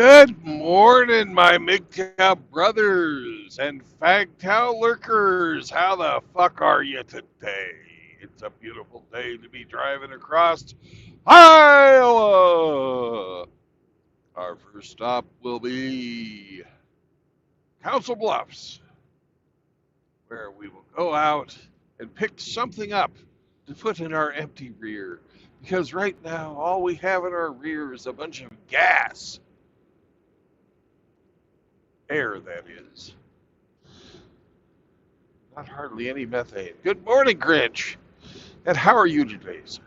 Good morning, my MGTOW brothers and FagTOW lurkers. How the fuck are you today? It's a beautiful day to be driving across Iowa. Our first stop will be Council Bluffs, where we will go out and pick something up to put in our empty rear. Because right now, all we have in our rear is a bunch of gas. Air, that is. Not hardly any methane. Good morning, Grinch. And how are you today, sir?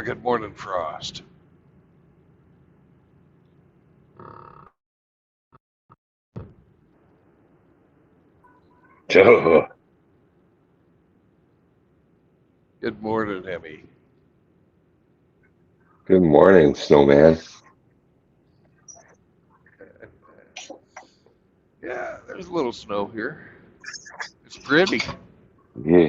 Good morning, Frost. Duh. Good morning, Emmy. Good morning, snowman. Yeah, there's a little snow here. It's pretty. Yeah.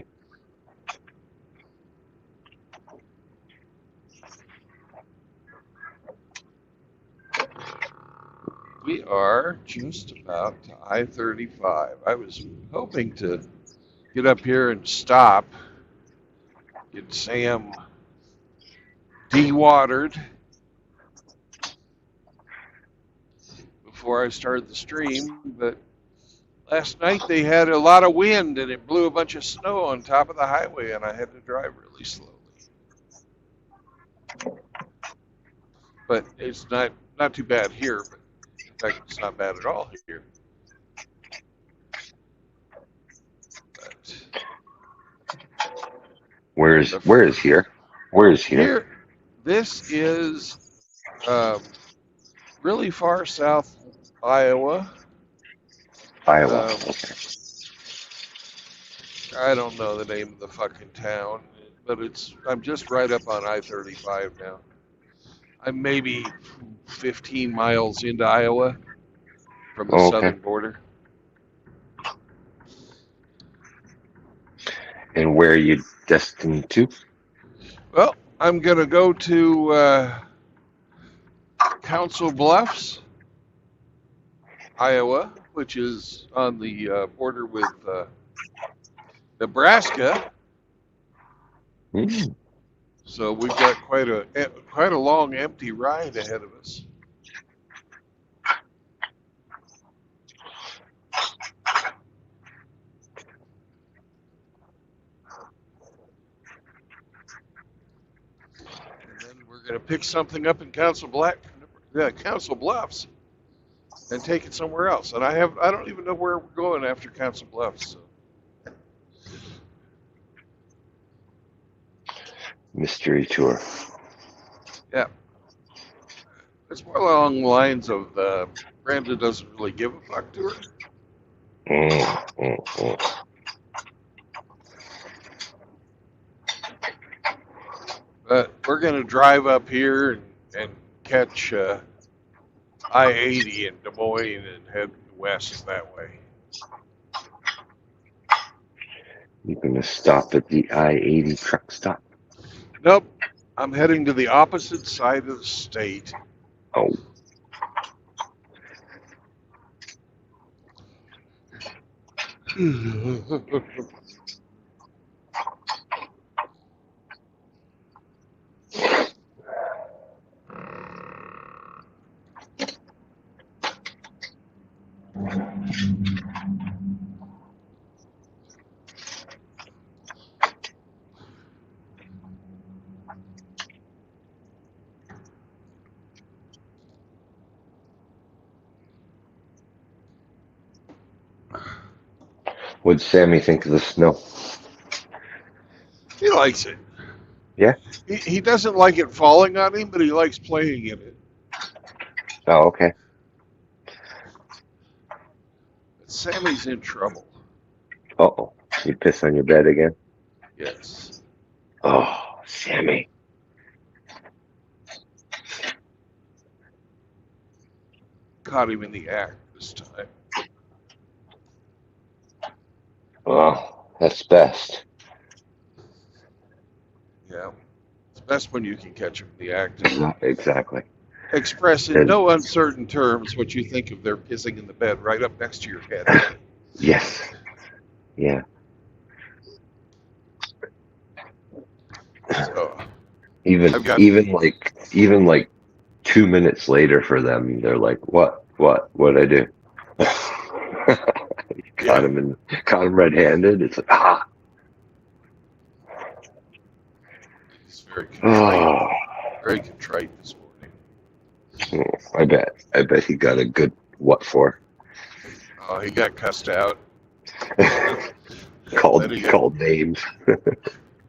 We are just about to I-35. I was hoping to get up here and stop, get Sam de-watered before I started the stream, but last night they had a lot of wind and it blew a bunch of snow on top of the highway and I had to drive really slowly. But it's not too bad here, but in fact it's not bad at all here. But Where is here? Where is here? here, this is really far south Iowa. Iowa. Okay. I don't know the name of the fucking town, but I'm just right up on I-35 now. I'm maybe 15 miles into Iowa from the southern border. And where are you destined to? Well, I'm going to go to Council Bluffs, Iowa, which is on the border with Nebraska. Mm. So we've got quite a long empty ride ahead of us. And then we're going to pick something up in Council Bluffs and take it somewhere else. And I don't even know where we're going after Council Bluffs. So. Mystery tour. Yeah. It's more along the lines of Brandon doesn't really give a fuck to her. But we're going to drive up here and catch I-80 in Des Moines and head west that way. You're going to stop at the I-80 truck stop? Nope. I'm heading to the opposite side of the state. Oh. What'd Sammy think of the snow? He likes it. Yeah? He doesn't like it falling on him, but he likes playing in it. Oh, okay. Sammy's in trouble. Uh-oh. You piss on your bed again? Yes. Oh, Sammy. Caught him in the act this time. Well, that's best. Yeah. It's best when you can catch him in the act. Exactly. Express in And no uncertain terms what you think of their pissing in the bed right up next to your head. yes. Yeah. So Even I've got even like even like 2 minutes later for them, they're like, what'd I do? yeah, Caught him red-handed. It's like, he's oh, very contrite this morning. I bet he got a good what for. Oh, he got cussed out. called Then he called names.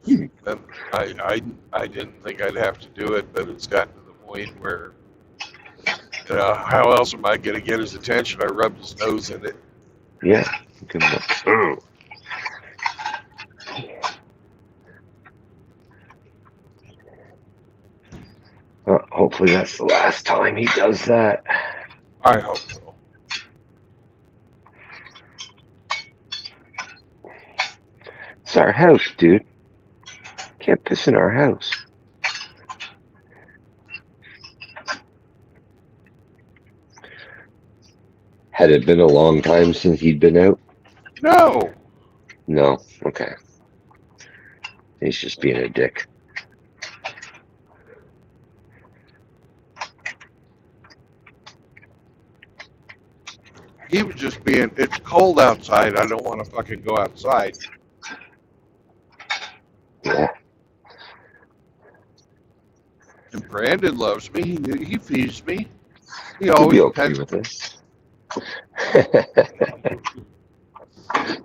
then I didn't think I'd have to do it, but it's gotten to the point where how else am I going to get his attention? I rubbed his nose in it. Yeah. Hopefully that's the last time he does that. I hope so. It's our house, dude. Can't piss in our house. Had it been a long time since he'd been out? No. No. Okay. He's just being a dick. He was just being, it's cold outside. I don't want to fucking go outside. Yeah. And Brandon loves me. He feeds me. He He'll be always okay pets with me. this.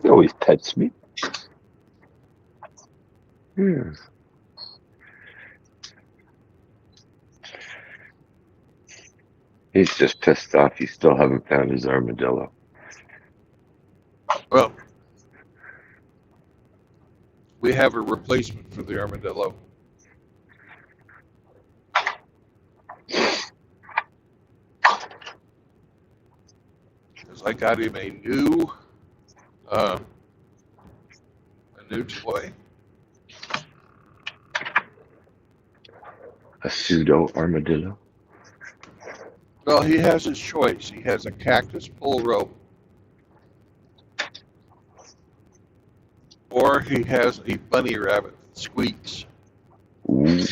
He always pets me. Hmm. He's just pissed off. You still haven't found his armadillo. Well, we have a replacement for the armadillo. Because I got him a new toy. A pseudo armadillo. Well, he has his choice. He has a cactus pull rope, or he has a bunny rabbit that squeaks. Ooh.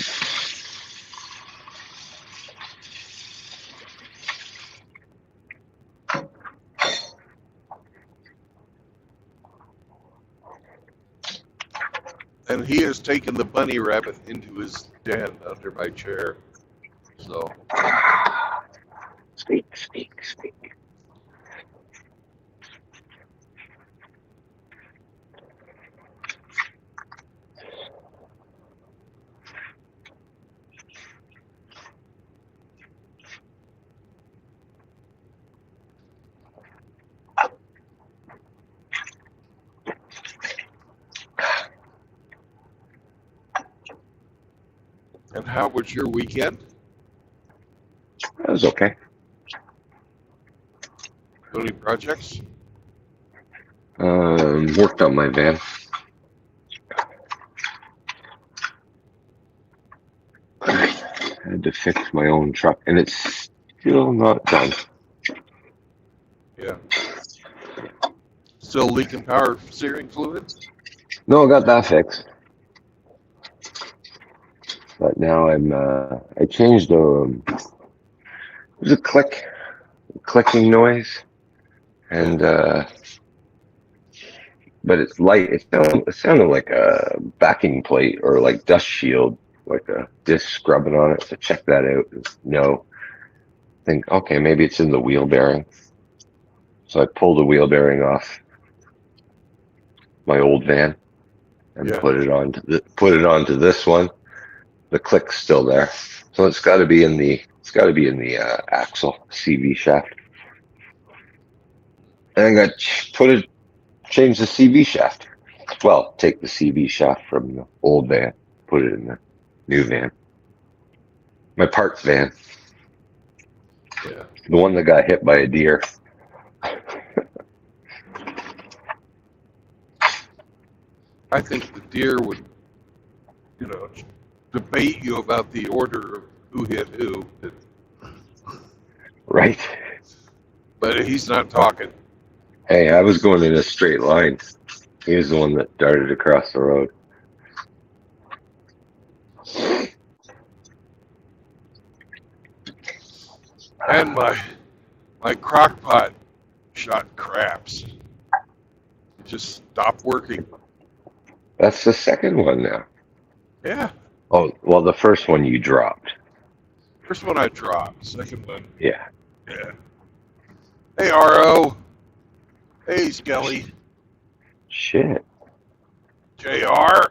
And he has taken the bunny rabbit into his den under my chair. So, Speak, speak, speak. and how was your weekend? That was okay. Do any projects? Worked on my van. I had to fix my own truck, and it's still not done. Yeah. Still leaking power steering fluid? No, I got that fixed. But now I changed it was a clicking noise, and but it's light. It sounded like a backing plate or like dust shield, like a disc scrubbing on it. So check that out. No, think okay, maybe it's in the wheel bearing. So I pulled the wheel bearing off my old van and Yeah. put it onto this one. The click's still there, so it's got to be in the axle CV shaft. And I got change the CV shaft. Well, take the CV shaft from the old van, put it in the new van. My parts van, Yeah. the one that got hit by a deer. I think the deer would, debate you about the order of who hit who, Right? but he's not talking. Hey, I was going in a straight line. He was the one that darted across the road. And my crock pot shot craps. It just stopped working. That's the second one now. Yeah. Oh, well, the first one you dropped. First one I dropped. Second one, Yeah. yeah. Hey, RO. Hey, Skelly. Shit. JR.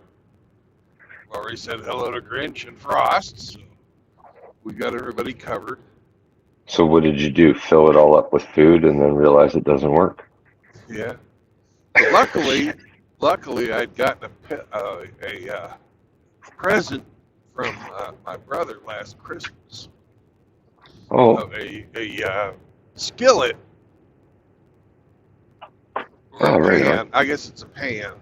Already said hello to Grinch and Frost. So we got everybody covered. So what did you do? Fill it all up with food and then realize it doesn't work? Yeah. Luckily, I'd gotten a present from my brother last Christmas Oh, of a skillet or oh, a right on. pan. I guess it's a pan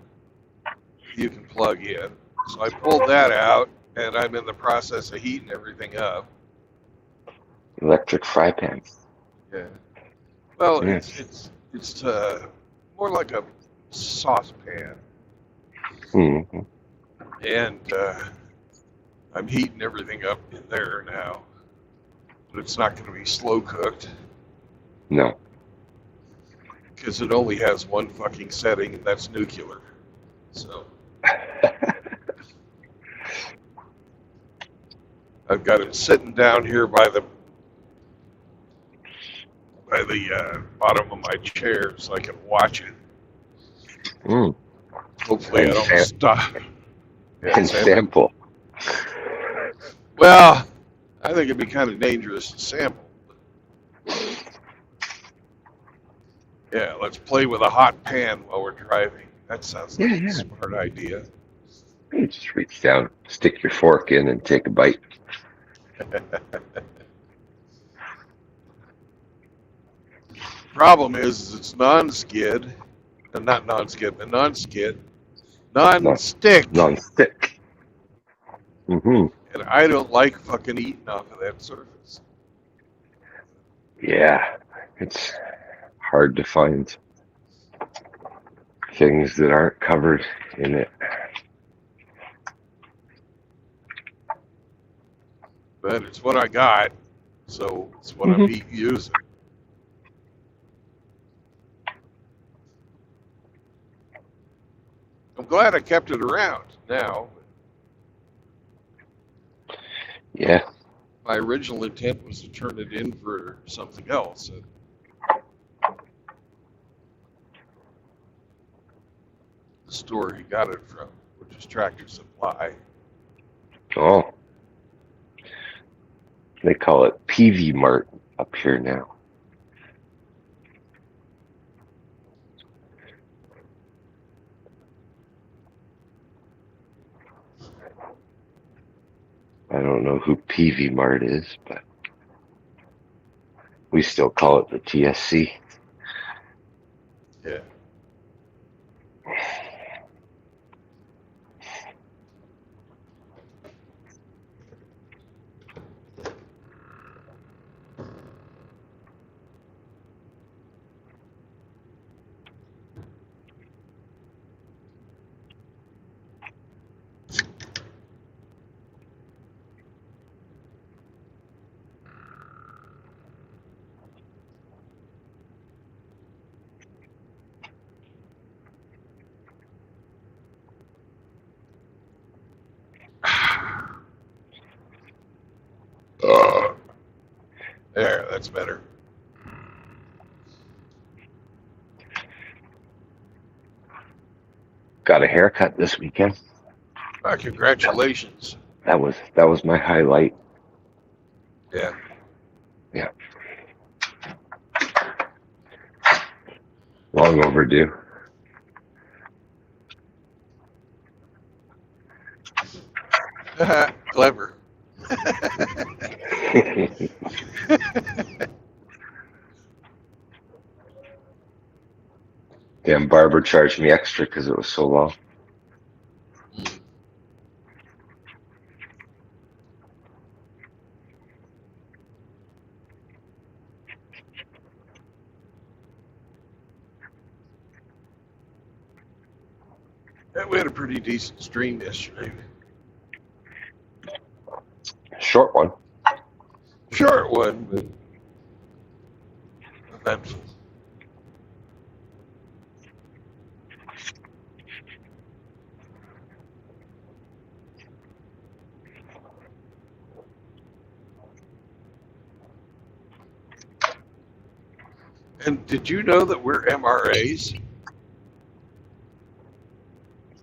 you can plug in. So I pulled that out, and I'm in the process of heating everything up. Electric fry pan. Yeah. Well, Yeah. it's more like a saucepan, Mm-hmm. and I'm heating everything up in there now. But it's not going to be slow cooked No. because it only has one fucking setting, and that's nuclear. So I've got him sitting down here by the bottom of my chair so I can watch it. Mm. Hopefully, I And, don't stop. Yeah, and sample. Well, I think it'd be kind of dangerous to sample. Yeah, let's play with a hot pan while we're driving. That sounds like Yeah. a smart idea. You just reach down, stick your fork in, and take a bite. Problem is it's non-skid, not non-skid, but non-skid, Not non-stick, non-stick. Mm-hmm. and I don't like fucking eating off of that surface. Yeah. It's hard to find things that aren't covered in it. But it's what I got, so it's what I'm Mm-hmm. using. I'm glad I kept it around now. Yeah. My original intent was to turn it in for something else. The store he got it from, which is Tractor Supply. Oh. They call it PV Mart up here now. I don't know who PV Mart is, but we still call it the TSC. Yeah. There, that's better. Got a haircut this weekend. Congratulations. That was my highlight. Yeah. Yeah. Long overdue. Clever. Damn barber charged me extra because it was so long. We had a pretty decent stream yesterday. Short one. Short one, but eventful. And did you know that we're MRAs?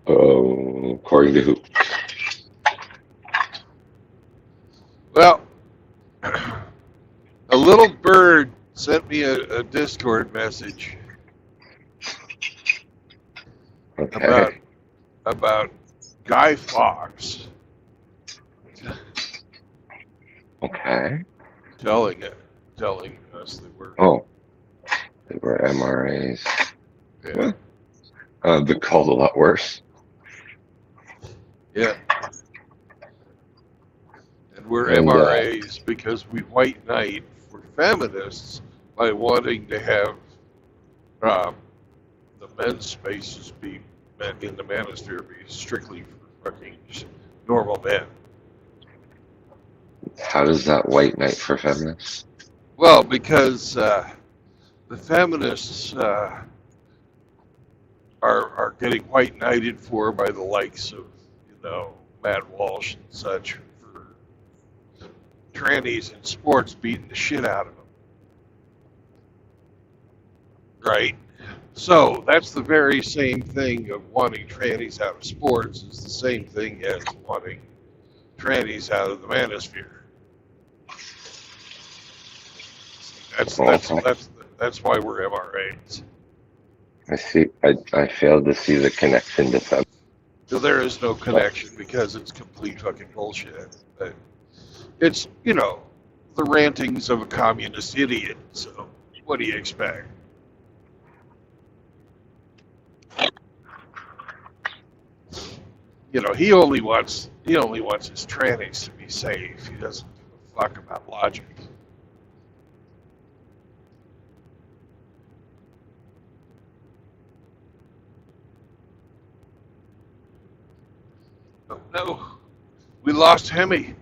According to who? Well, a little bird sent me a Discord message Okay. about Guy Fawkes Okay. telling us that we're They were MRAs. yeah. Been called a lot worse. Yeah. And we're And, MRAs because we white knight for feminists by wanting to have the men's spaces be in the manosphere be strictly for fucking normal men. How does that white knight for feminists? Well, because the feminists are getting white knighted for by the likes of Matt Walsh and such for trannies in sports beating the shit out of them. Right? So that's the very same thing of wanting trannies out of sports is the same thing as wanting trannies out of the manosphere. That's why we're MRAs. I see. I failed to see the connection to fem. So there is no connection because it's complete fucking bullshit. But it's, the rantings of a communist idiot. So what do you expect? He only wants his trannies to be safe. He doesn't give a fuck about logic. Oh no, we lost Hemi.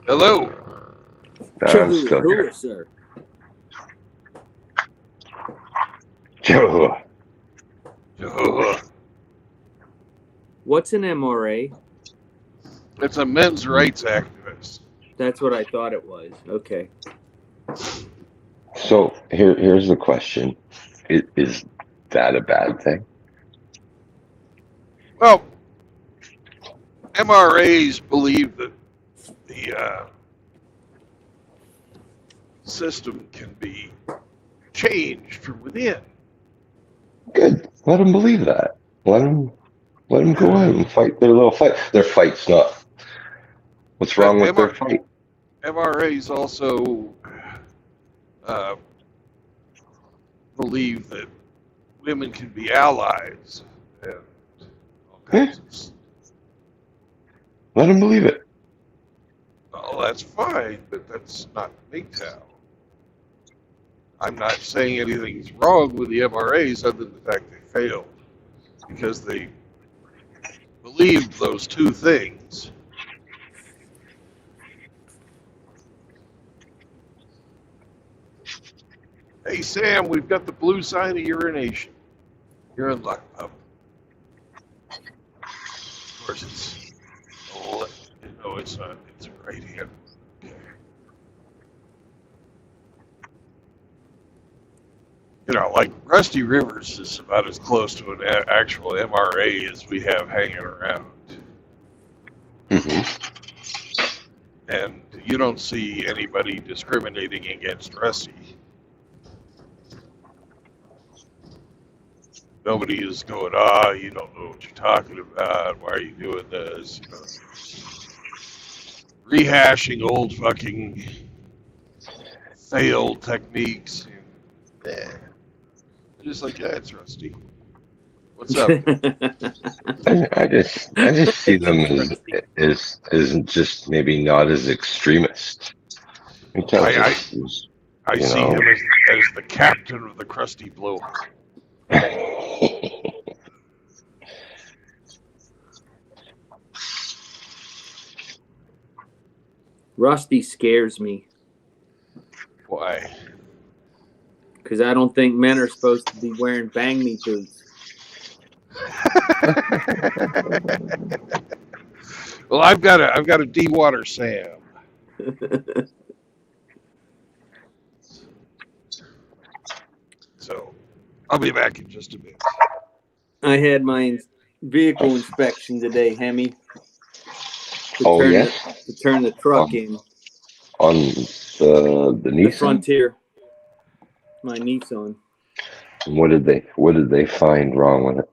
Hello. I'm still here. Sir. Joe. What's an MRA? It's a men's rights activist. That's what I thought it was. Okay. So here's the question: is that a bad thing? Well, MRAs believe that the system can be changed from within. Good. Let them believe that. Let them go out and fight their little fight. Their fight's not. What's wrong with their fight? MRAs also believe that women can be allies and all kinds of. Let them believe it. Well, that's fine, but that's not MGTOW. I'm not saying anything's wrong with the MRAs other than the fact they failed because they believed those two things Hey, Sam, we've got the blue sign of urination. You're in luck, pup. Of course, it's. Oh, no, it's not. It's right hand. Okay. You know, like Rusty Rivers is about as close to an actual MRA as we have hanging around. Mm-hmm. And you don't see anybody discriminating against Rusty. Nobody is going, you don't know what you're talking about. Why are you doing this? You know, rehashing old fucking failed techniques. Yeah. Just like, yeah, it's Rusty. What's up? I just see them as just maybe not as extremist. Because I it's, I you see know. him as the captain of the crusty blowhole. Rusty scares me Why? because I don't think men are supposed to be wearing bang me boots. Well, I've got a de-water Sam. So I'll be back in just a bit. I had my vehicle inspection today, Hemi, Oh yes, to turn the truck on, in. on the The Nissan. Frontier, my Nissan. What did they find wrong with it?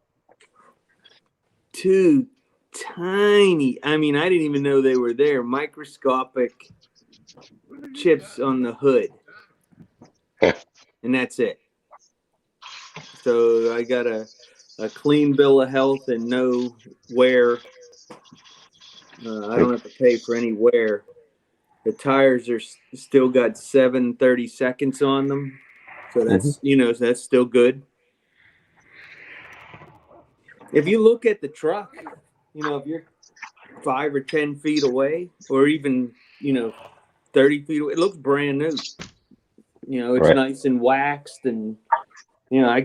Two tiny, I mean, I didn't even know they were there, microscopic chips on the hood. And that's it. So I got a clean bill of health and no wear. I don't have to pay for any wear. The tires are still got 7 30-seconds on them. So that's, that's still good. If you look at the truck, if you're 5 or 10 feet away or even, 30 feet away, it looks brand new. It's Right. nice and waxed and, I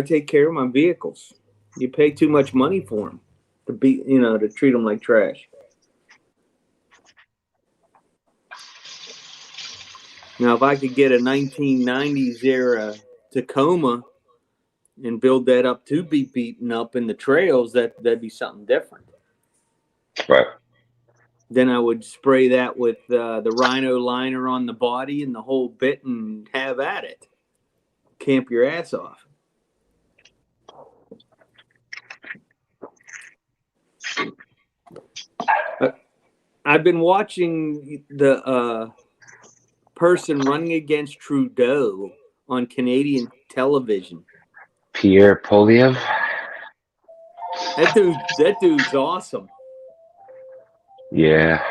take care of my vehicles. You pay too much money for them to treat them like trash. Now, if I could get a 1990s era Tacoma and build that up to be beaten up in the trails, that'd be something different. Right. Then I would spray that with the Rhino liner on the body and the whole bit and have at it. Camp your ass off. I've been watching the person running against Trudeau on Canadian television. Pierre Polyev. That dude's awesome. Yeah.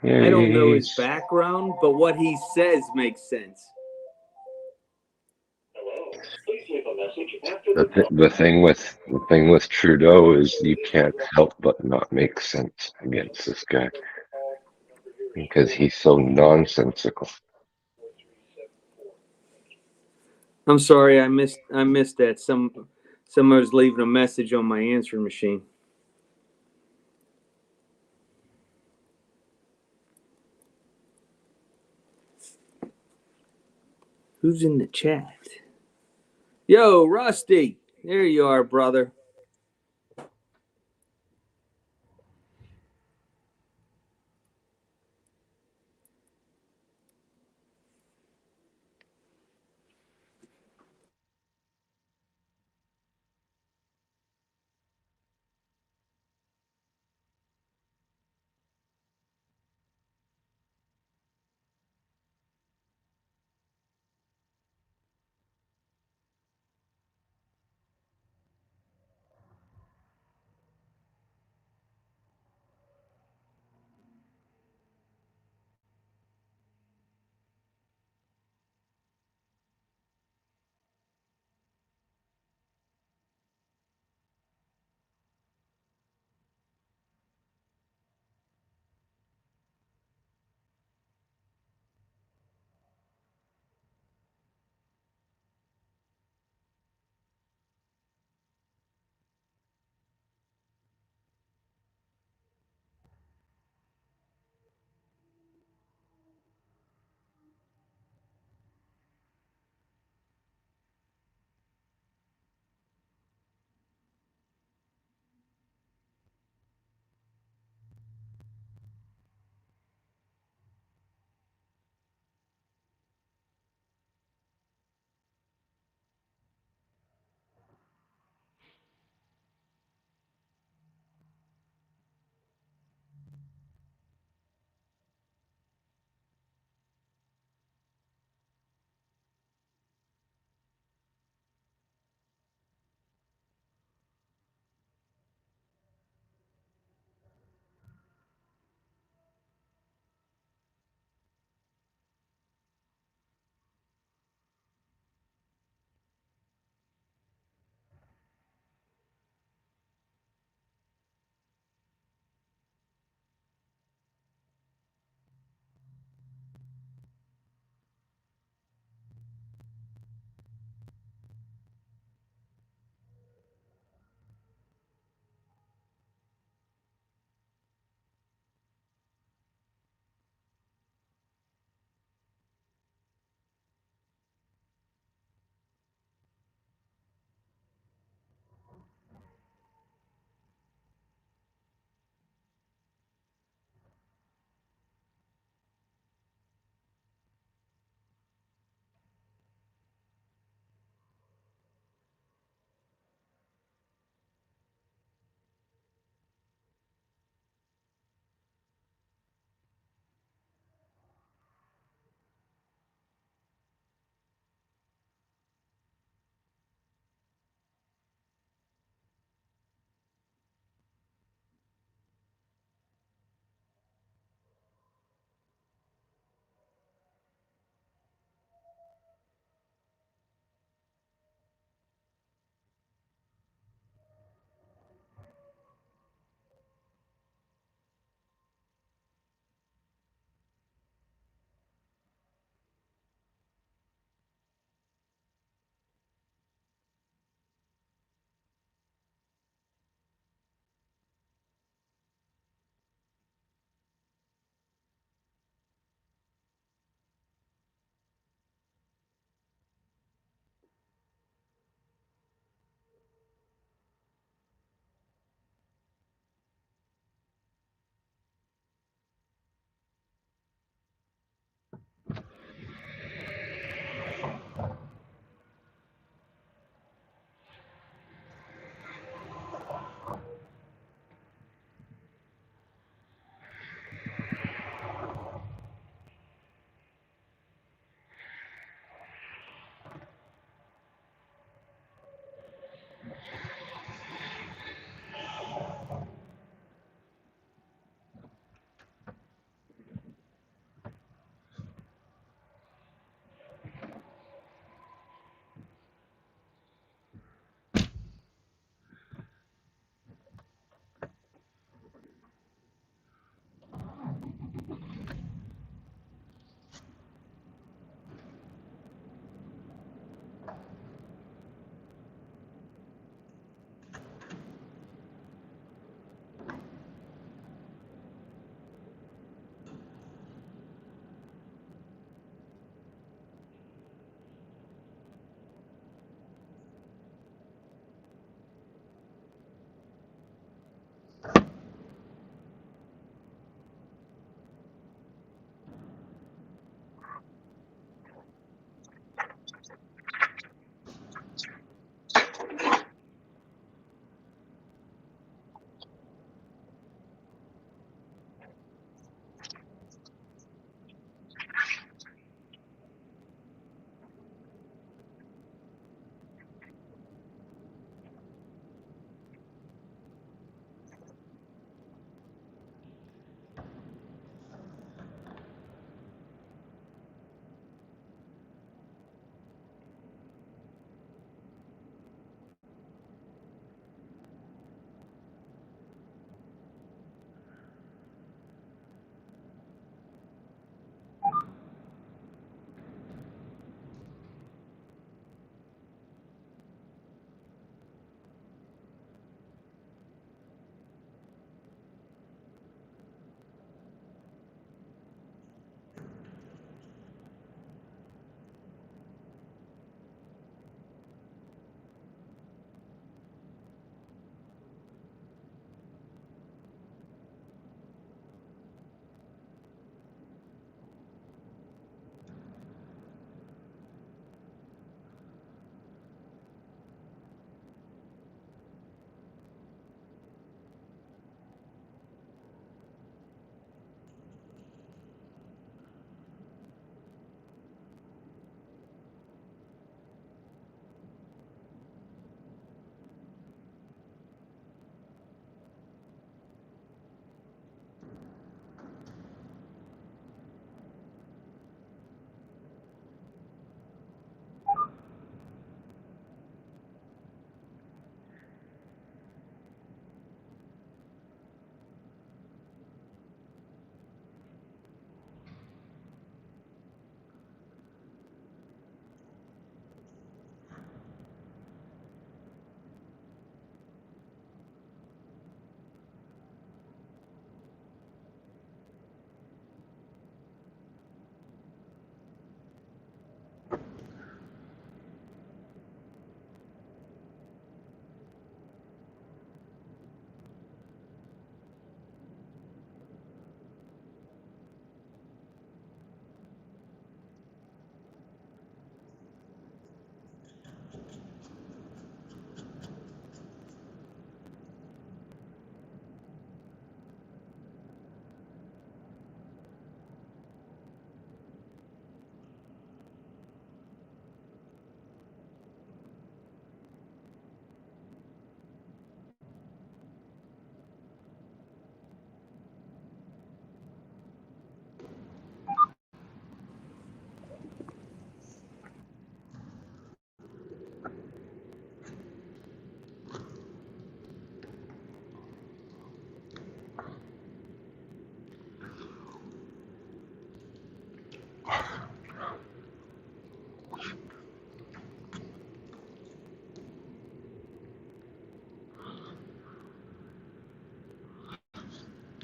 I don't know his background, but what he says makes sense. The thing with Trudeau is you can't help but not make sense against this guy because he's so nonsensical. I'm sorry, I missed that. Someone was leaving a message on my answering machine. Who's in the chat? Yo, Rusty. There you are, brother.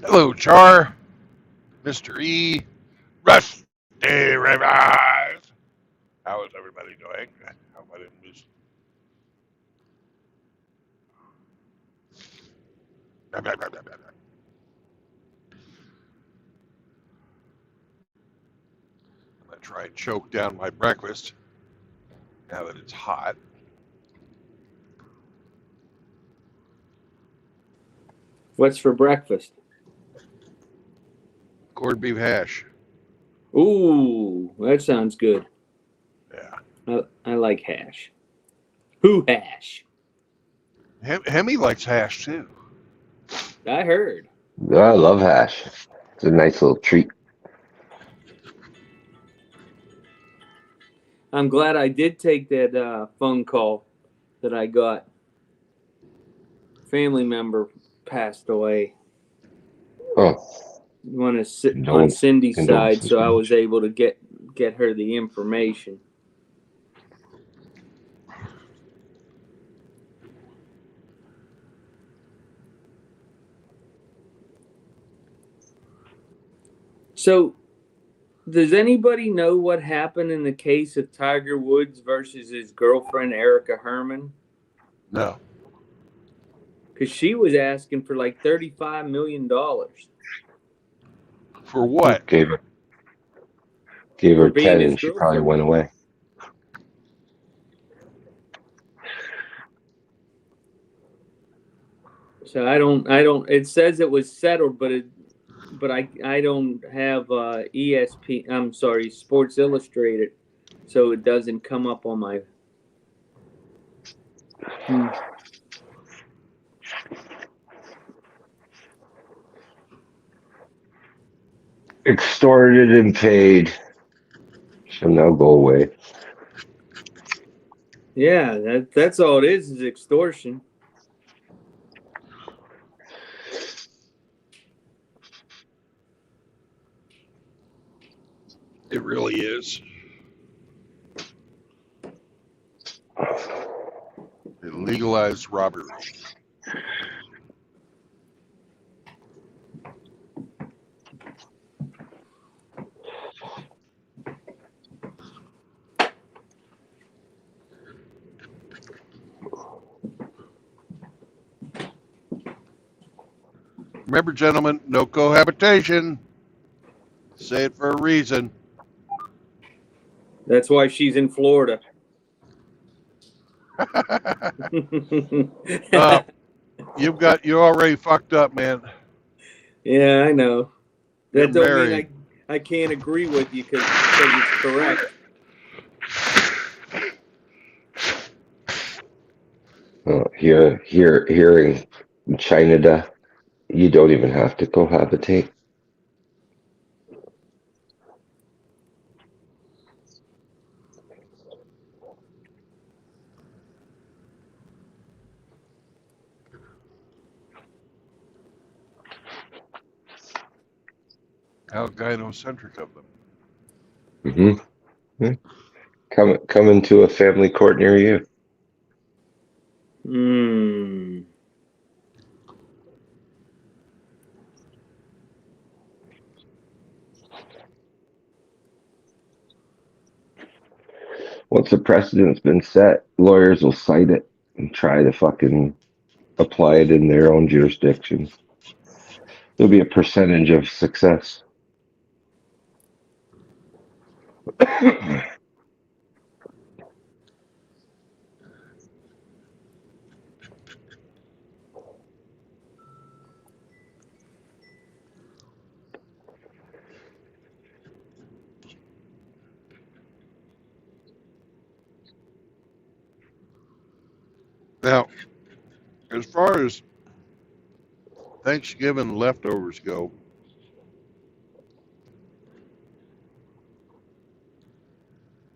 Hello, Char, Mr. E, Rusty Rivers. How is everybody doing? How about it? I'm gonna try and choke down my breakfast now that it's hot. What's for breakfast? Corned beef hash. Ooh, that sounds good. Yeah. I like hash. Who hash? Hemi likes hash too. I heard. I love hash. It's a nice little treat. I'm glad I did take that phone call that I got. Family member passed away. Oh, On Cindy's side, condolences, so I man. was able to get her the information. So, does anybody know what happened in the case of Tiger Woods versus his girlfriend Erica Herman? No. Because she was asking for like $35 million. For what? Gave her For being 10 his and she probably girlfriend. went away. So I don't. It says it was settled, but I don't have ESP. I'm sorry, Sports Illustrated, so it doesn't come up on my. Extorted and paid. Shall now go away. Yeah, that's all it is extortion. It really is. It legalized robbery. Remember, gentlemen, no cohabitation. Say it for a reason. That's why she's in Florida. You're already fucked up, man. Yeah, I know. You're That don't married. mean I can't agree with you because it's correct. Here in China, you don't even have to cohabitate. How gynocentric of them. Mm-hmm. Come into a family court near you. Hmm. Once a precedent's been set, lawyers will cite it and try to fucking apply it in their own jurisdiction. There'll be a percentage of success. Now, as far as Thanksgiving leftovers go,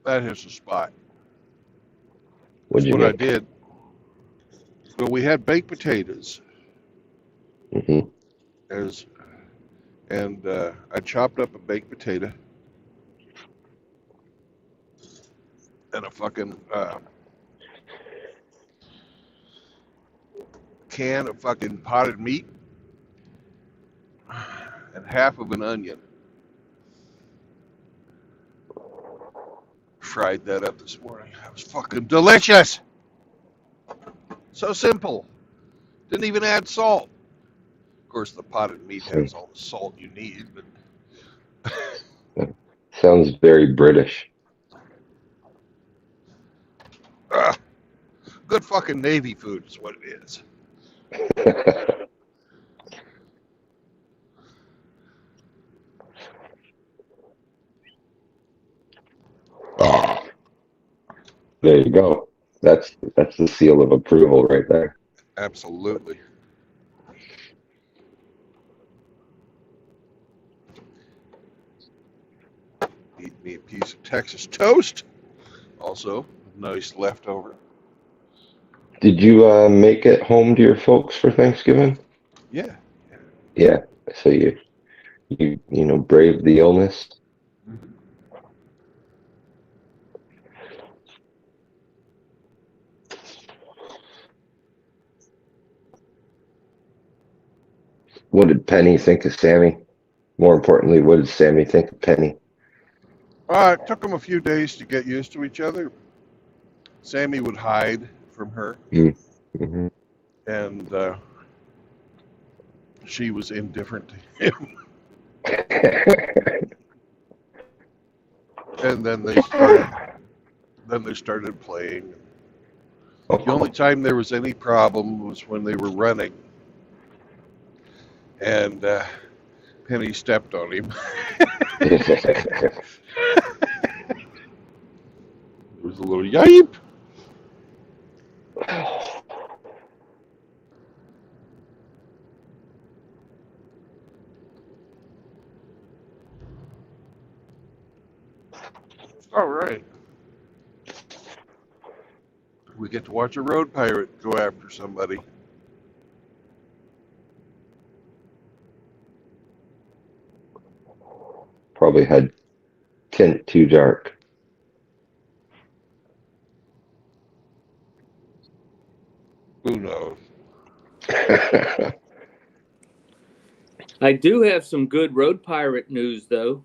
that hits the spot. That's What'd you what I make? did. Well, we had baked potatoes Mm-hmm. and I chopped up a baked potato and a fucking can of fucking potted meat. and half of an onion. Fried that up this morning. That was fucking delicious. So simple. Didn't even add salt. Of course, the potted meat has all the salt you need, but Sounds very British. good fucking Navy food is what it is. There you go. That's the seal of approval right there. Absolutely. Eat me a piece of Texas toast. Also, nice leftover. Did you make it home to your folks for Thanksgiving? Yeah. Yeah. So you braved the illness. What did Penny think of Sammy? More importantly, what did Sammy think of Penny? It took them a few days to get used to each other. Sammy would hide from her, Mm-hmm. and she was indifferent to him. And then they started playing. The only time there was any problem was when they were running, and Penny stepped on him. There was a little yipe. All right. We get to watch a road pirate go after somebody. Probably had tint too dark. Who knows? I do have some good road pirate news, though.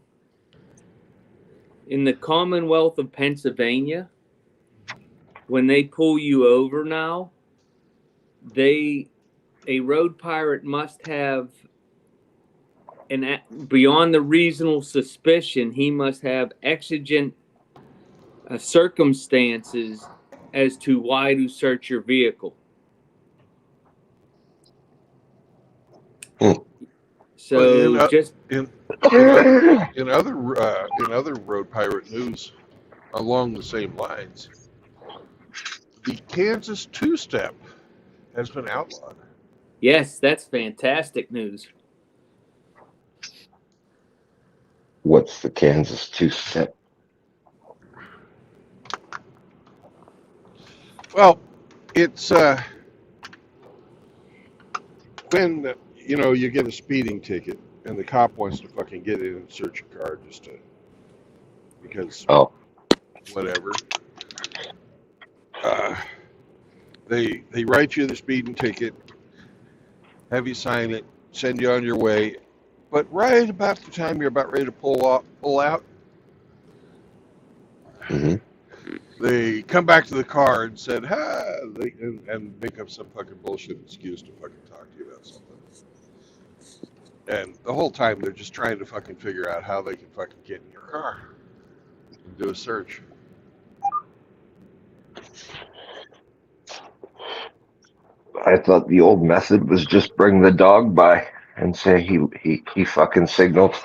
In the Commonwealth of Pennsylvania, when they pull you over now, a road pirate must have beyond the reasonable suspicion, he must have exigent circumstances as to why to search your vehicle. So Well, just in other road pirate news along the same lines, the Kansas two-step has been outlawed. yes, that's fantastic news. What's the Kansas two-step? Well, it's when you get a speeding ticket and the cop wants to fucking get in and search your car just because whatever. They write you the speeding ticket, have you sign it, send you on your way, but right about the time you're about ready to pull out, Mm-hmm. they come back to the car and said, and make up some fucking bullshit excuse to fucking talk to you about something. And the whole time they're just trying to fucking figure out how they can fucking get in your car and do a search. I thought the old method was just bring the dog by and say he fucking signaled.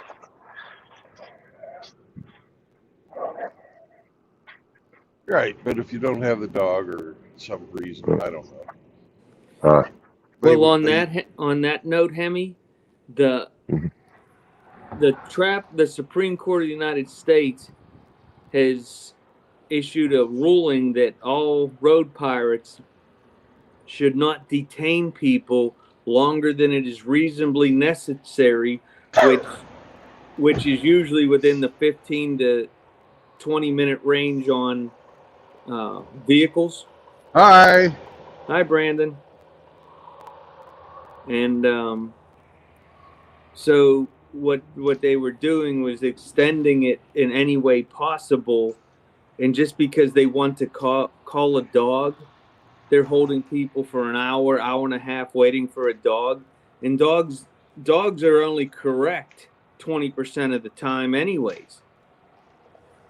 Right, but if you don't have the dog or some reason, I don't know. Well, on that note, Hemi, the Supreme Court of the United States has issued a ruling that all road pirates should not detain people longer than it is reasonably necessary, which is usually within the 15 to 20-minute range on vehicles. Hi, Brandon. And so what they were doing was extending it in any way possible, and just because they want to call a dog, they're holding people for an hour, hour and a half waiting for a dog. And dogs are only correct 20% of the time anyways.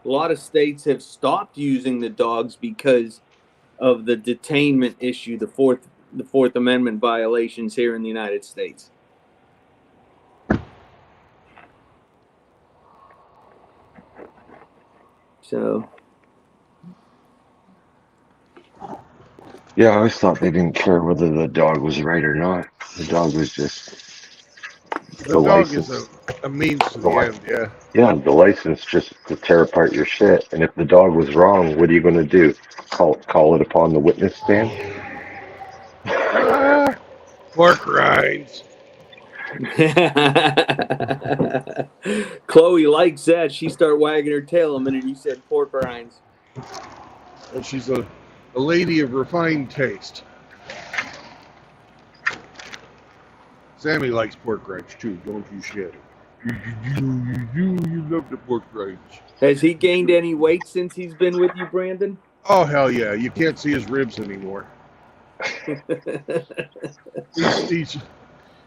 A lot of states have stopped using the dogs because of the detainment issue, the Fourth Amendment violations here in the United States. So Yeah, I always thought they didn't care whether the dog was right or not. The dog was just The the dog is license. a means to The the li- end, yeah. yeah, the license just to tear apart your shit. And if the dog was wrong, what are you going to do? Call it upon the witness stand? Ah, pork rinds. Chloe likes that. She started wagging her tail the minute you said pork rinds. And she's a lady of refined taste. Sammy likes pork rinds too, don't you, Shed? You love the pork rinds. Has he gained any weight since he's been with you, Brandon? Oh, hell yeah. You can't see his ribs anymore.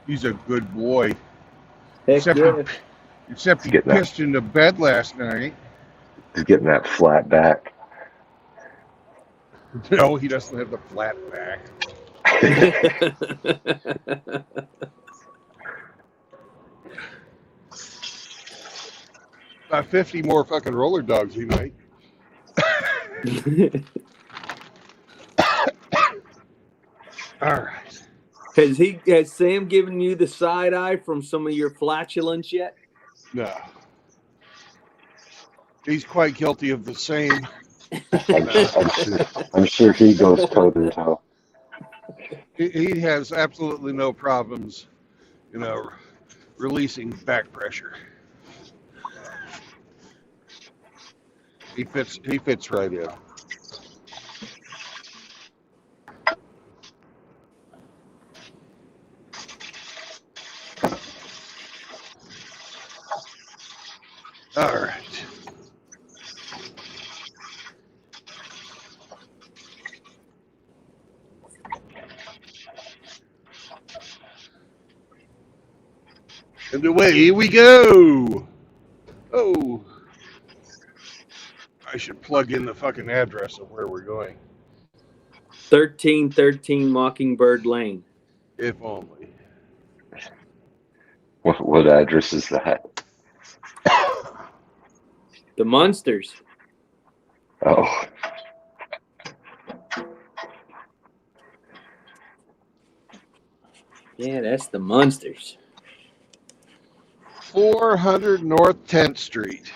He's a good boy. Heck Except yeah. he Getting that, pissed in the bed last night. he's getting that flat back. No, he doesn't have the flat back. About 50 more fucking roller dogs he might. All right. Has Sam given you the side eye from some of your flatulence yet? No. He's quite guilty of the same. I'm sure he goes toe to toe. He has absolutely no problems, releasing back pressure. He fits right in. All right. And away we go. Oh. I should plug in the fucking address of where we're going. 1313 Mockingbird Lane. If only. What address is that? The Munsters. Oh, Yeah, that's the Munsters. 400 North 10th Street.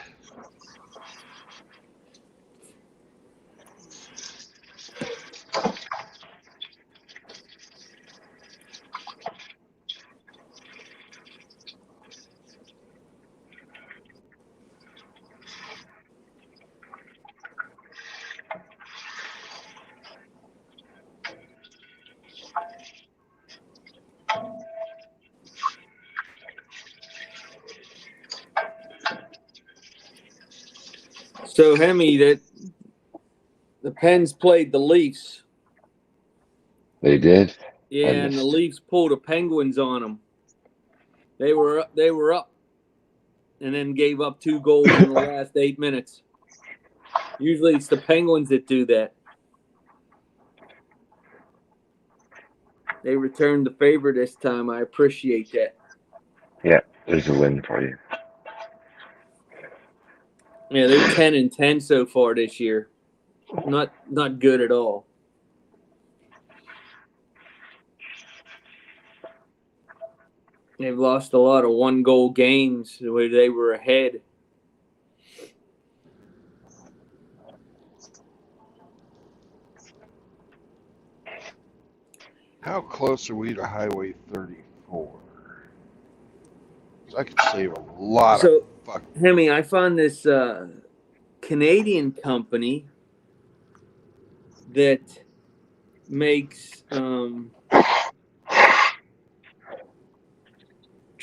So Hemi, that the Pens played the Leafs. they did? Yeah, and the Leafs pulled the Penguins on them. They were up, and then gave up 2 goals in the last 8 minutes. Usually it's the Penguins that do that. They returned the favor this time. I appreciate that. Yeah, there's a win for you. Yeah, they're 10-10 so far this year. Not good at all. They've lost a lot of 1-goal games where they were ahead. How close are we to Highway 34? I could save a lot of fucking. Hemi, I found this Canadian company that makes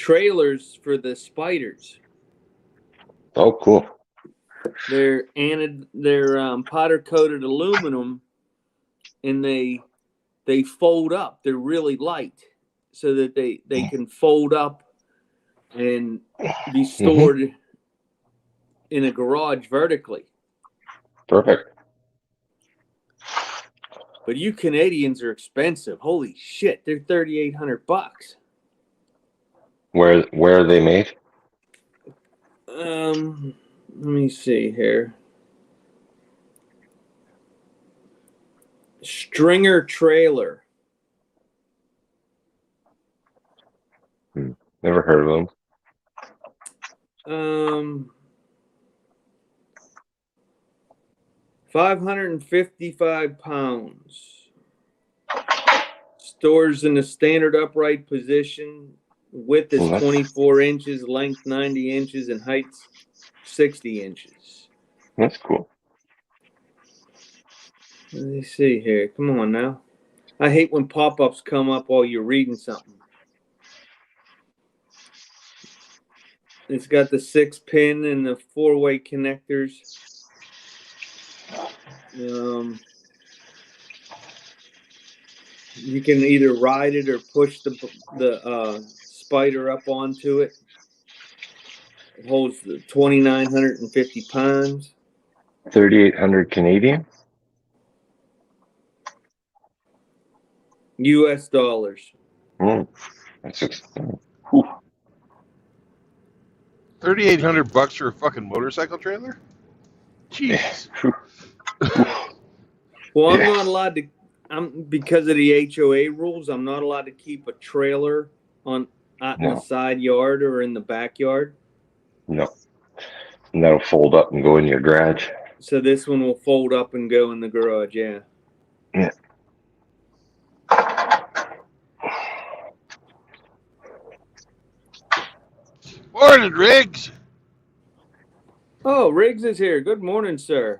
trailers for the spiders. Oh, cool. They're powder coated aluminum, and they fold up. They're really light, so that they can fold up and be stored in a garage vertically. Perfect. But you Canadians are expensive. Holy shit, they're $3,800. Where are they made? Let me see here. Stringer Trailer. Never heard of them. 555 pounds. Stores in a standard upright position. Width is 24 inches, length 90 inches, and height 60 inches. That's cool. Let me see here. Come on now. I hate when pop-ups come up while you're reading something. It's got the 6-pin and the 4-way connectors. You can either ride it or push the spider up onto it. It holds 2,950 pounds. 3,800 Canadian. U.S. dollars. That's $3,800 for a fucking motorcycle trailer? Jeez. Well, I'm not allowed to. Because of the HOA rules, I'm not allowed to keep a trailer in the side yard or in the backyard. No. And that'll fold up and go in your garage. So this one will fold up and go in the garage, yeah. Yeah. Morning, Riggs. Oh, Riggs is here. Good morning, sir.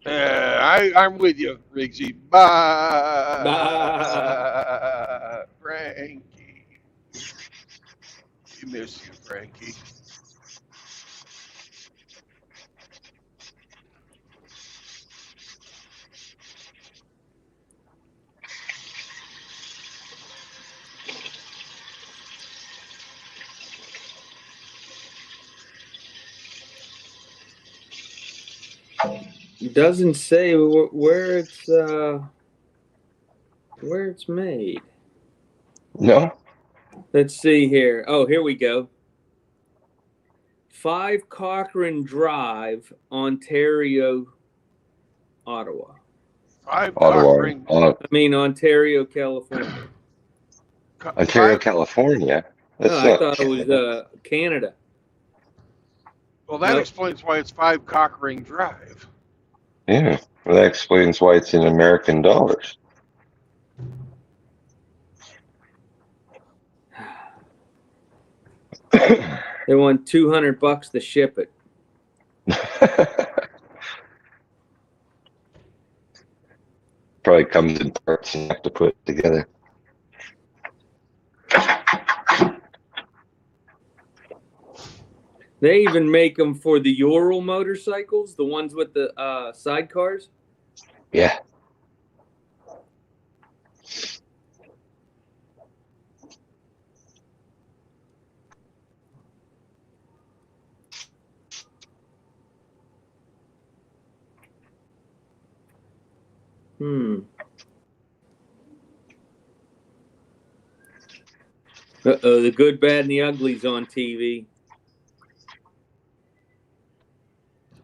I'm with you, Riggsy. Bye. Frankie. We miss you, Frankie. It doesn't say where it's made. No. Let's see here. Oh, here we go. 5 Cochrane Drive, Ontario, Ottawa. 5 Ottawa. Cochrane. Ontario, California. Ontario, California. That's I thought Canada. It was Canada. Well, that explains why it's 5 Cochrane Drive. Yeah, well, that explains why it's in American dollars. They want $200 to ship it. Probably comes in parts and you have to put it together. They even make them for the Ural motorcycles, the ones with the sidecars. Yeah. The Good, Bad, and the Ugly's on TV.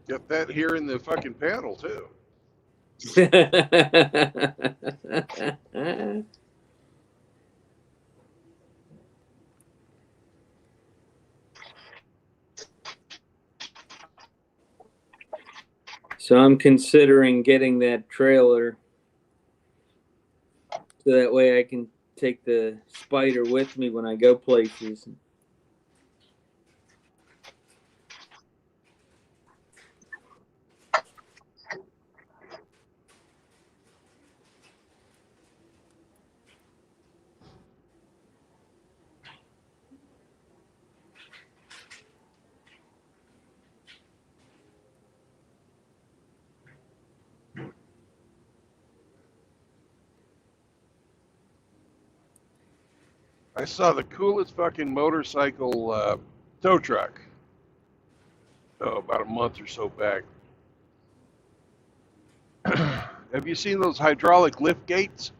Get that here in the fucking panel, too. So I'm considering getting that trailer so that way I can take the spider with me when I go places. I saw the coolest fucking motorcycle tow truck. Oh, about a month or so back. Have you seen those hydraulic lift gates?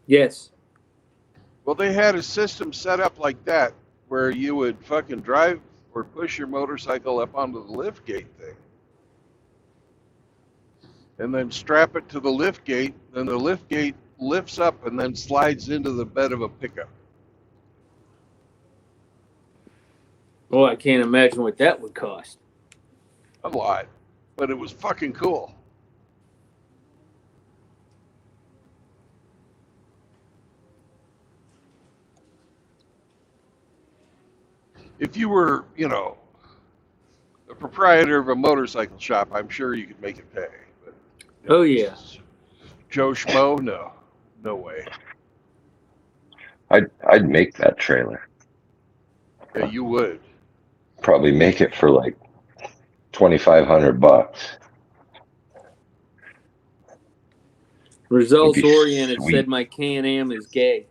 Yes. Well, they had a system set up like that where you would fucking drive or push your motorcycle up onto the lift gate thing. And then strap it to the lift gate. Then the lift gate lifts up and then slides into the bed of a pickup. Oh, I can't imagine what that would cost. A lot. But it was fucking cool. If you were, the proprietor of a motorcycle shop, I'm sure you could make it pay. But, Oh, yeah. Joe Schmo, no way. I'd make that trailer. Yeah, you would. Probably make it for like $2,500. Results It'd be oriented sweet. said my Can-Am is gay.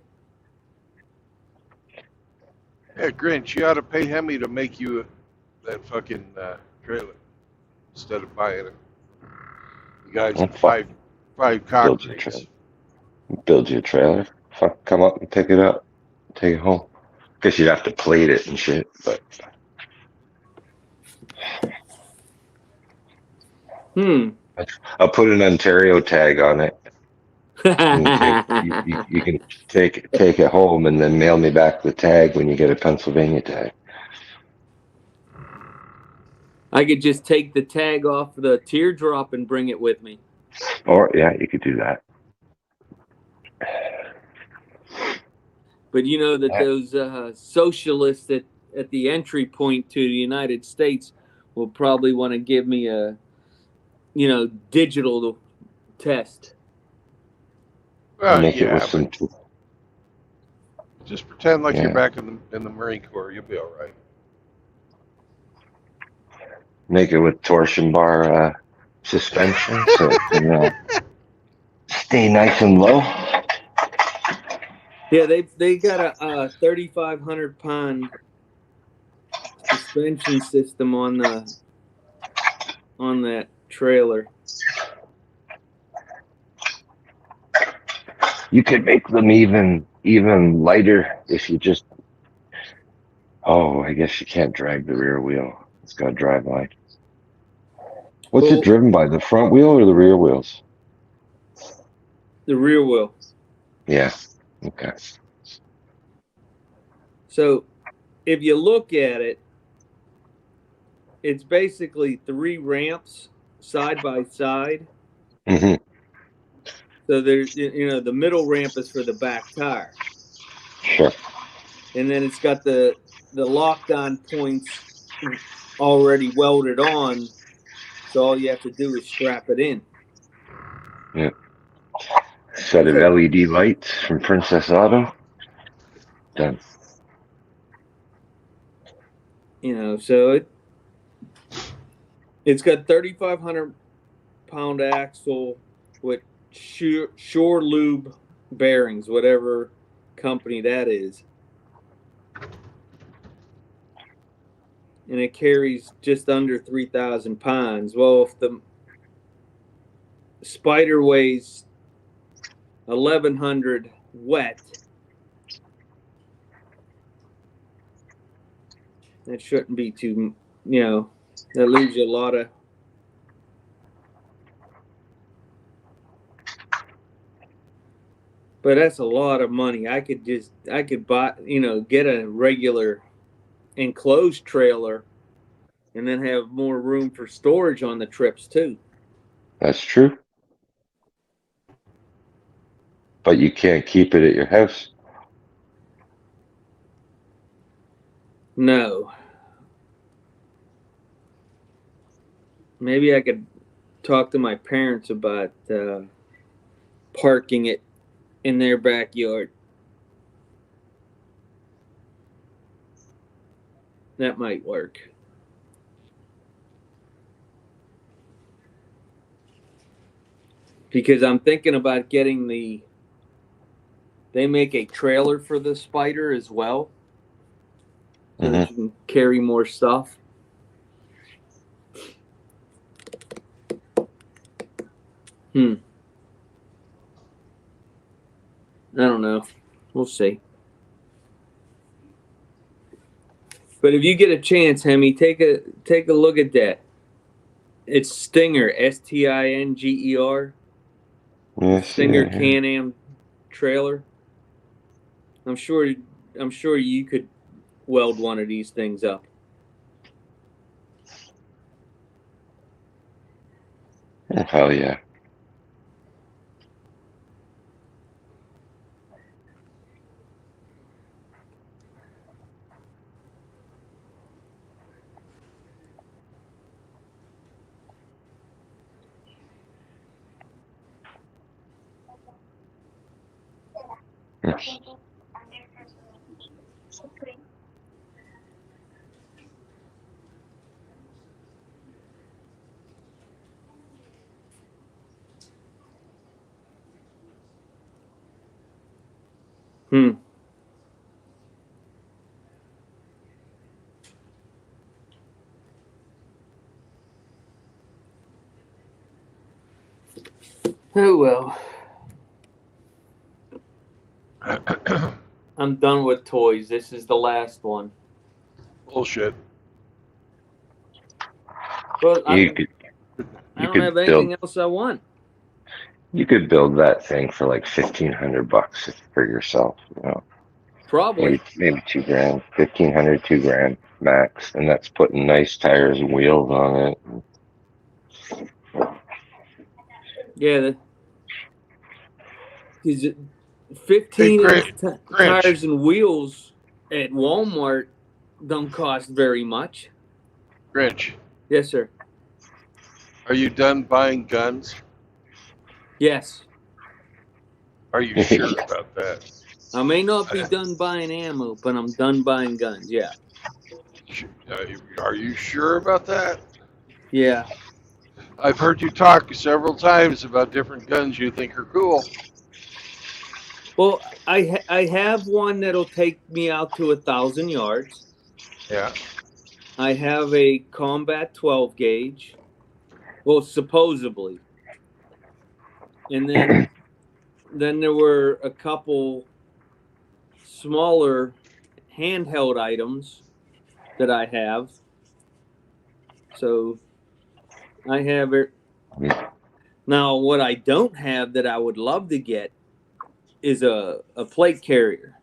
Yeah, Grinch, you ought to pay Hemi to make you that fucking trailer instead of buying it. You guys Oh, have fuck. five cock Build you a rings. trailer. Build you a trailer. Fuck, come up and pick it up. Take it home. Guess you'd have to plate it and shit, but I'll put an Ontario tag on it. And you can take it home and then mail me back the tag when you get a Pennsylvania tag. I could just take the tag off the teardrop and bring it with me. Or yeah, you could do that. But you know that those socialists at the entry point to the United States will probably want to give me a, digital test. Well, Make it yeah, with but some. just pretend like you're Yeah. back in the Marine Corps. You'll be all right. Make it with torsion bar suspension so it can stay nice and low. Yeah, they got a 3,500 pound suspension system on that trailer. You could make them even lighter if you just. Oh, I guess you can't drag the rear wheel. It's got a drive line. What's it Well, driven by? The front wheel or the rear wheels? the rear wheel. Yeah. Okay. So if you look at it, it's basically 3 ramps side by side. hmm So there's, the middle ramp is for the back tire. Sure. And then it's got the lockdown points already welded on. So all you have to do is strap it in. Yeah. Set of LED lights from Princess Auto. Done. So it's got 3,500 pound axle with Shore Lube bearings, whatever company that is. And it carries just under 3,000 pounds. Well, if the Spider weighs 1,100 wet, that shouldn't be too, that leaves you a lot of. But that's a lot of money. I could buy, get a regular enclosed trailer and then have more room for storage on the trips too. That's true. But you can't keep it at your house. No. Maybe I could talk to my parents about parking it in their backyard. That might work. Because I'm thinking about getting the They make a trailer for the Spider as well, so that Mhm. you can carry more stuff. I don't know. We'll see. But if you get a chance, Hemi, take a look at that. It's Stinger, Stinger. Yes, Stinger yeah. Can-Am trailer. I'm sure you could weld one of these things up. Oh, hell yeah. Yes. Oh well. I'm done with toys. This is the last one. Bullshit. Well, You I don't could have anything else I want. you could build that thing for like $1,500 for yourself. You know, Probably. maybe $2,000, 1,500, $2,000 max, and that's putting nice tires and wheels on it. Yeah. Because Hey, 15-inch Grinch, tires and wheels at Walmart don't cost very much. Grinch, Yes, sir. are you done buying guns? Yes. Are you sure about that? I may not be done buying ammo, but I'm done buying guns. Yeah. Are you sure about that? Yeah. I've heard you talk several times about different guns you think are cool. Well, I have one that'll take me out to 1,000 yards. Yeah. I have a combat 12 gauge. Well, supposedly. And then there were a couple smaller handheld items that I have. So I have it. Now, what I don't have that I would love to get is a plate carrier.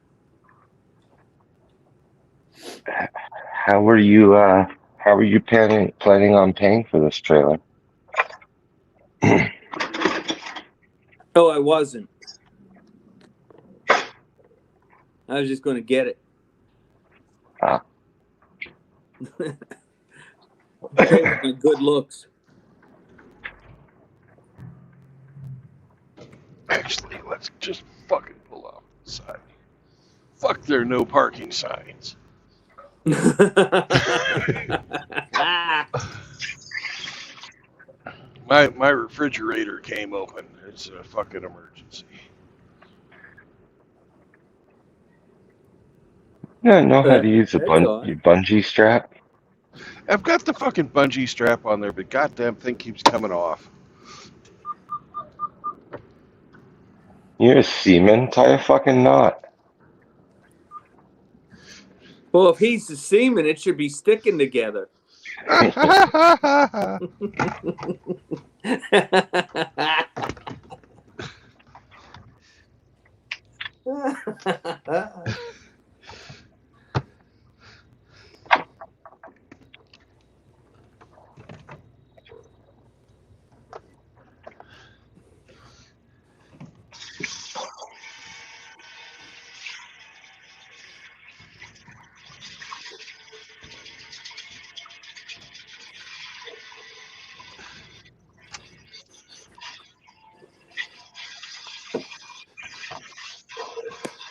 How are you planning on paying for this trailer? Oh, I wasn't. I was just going to get it. Ah. Pay with my good looks. Actually, let's just fucking pull off the side. Fuck, there are no parking signs. My refrigerator came open. It's a fucking emergency. Yeah, know how to use a That's all right. bungee strap? I've got the fucking bungee strap on there, but goddamn thing keeps coming off. You're a seaman, tie a fucking knot. Well, if he's the seaman, it should be sticking together.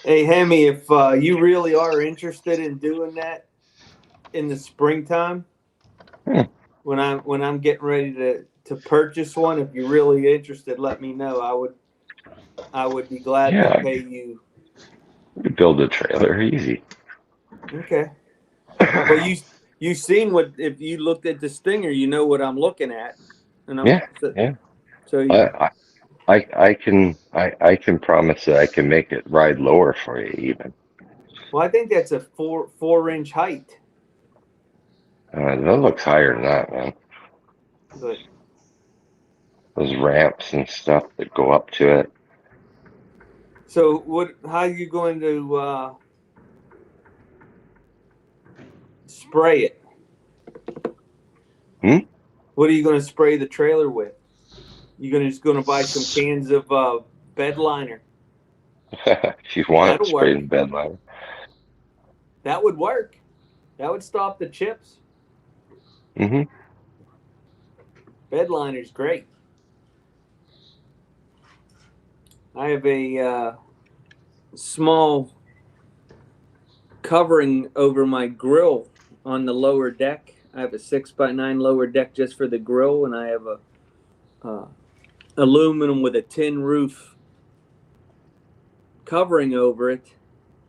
Hey, Hemi, if you really are interested in doing that in the springtime, Hmm. when I'm getting ready to purchase one, if you're really interested, let me know. I would be glad to Yeah, pay you You build a trailer easy. Okay. Well, you seen what, if you looked at the Stinger, you know what I'm looking at, and I'm Yeah, yeah. so you, I can promise that I can make it ride lower for you even. well, I think that's a 4 inch height, That looks higher than that, man. but Those ramps and stuff that go up to it. so what? How are you going to spray it? Hmm? What are you going to spray the trailer with? You going to buy some cans of bed liner? If you want, That'll spray work. the bed liner. That would work. That would stop the chips. Hmm. Bed liner's great. I have a small covering over my grill on the lower deck. I have a 6x9 lower deck just for the grill, and I have a aluminum with a tin roof covering over it.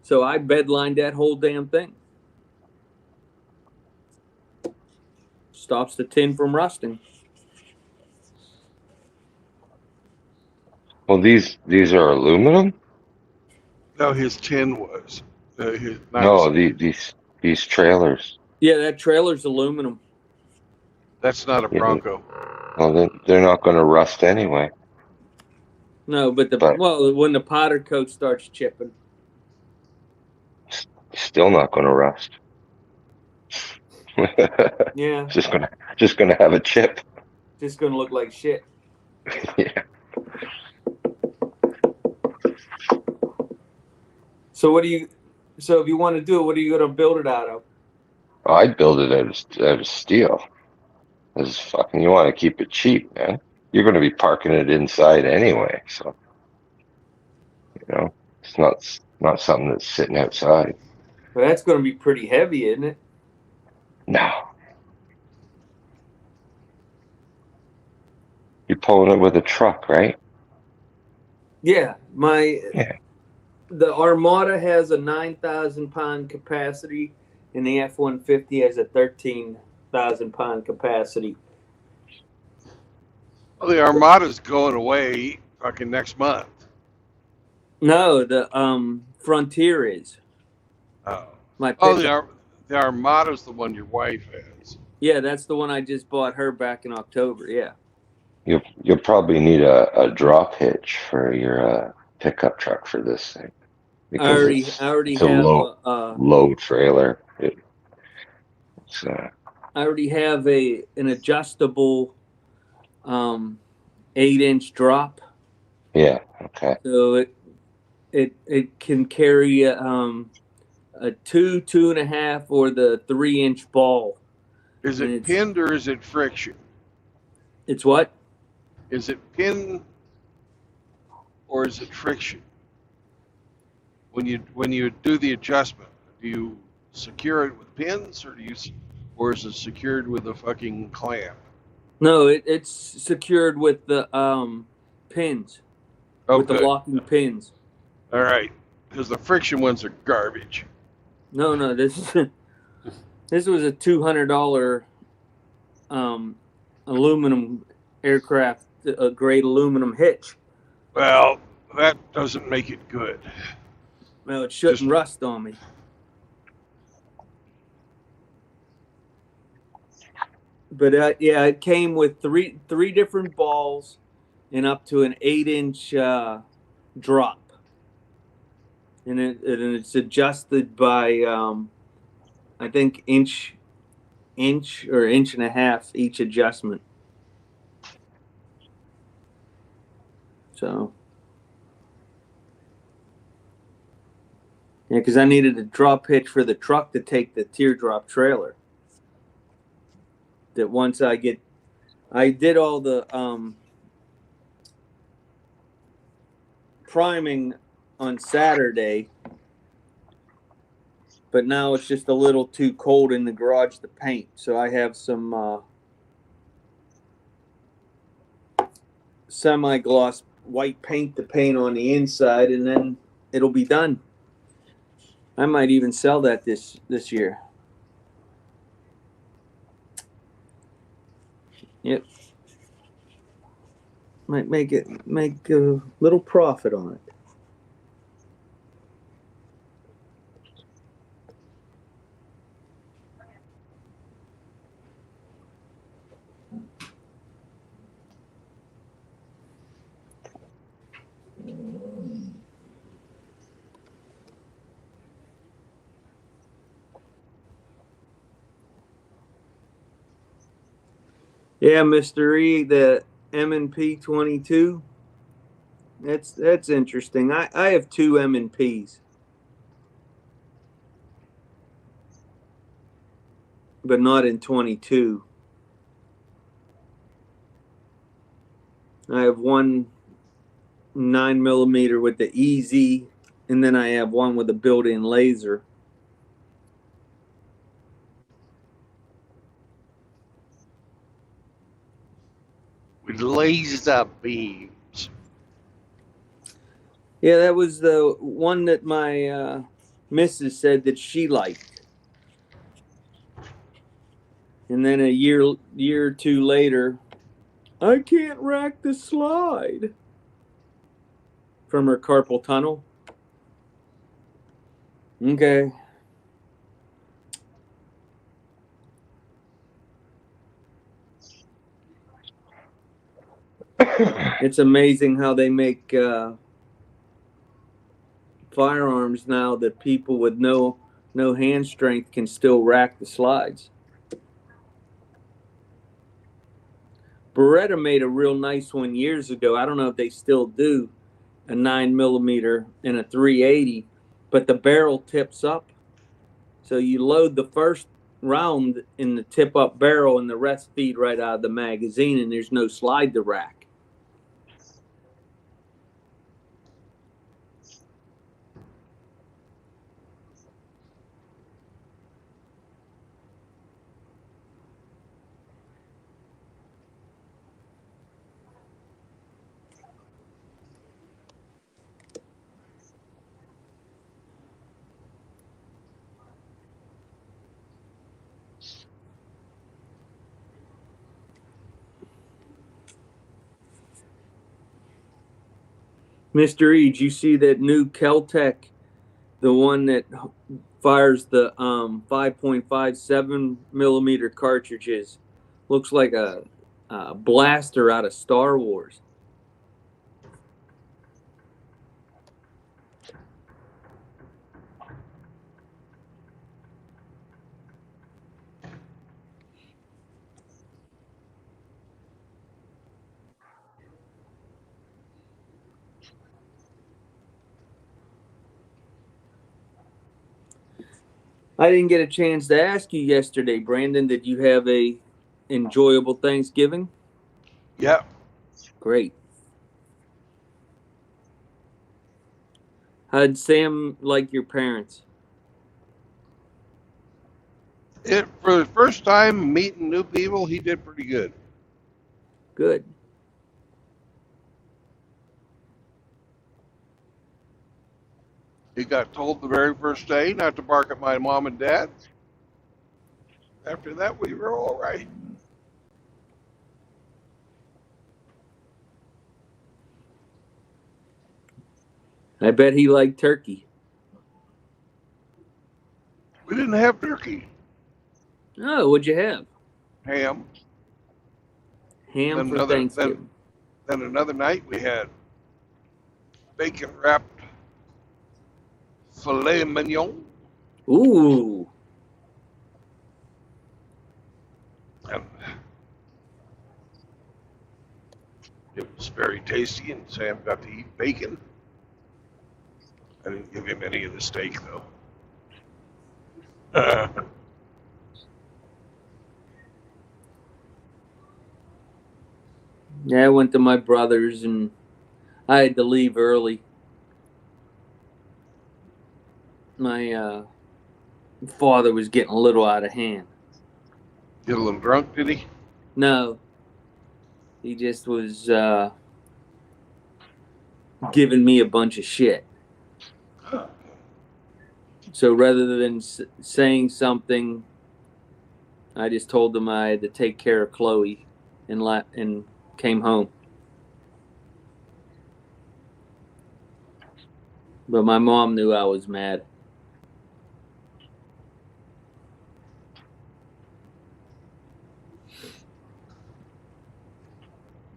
So I bedlined that whole damn thing. Stops the tin from rusting. Well, these are aluminum. No, his tin was. Not No, his. these trailers. Yeah, that trailer's aluminum. That's not a Yeah, Bronco. well, they're not going to rust anyway. No, but But when the powder coat starts chipping. still not going to rust. Yeah, just gonna have a chip. just gonna look like shit. Yeah. So what do you? So if you want to do it, what are you gonna build it out of? I'd build it out of steel. This fucking, you want to keep it cheap, man. You're going to be parking it inside anyway, so you know it's not something that's sitting outside. Well, that's gonna be pretty heavy, isn't it? No, you're pulling it with a truck, right? Yeah, Yeah. the Armada has a 9,000 pound capacity, and the F-150 has a 13,000 pound capacity. Well, the Armada's going away fucking next month. No, the Frontier is Oh, my oh, pickup. the Armada's the one your wife has. Yeah, that's the one I just bought her back in October. Yeah, You'll probably need a drop hitch for your pickup truck for this thing because I already it's a have low trailer. It's I already have an adjustable 8 inch drop, yeah, okay. so it can carry a 2.5, or the 3 inch ball, Is and it pinned or is it friction? it's what? Is it pin or is it friction? When you do the adjustment, do you secure it with pins or is it secured with a fucking clamp? No, it's secured with the pins, Oh, with the good. locking pins. All right, because the friction ones are garbage. No, this was a $200 aluminum aircraft, a grade aluminum hitch. Well, that doesn't make it good. Well, it shouldn't Just rust on me. But yeah, it came with three different balls and up to an 8 inch drop, and it's adjusted by I think inch or inch and a half each adjustment. So yeah, because I needed a drop hitch for the truck to take the teardrop trailer. That once I did all the priming on Saturday, but now it's just a little too cold in the garage to paint. So I have some semi-gloss white paint to paint on the inside, and then it'll be done. I might even sell that this year. Yep. Might make a little profit on it. Yeah, Mr. E, the M&P 22. That's interesting. I have two M&Ps, but not in 22. I have one 9mm with the EZ, and then I have one with a built-in laser. With laser beams. Yeah, that was the one that my missus said that she liked. And then a year or two later, I can't rack the slide from her carpal tunnel. Okay. It's amazing how they make firearms now that people with no hand strength can still rack the slides. Beretta made a real nice one years ago. I don't know if they still do, a 9mm and a 380, but the barrel tips up. So you load the first round in the tip up barrel and the rest feed right out of the magazine, and there's no slide to rack. Mr. E, did you see that new Keltec, the one that fires the 5.57mm cartridges? Looks like a blaster out of Star Wars. I didn't get a chance to ask you yesterday, Brandon. Did you have a enjoyable Thanksgiving? Yeah. Great. How'd Sam like your parents? For the first time meeting new people, he did pretty good. Good. He got told the very first day not to bark at my mom and dad. After that, we were all right. I bet he liked turkey. We didn't have turkey. Oh, what'd you have? Ham. Ham for Thanksgiving. Then another night we had bacon wrapped filet mignon. Ooh. And it was very tasty, and Sam got to eat bacon. I didn't give him any of the steak, though. Yeah, I went to my brother's and I had to leave early. My father was getting a little out of hand. Get a little drunk, did he? No. He just was giving me a bunch of shit. So rather than saying something, I just told them I had to take care of Chloe and came home. But my mom knew I was mad.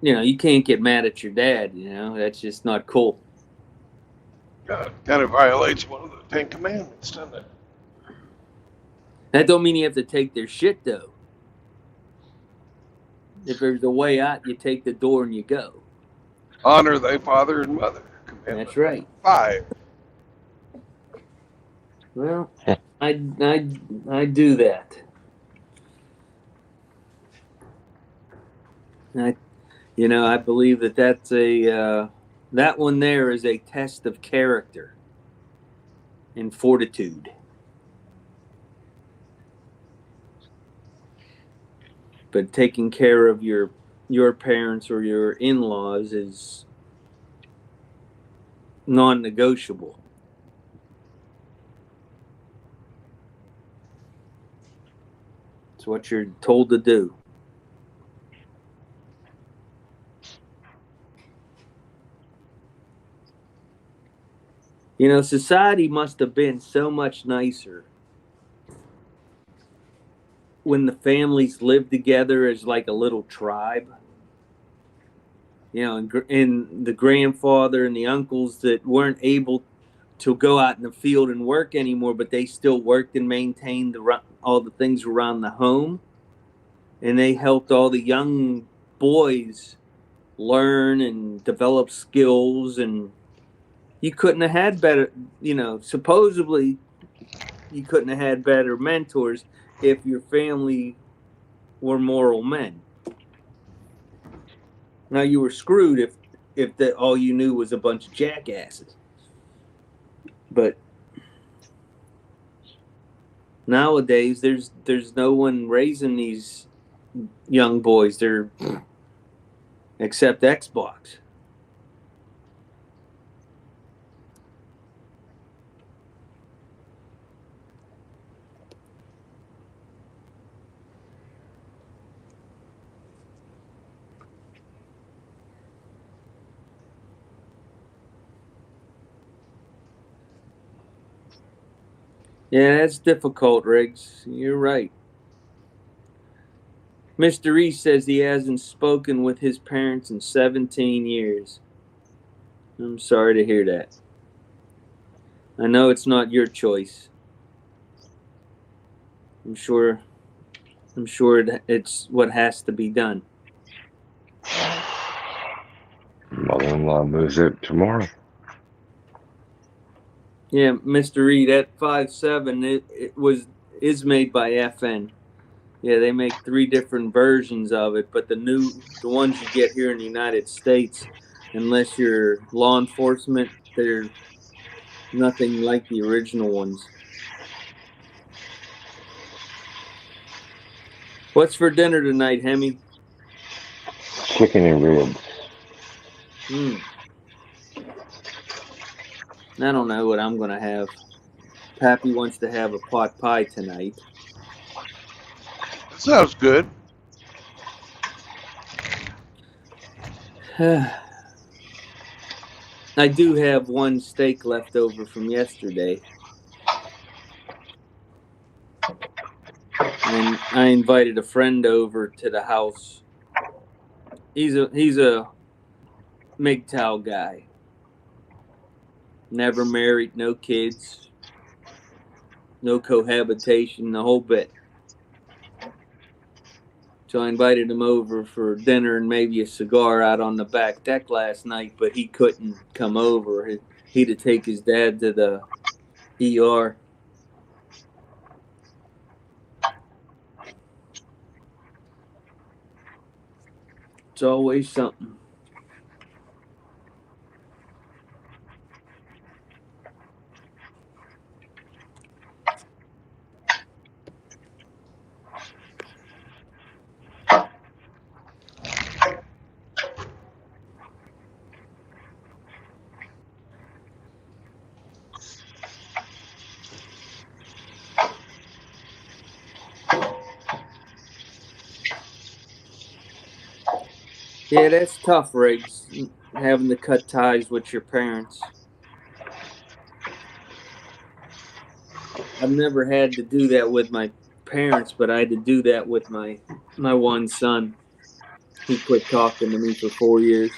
You know, you can't get mad at your dad, you know, that's just not cool. Kind of violates one of the 10 Commandments, doesn't it? That don't mean you have to take their shit, though. If there's a way out, you take the door and you go. Honor thy father and mother. Commandment That's right. 5. Well, I do that. I believe that's that one there is a test of character and fortitude. But taking care of your parents or your in-laws is non-negotiable. It's what you're told to do. You know, society must have been so much nicer when the families lived together as like a little tribe. You know, and the grandfather and the uncles that weren't able to go out in the field and work anymore, but they still worked and maintained all the things around the home. And they helped all the young boys learn and develop skills. And you couldn't have had better, supposedly you couldn't have had better mentors if your family were moral men. Now you were screwed if that all you knew was a bunch of jackasses. But nowadays there's no one raising these young boys. They're except Xbox. Yeah, that's difficult, Riggs. You're right. Mr. E says he hasn't spoken with his parents in 17 years. I'm sorry to hear that. I know it's not your choice. I'm sure it's what has to be done. Mother-in-law moves it tomorrow. Yeah, Mr. E, that 5.7 is made by FN. Yeah, they make 3 different versions of it, but the ones you get here in the United States, unless you're law enforcement, they're nothing like the original ones. What's for dinner tonight, Hemi? Chicken and ribs. I don't know what I'm going to have. Pappy wants to have a pot pie tonight. That sounds good. I do have one steak left over from yesterday. And I invited a friend over to the house. He's a MGTOW guy. Never married, no kids, no cohabitation, the whole bit. So I invited him over for dinner and maybe a cigar out on the back deck last night, but he couldn't come over. He'd to take his dad to the ER. It's always something. Yeah, that's tough, Riggs, having to cut ties with your parents. I've never had to do that with my parents, but I had to do that with my one son. He quit talking to me for 4 years.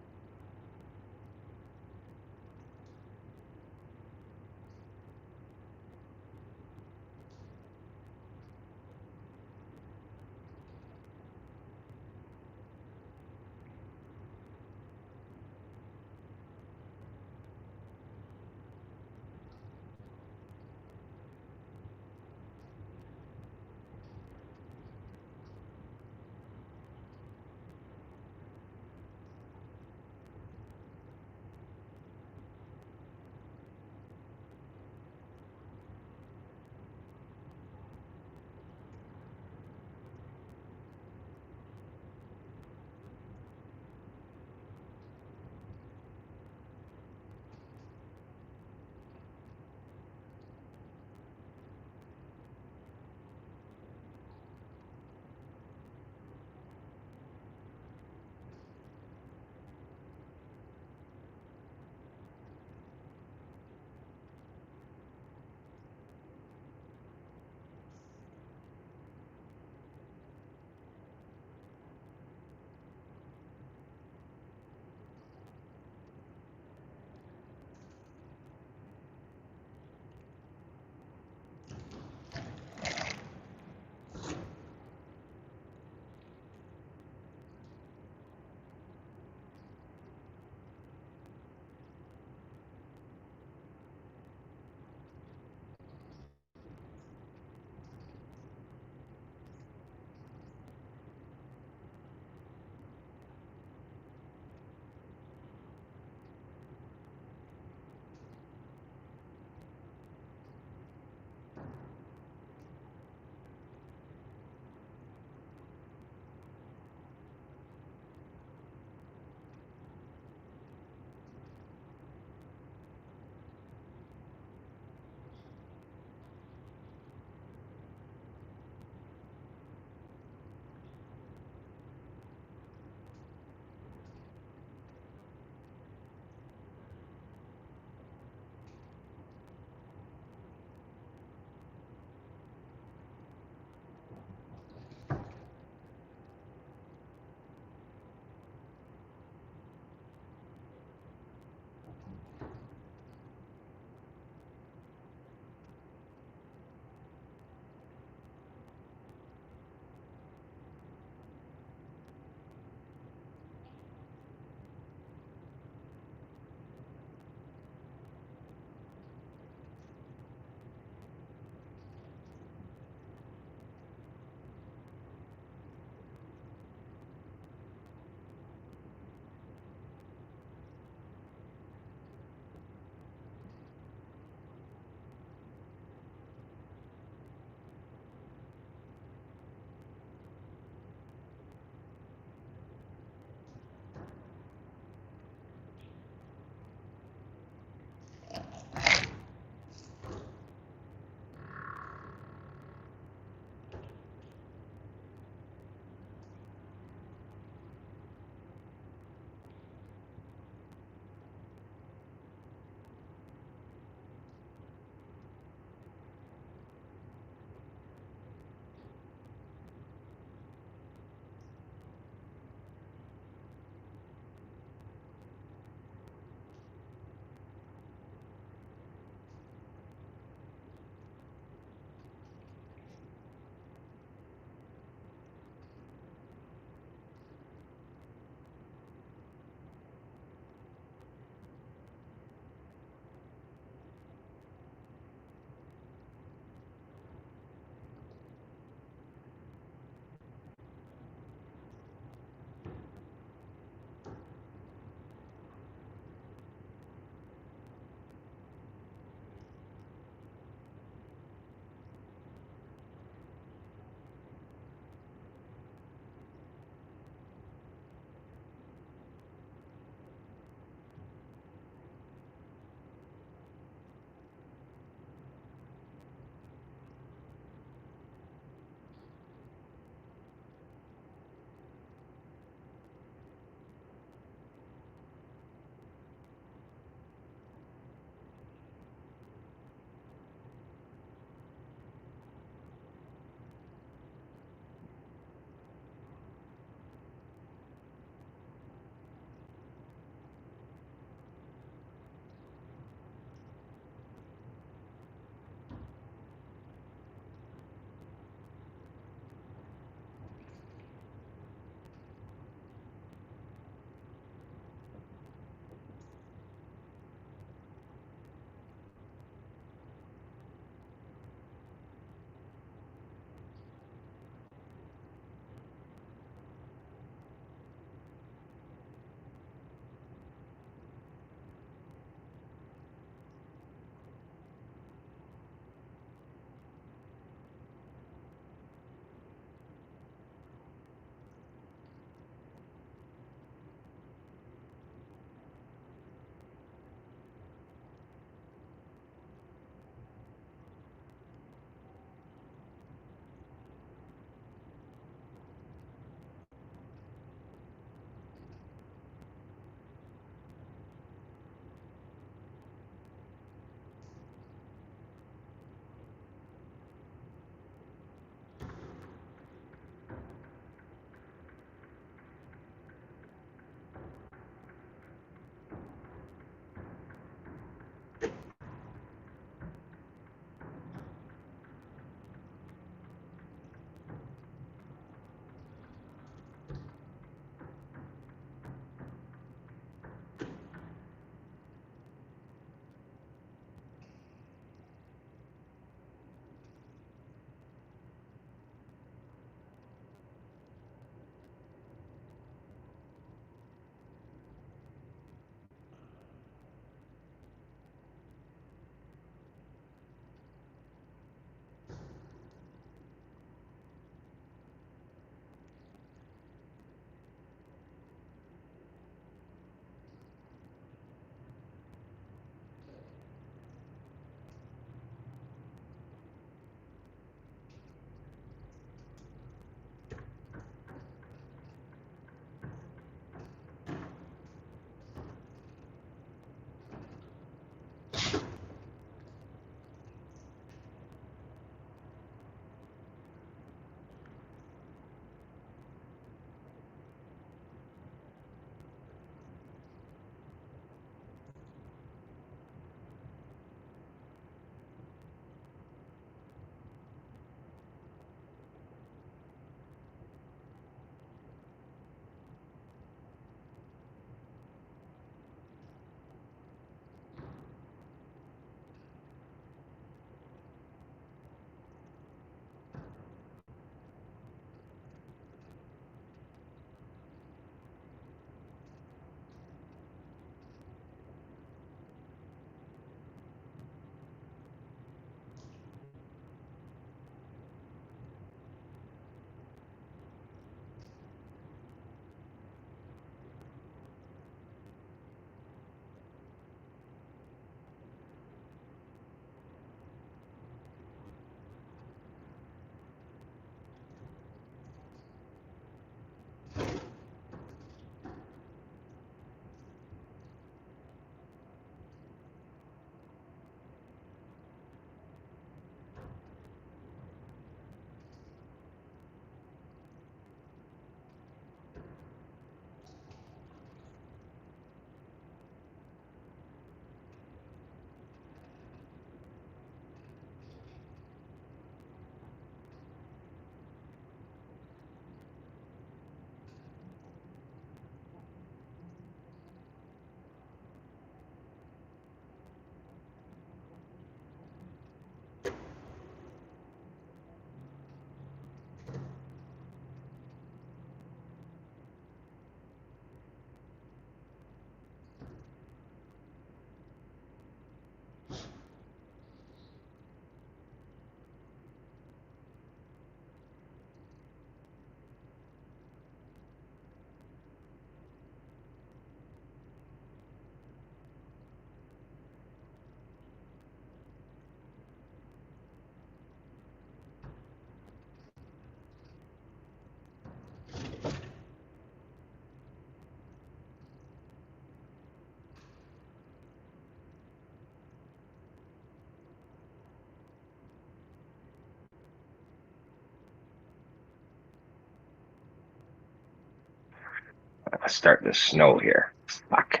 It's starting to snow here. Fuck.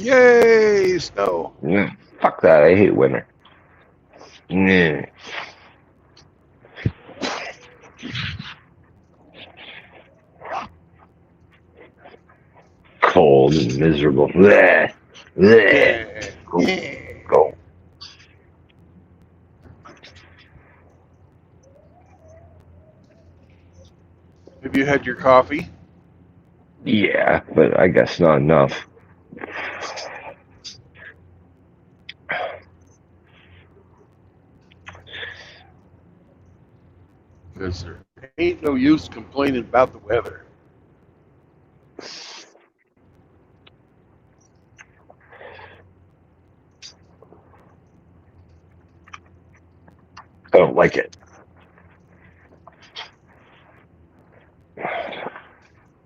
Yay, snow. Yeah. Fuck that. I hate winter. Yeah. Cold and miserable. Bleh. Bleh. Yeah. Go. Yeah. Go. Have you had your coffee? Yeah, but I guess not enough. Because there ain't no use complaining about the weather. I don't like it.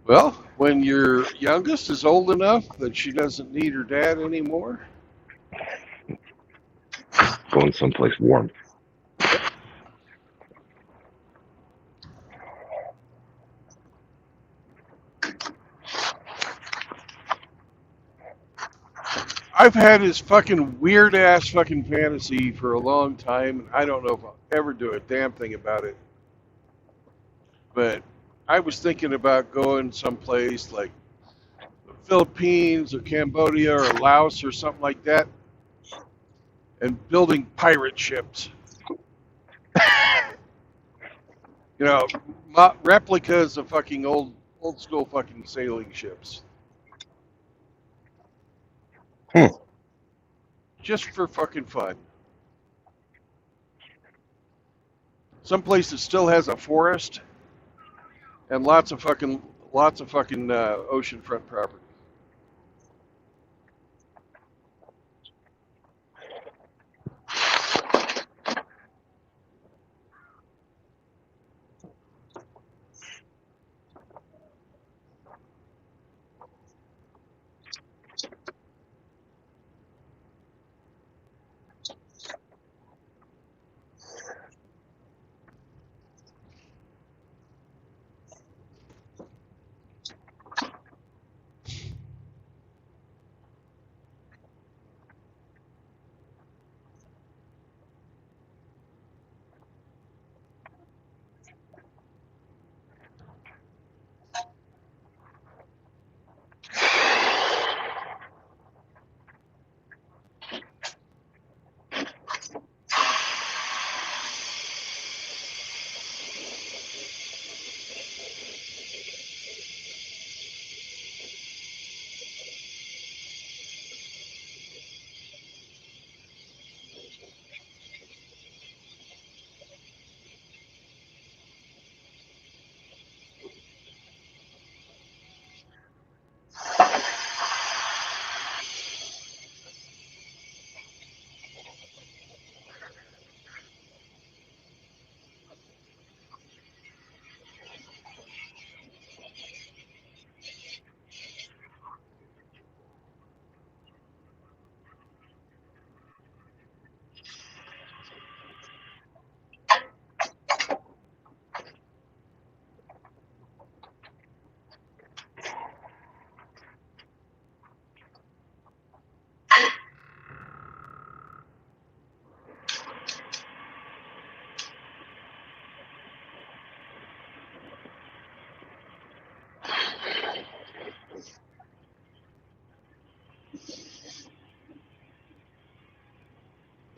Well, when your youngest is old enough that she doesn't need her dad anymore, Going someplace warm. I've had this fucking weird ass fucking fantasy for a long time, and I don't know if I'll ever do a damn thing about it. But I was thinking about going someplace like the Philippines or Cambodia or Laos or something like that and building pirate ships. You know, replicas of fucking old school fucking sailing ships. Hmm. Just for fucking fun. Some place that still has a forest and lots of fucking oceanfront property.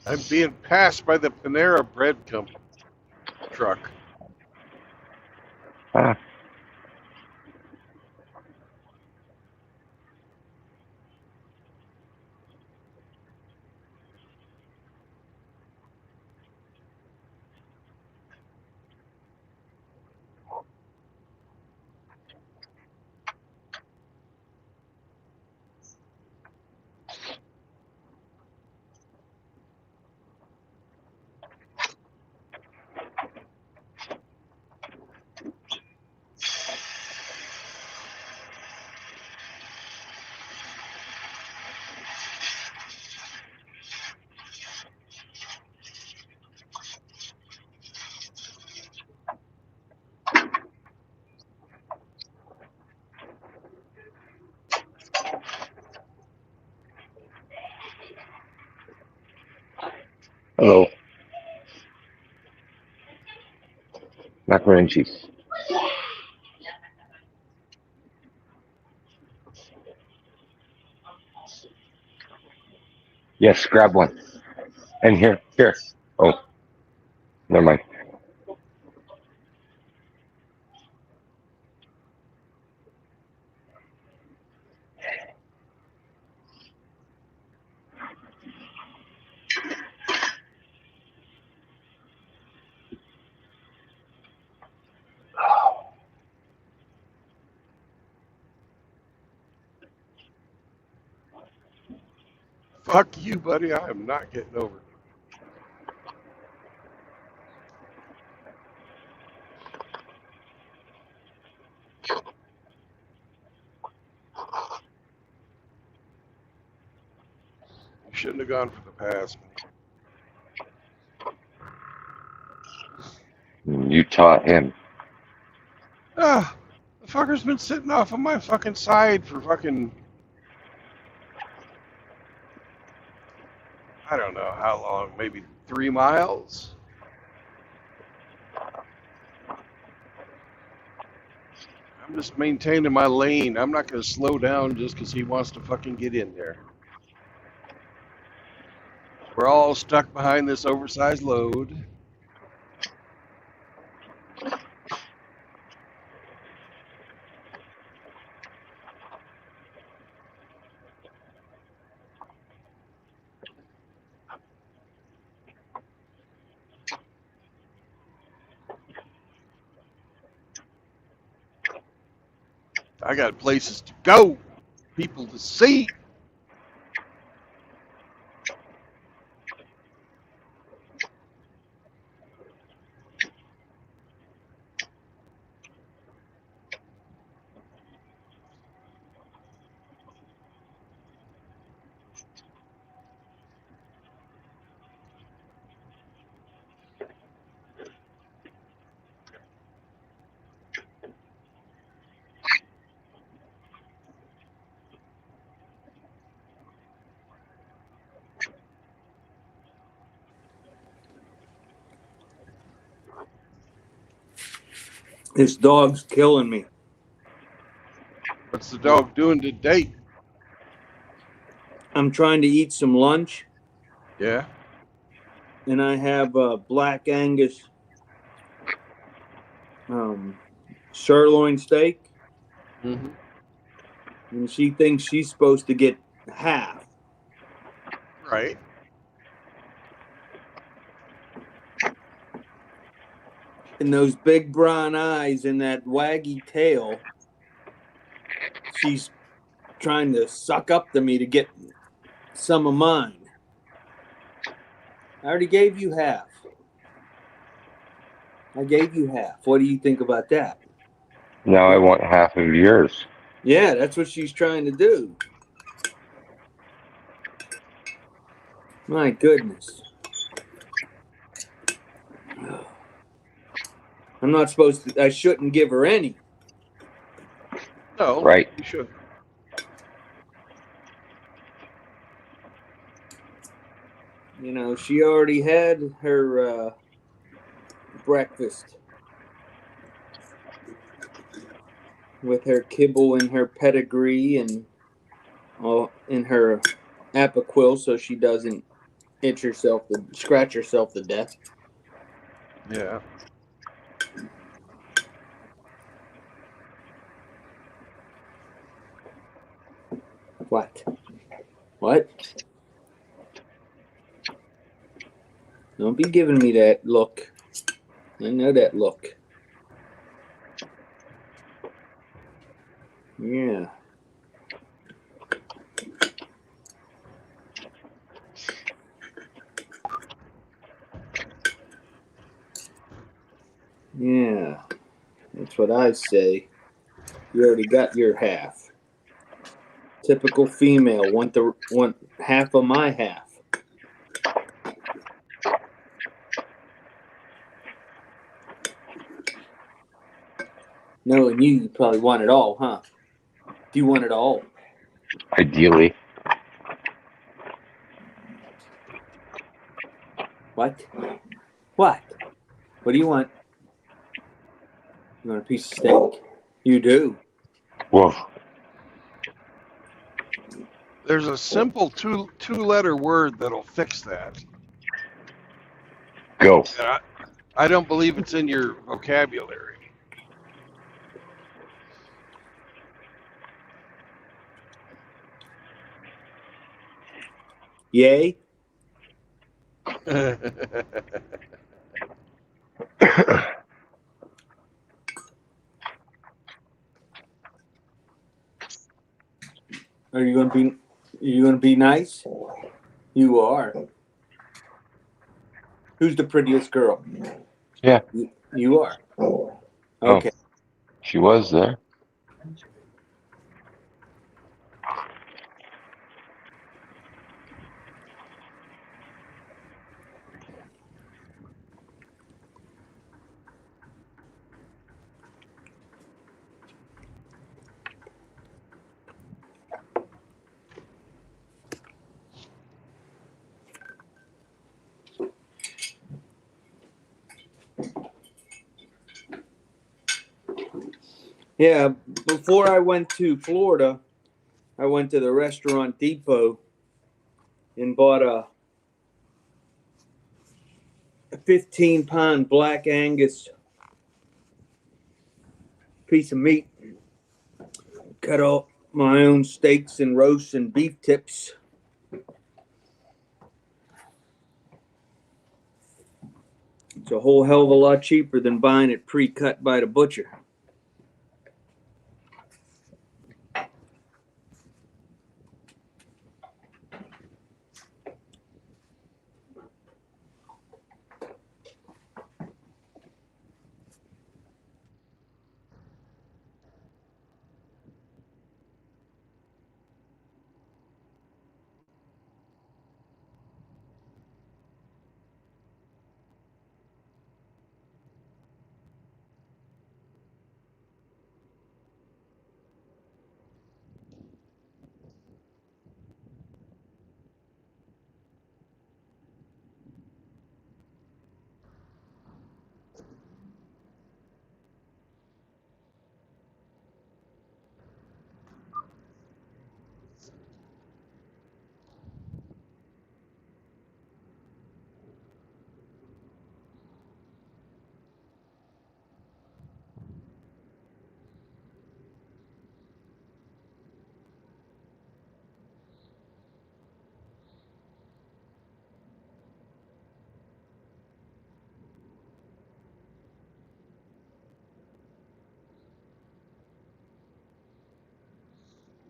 I'm being passed by the Panera Bread truck. Ah, Hello. Macaroni and cheese. Yes, grab one. And here. Oh, never mind. Fuck you, buddy. I am not getting over. You shouldn't have gone for the pass. You taught him. Ah, the fucker's been sitting off on my fucking side for fucking, I don't know how long, maybe 3 miles? I'm just maintaining my lane. I'm not going to slow down just because he wants to fucking get in there. We're all stuck behind this oversized load. I got places to go, people to see. This dog's killing me. What's the dog doing today? I'm trying to eat some lunch, Yeah? and I have Black Angus sirloin steak, Mm-hmm. and she thinks she's supposed to get half. Right. And those big brown eyes and that waggy tail, she's trying to suck up to me to get some of mine. I already gave you half. I gave you half. What do you think about that? Now I want half of yours. Yeah, that's what she's trying to do. My goodness. I'm not supposed to, I shouldn't give her any. No, Right. you should. You know, she already had her breakfast with her kibble and her pedigree and all in her Apoquil so she doesn't scratch herself to death. Yeah. What? What? Don't be giving me that look. I know that look. Yeah. Yeah. That's what I say. You already got your half. Typical female want half of my half. Knowing you probably want it all, huh? Do you want it all? Ideally. What? What? What do you want? You want a piece of steak? You do. Whoa. There's a simple two-letter word that'll fix that. Go. And I don't believe it's in your vocabulary. Yay? Are you gonna be nice? You are. Who's the prettiest girl? Yeah. You are. Okay. Oh, she was there. Yeah. Before I went to Florida, I went to the restaurant Depot and bought a 15-pound black Angus piece of meat. Cut all my own steaks and roasts and beef tips. It's a whole hell of a lot cheaper than buying it pre-cut by the butcher.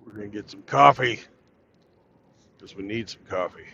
We're going to get some coffee because we need some coffee.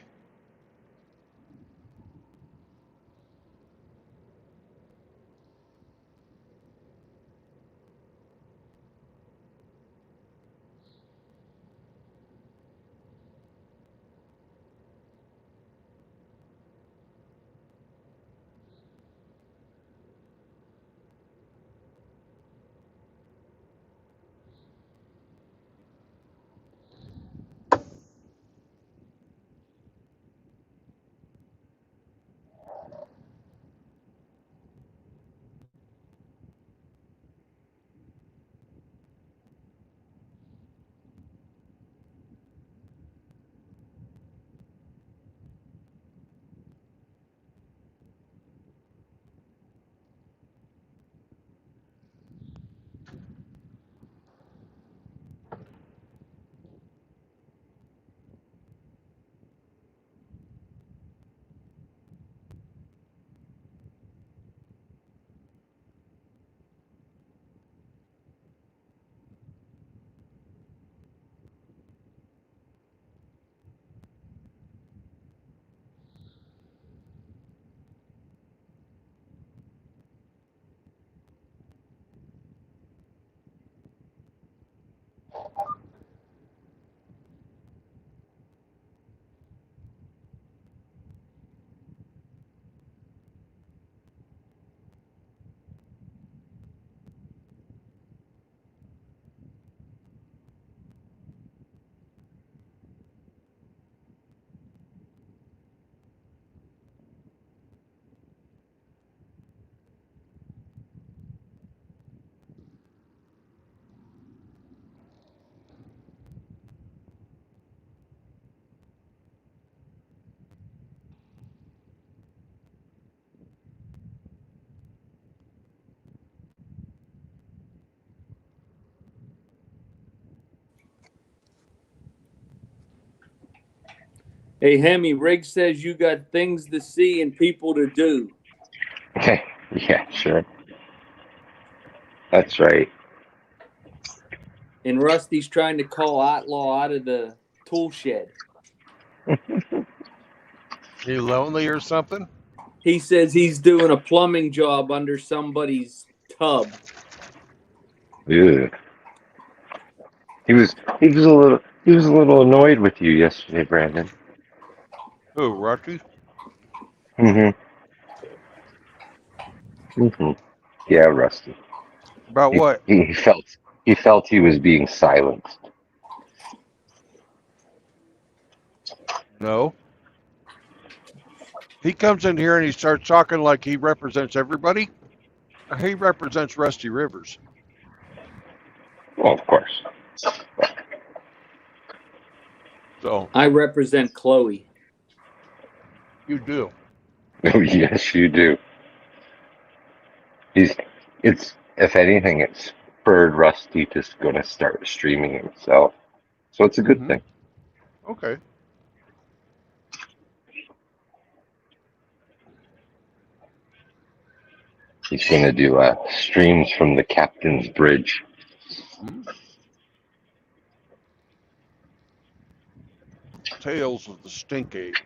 Hey, Hemi, Riggs says you got things to see and people to do. Yeah, sure. That's right. And Rusty's trying to call Outlaw out of the tool shed. You lonely or something? He says he's doing a plumbing job under somebody's tub. Ew. He was a little annoyed with you yesterday, Brandon. Who, Rusty? Mm-hmm. Mm-hmm. Yeah, Rusty. About He, what? he felt he was being silenced. No. He comes in here and he starts talking like he represents everybody. He represents Rusty Rivers. Well, of course. So I represent Chloe. you do. Oh, yes, you do. He's. It's if anything, it's spurred Rusty to going to start streaming himself. So it's a good Mm-hmm. thing. Okay. He's going to do streams from the Captain's Bridge. Hmm. Tales of the Stink Ape.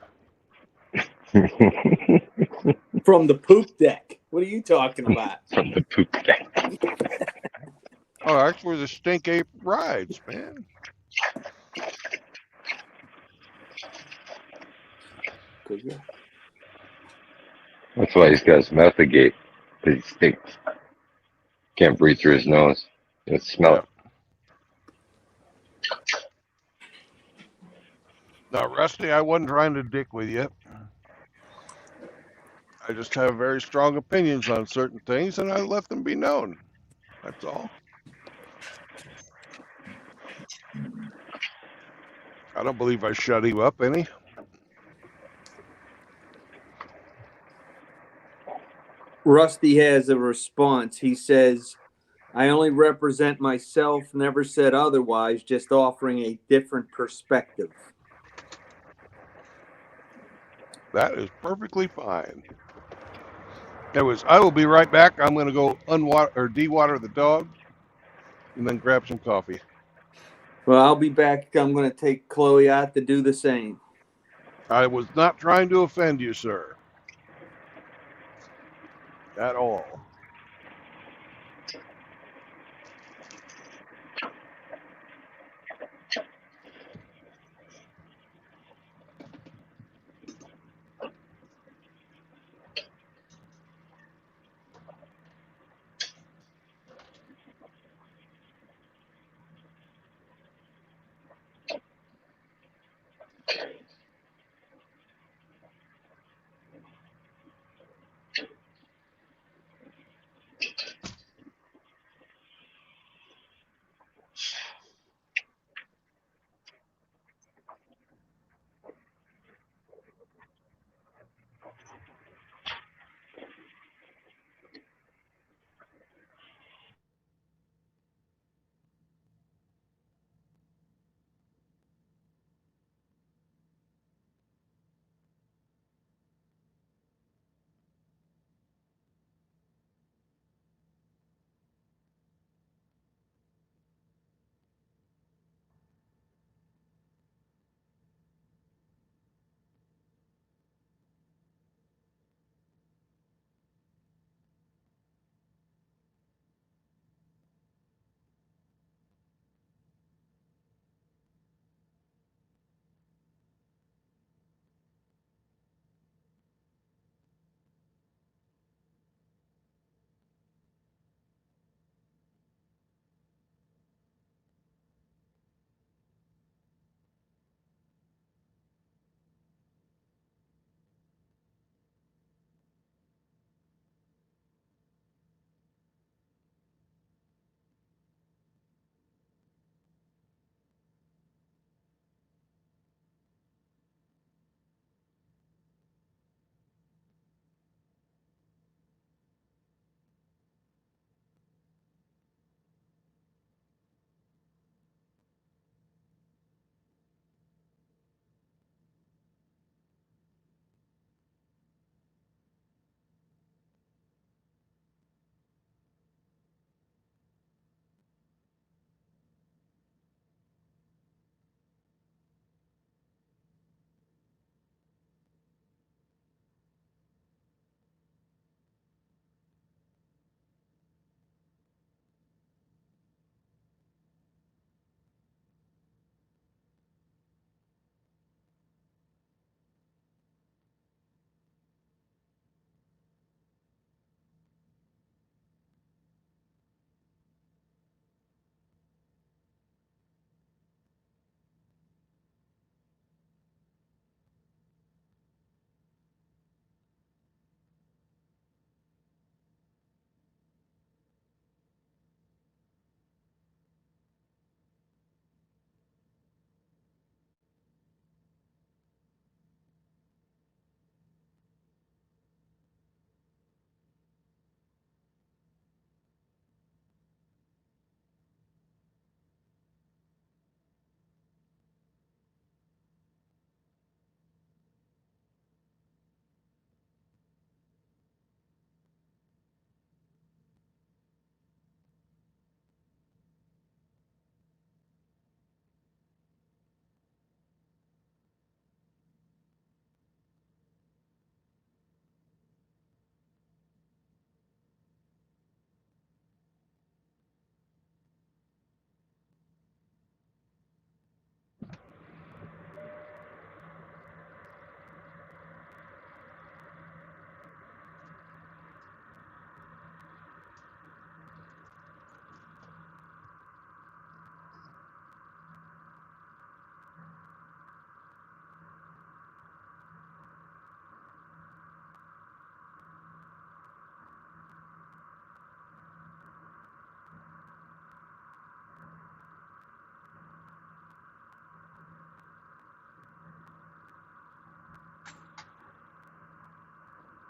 From the poop deck. What are you talking about? From the poop deck. Oh, that's where the Stink Ape rides, man. That's why he's got his mouth agape. Because he stinks. Can't breathe through his nose. You smell Yeah. it. Now, Rusty, I wasn't trying to dick with you. I just have very strong opinions on certain things, and I let them be known. That's all. I don't believe I shut you up any. Rusty has a response. He says, I only represent myself, never said otherwise, just offering a different perspective. That is perfectly fine. Anyways, I will be right back. I'm going to go unwater or dewater the dog, and then grab some coffee. Well, I'll be back. I'm going to take Chloe out to do the same. I was not trying to offend you, sir. At all.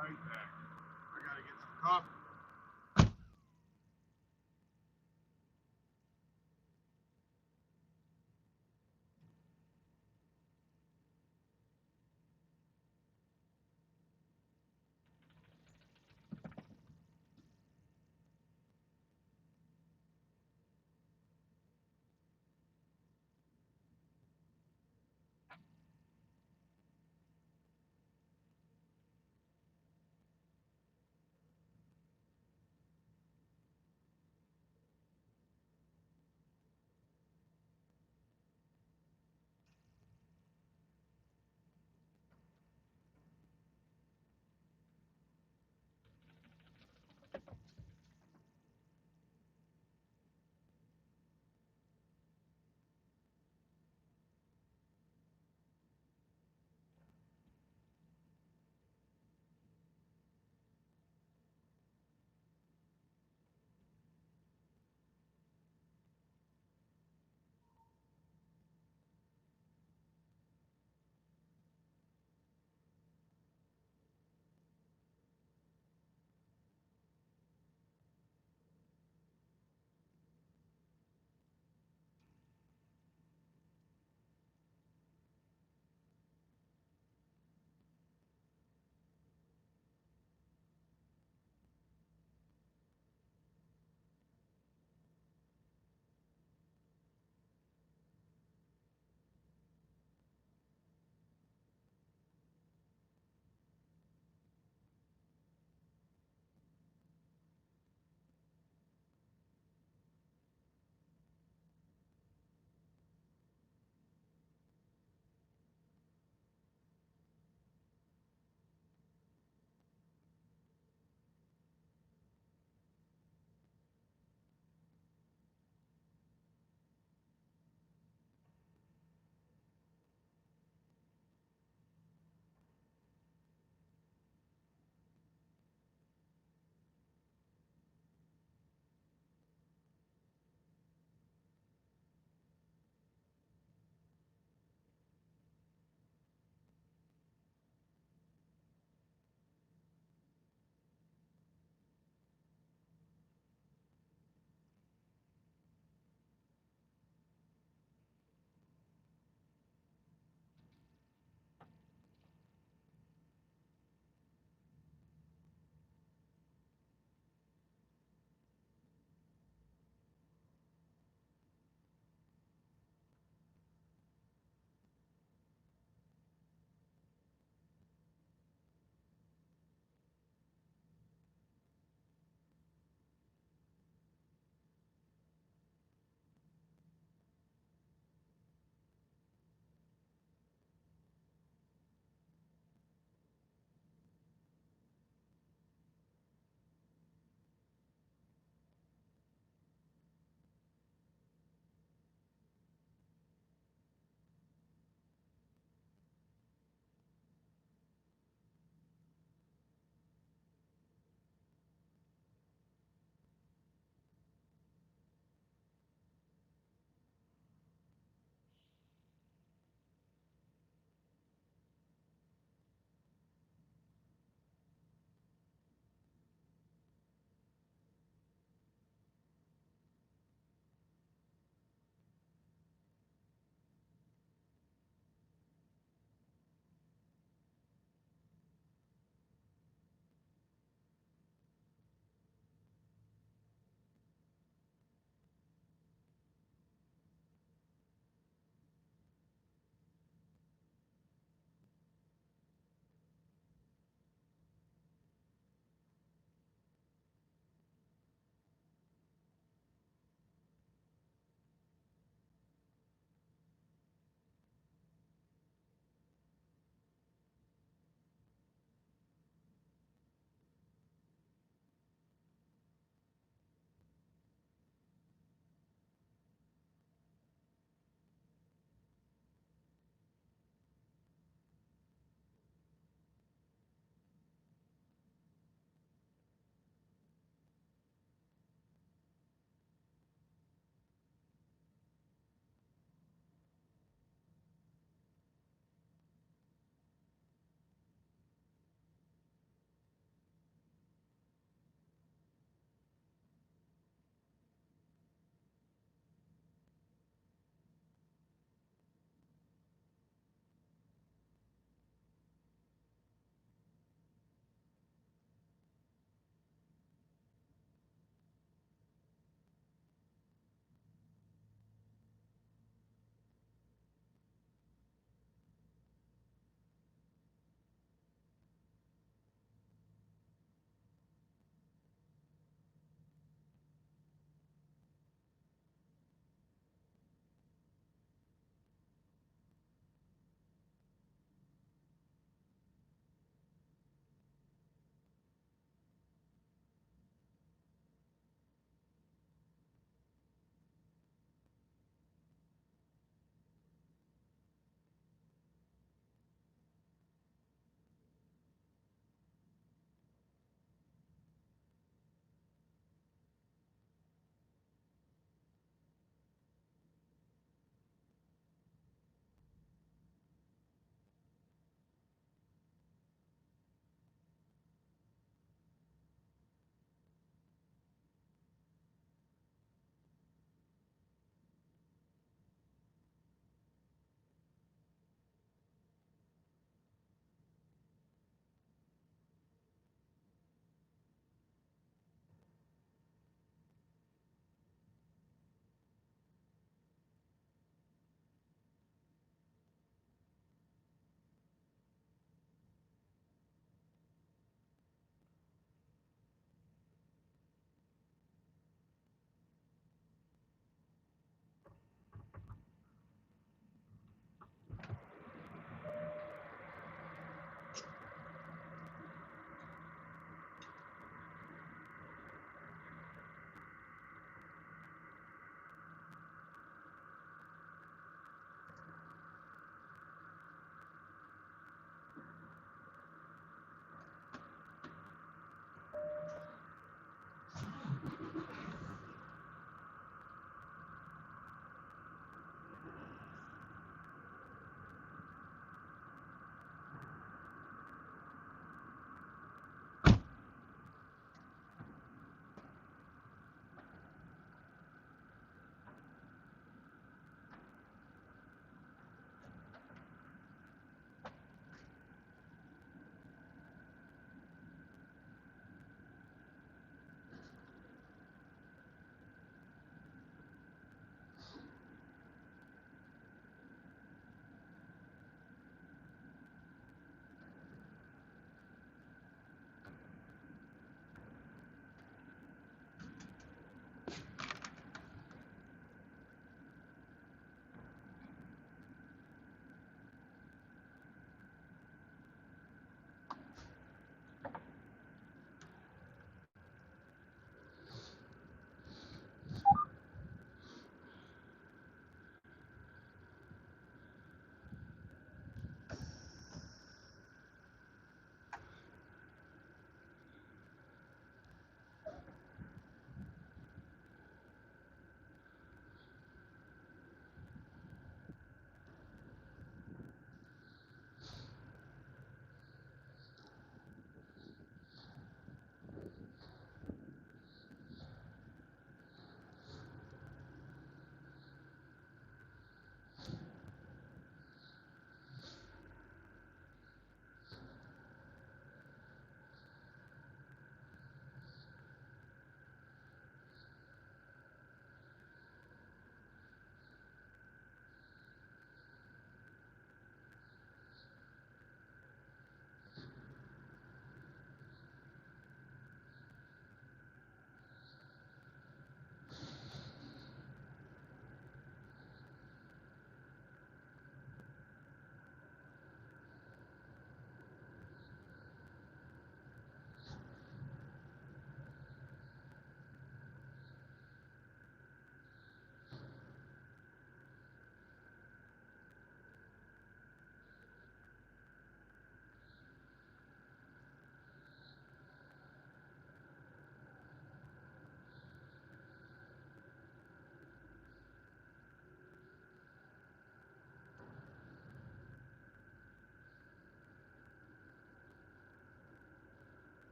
right back. I gotta get some coffee.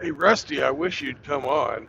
Hey, Rusty, I wish you'd come on.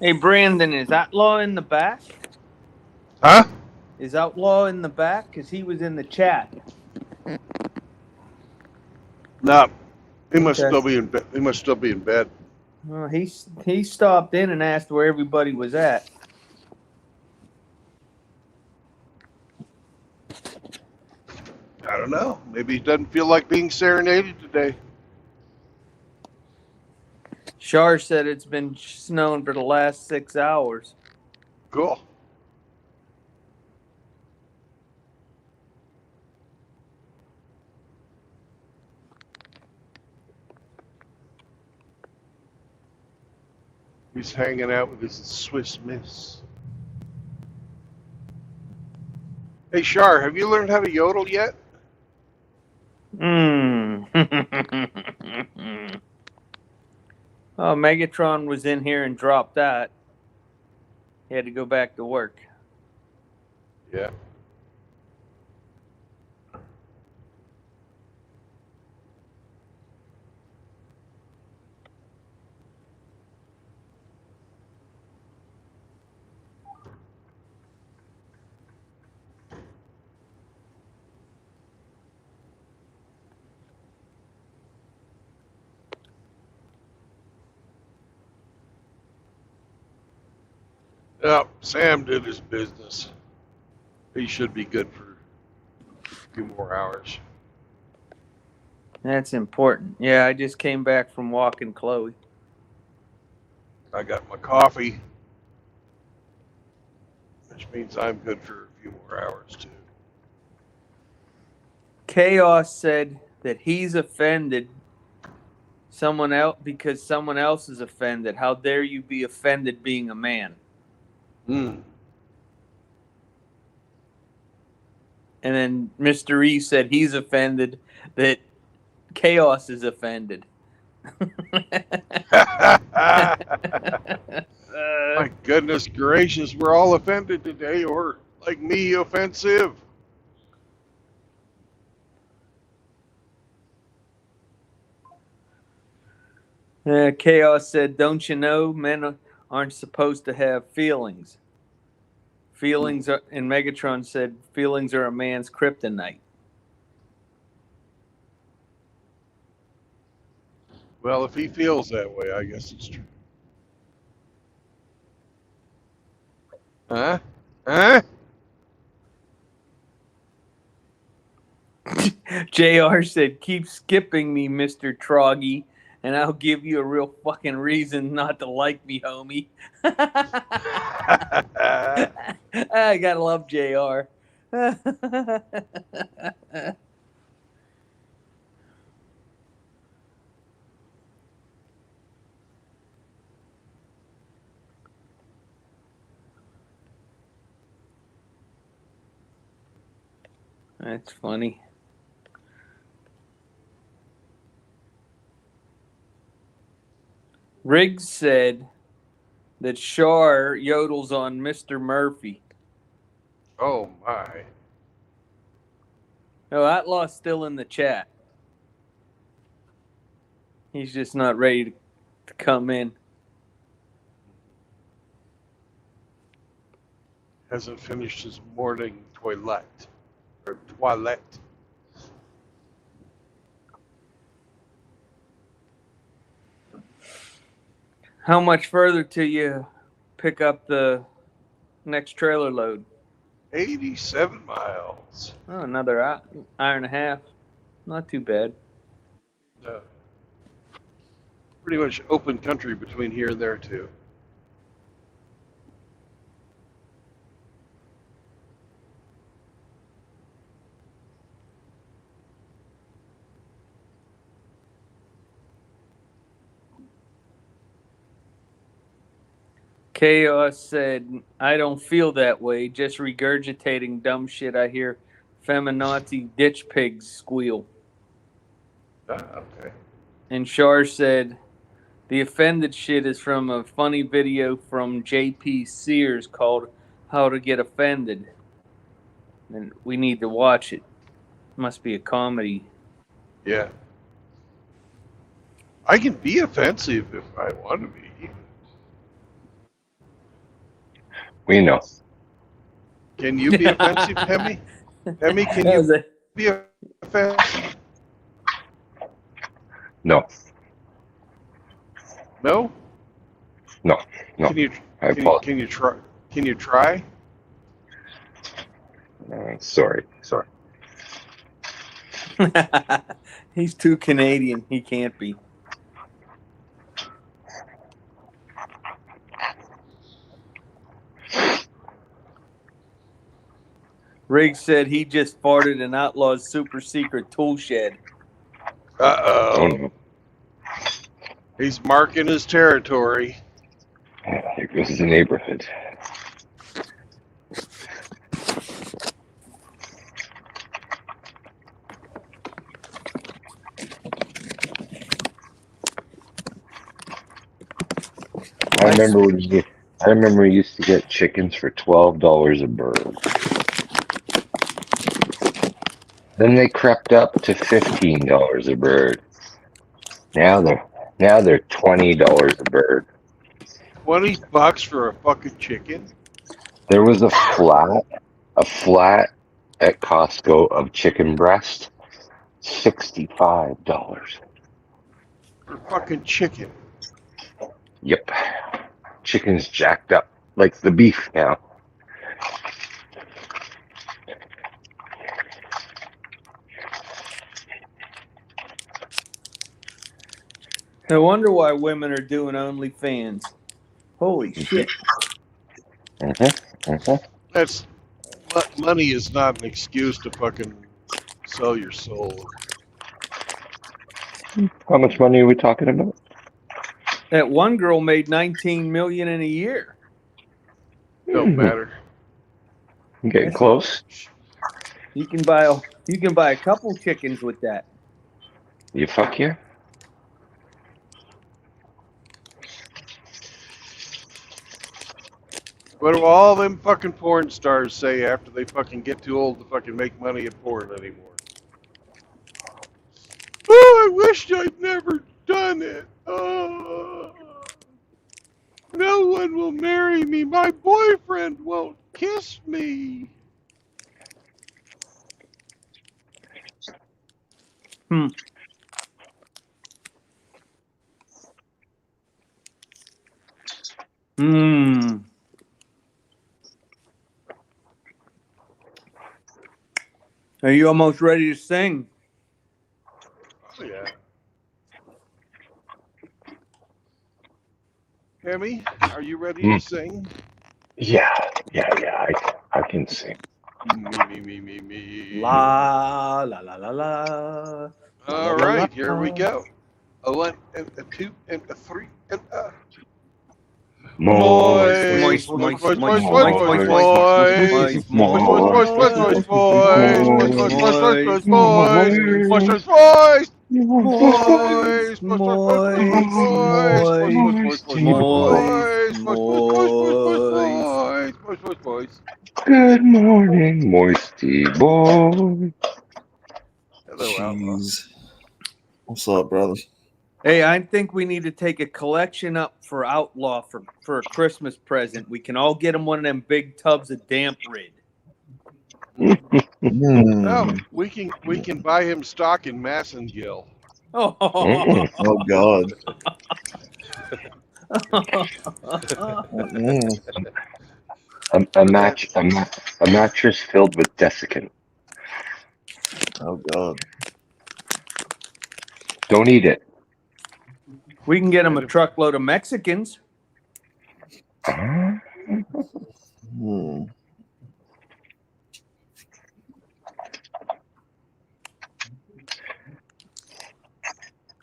Hey, Brandon, is Outlaw in the back? Huh? Is Outlaw in the back? Because he was in the chat. No, he must Okay. still be in bed. He must still be in bed. Well, he stopped in and asked where everybody was at. I don't know. Maybe he doesn't feel like being serenaded today. Shar said it's been snowing for the last 6 hours. Cool. He's hanging out with his Swiss Miss. Hey, Shar, have you learned how to yodel yet? Hmm. Oh, Megatron was in here and dropped that. He had to go back to work. Yeah. Yep, Sam did his business. He should be good for a few more hours. That's important. Yeah, I just came back from walking Chloe. I got my coffee, which means I'm good for a few more hours, too. Chaos said that he's offended someone else because someone else is offended. How dare you be offended being a man? Hmm. And then Mr. E said he's offended that Chaos is offended. My goodness gracious, we're all offended today, or like me, offensive. Chaos said, "Don't you know men aren't supposed to have feelings? Feelings are," and Megatron said, "Feelings are a man's kryptonite." Well, if he feels that way, I guess it's true. Huh? Huh? JR said, "Keep skipping me, Mr. Troggy, and I'll give you a real fucking reason not to like me, homie." I gotta love JR. That's funny. Riggs said that Shar yodels on Mr. Murphy. Oh my. Oh, Outlaw's still in the chat. He's just not ready to come in. Hasn't finished his morning toilet. Or toilet. How much further till you pick up the next trailer load? 87 miles. Oh, another hour and a half. Not too bad. Pretty much open country between here and there, too. Chaos said, "I don't feel that way, just regurgitating dumb shit I hear feminazi ditch pigs squeal." Okay. And Shar said, "The offended shit is from a funny video from JP Sears called How to Get Offended. And we need to watch it. Must be a comedy." Yeah. I can be offensive if I want to be. We know. Can you be offensive, Pemmy? Pemmy, can That you was a- be offensive? No. No? No. No. Can you I apologize. can you try? Can you try? Sorry. He's too Canadian. He can't be. Riggs said he just farted in Outlaw's super secret tool shed. Uh Oh oh. no. He's marking his territory. Here goes the neighborhood. I remember we used to get chickens for $12 a bird. Then they crept up to $15 a bird. Now they're $20 a bird. $20 for a fucking chicken? There was a flat at Costco of chicken breast, $65. For fucking chicken. Yep. Chicken's jacked up like the beef now. No wonder why women are doing OnlyFans. Holy shit. That's money is not an excuse to fucking sell your soul. How much money are we talking about? That one girl made $19 million in a year. Don't matter. I'm getting close. You can buy a couple chickens with that. You fuck yeah? What do all them fucking porn stars say after they fucking get too old to fucking make money at porn anymore? Oh, I wish I'd never done it. Oh, no one will marry me. My boyfriend won't kiss me. Are you almost ready to sing? Oh, yeah. Hemi, are you ready to sing? Yeah. I can sing. Me. La la la la la. All right, here we go. A 1 and a 2 and a 3 and a Moist. Good morning, moisty boy. Hello, Outlaw. Jeez. What's up, brothers? Hey, I think we need to take a collection up for Outlaw for a Christmas present. We can all get him one of them big tubs of damp rid. Oh, we can buy him stock in Massengill. Oh, God. A mattress filled with desiccant. Oh God. Don't eat it. We can get him a truckload of Mexicans.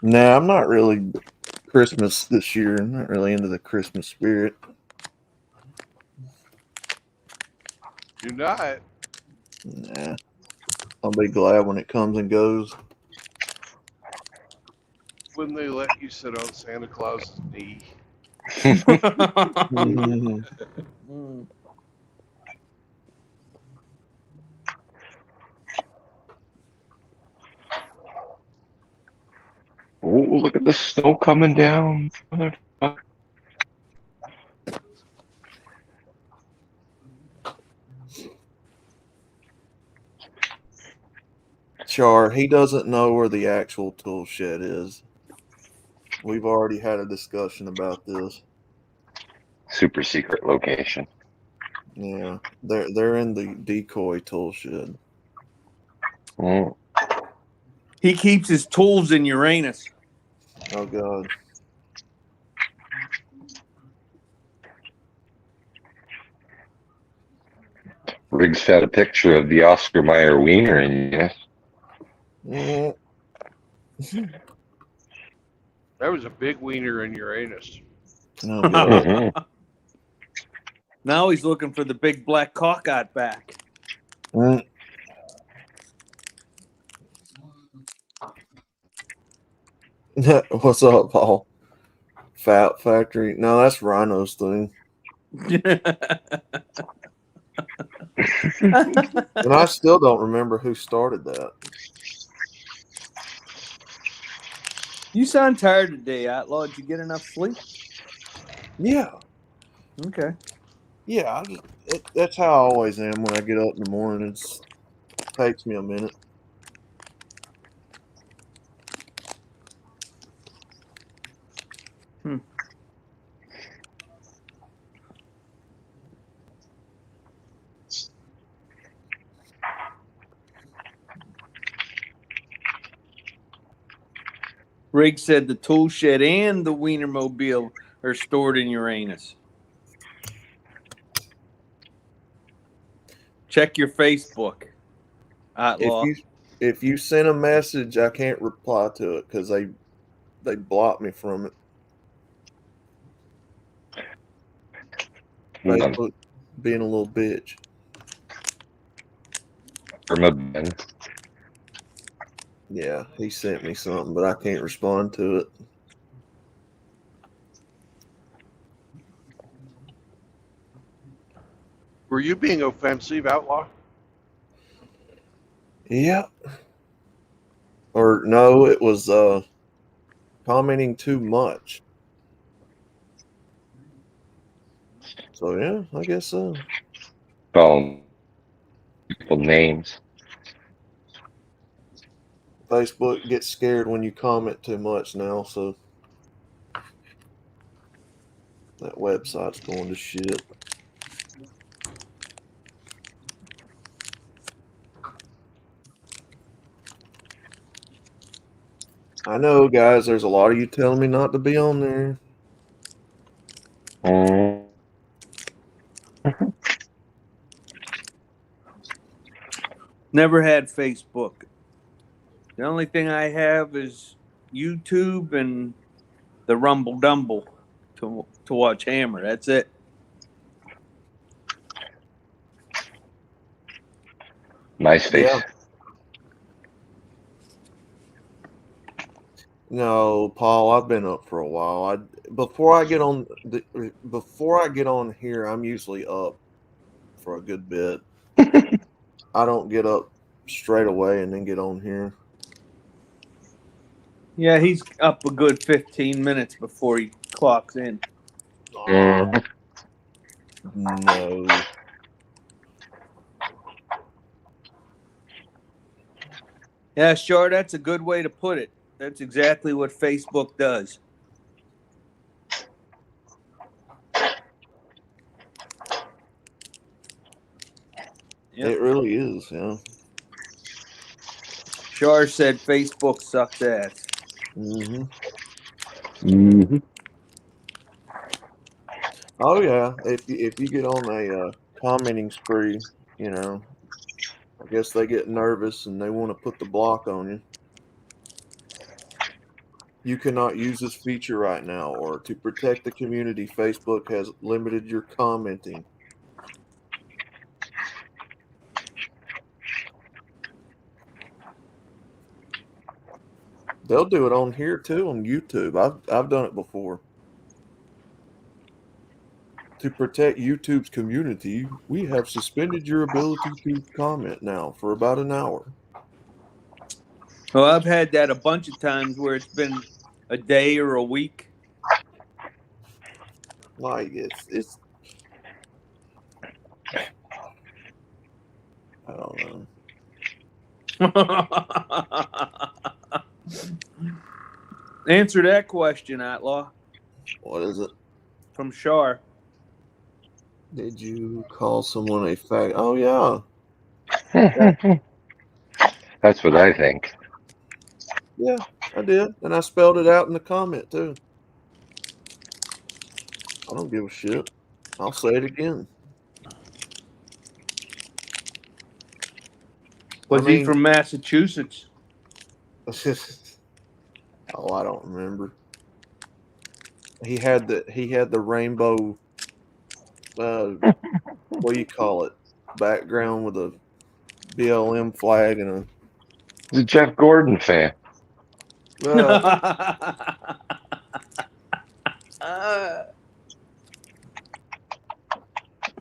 Nah, I'm not really Christmas this year. I'm not really into the Christmas spirit. You're not. Nah. I'll be glad when it comes and goes. When they let you sit on Santa Claus's knee. Oh, look at the snow coming down. Motherfucker. Char, he doesn't know where the actual tool shed is. We've already had a discussion about this. Super secret location. Yeah, they're in the decoy tool shed. Mm. He keeps his tools in Uranus. Oh God. Riggs had a picture of the Oscar Mayer wiener in yes. Mm. That was a big wiener in Uranus. Oh God. Mm-hmm. Now he's looking for the big black cockeyed back. Mm. What's up, Paul? Fat Factory? No, that's Rhino's thing. And I still don't remember who started that. You sound tired today, Outlaw. Did you get enough sleep? Yeah. Okay. Yeah, that's how I always am when I get up in the morning. It takes me a minute. Rigg said the tool shed and the Wienermobile are stored in Uranus. Check your Facebook, Outlaw. If you send a message, I can't reply to it because they block me from it. Facebook being a little bitch. Ben. Yeah, he sent me something, but I can't respond to it. Were you being offensive, Outlaw? Yeah. Or no, it was commenting too much. So yeah, I guess so. Calling people names. Facebook gets scared when you comment too much now, so that website's going to shit. I know, guys, there's a lot of you telling me not to be on there. Mm. Never had Facebook. The only thing I have is YouTube and the Rumble Dumble to watch Hammer. That's it. MySpace. Yeah. No, Paul, I've been up for a while. Before I get on here, I'm usually up for a good bit. I don't get up straight away and then get on here. Yeah, he's up a good 15 minutes before he clocks in. Mm. No. Yeah, sure. That's a good way to put it. That's exactly what Facebook does. Yep. It really is, yeah. Shar said Facebook sucks ass. Mm-hmm. Mm-hmm. Oh yeah, if you get on a commenting spree, I guess they get nervous and they want to put the block on you. You cannot use this feature right now, or to protect the community, Facebook has limited your commenting. They'll do it on here too, on YouTube. I've done it before. To protect YouTube's community, we have suspended your ability to comment now for about an hour. Well, I've had that a bunch of times where it's been a day or a week. Like it's I don't know. Answer that question, Outlaw. What is it? From Shar. Did you call someone a fag? Oh yeah, That's what I think. yeah, I did, and I spelled it out in the comment too. I don't give a shit. I'll say it again. Was he from Massachusetts? Oh, I don't remember. He had the rainbow. What do you call it? Background with a BLM flag and He's a Jeff Gordon fan. a.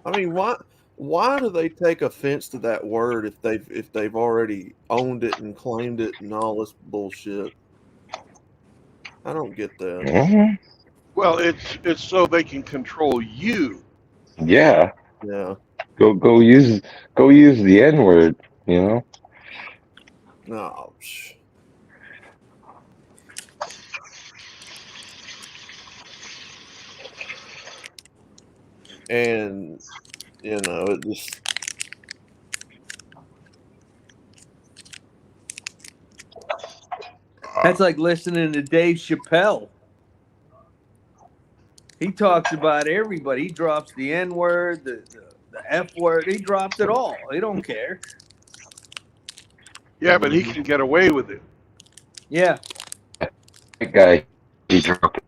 I mean, why do they take offense to that word if they've already owned it and claimed it and all this bullshit? I don't get that. Mhm. Well, it's so they can control you. Yeah, Yeah. go use the N word. You know. No. And it just That's like listening to Dave Chappelle. He talks about everybody. He drops the N word, the F word. He drops it all. He don't care. Yeah, but he can get away with it. Yeah. That guy, he dropped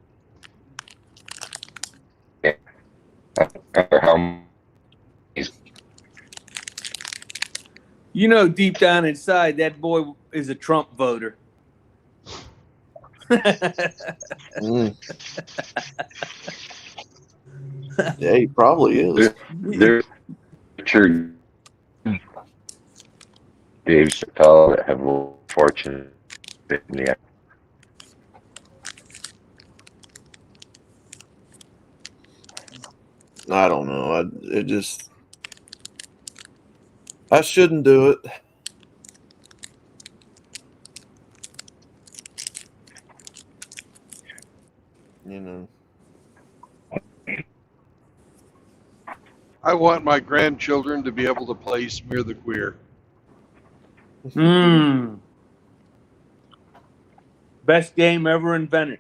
it. I don't remember how he's. You know, deep down inside, that boy is a Trump voter. mm, yeah, he probably is. There's Richard Dave Chappelle that have a fortune in the. I don't know. I shouldn't do it. You know. I want my grandchildren to be able to play Smear the Queer. Best game ever invented.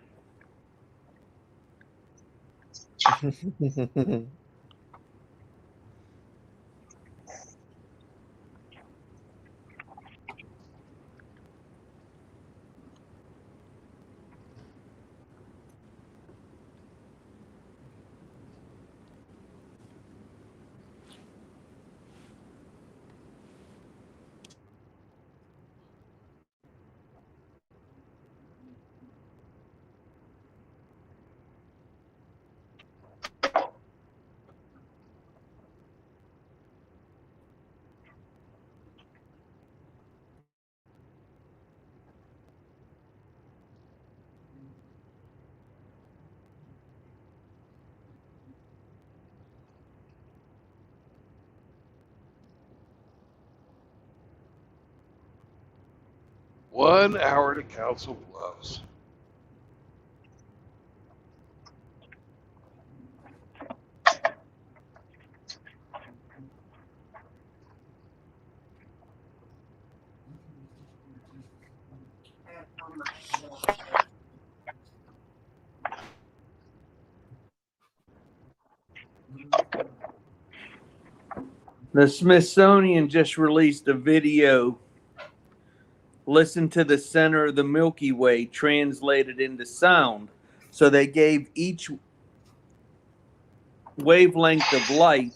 One hour to Council Bluffs. The Smithsonian just released a video. Listen to the center of the Milky Way translated into sound. So they gave each wavelength of light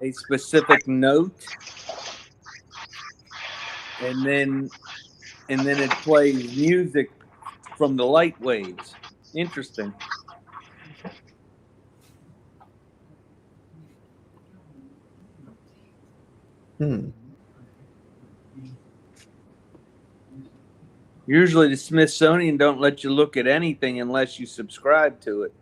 a specific note, and then it plays music from the light waves. Interesting. Usually the Smithsonian don't let you look at anything unless you subscribe to it.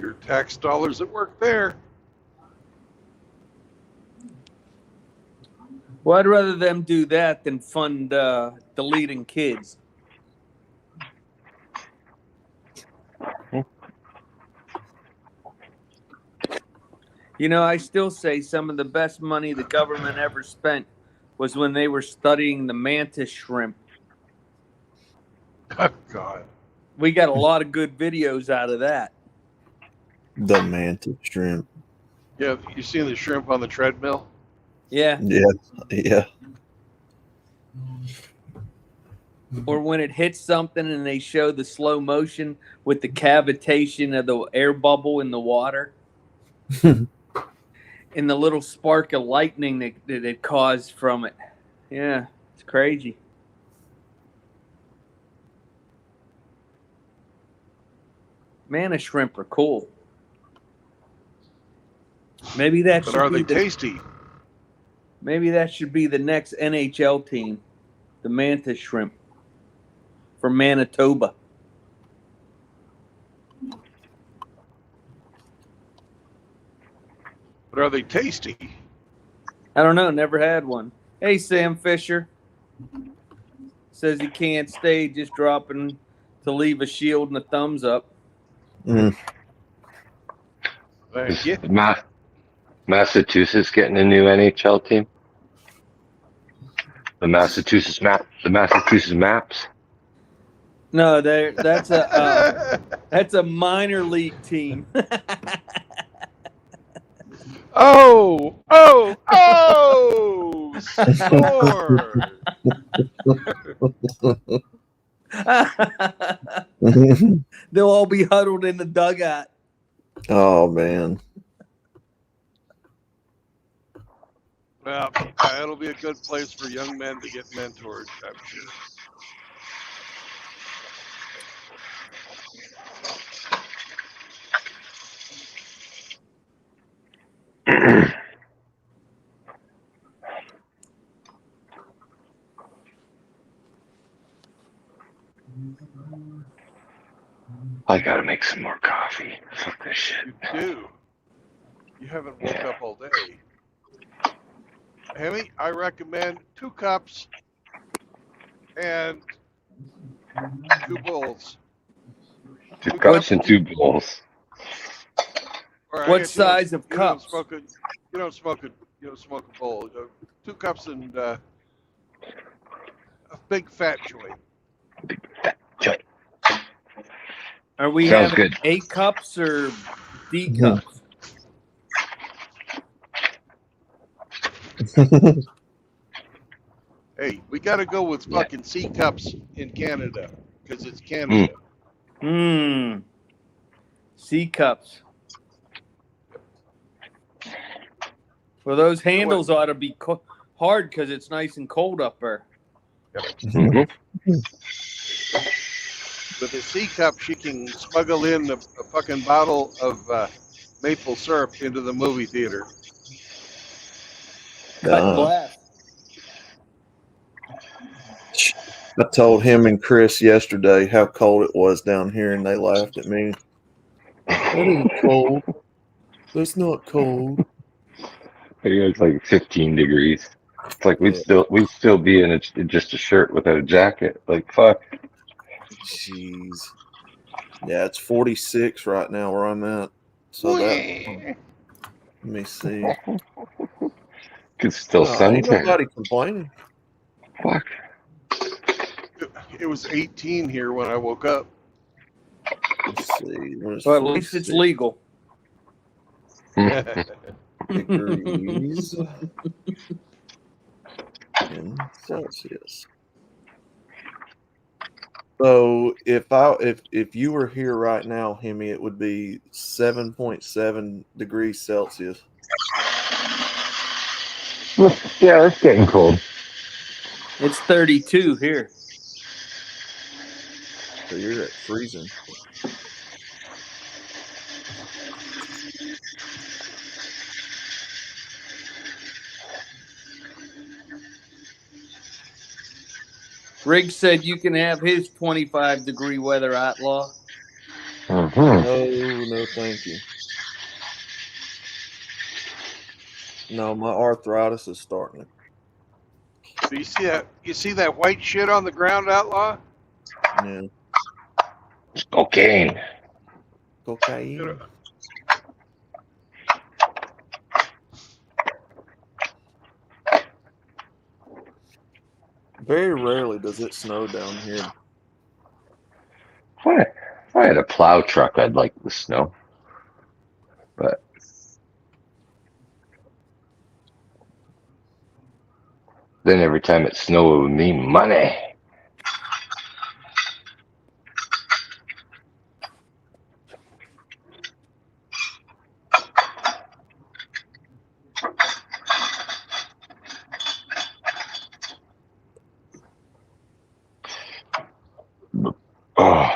Your tax dollars at work there. Well, I'd rather them do that than fund deleting kids. You know, I still say some of the best money the government ever spent was when they were studying the mantis shrimp. Oh, God. We got a lot of good videos out of that. The mantis shrimp. Yeah, you seen the shrimp on the treadmill? Yeah. Yeah. Or when it hits something and they show the slow motion with the cavitation of the air bubble in the water. And the little spark of lightning that it caused from it. Yeah, it's crazy. Manna shrimp are cool. Maybe that But should are be they tasty? Maybe that should be the next NHL team, the mantis shrimp from Manitoba. But are they tasty? I don't know. Never had one. Hey, Sam Fisher. Says he can't stay, just dropping to leave a shield and a thumbs up. Mm. Thank you. Massachusetts getting a new NHL team. The Massachusetts Maps. No, that's a minor league team. Oh! Score! They'll all be huddled in the dugout. Oh man. Well, it'll be a good place for young men to get mentored, I'm sure. I gotta make some more coffee. Fuck this shit. You do. You haven't woke up all day. Hemi, I recommend 2 cups and 2 bowls. 2 cups and 2 bowls. Or I What guess you don't- size of you cups? You don't smoke a bowl. 2 cups and a big fat joint. Big fat joint. Are we Sounds having good. A cups or D cups? Hey, we got to go with fucking C cups in Canada because it's Canada. C cups. Well, those handles ought to be hard because it's nice and cold up there. Mhm. With a C cup, she can smuggle in a fucking bottle of maple syrup into the movie theater. Cut glass. I told him and Chris yesterday how cold it was down here, and they laughed at me. That ain't cold. That's not cold. It's like 15 degrees. It's like we'd still be in just a shirt without a jacket. Like fuck. Jeez. Yeah, it's 46 right now where I'm at. So let me see. It's still Ain't suntan. nobody complaining. Fuck. It was 18 here when I woke up. Let's see. Well, at least it's legal. Degrees in Celsius. So if you were here right now, Hemi, it would be 7.7 degrees Celsius. Yeah, it's getting cold. It's 32 here. So you're at freezing. Riggs said you can have his 25-degree weather, outlaw. Mm-hmm. No, thank you. No, my arthritis is starting. Do you see that? You see that white shit on the ground, Outlaw? Yeah. It's cocaine. Cocaine. Very rarely does it snow down here. If I had a plow truck, I'd like the snow. But then every time it snowed, it would mean money. Oh,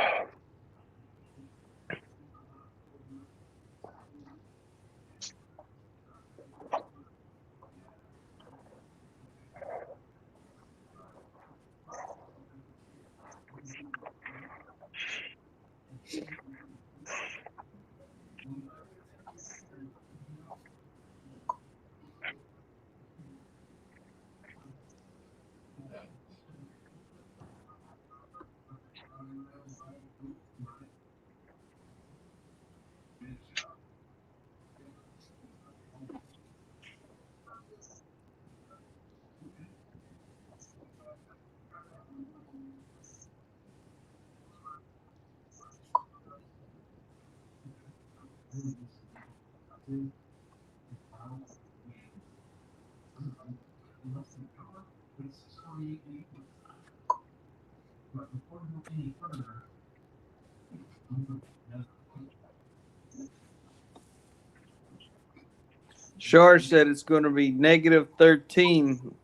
Shar said it's going to be negative 13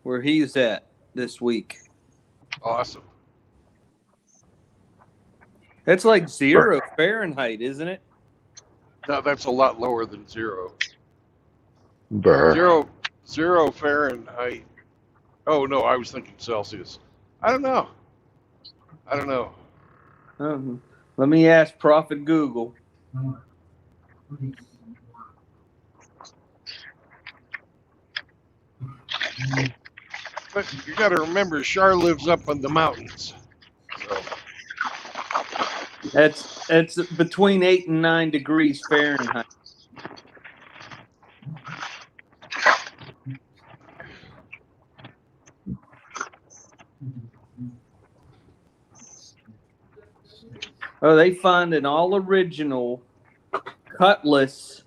where he's at this week. Awesome. That's like 0 Fahrenheit, isn't it? No, that's a lot lower than 0. burr. 0 Fahrenheit. Oh no, I was thinking Celsius. I don't know. Let me ask Prophet Google. But you got to remember, Shar lives up on the mountains. So It's between 8 and 9 degrees Fahrenheit. Oh, they find an all original Cutlass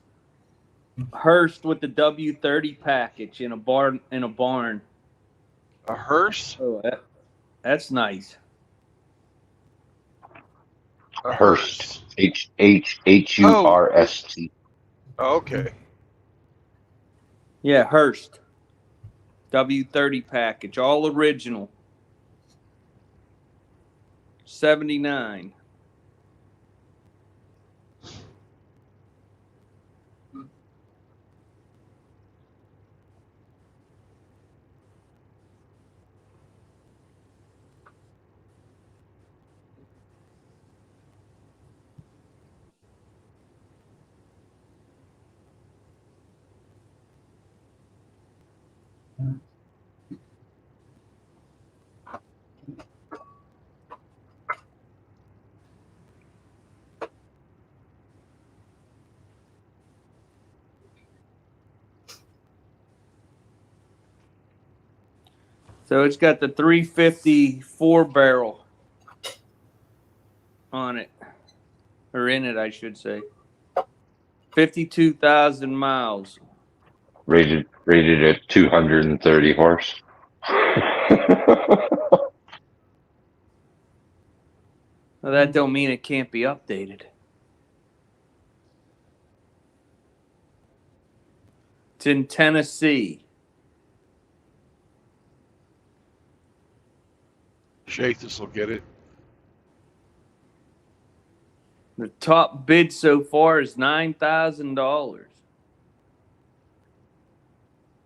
Hearst with the W30 package in a barn. a hearse. Oh, that's nice. A Hearst. Hurst. Oh, okay. Yeah, Hearst W30 package, all original. 79. So it's got the 350 4-barrel on it, or in it, I should say. 52,000 miles. Rated at 230 horse. Well, that don't mean it can't be updated. It's in Tennessee. Shathis will get it. The top bid so far is $9,000.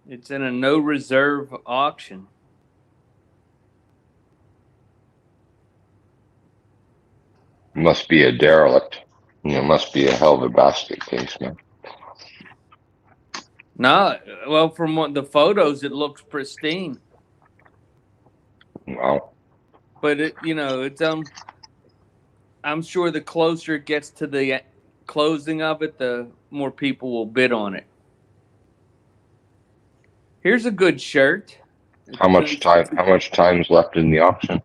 It's in a no reserve auction. Must be a derelict. It must be a hell of a basket case, man. No, well, from the photos, it looks pristine. Wow. But it's I'm sure the closer it gets to the closing of it, the more people will bid on it. Here's a good shirt. How much time's left in the auction?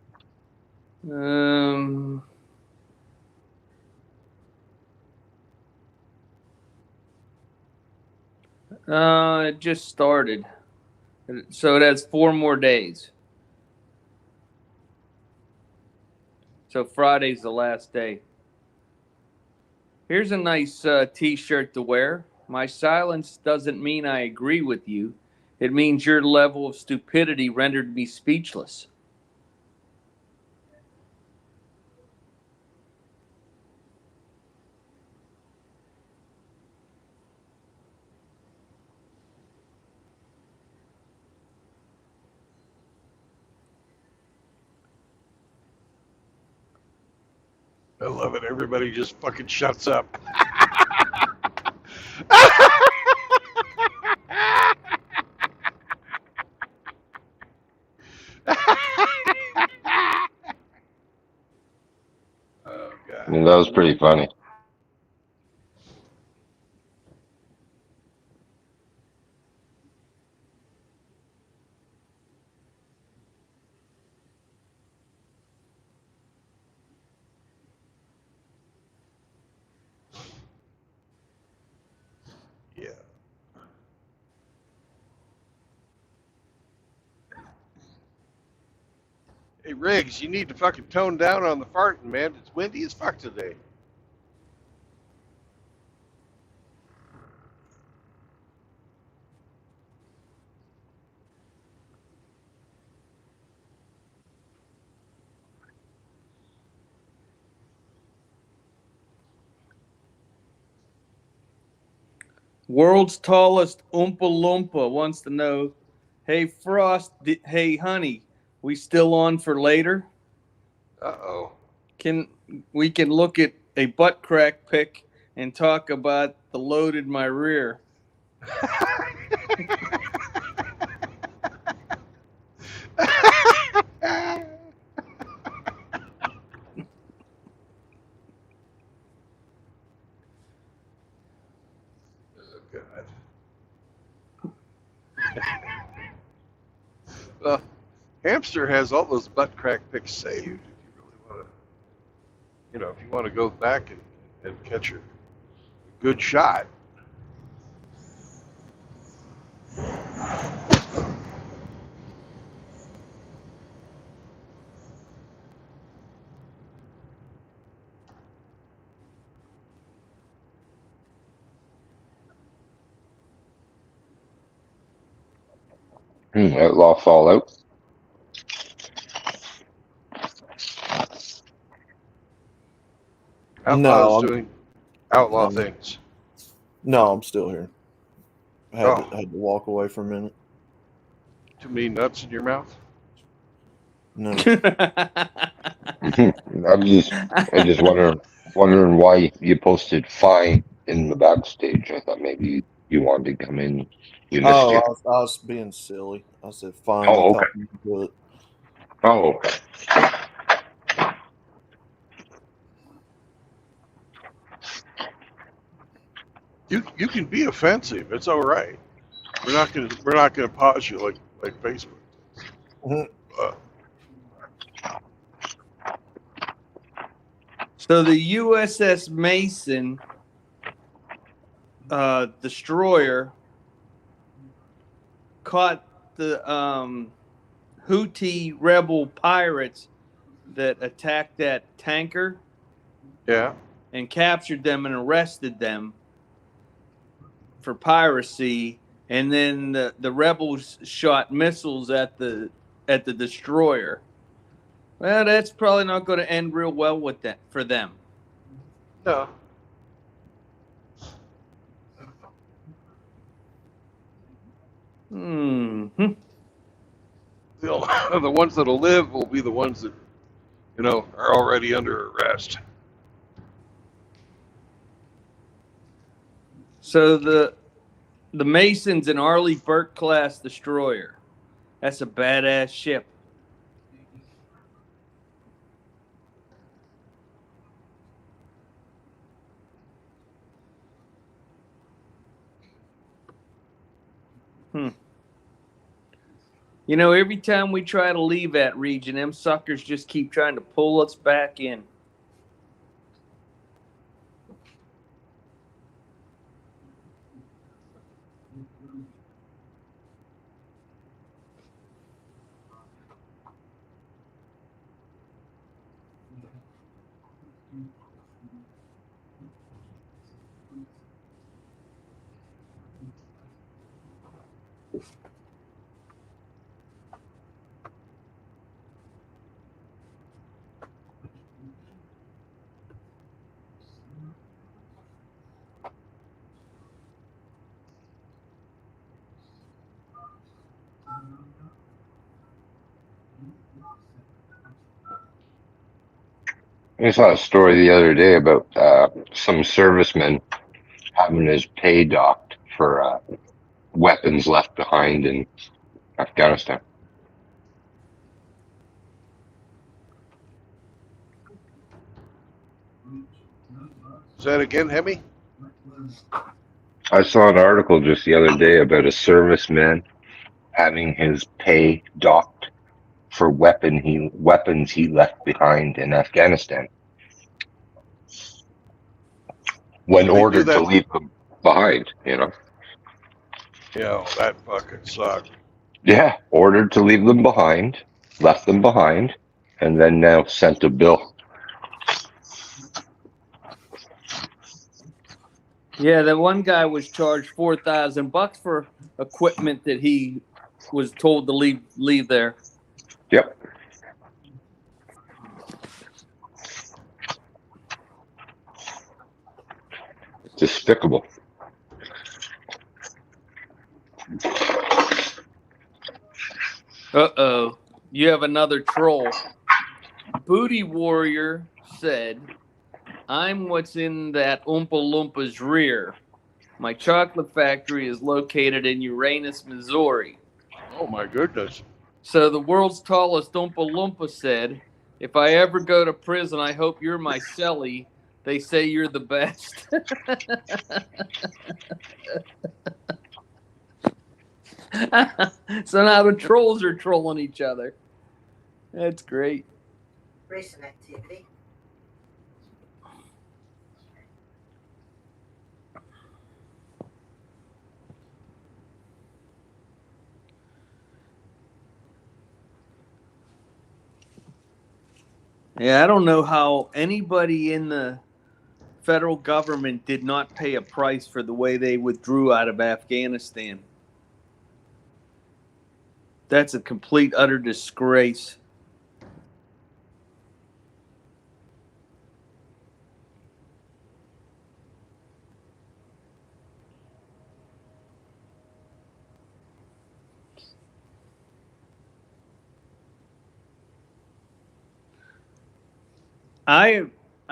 It just started, so it has 4 more days. So Friday's the last day. Here's a nice T-shirt to wear. My silence doesn't mean I agree with you. It means your level of stupidity rendered me speechless. I love it. Everybody just fucking shuts up. Oh, God. That was pretty funny. Yeah. Hey, Riggs, you need to fucking tone down on the farting, man. It's windy as fuck today. World's tallest Oompa Loompa wants to know, hey Frost, hey honey, we still on for later? Uh-oh. We can look at a butt crack pic and talk about the load in my rear. God. Well, Hamster has all those butt crack pics saved. If you really want to, if you want to go back and catch a good shot. Outlaw Fallout. Outlaw's doing outlaw things. No, I'm still here. I had to walk away for a minute. Too many nuts in your mouth? No. I'm just wondering why you posted fine in the backstage. I thought maybe you wanted to come in. You missed I it. was being silly. I said fine. Oh, okay. Oh, okay. You can be offensive. It's all right. We're not gonna pause you like Facebook. Mm-hmm. So the USS Mason destroyer caught the Houthi rebel pirates that attacked that tanker. Yeah. And captured them and arrested them for piracy. And then the rebels shot missiles at the destroyer. Well, that's probably not going to end real well with that for them. No. Mm-hmm. The ones that'll live will be the ones that, are already under arrest. So the Mason's an Arleigh Burke class destroyer. That's a badass ship. You know, every time we try to leave that region, them suckers just keep trying to pull us back in. I saw a story the other day about some serviceman having his pay docked for weapons left behind in Afghanistan. Is that again, Hemi? I saw an article just the other day about a serviceman having his pay docked for weapons he left behind in Afghanistan when They do ordered to that. leave them behind, you know. Yeah, that fucking sucked. Yeah, ordered to leave them behind, left them behind, and then now sent a bill. Yeah, that one guy was charged $4,000 for equipment that he was told to leave there. Yep. Despicable. Uh-oh. You have another troll. Booty Warrior said, I'm what's in that Oompa Loompa's rear. My chocolate factory is located in Uranus, Missouri. Oh my goodness. So the world's tallest Oompa Loompa said, if I ever go to prison, I hope you're my cellie. They say you're the best. So now the trolls are trolling each other. That's great. Recent activity. Yeah, I don't know how anybody in the federal government did not pay a price for the way they withdrew out of Afghanistan. That's a complete, utter disgrace.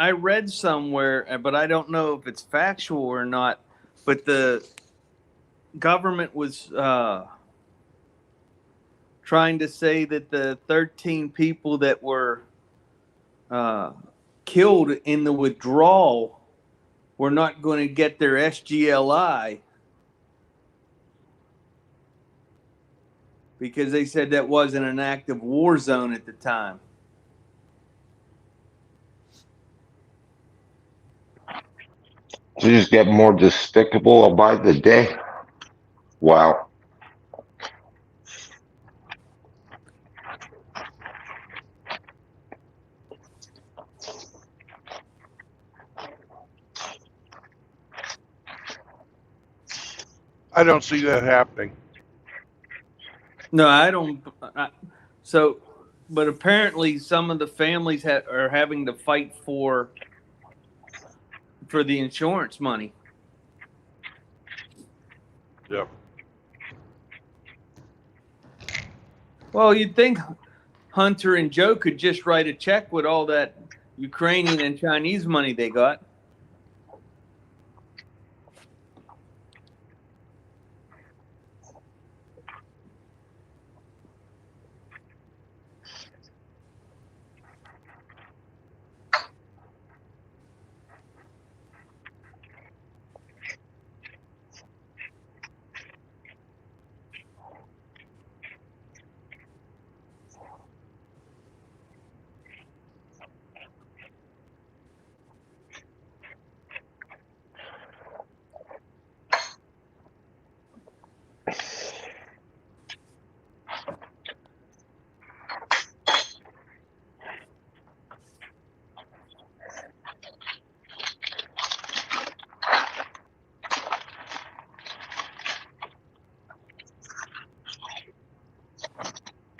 I read somewhere, but I don't know if it's factual or not, but the government was trying to say that the 13 people that were killed in the withdrawal were not going to get their SGLI because they said that wasn't an active war zone at the time. To just get more despicable by the day. Wow. I don't see that happening. No, I don't. But apparently some of the families are having to fight for the insurance money. Yep. Well, you'd think Hunter and Joe could just write a check with all that Ukrainian and Chinese money they got.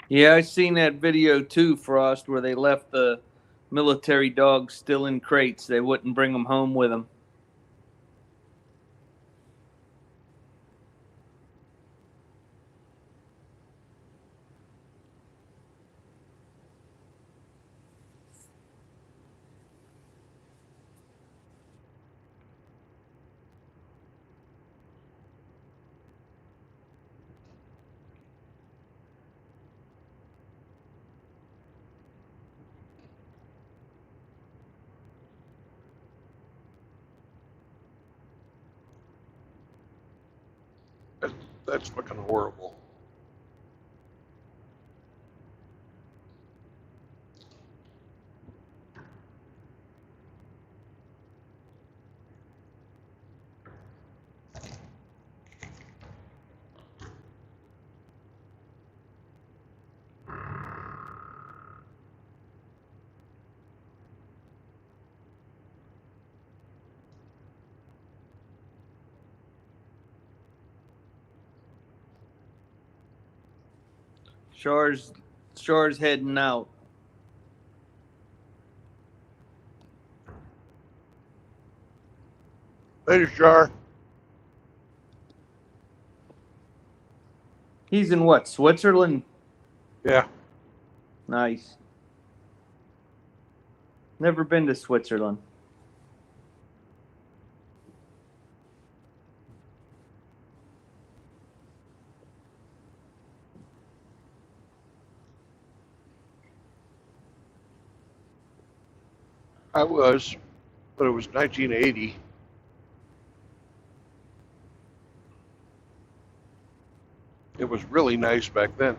Yeah, I seen that video too, Frost, where they left the military dogs still in crates. They wouldn't bring them home with them. That's fucking horrible. Char's heading out. Later, Char. He's in what, Switzerland? Yeah. Nice. Never been to Switzerland. I was, but it was 1980. It was really nice back then.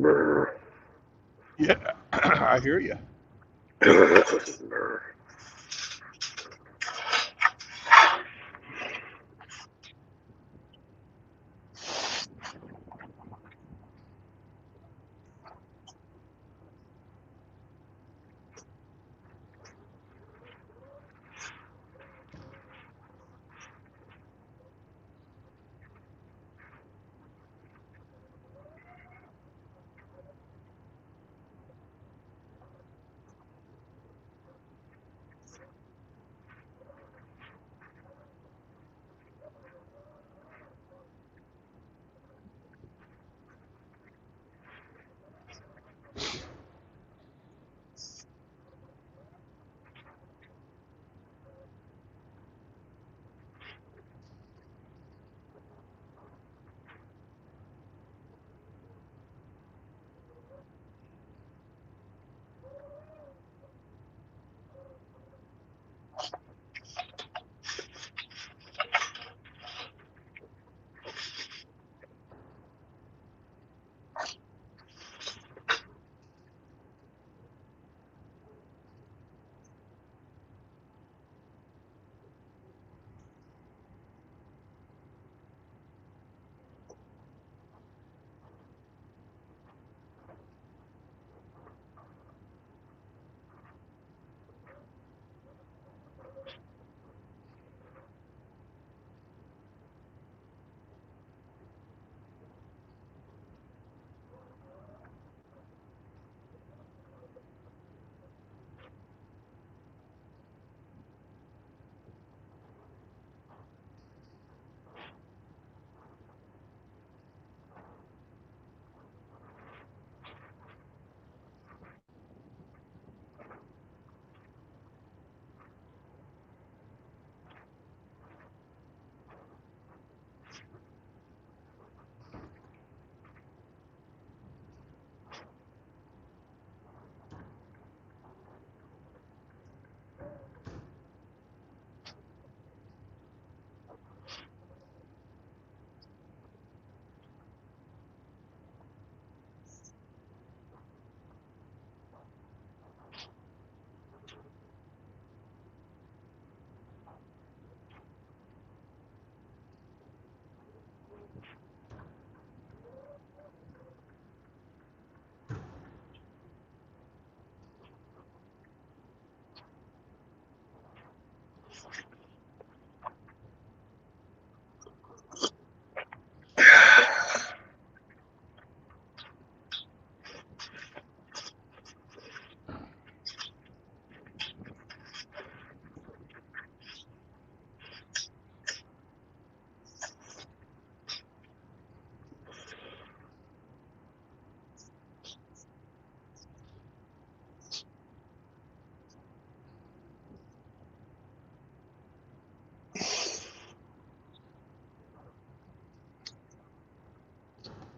Brr. Yeah, I hear you. Brr.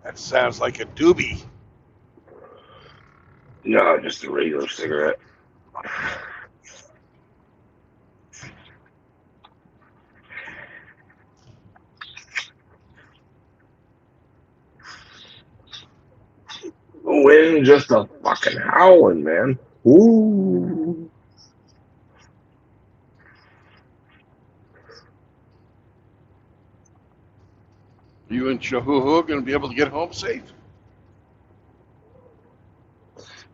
That sounds like a doobie. No, just a regular cigarette. The wind just a fucking howling, man. Ooh. You and Chahuhu going to be able to get home safe?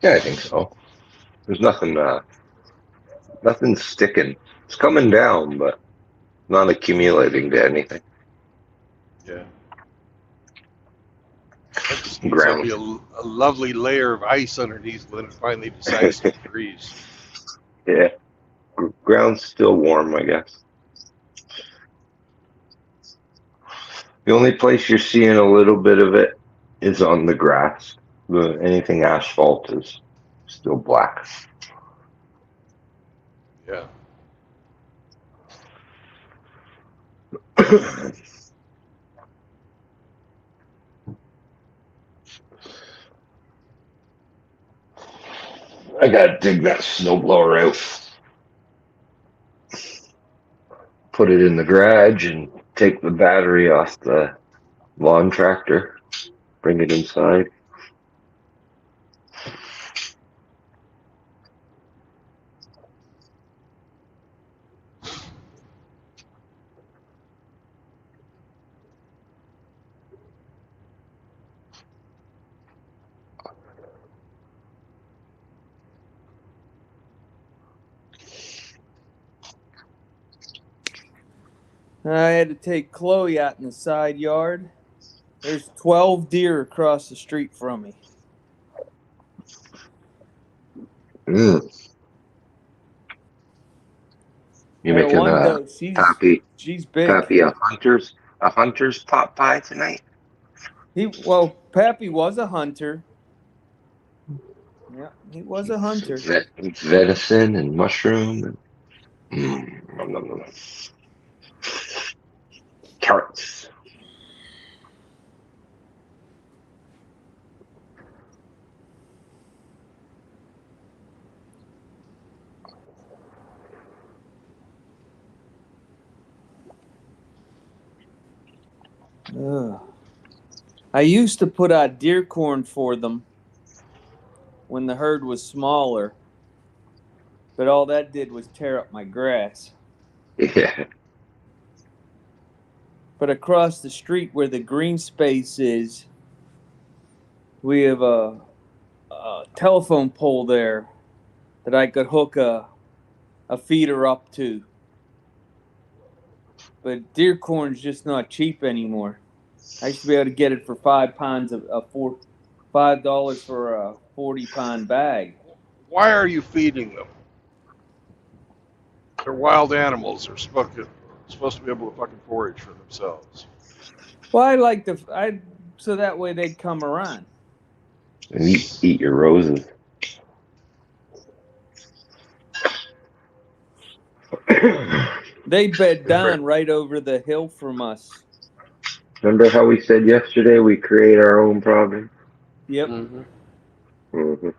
Yeah, I think so. There's nothing sticking. It's coming down, but not accumulating to anything. Yeah. That just means there'll Ground. be a lovely layer of ice underneath when it finally decides to freeze. Yeah. Ground's still warm, I guess. The only place you're seeing a little bit of it is on the grass. Anything asphalt is still black. Yeah. I gotta dig that snowblower out, put it in the garage, and take the battery off the lawn tractor, bring it inside. I had to take Chloe out in the side yard. There's 12 deer across the street from me. Mm. You Yeah, making one a doe. She's big. Pappy a hunter's pot pie tonight? Pappy was a hunter. Yeah, he was a hunter. Venison and mushroom and nom, nom, nom. Carrots. Ugh. I used to put out deer corn for them when the herd was smaller, but all that did was tear up my grass. Yeah. But across the street where the green space is, we have a telephone pole there that I could hook a feeder up to. But deer corn's just not cheap anymore. I used to be able to get it for $5 for a 40-pound bag. Why are you feeding them? They're wild animals. They're supposed to be able to fucking forage for themselves. Well, so that way they'd come around. And eat your roses. They bed down right over the hill from us. Remember how we said yesterday we create our own problem? Yep. Mm-hmm. Mm-hmm.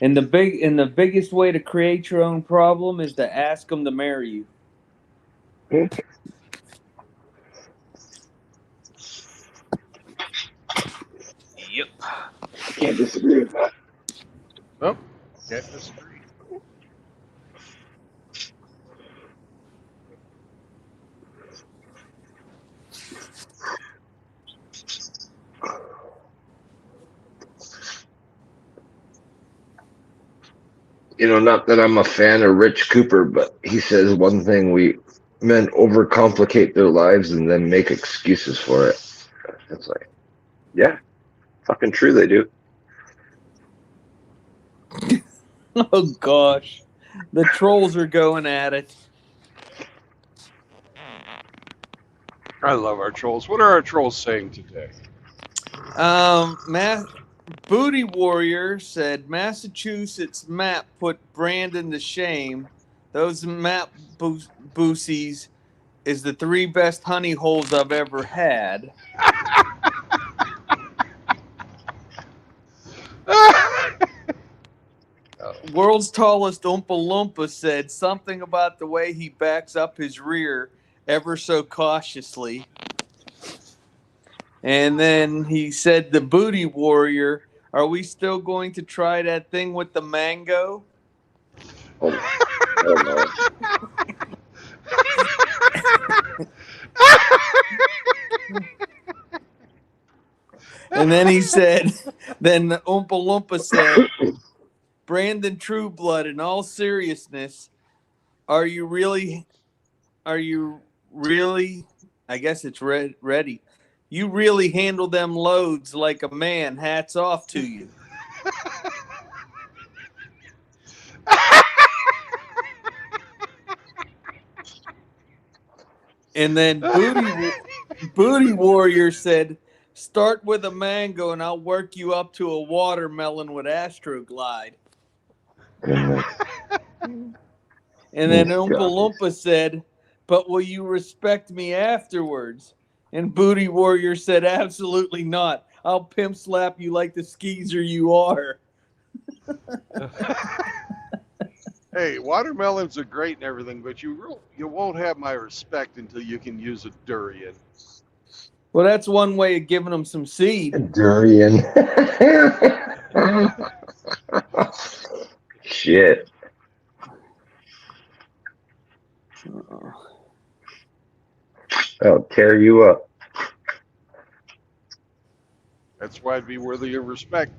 And the biggest way to create your own problem is to ask them to marry you. Yep. Can't disagree with that. Oh, can't disagree. You know, not that I'm a fan of Rich Cooper, but he says one thing: men overcomplicate their lives and then make excuses for it. It's like, yeah, fucking true, they do. Oh gosh, the trolls are going at it. I love our trolls. What are our trolls saying today? Booty Warrior said Massachusetts map put Brandon to shame. Those map boosies is the 3 best honey holes I've ever had. World's tallest Oompa Loompa said something about the way he backs up his rear ever so cautiously. And then he said, the Booty Warrior, are we still going to try that thing with the mango? Oh no. And then he said, then the Oompa Loompa said, Brandon Trueblood, in all seriousness, are you really, I guess it's ready. You really handle them loads like a man. Hats off to you. And then Booty Warrior said, start with a mango and I'll work you up to a watermelon with Astroglide. And then Oompa Loompa said, but will you respect me afterwards? And Booty Warrior said, absolutely not. I'll pimp slap you like the skeezer you are. Hey, watermelons are great and everything, but you won't have my respect until you can use a durian. Well, that's one way of giving them some seed. Durian. Shit. I'll tear you up. That's why I'd be worthy of respect.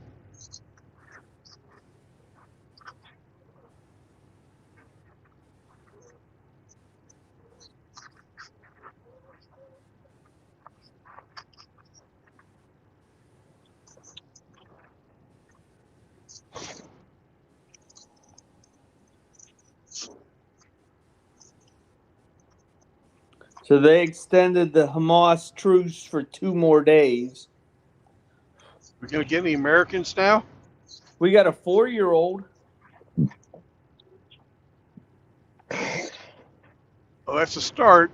So they extended the Hamas truce for 2 more days. We're going to get any Americans now? We got a 4-year-old. Well, that's a start.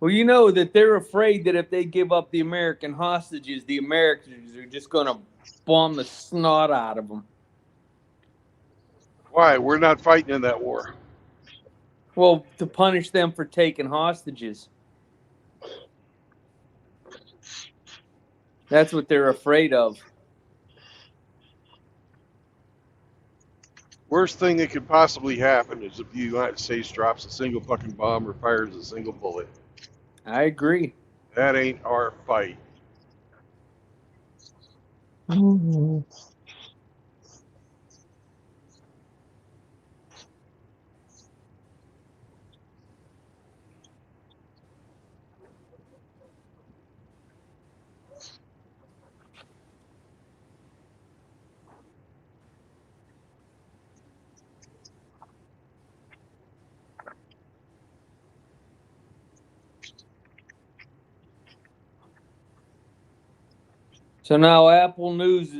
Well, you know that they're afraid that if they give up the American hostages, the Americans are just going to bomb the snot out of them. Why? We're not fighting in that war. Well, to punish them for taking hostages. That's what they're afraid of. Worst thing that could possibly happen is if the United States drops a single fucking bomb or fires a single bullet. I agree. That ain't our fight. So now Apple News,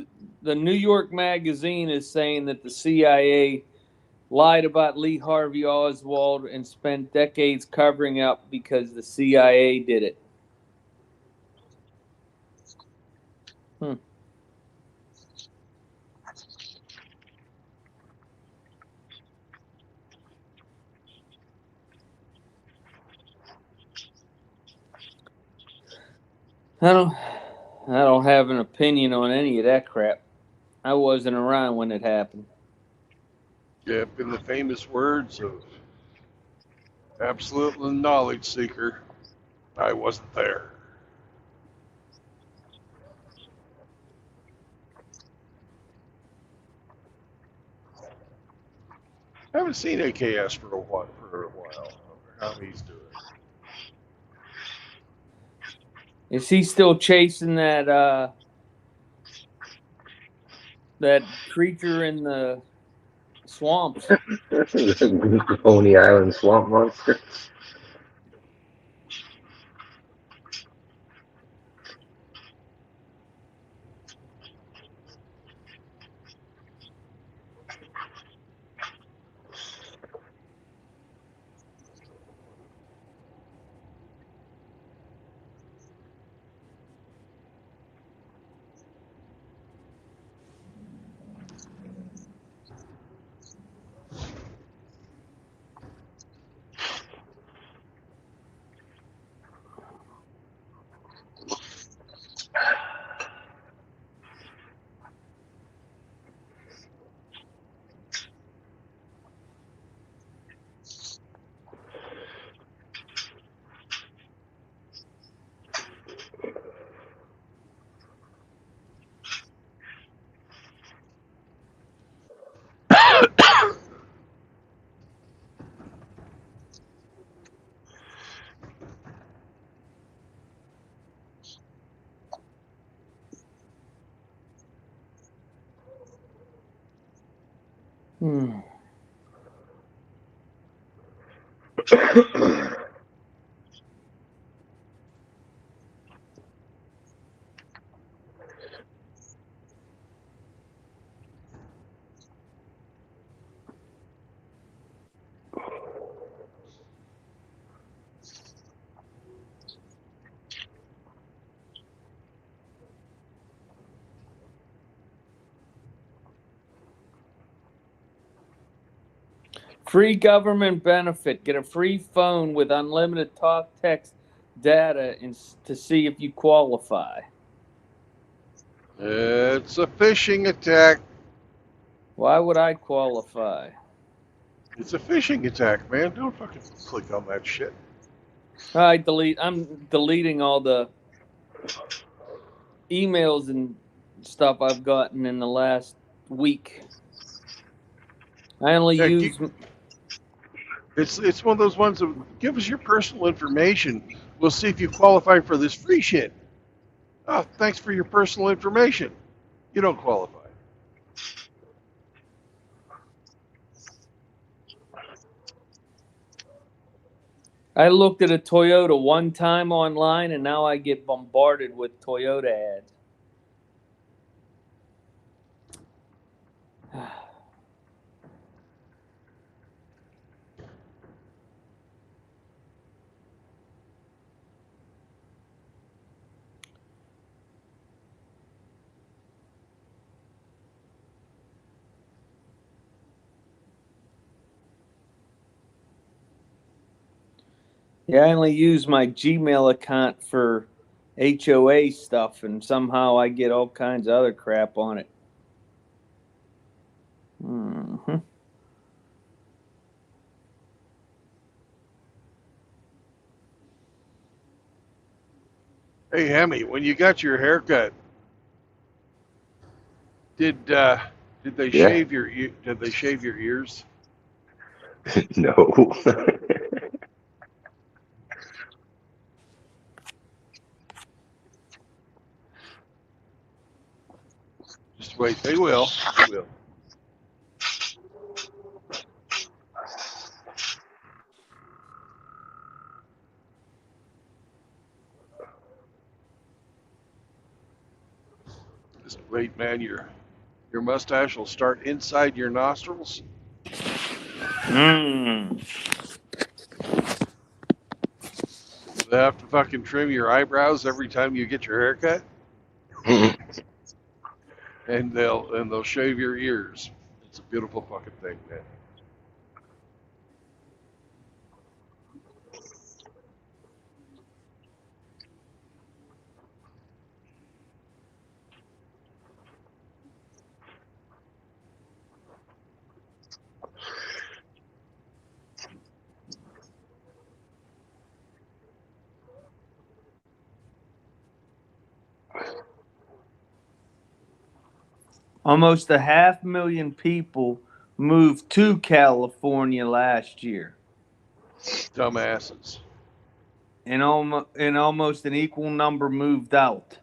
the New York Magazine is saying that the CIA lied about Lee Harvey Oswald and spent decades covering up because the CIA did it. I don't have an opinion on any of that crap. I wasn't around when it happened. Yep, in the famous words of absolute knowledge seeker, I wasn't there. I haven't seen AKS for a while. I wonder how he's doing. Is he still chasing that creature in the swamps? Coney Island swamp monster. Free government benefit. Get a free phone with unlimited talk, text, data to see if you qualify. It's a phishing attack. Why would I qualify? It's a phishing attack, man. Don't fucking click on that shit. I'm deleting all the emails and stuff I've gotten in the last week. I only Yeah, use. it's one of those ones of give us your personal information. We'll see if you qualify for this free shit. Oh, thanks for your personal information. You don't qualify. I looked at a Toyota one time online, and now I get bombarded with Toyota ads. Yeah, I only use my Gmail account for HOA stuff, and somehow I get all kinds of other crap on it. Mm-hmm. Hey, Hemi, when you got your haircut, did they Yeah. shave your did they shave your ears? No. Just wait, they will. They will. Just wait, man. Your mustache will start inside your nostrils. Mm. They have to fucking trim your eyebrows every time you get your haircut, and they'll shave your ears. It's a beautiful fucking thing, man. Almost 500,000 people moved to California last year, Dumbasses. and almost an equal number moved out.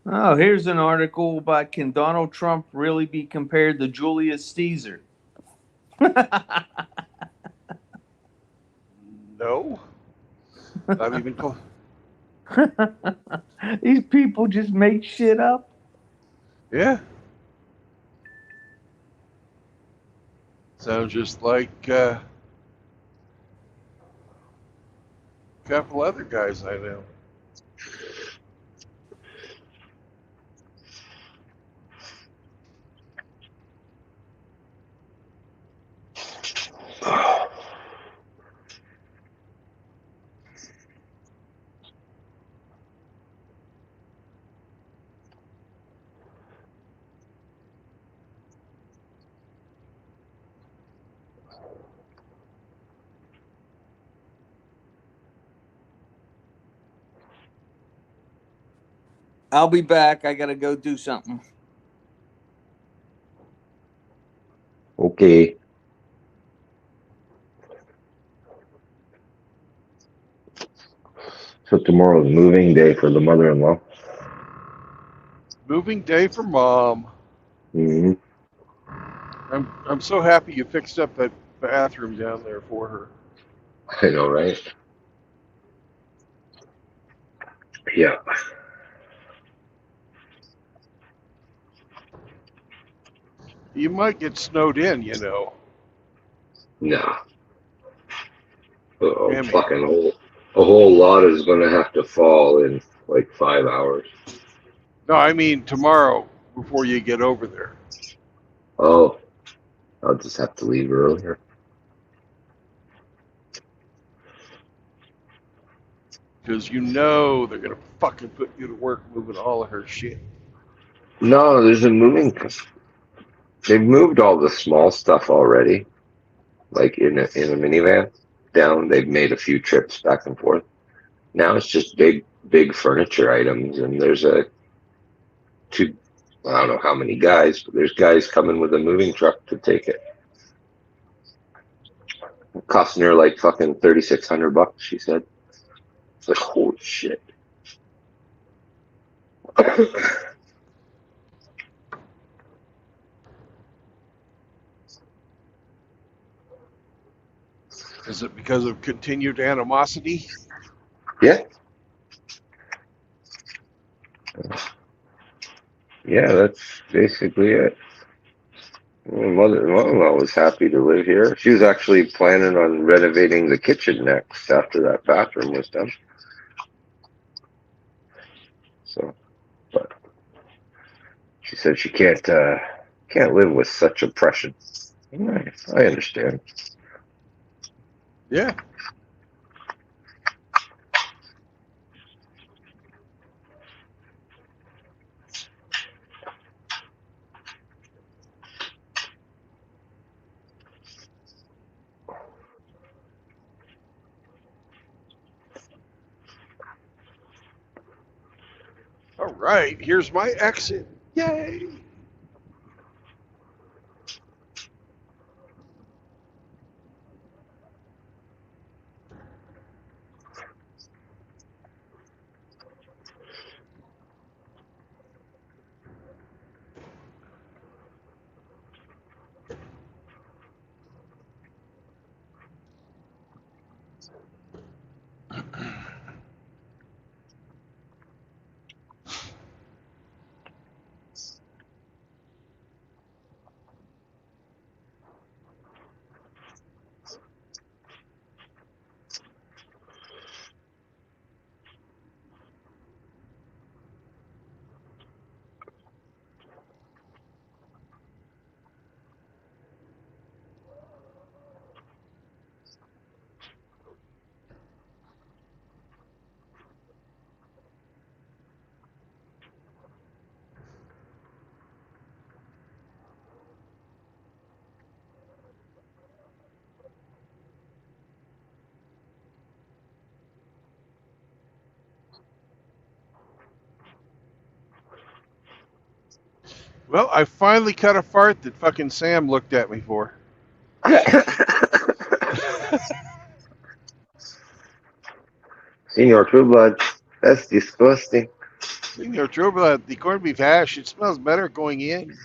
Oh, here's an article about can Donald Trump really be compared to Julius Caesar? No, not even close. These people just make shit up. Yeah, sounds just like a couple other guys I know. I'll be back. I gotta go do something. Okay. So tomorrow's moving day for the mother-in-law. Moving day for Mom. Mm-hmm. I'm so happy you fixed up that bathroom down there for her. I know, right? Yeah. You might get snowed in, you know. Nah. Oh, Damn it. a whole lot is going to have to fall in like 5 hours. No, I mean tomorrow before you get over there. Oh, I'll just have to leave earlier. Because you know they're going to fucking put you to work moving all of her shit. No, there's a moving. They've moved all the small stuff already, like in a minivan down. They've made a few trips back and forth. Now it's just big furniture items, and there's two. I don't know how many guys, but there's guys coming with a moving truck to take it. Costing her like fucking $3,600, she said. It's like, holy shit. Is it because of continued animosity? Yeah, yeah, that's basically it. My mother-in-law was happy to live here. She was actually planning on renovating the kitchen next after that bathroom was done. So, but she said she can't live with such oppression. I understand. Yeah. All right, here's my exit. Yay! Well, I finally cut a fart that fucking Sam looked at me for. Senor True Blood, that's disgusting. Senor Trouble, the corned beef hash, it smells better going in.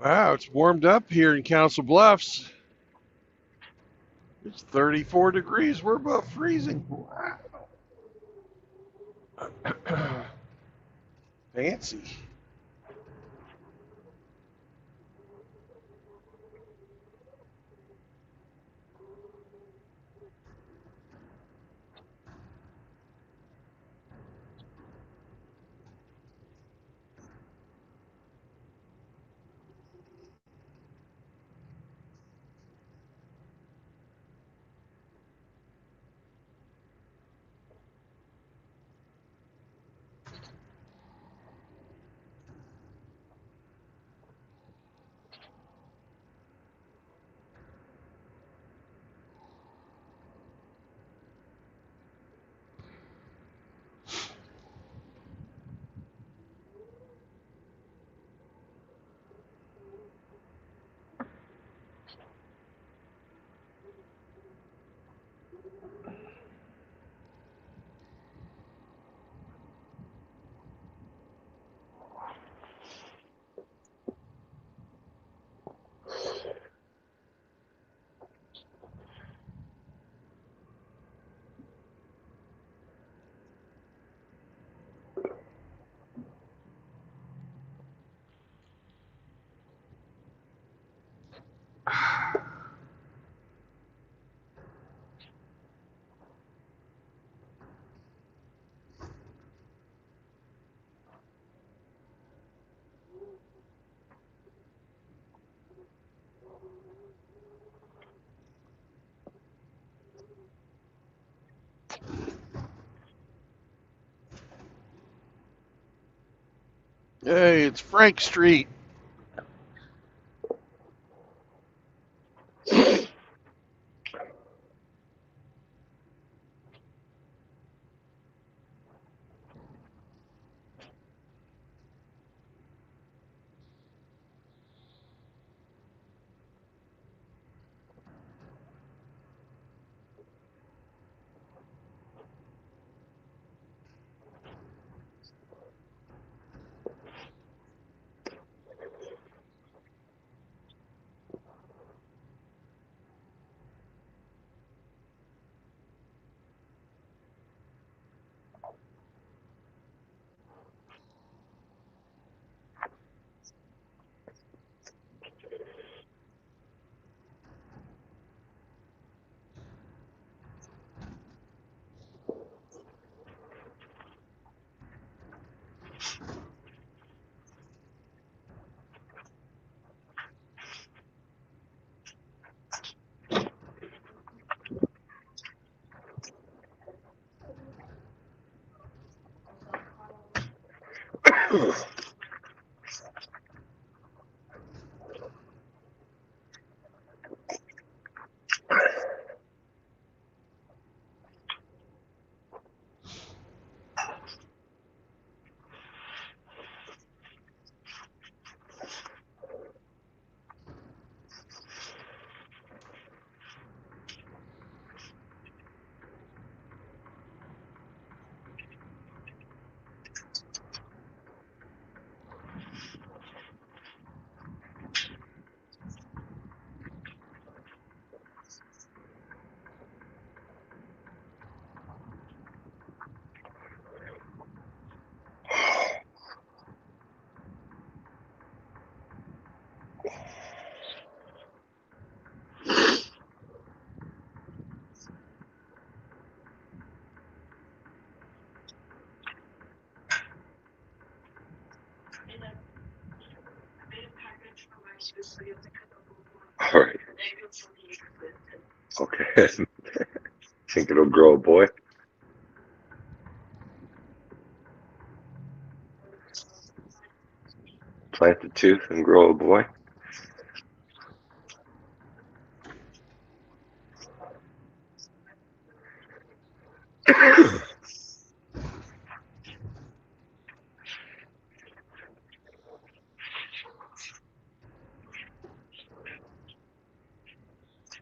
Wow, it's warmed up here in Council Bluffs. It's 34 degrees. We're above freezing. Wow. Fancy. Hey, it's Frank Street. All right. Okay. Think it'll grow a boy? Plant the tooth and grow a boy?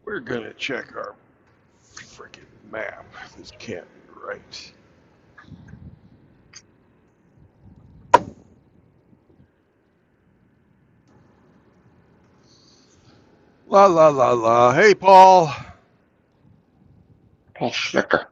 We're gonna check our freaking map. This can't be right. La la la la. Hey, Paul. Paul Schnicker.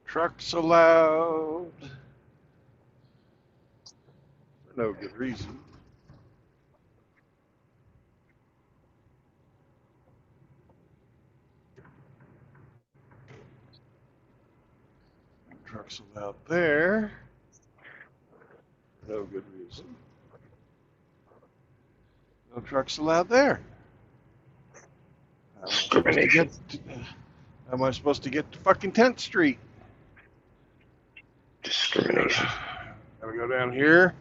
Trucks allowed. For no good reason. Trucks allowed there. For no good reason. No trucks allowed there. How am I supposed to get? Discrimination. How am I supposed to get to fucking 10th Street? Discrimination. Gotta go down here.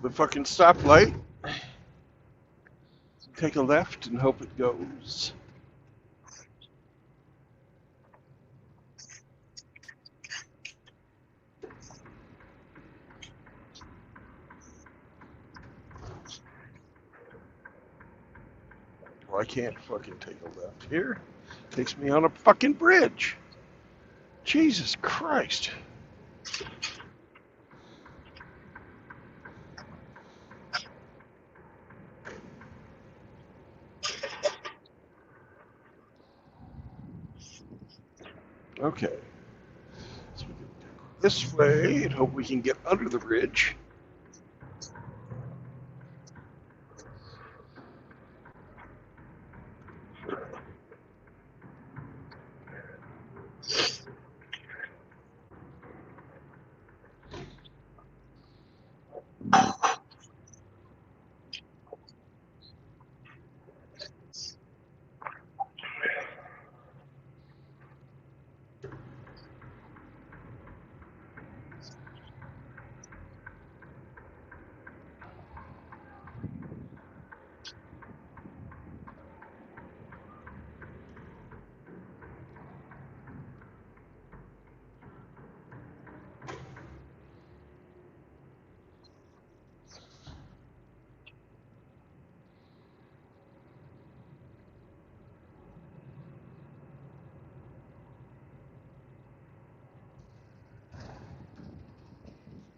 The fucking stoplight. Take a left and hope it goes. Well, I can't fucking take a left here. Takes me on a fucking bridge. Jesus Christ. Okay. So we can go this way and hope we can get under the bridge.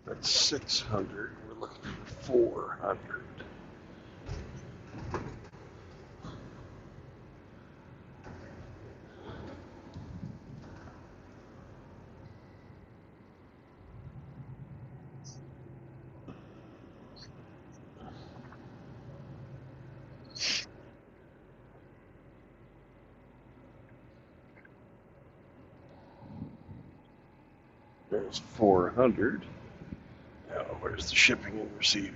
That's 600. We're looking for 400. There's 400. Now, where's the shipping and receiving?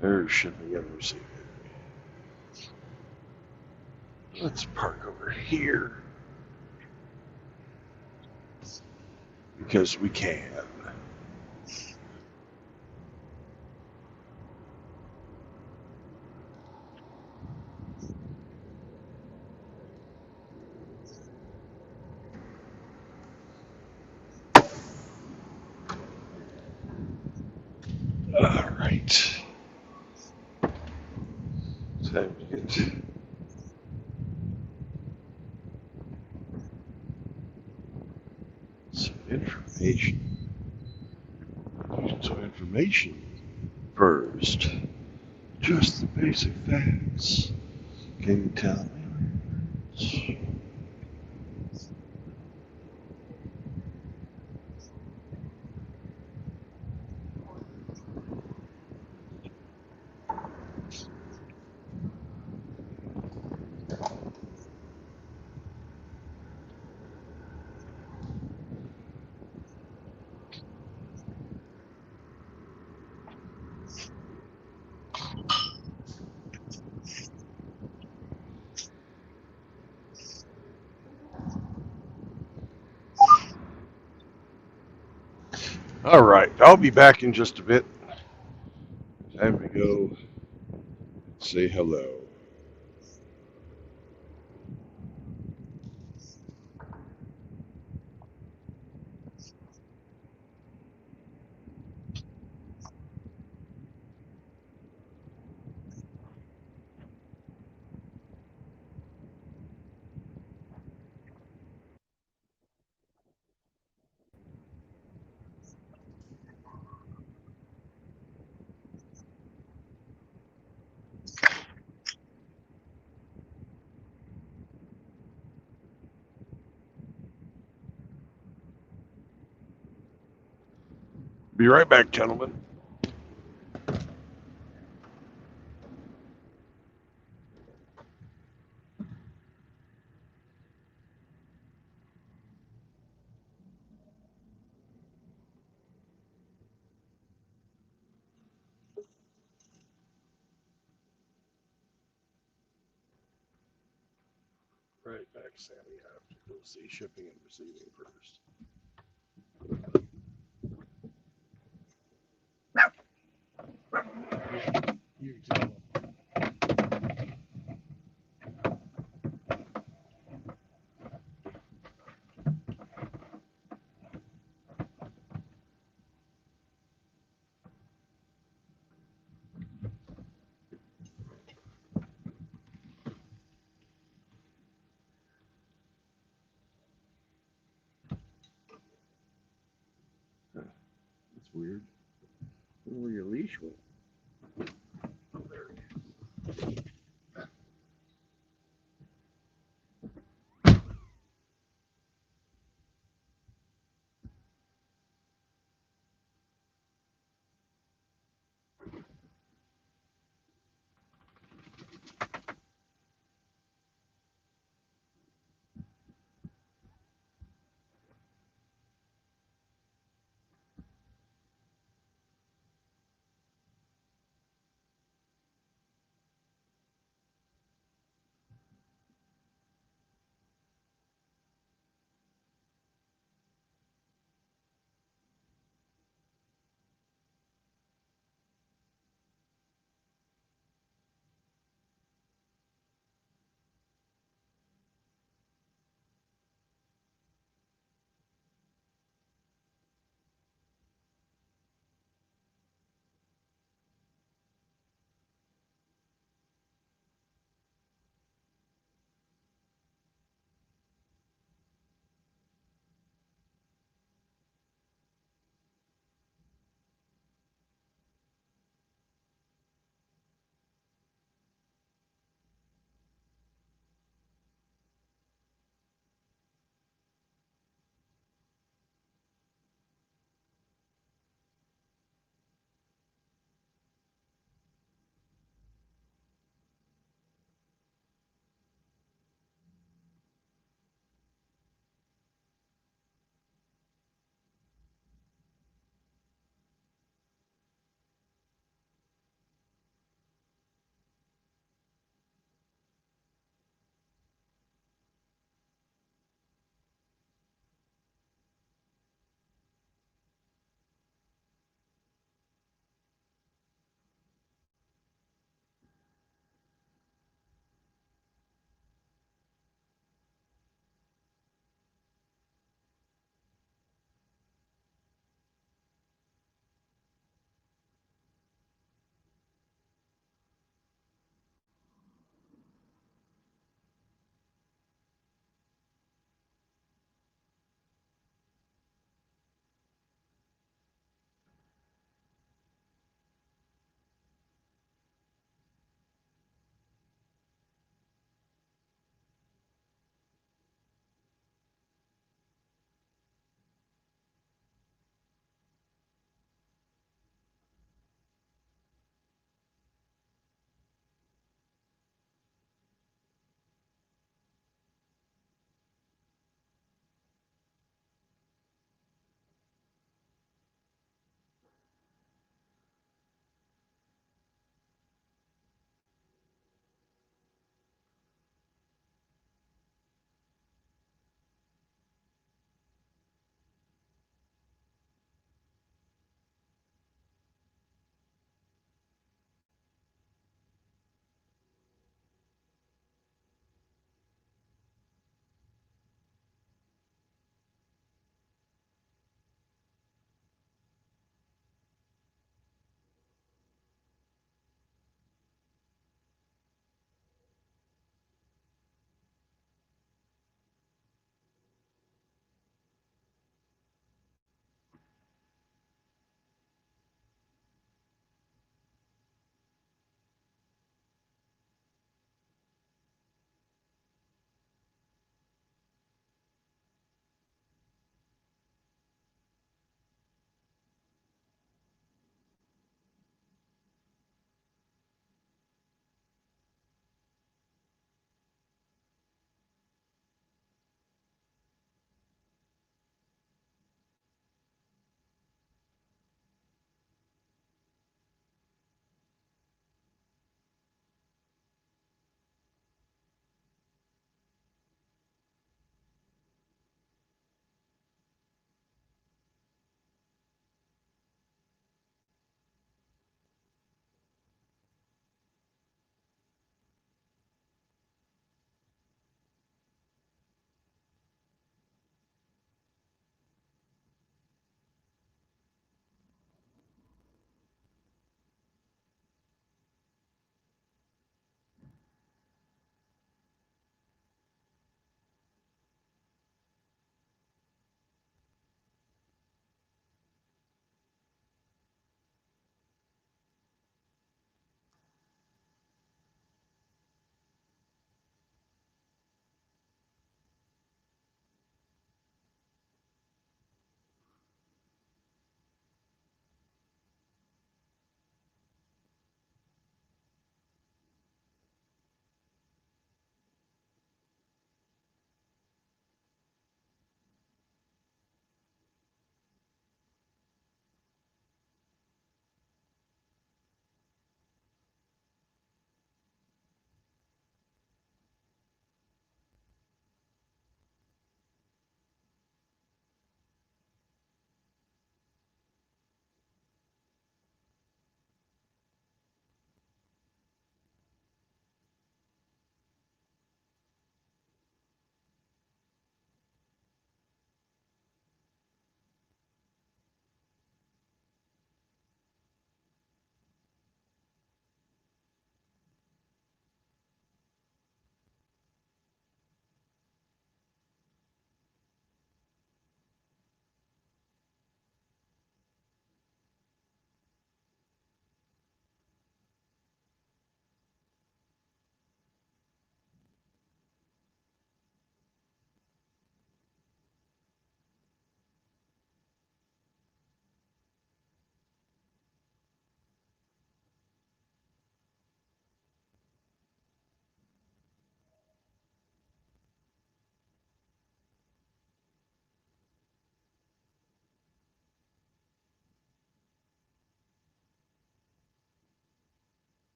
There's shipping and receiving. Let's park over here because we can. All right. Time to get some information. Some information first. Just the basic facts. Can you tell me? All right, I'll be back in just a bit. Time to go say hello. Be right back, gentlemen. Right back, Sammy. I have to go see shipping and receiving first. You tell them. Huh, that's weird. Where your leash went? Oh, there it is.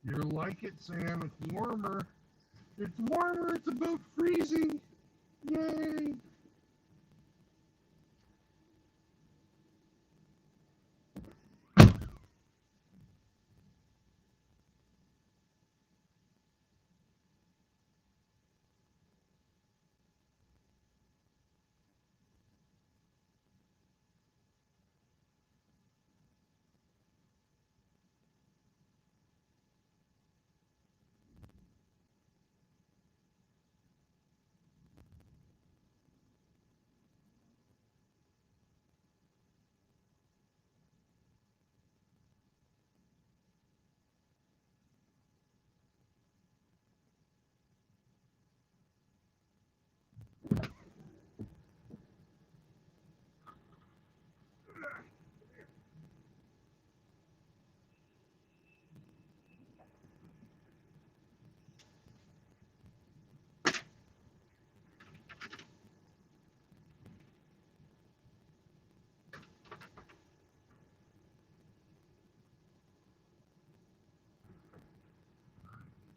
You're like it, Sam. It's warmer. It's warmer. It's about freezing. Yay!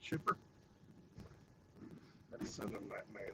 Chipper. Let's send him that mail.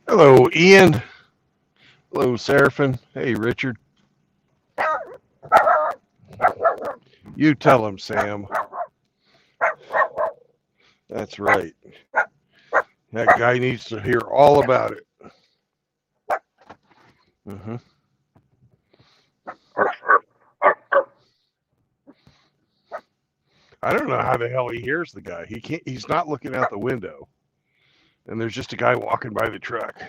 Hello, Ian. Hello, Seraphin. Hey, Richard. You tell him, Sam. That's right. That guy needs to hear all about it. Mm-hmm. I don't know how the hell he hears the guy. He can't. He's not looking out the window, and there's just a guy walking by the truck.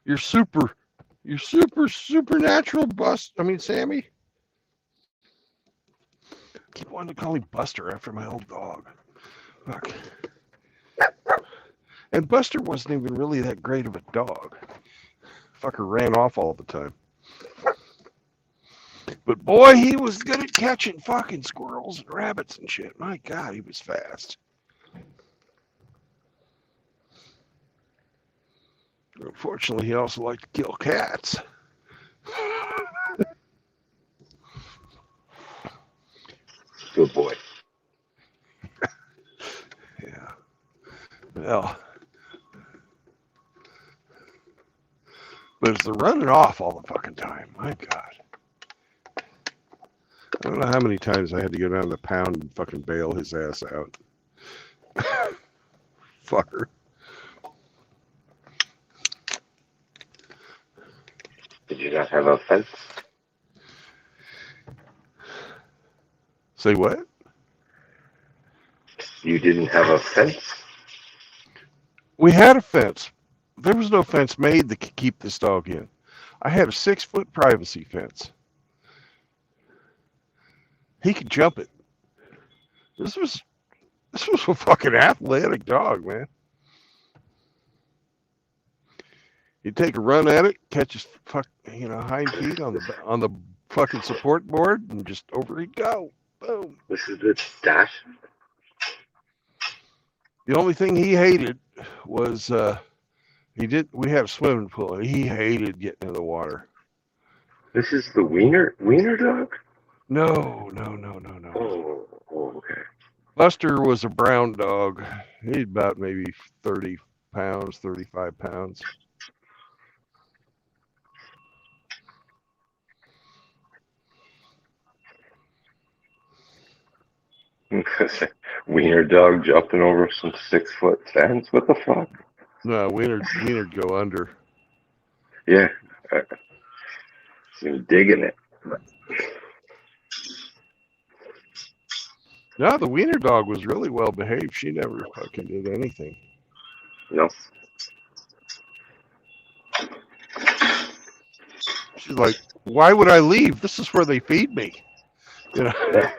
You're supernatural, Sammy. I keep wanting to call him Buster after my old dog. Fuck. And Buster wasn't even really that great of a dog. Fucker ran off all the time. But boy, he was good at catching fucking squirrels and rabbits and shit. My God, he was fast. Unfortunately, he also liked to kill cats. Good boy. Yeah. Well, but it's the running off all the fucking time. My God. I don't know how many times I had to go down to the pound and fucking bail his ass out. Fucker. Did you not have a fence? Say what? You didn't have a fence? We had a fence. There was no fence made to keep this dog in. I had a 6-foot privacy fence. He could jump it. This was a fucking athletic dog, man. He'd take a run at it, catch his hind feet on the fucking support board, and just over he'd go. Boom. This is the stash. The only thing he hated was we had a swimming pool, and he hated getting in the water. This is the wiener dog? No. Oh, okay. Buster was a brown dog. He'd about maybe 30 pounds, 35 pounds. Wiener dog jumping over some 6-foot fence? What the fuck? No, Wiener'd go under. Yeah. I'm digging it. No, the Wiener dog was really well behaved. She never fucking did anything. No. She's like, why would I leave? This is where they feed me. You know. Yeah.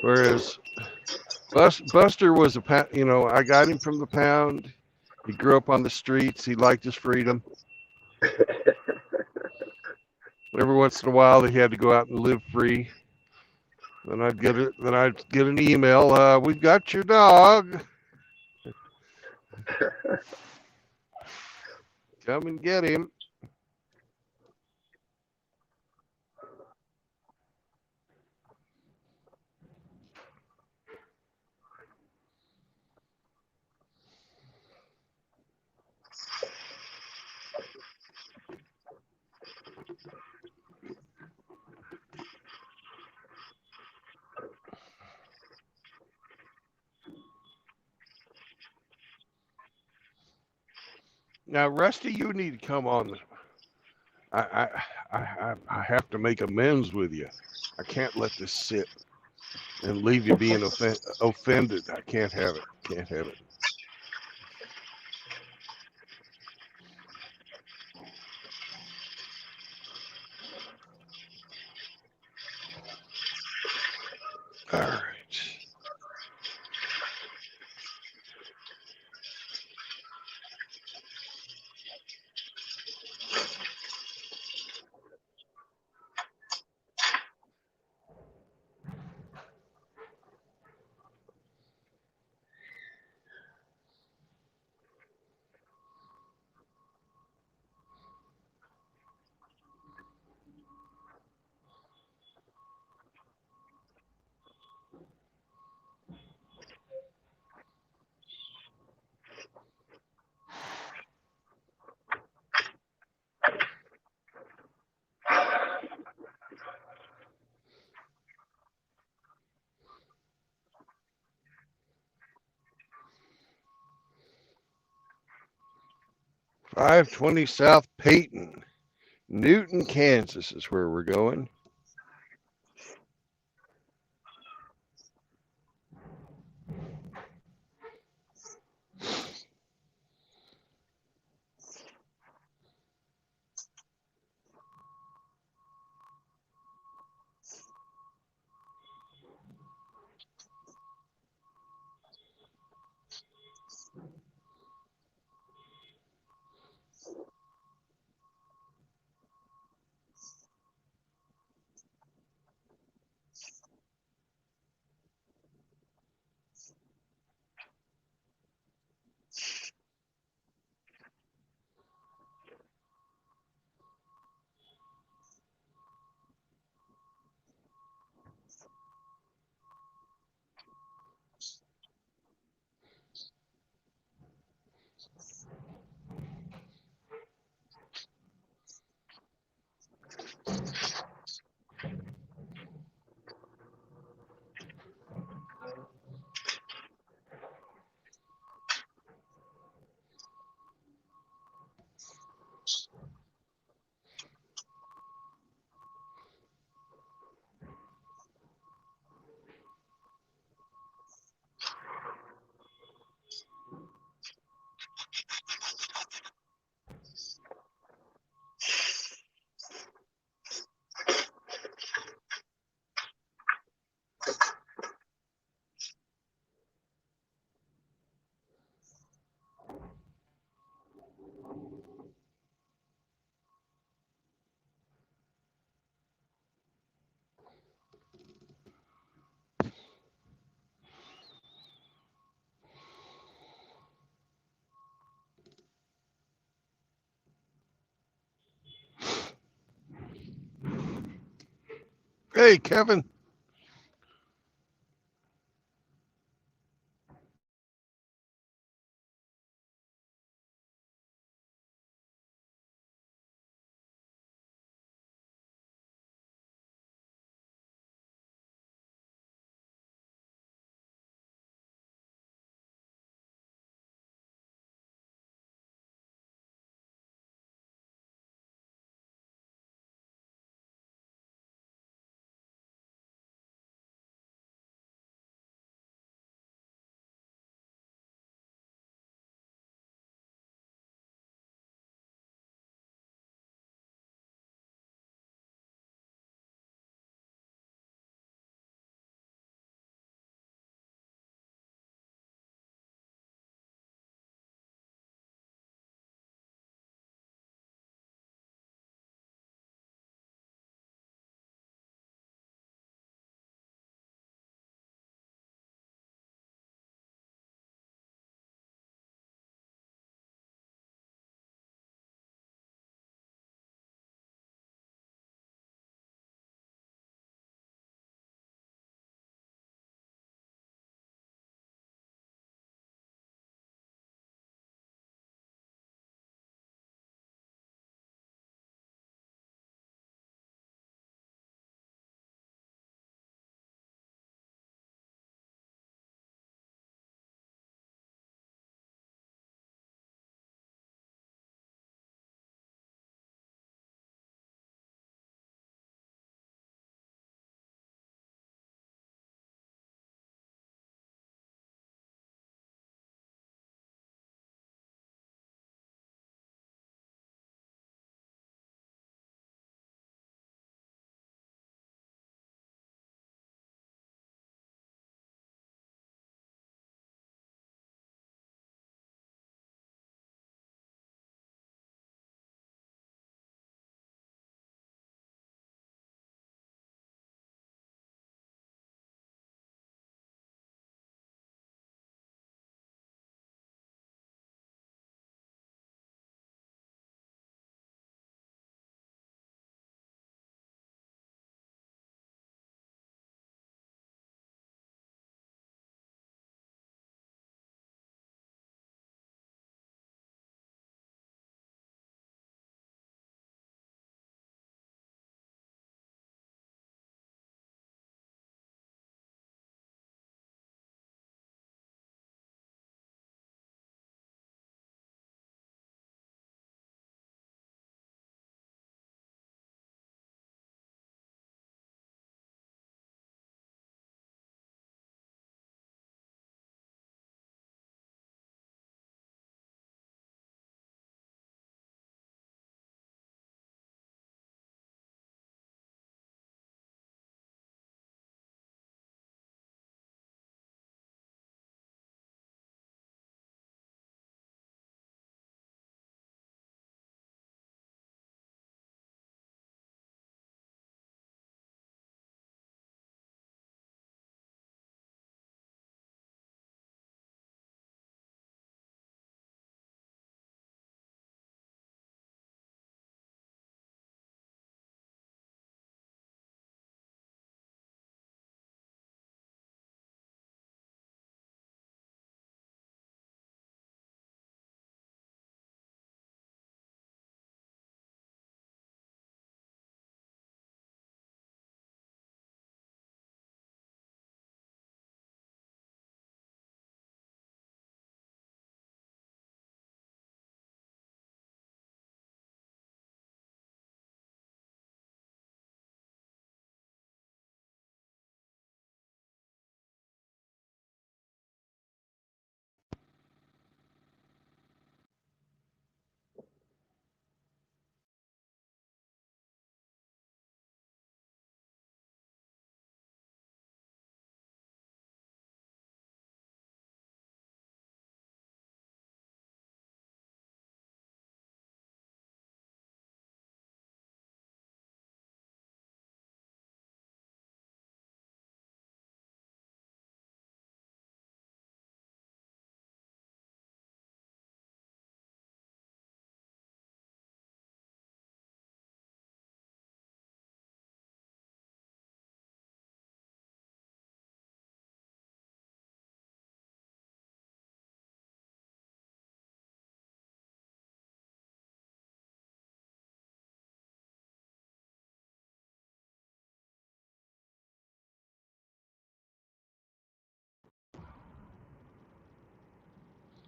Whereas Buster was I got him from the pound. He grew up on the streets. He liked his freedom. Every once in a while, he had to go out and live free. Then I'd get an email. We've got your dog. Come and get him. Now, Rusty, you need to come on. I have to make amends with you. I can't let this sit and leave you being offended. I can't have it. Can't have it. All right. 520 South Peyton. Newton, Kansas is where we're going. Hey, Kevin.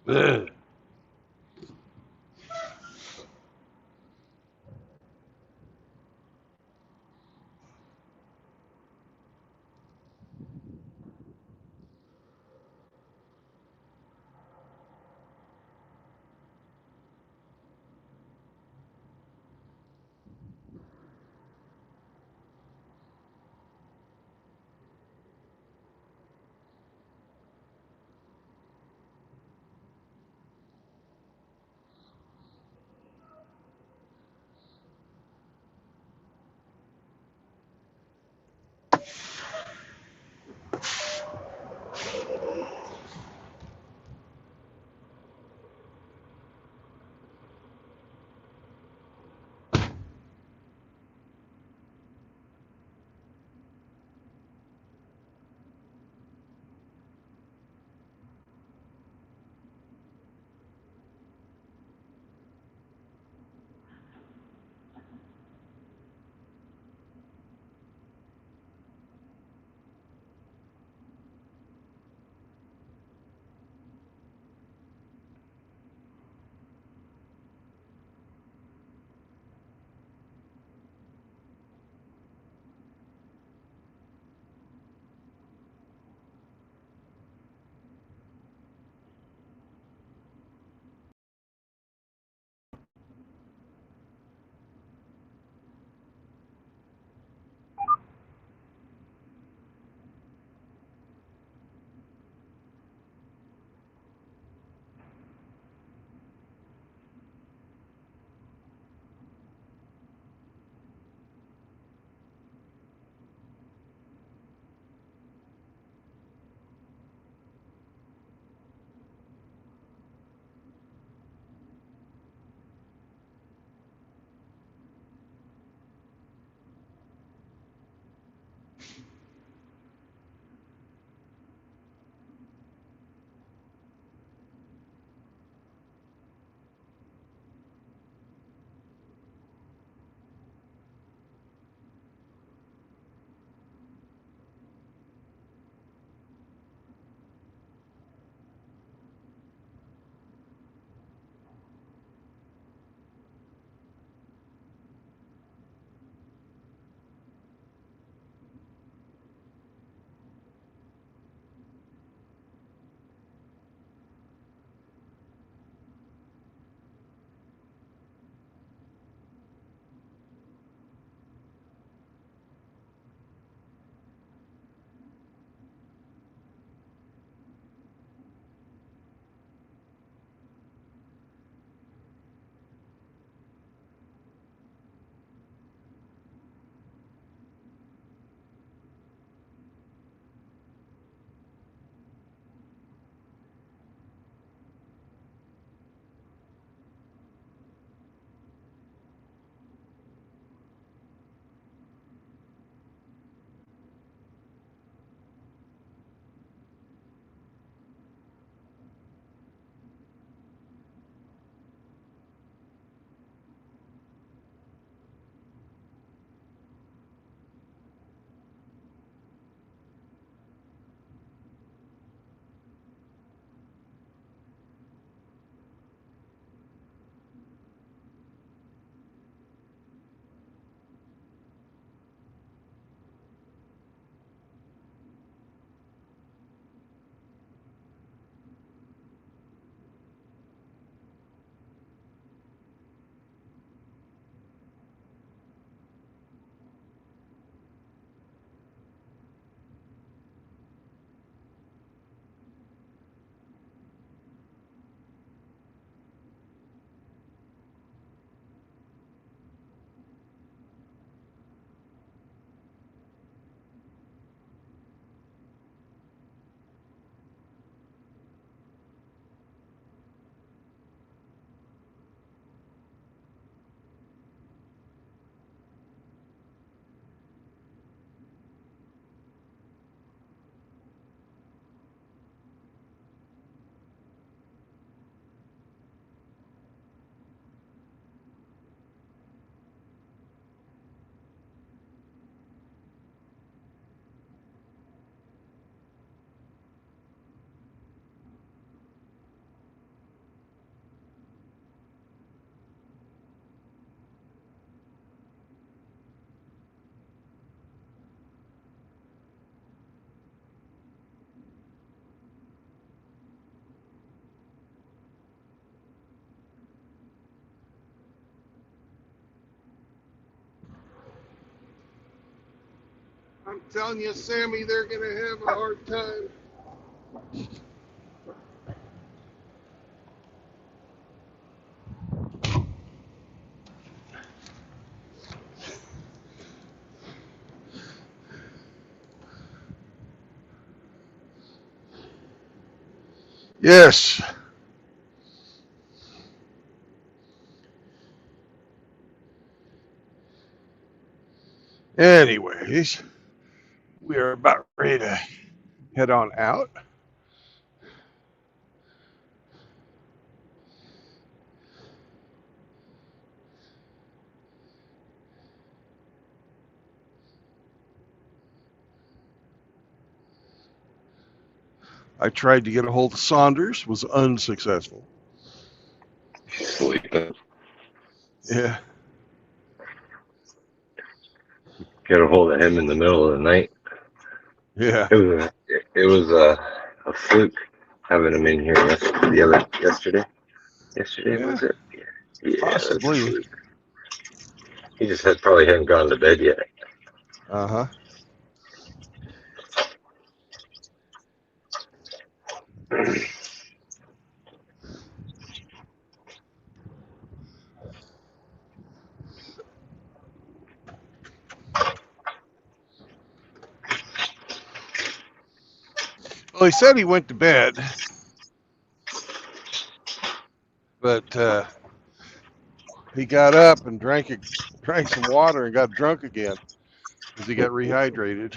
Ugh. I'm telling you, Sammy, they're going to have a hard time. Yes. Anyways, we are about ready to head on out. I tried to get a hold of Saunders, was unsuccessful. Sleeping. Yeah. Get a hold of him in the middle of the night. Yeah. It was a fluke having him in here yesterday. Yesterday Yeah. was it? Yeah, Possibly. it was a fluke. He just probably hadn't gone to bed yet. Uh-huh. Well, he said he went to bed, but he got up and drank some water and got drunk again because he got rehydrated.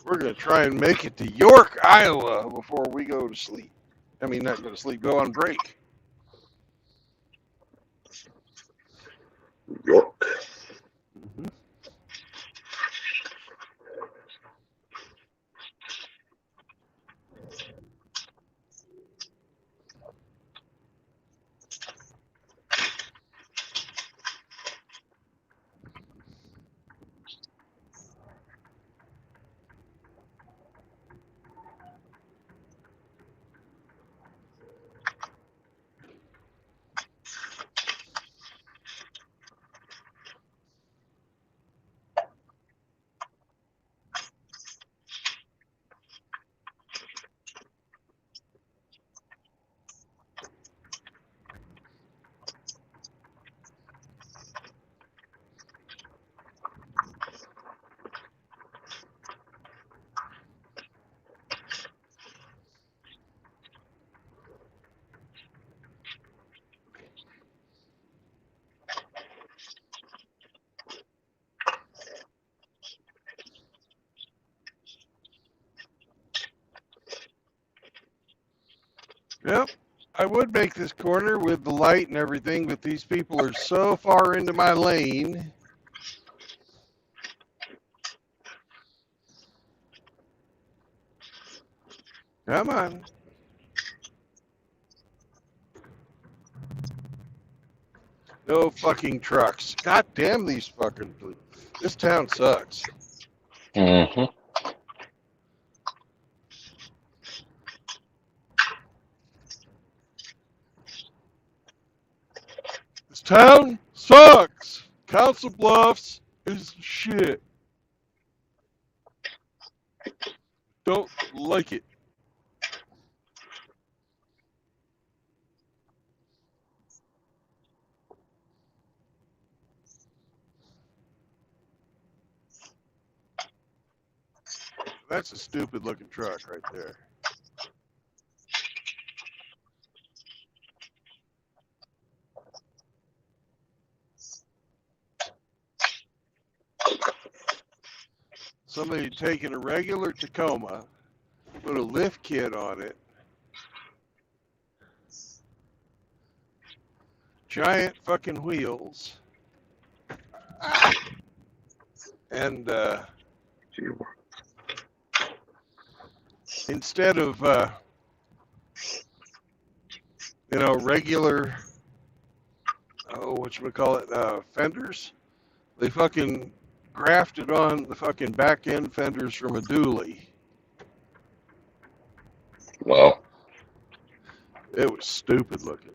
We're going to try and make it to York, Iowa before we go to sleep. I mean, not go to sleep, go on break. York. Mm-hmm. Yep. I would make this corner with the light and everything, but these people are so far into my lane. Come on. No fucking trucks. God damn these fucking. This town sucks. Mm-hmm. This town sucks. Council Bluffs is shit. Don't like it. That's a stupid looking truck right there. somebody taking a regular Tacoma, put a lift kit on it, giant fucking wheels, and Gee, instead of regular fenders, they fucking grafted on the fucking back end fenders from a dually. Well, It was stupid looking.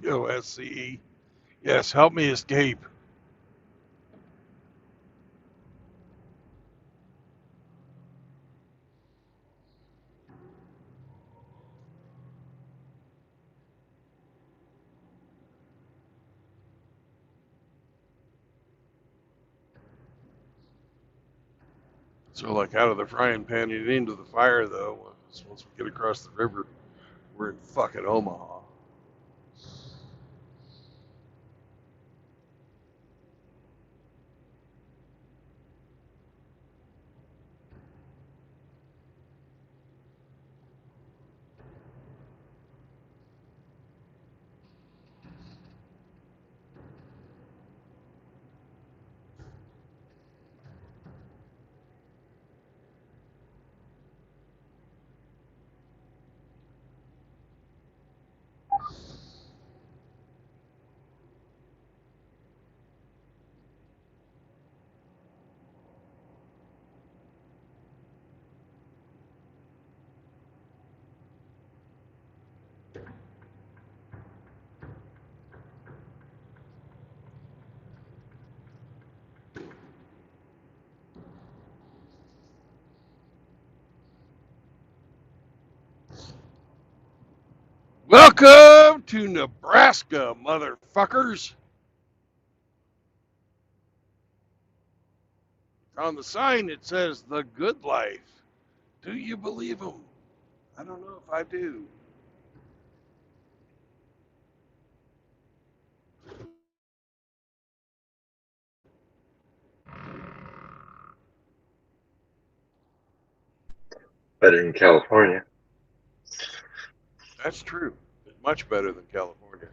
OSCE. Yes, help me escape. So, like, out of the frying pan and into the fire, though, once we get across the river, we're in fucking Omaha. Welcome to Nebraska, motherfuckers. On the sign, it says The Good Life. Do you believe them? I don't know if I do. Better in California. That's true. Much better than California.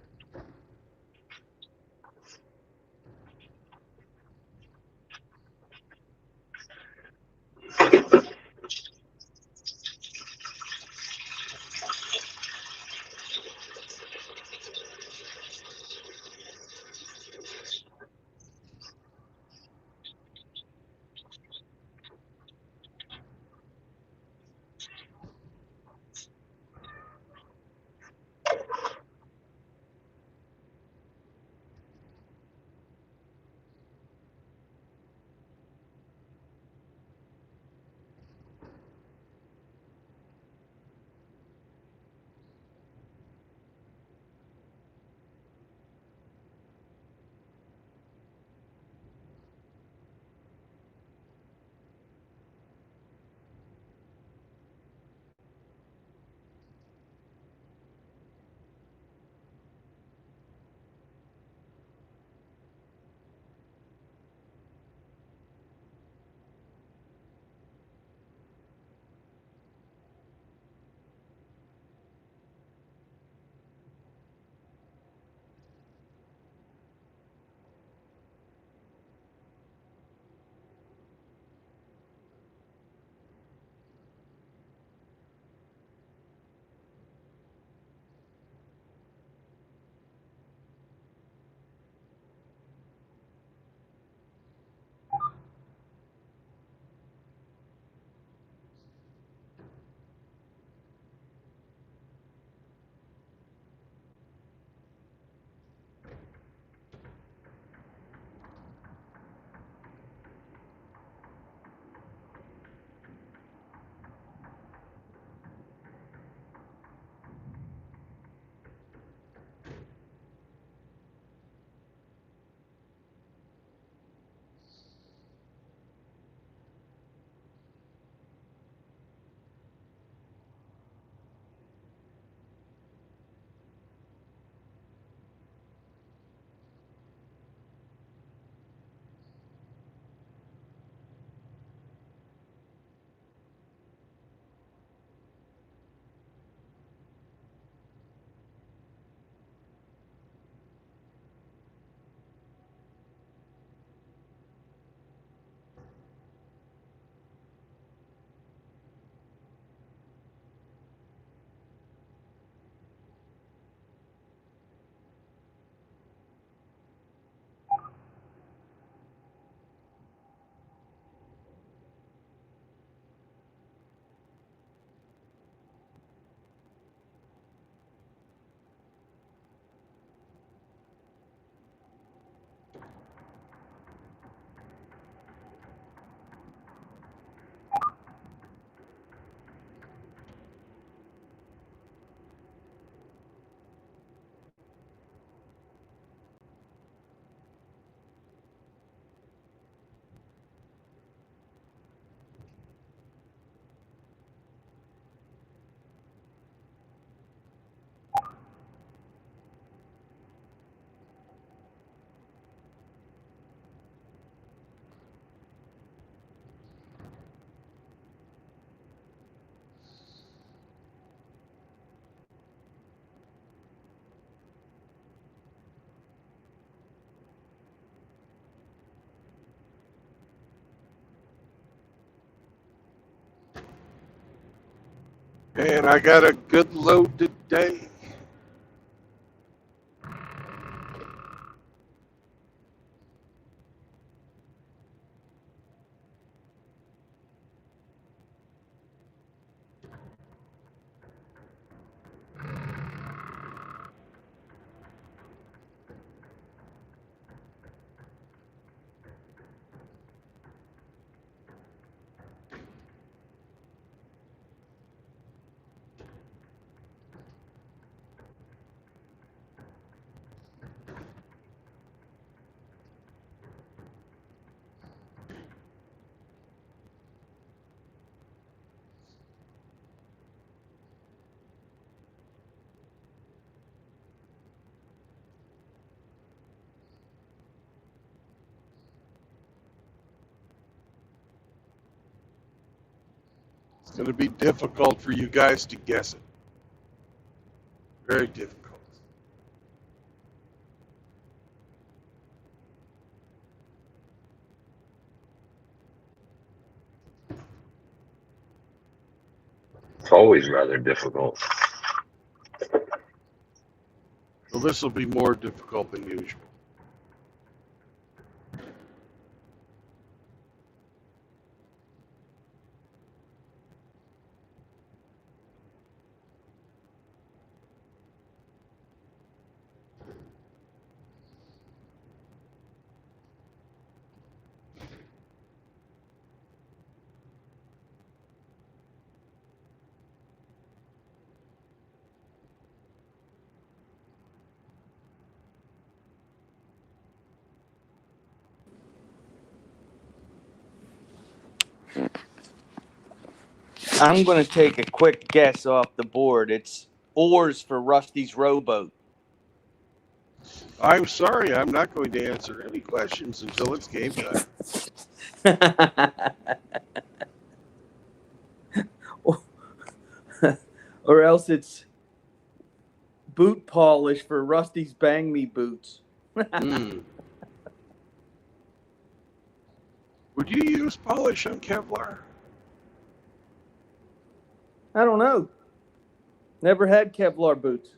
And I got a good load today. It's going to be difficult for you guys to guess it. Very difficult. It's always rather difficult. Well, this will be more difficult than usual. I'm going to take a quick guess off the board. It's oars for Rusty's rowboat. I'm sorry, I'm not going to answer any questions until it's game time. Or else it's boot polish for Rusty's Bang Me boots. Hmm. Would you use polish on Kevlar? I don't know. Never had Kevlar boots.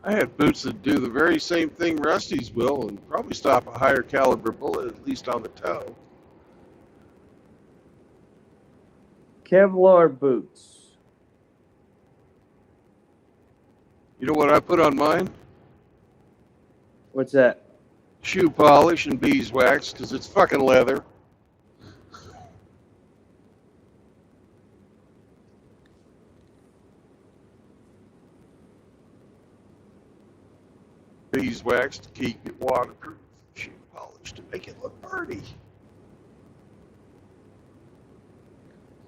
I had boots that do the very same thing Rusty's will and probably stop a higher caliber bullet, at least on the toe. Kevlar boots. You know what I put on mine? What's that? Shoe polish and beeswax, because it's fucking leather. Beeswax to keep it waterproof. Shoe polish to make it look pretty.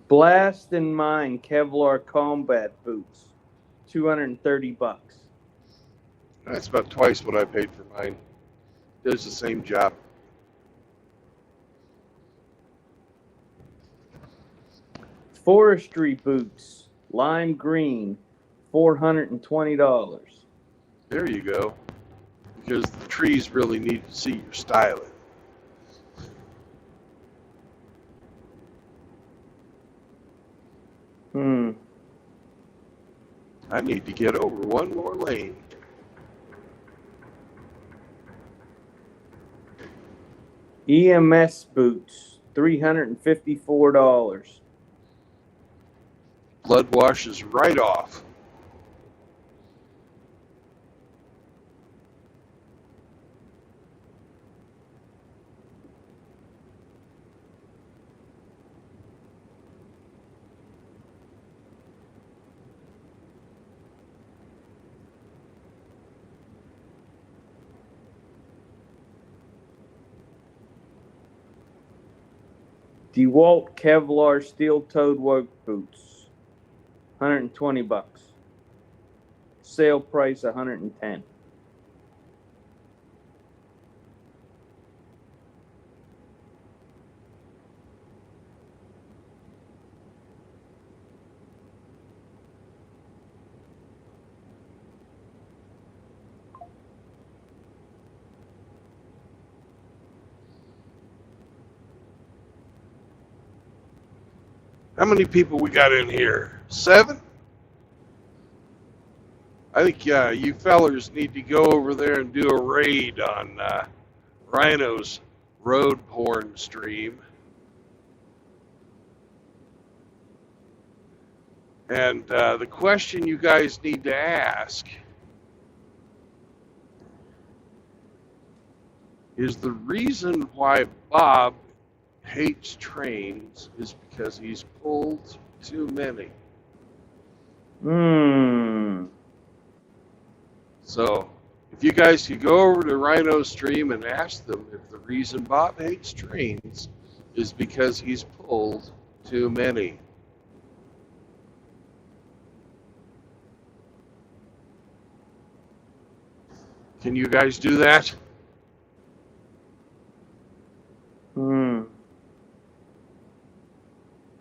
Blast and Mine Kevlar combat boots. $230. That's about twice what I paid for mine. Does the same job. Forestry boots. Lime green. $420. There you go. Because the trees really need to see your styling. I need to get over one more lane. EMS boots. $354. Blood washes right off. DeWalt Kevlar steel-toed work boots. $120. Sale price $110. How many people we got in here? 7? I think you fellers need to go over there and do a raid on Rhino's road porn stream. And the question you guys need to ask is the reason why Bob hates trains is because he's pulled too many. So if you guys could go over to Rhino's stream and ask them if the reason Bob hates trains is because he's pulled too many. Can you guys do that?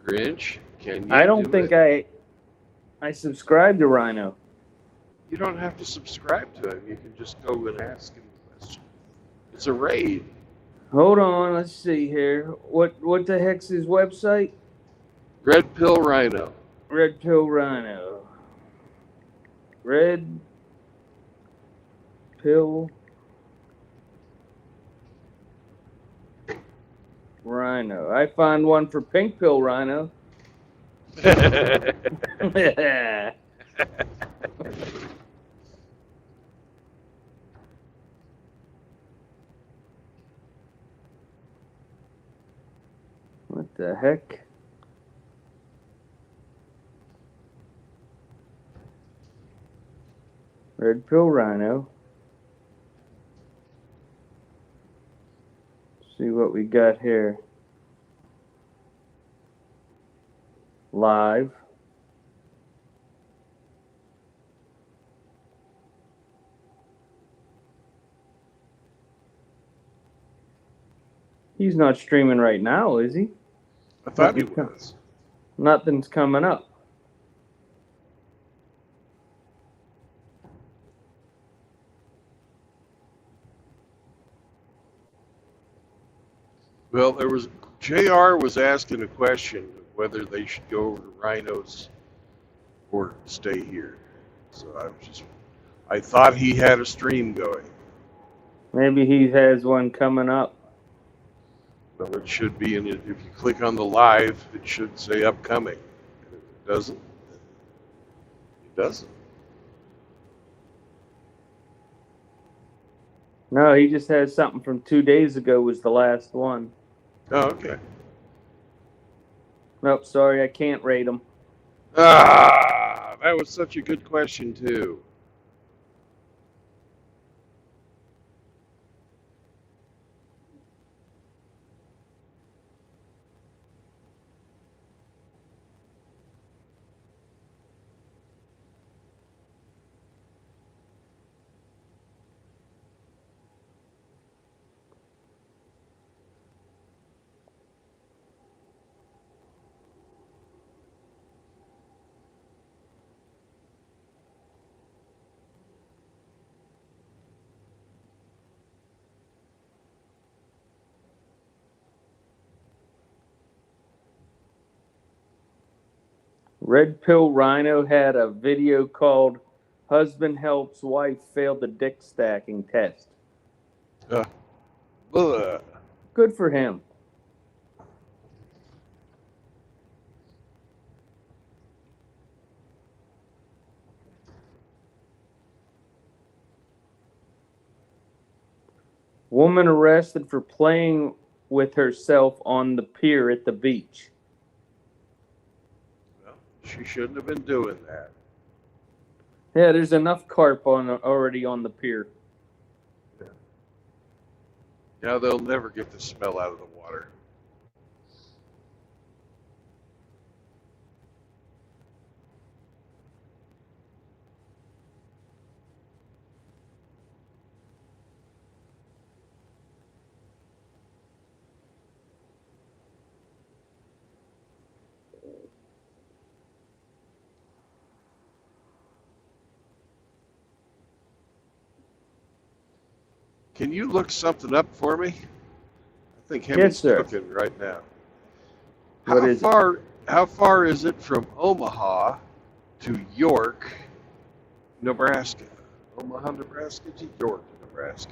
Grinch, can you I don't do think it? I subscribe to Rhino. You don't have to subscribe to him. You can just go and ask him a question. It's a raid. Hold on, let's see here. What the heck's his website? Red Pill Rhino. Red Pill Rhino. Red Pill Rhino. I found one for Pink Pill Rhino. What the heck? Red Pill Rhino. See what we got here. Live. He's not streaming right now, is he? I thought he was. Nothing's coming up. Well, JR was asking a question of whether they should go over to Rhino's or stay here. So I thought he had a stream going. Maybe he has one coming up. Well, it should be in it. If you click on the live, it should say upcoming. And if it doesn't, it doesn't. No, he just has something from 2 days ago was the last one. Oh, okay. Nope, sorry, I can't rate him. Ah, that was such a good question, too. Red Pill Rhino had a video called Husband Helps Wife Fail the Dick Stacking Test. Good for him. Woman arrested for playing with herself on the pier at the beach. Well, she shouldn't have been doing that. Yeah, there's enough carp already on the pier. Now they'll never get the smell out of the water. Can you look something up for me? I think Hemi's Yes, sir. cooking right now. What How is it? far How far is it from Omaha to York, Nebraska? Omaha, Nebraska to York, Nebraska.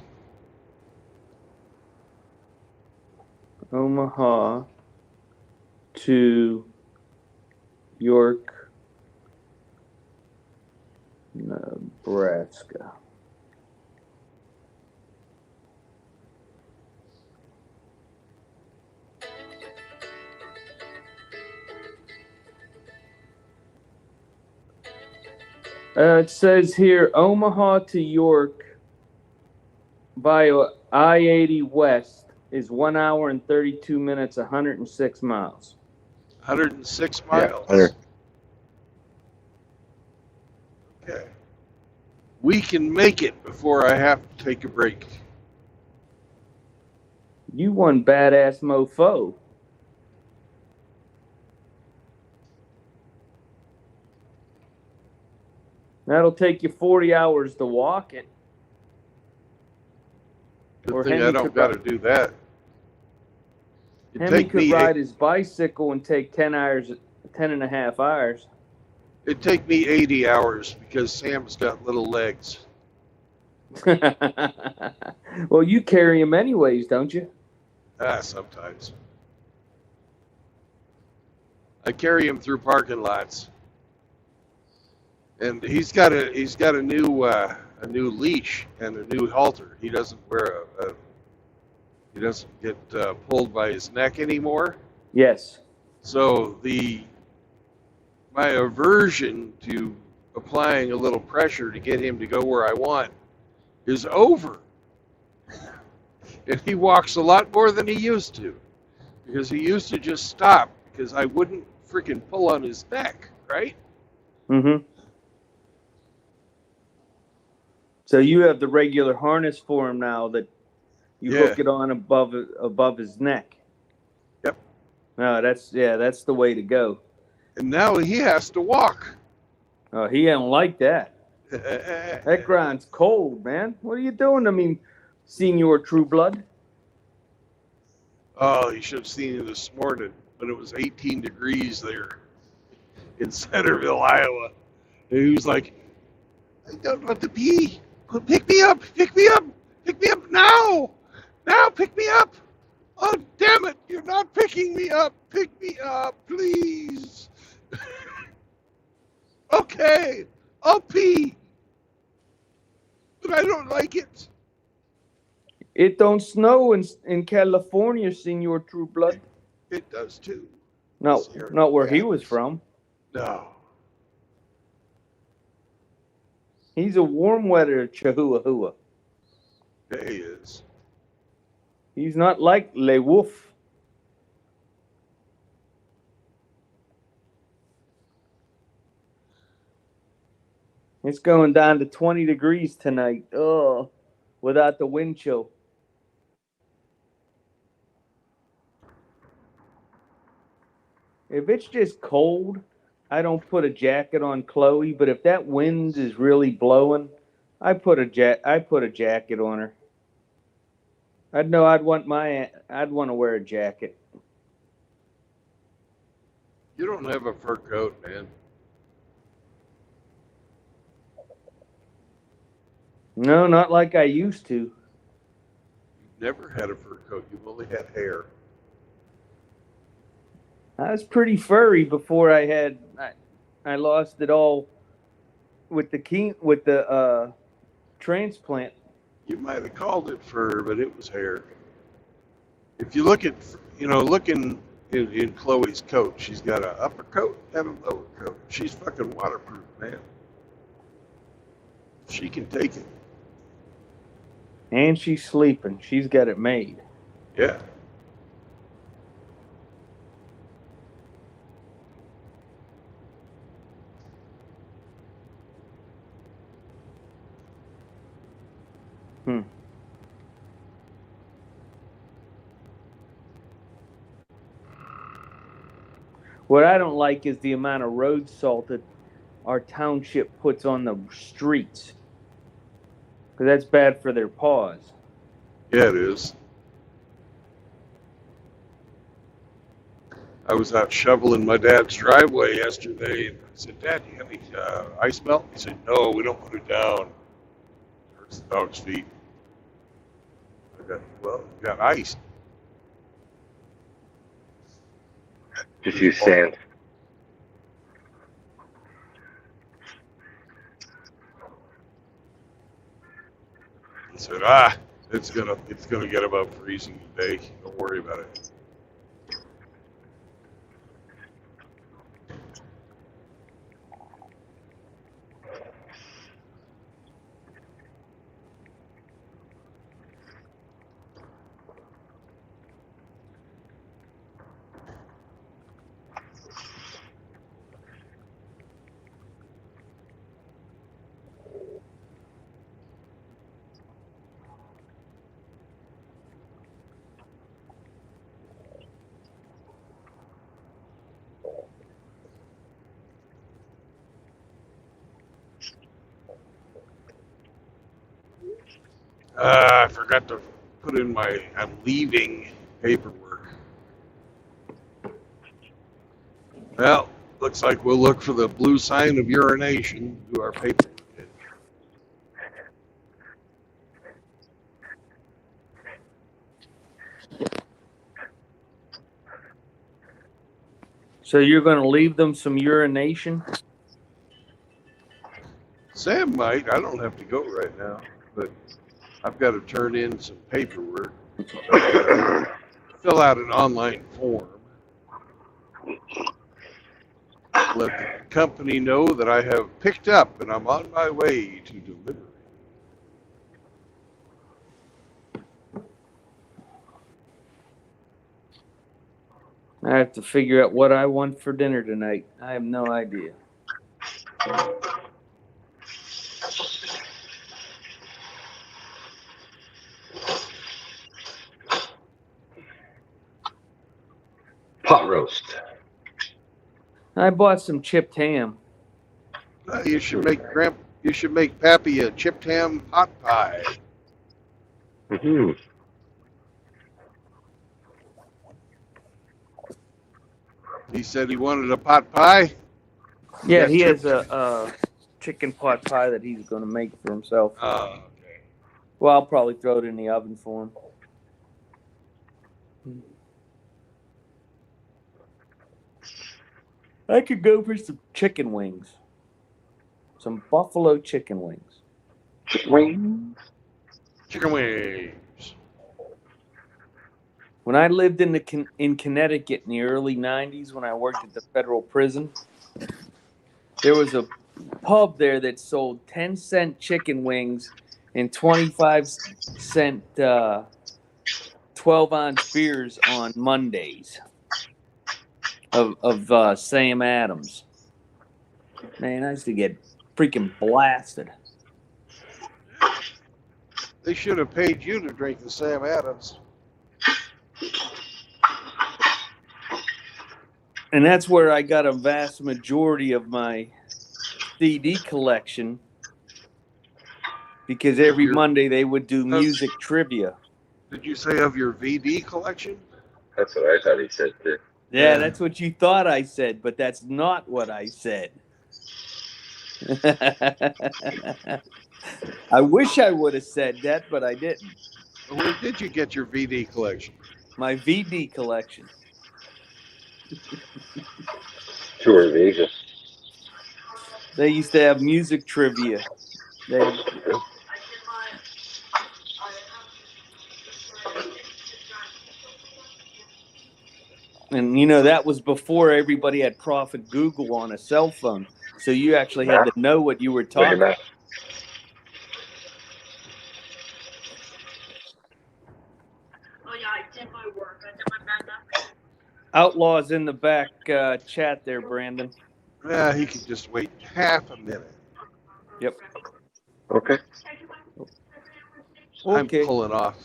Omaha to York, Nebraska. It says here Omaha to York via I-80 West is 1 hour and 32 minutes, 106 miles. 106 Yeah, miles. Okay. We can make it before I have to take a break. You one badass mofo. That'll take you 40 hours to walk it. Good Or thing Henry I don't could got to do that. It'd Henry take could me ride his bicycle and take 10 and a half hours. it'd take me 80 hours because Sam's got little legs. Well, you carry him anyways, don't you? Sometimes. I carry him through parking lots, and he's got a new leash and a new halter. He doesn't wear he doesn't get pulled by his neck anymore. Yes. So my aversion to applying a little pressure to get him to go where I want is over, and he walks a lot more than he used to, because he used to just stop because I wouldn't freaking pull on his neck, right? Mm-hmm. So you have the regular harness for him now that you Yeah. hook it on above his neck. Yep. No, that's the way to go. And now he has to walk. Oh, he don't like that. That grind's cold, man. What are you doing to me, Senior True Blood? Oh, you should have seen it this morning, but it was 18 degrees there in Centerville, Iowa. And he was like, I don't want to pee. Pick me up, pick me up, pick me up now. Now, pick me up. Oh, damn it, you're not picking me up. Pick me up, please. Okay, I'll pee. But I don't like it. It don't snow in California, Senior True Blood. It does too. No, Sierra not where he was Nevada. from. No. He's a warm weather Chihuahua. Yeah, he is. He's not like Le Wolf. It's going down to 20 degrees tonight. Oh, without the wind chill. If it's just cold, I don't put a jacket on Chloe. But if that wind is really blowing, I put a jacket on her. I'd want to wear a jacket. You don't have a fur coat, man. No, not like I used to. You've never had a fur coat. You've only had hair. I was pretty furry before I lost it all with the transplant. You might have called it fur, but it was hair. If you look at, in Chloe's coat, she's got an upper coat and a lower coat. She's fucking waterproof, man. She can take it. And she's sleeping. She's got it made. Yeah. What I don't like is the amount of road salt that our township puts on the streets. Because that's bad for their paws. Yeah, it is. I was out shoveling my dad's driveway yesterday, and I said, "Dad, you got any ice melt?" He said, "No, we don't put it down. It hurts the dog's feet." I got, well, you got ice. Just use sand. He said, it's gonna get above freezing today. Don't worry about it. I forgot to put in my I'm leaving paperwork. Well, looks like we'll look for the blue sign of urination, do our paperwork. So you're going to leave them some urination? Sam might. I don't have to go right now, but I've got to turn in some paperwork. Fill out an online form. Let the company know that I have picked up and I'm on my way to delivery. I have to figure out what I want for dinner tonight. I have no idea. Pot roast. I bought some chipped ham. You should make Pappy a chipped ham pot pie. Mm-hmm. He said he wanted a pot pie. Yeah, Yeah, he has chipped. a chicken pot pie that he's going to make for himself. Okay. Well, I'll probably throw it in the oven for him. I could go for some chicken wings. Some buffalo chicken wings. Ring. Chicken wings. When I lived in Connecticut in the early 90s when I worked at the federal prison, there was a pub there that sold 10-cent chicken wings and 25-cent 12-ounce beers on Mondays of Sam Adams. Man, I used to get freaking blasted. They should have paid you to drink the Sam Adams. And that's where I got a vast majority of my CD collection, because every Monday they would do music trivia. Did you say of your VD collection? That's what I thought he said too. Yeah, that's what you thought I said, but that's not what I said. I wish I would have said that, but I didn't. Where did you get your VD collection? My VD collection. Tour Vegas. They used to have music trivia. And, you know, that was before everybody had Prophet Google on a cell phone. So you actually had to know what you were talking about. Oh, yeah, I did my work. I did my math. Outlaw's in the back chat there, Brandon. Yeah, he could just wait half a minute. Yep. Okay. I'm Okay. pulling off.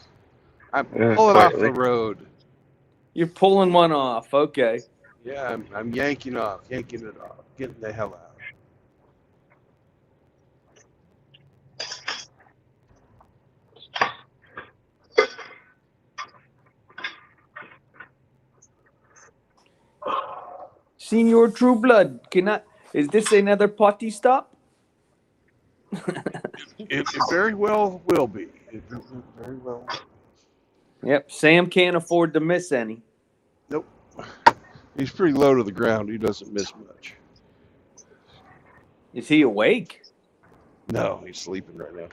I'm pulling off the road. You're pulling one off. Okay. Yeah, I'm yanking it off, getting the hell out. Senor True Blood, is this another potty stop? It very well will be. It very well. Yep, Sam can't afford to miss any. Nope. He's pretty low to the ground. He doesn't miss much. Is he awake? No, he's sleeping right now.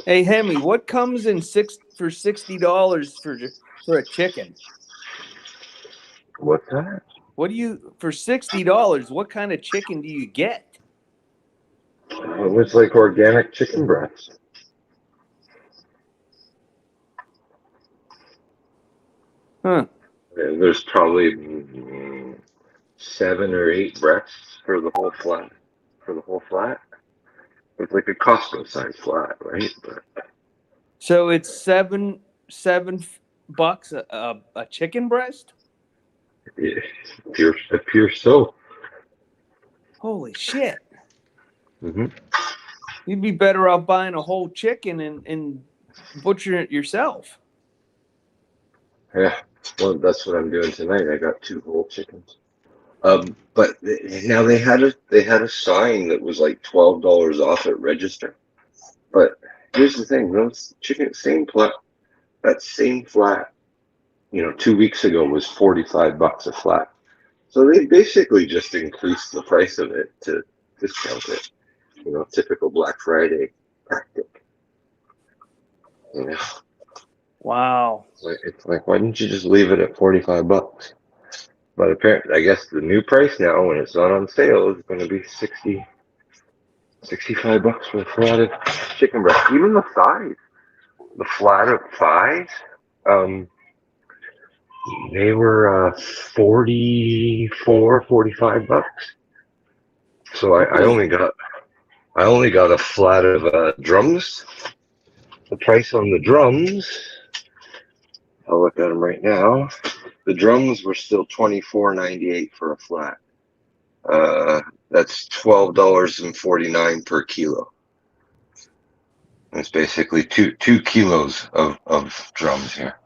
Hey, Hemi, what comes in for $60 for a chicken? What's that? What do you for $60? What kind of chicken do you get? It was like organic chicken breast. Huh? There's probably 7 or 8 breasts for the whole flat. It's like a Costco size flat, right? But So it's $7 a chicken breast? it appears so. Holy shit! Mm-hmm. You'd be better off buying a whole chicken and butchering it yourself. Yeah, well, that's what I'm doing tonight. I got 2 whole chickens. But now they had a sign that was like $12 off at register. But here's the thing: those chicken that same flat, 2 weeks ago was $45 a flat. So they basically just increased the price of it to discount it. Typical Black Friday tactic. Wow. It's like, why didn't you just leave it at $45? But apparently, I guess the new price now, when it's not on sale, is going to be $65 for a flat of chicken breast. Even the thighs, the flat of thighs, they were $45. So I only got a flat of drums. The price on the drums, I'll look at them right now. The drums were still $24.98 for a flat. That's $12.49 per kilo. It's basically two kilos of drums here.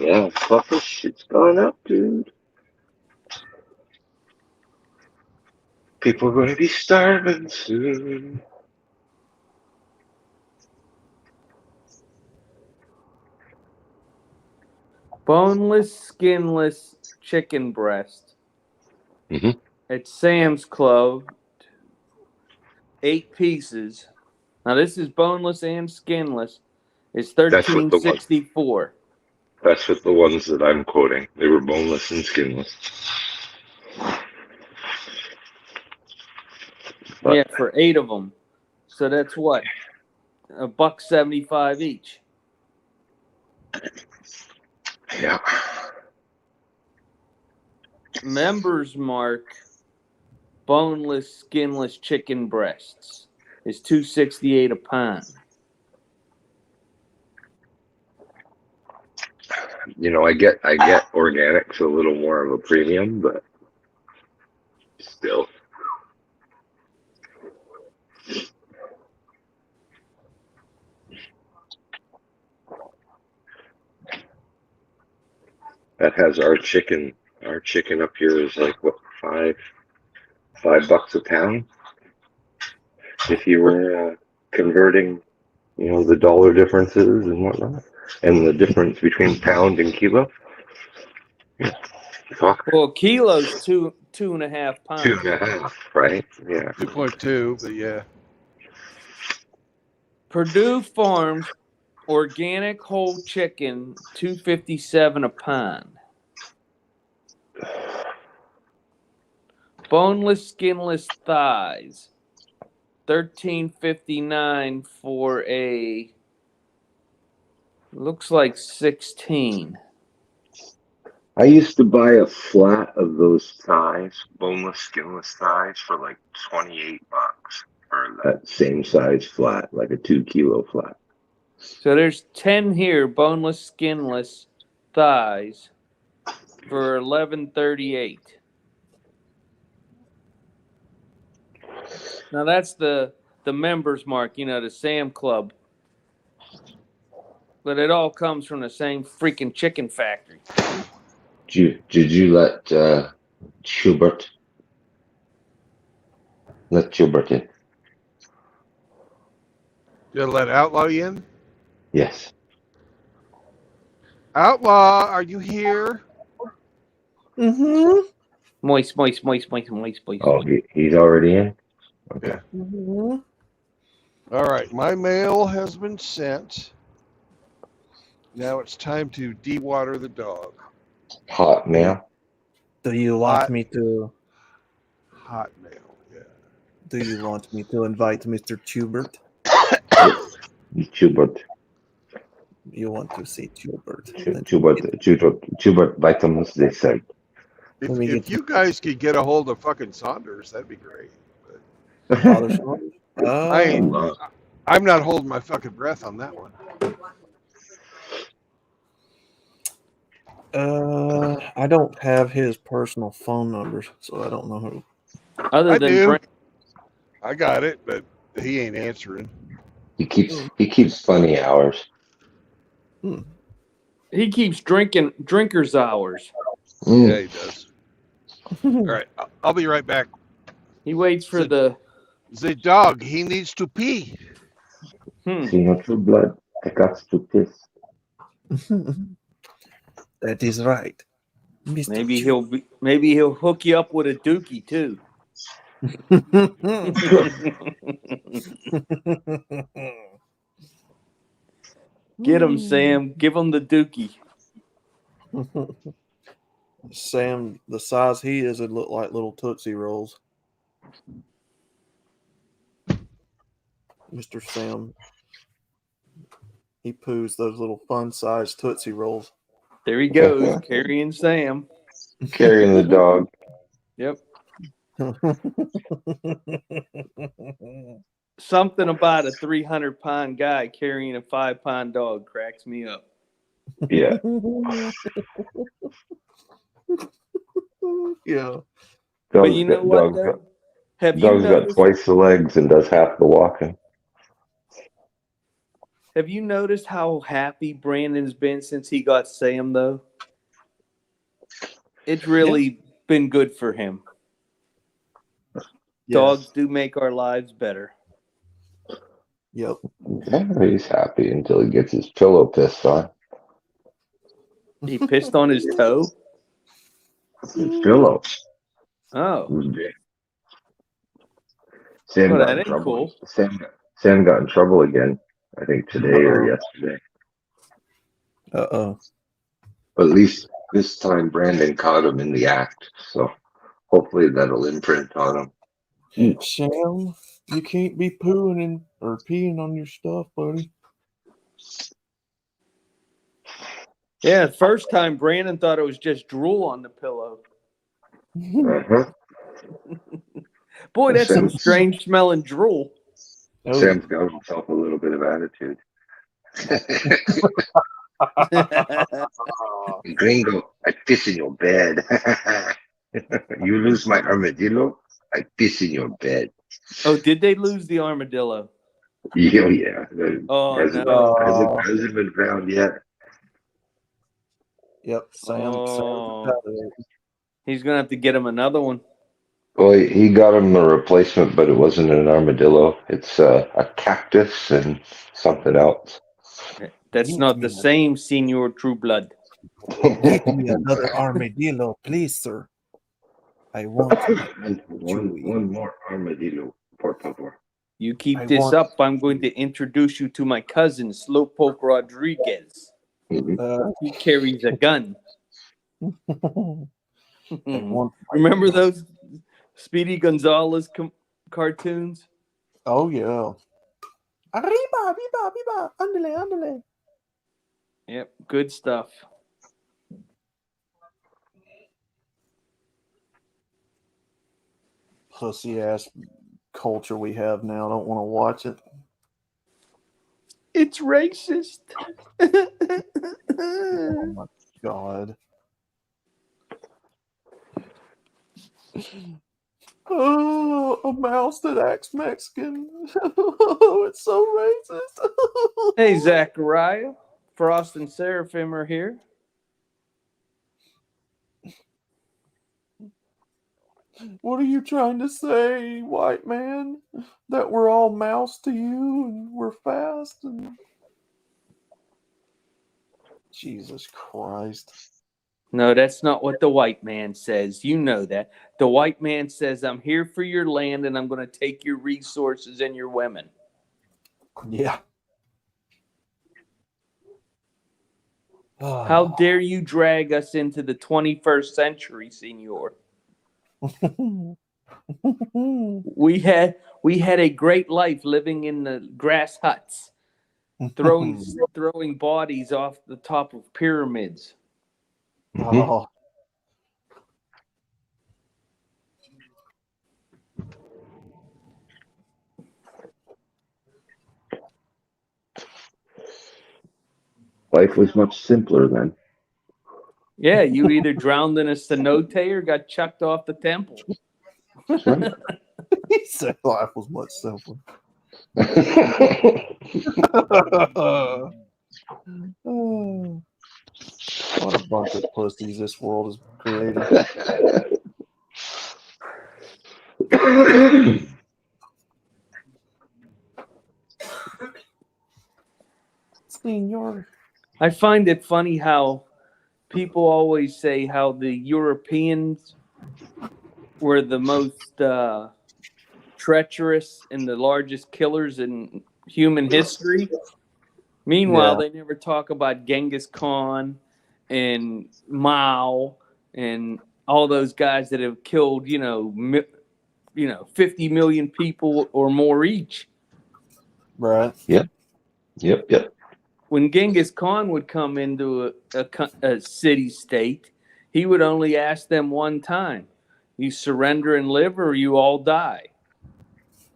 Yeah, fucking shit's gone up, dude. People are going to be starving soon. Boneless, skinless chicken breast. Mhm. At Sam's Club, 8 pieces. Now this is boneless and skinless. It's $13.64. That's what the ones that I'm quoting. They were boneless and skinless. But, Yeah, for 8 of them. So that's what? $1.75 each. yeah. Members Mark boneless, skinless chicken breasts is $2.68 a pound. I get organics a little more of a premium, but still. That has our chicken. Our chicken up here is like what, $5 a pound. If you were converting, the dollar differences and whatnot, and the difference between pound and kilo. Yeah. Well, a kilo's 2.5 pounds. 2.5, right? Yeah. 2.2, but yeah. Purdue Farms organic whole chicken, $2.57 a pound. Boneless, skinless thighs, $13.59 for a. Looks like 16. I used to buy a flat of those thighs, boneless, skinless thighs, for like $28 for that same size flat, like a 2 kilo flat. So there's 10 here, boneless, skinless thighs for 11.38. Now that's the members mark, the Sam Club. But it all comes from the same freaking chicken factory. Did you let Schubert in? You let Outlaw in? Yes. Outlaw, are you here? Mm-hmm. Moist, moist, moist, moist, moist, moist, Oh, moist. he's already in. Okay. Yeah. Mm-hmm. All right. My mail has been sent. Now it's time to de-water the dog. Hot mail. Do you want Hot, me to? hot mail. Yeah. Do you want me to invite Mr. Schubert? Yes. Schubert. You want to see Schubert? Schubert vitamins, they said. Let me If get you guys could get a hold of fucking Saunders, that'd be great. Father Saunders. I ain't. Wow. I'm not holding my fucking breath on that one. I don't have his personal phone numbers, so I don't know who. Other I than do. Brent, I got it, but he ain't answering. He keeps funny hours. Hmm. he keeps drinker's hours. Yeah, Mm. he does. All right. I'll be right back. He waits for The, the dog, he needs to pee. See no true blood. I got to piss. That is right, Mr. maybe he'll hook you up with a dookie too. Get him, Sam. Give him the dookie. Sam, the size he is, would look like little Tootsie Rolls. Mr. Sam, he poos those little fun-sized Tootsie Rolls. There he goes, carrying Sam. Carrying the dog. Yep. Something about a 300-pound guy carrying a 5-pound dog cracks me up. Yeah. Yeah. But you know what, though? Have you Dog's got noticed? twice the legs and does half the walking. Have you noticed how happy Brandon's been since he got Sam, though? It's really been good for him. Yes. Dogs do make our lives better. Yep. Yeah, he's happy until he gets his pillow pissed on. He pissed on his toe? His pillow. Oh. Sam Well, got that in ain't trouble. cool. Sam got in trouble again. I think today or yesterday. Uh-oh. But at least this time Brandon caught him in the act. So hopefully that'll imprint on him. Sam, you can't be pooing or peeing on your stuff, buddy. Yeah, first time Brandon thought it was just drool on the pillow. Uh-huh. Boy, that's some strange smelling drool. Sam's got himself a little bit of attitude. Gringo, I piss in your bed. You lose my armadillo, I piss in your bed. Oh, did they lose the armadillo? Yeah. Oh, Hasn't no. been found yet. Yep, Sam. Oh. He's going to have to get him another one. Well, he got him a replacement, but it wasn't an armadillo. It's a cactus and something else. That's not the same, Senor Trueblood. Get me another armadillo, please, sir. I want one more armadillo, por favor. You keep this up, I'm going to introduce you to my cousin, Slowpoke Rodriguez. He carries a gun. Remember those Speedy Gonzalez cartoons? Oh, yeah. Arriba, viva, viva, andale, andale. Yep, good stuff. pussy ass culture we have now. I don't want to watch it. It's racist. Oh my god. Oh, a mouse that acts Mexican. Oh, it's so racist. Hey, Zachariah. Frost and Seraphim are here. What are you trying to say, white man? That we're all mouse to you and we're fast and Jesus Christ. No, that's not what the white man says. You know that. The white man says, I'm here for your land and I'm going to take your resources and your women. Yeah. How dare you drag us into the 21st century, senor? We had a great life living in the grass huts, throwing bodies off the top of pyramids. Oh. Life was much simpler then. Yeah, you either drowned in a cenote or got chucked off the temple. That's right. He said life was much simpler. Oh, what a bunch of pussies this world has created. Senor. I find it funny how people always say how the Europeans were the most treacherous and the largest killers in human history. Meanwhile, they never talk about Genghis Khan and Mao and all those guys that have killed, 50 million people or more each. Right. Yep. When Genghis Khan would come into a city state, he would only ask them one time: you surrender and live, or you all die.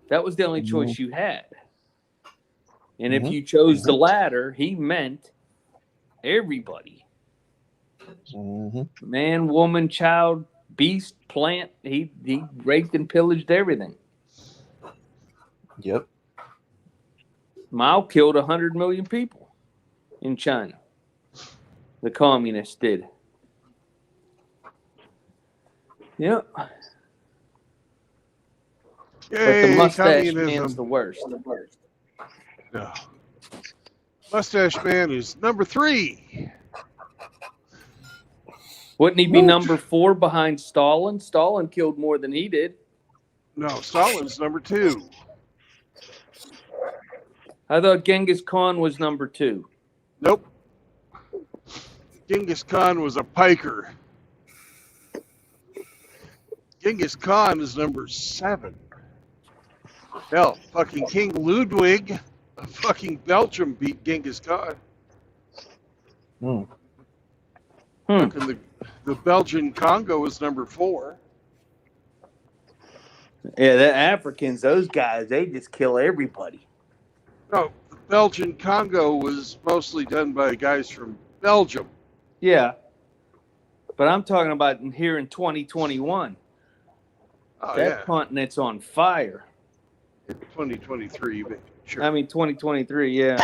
That was the only choice you had. And if you chose the latter, he meant everybody. Man, woman, child, beast, plant. He raped and pillaged everything. Yep. Mao killed 100 million people in China. The communists did. Yep. Yay, But the mustache communism. man's the worst. No. Mustache Man is number 3. Wouldn't he be number 4 behind Stalin? Stalin killed more than he did. No, Stalin's number 2. I thought Genghis Khan was number 2. Nope. Genghis Khan was a piker. Genghis Khan is number 7. Hell, fucking King Ludwig of fucking Belgium beat Genghis Khan. Fucking the Belgian Congo is number 4. Yeah, the Africans, those guys, they just kill everybody. No, the Belgian Congo was mostly done by guys from Belgium. Yeah. But I'm talking about here in 2021. Oh, That yeah. continent's on fire. 2023, but sure. I mean, 2023, yeah.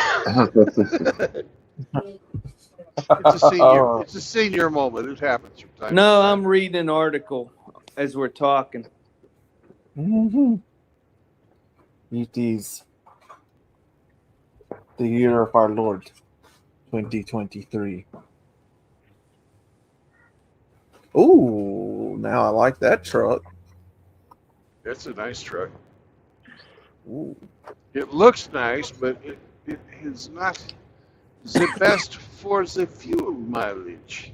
It's a senior moment. It happens from time to No, time. I'm reading an article as we're talking. It is the year of our Lord, 2023. Ooh, now I like that truck. That's a nice truck. Ooh. It looks nice, but it is not the best for the fuel mileage.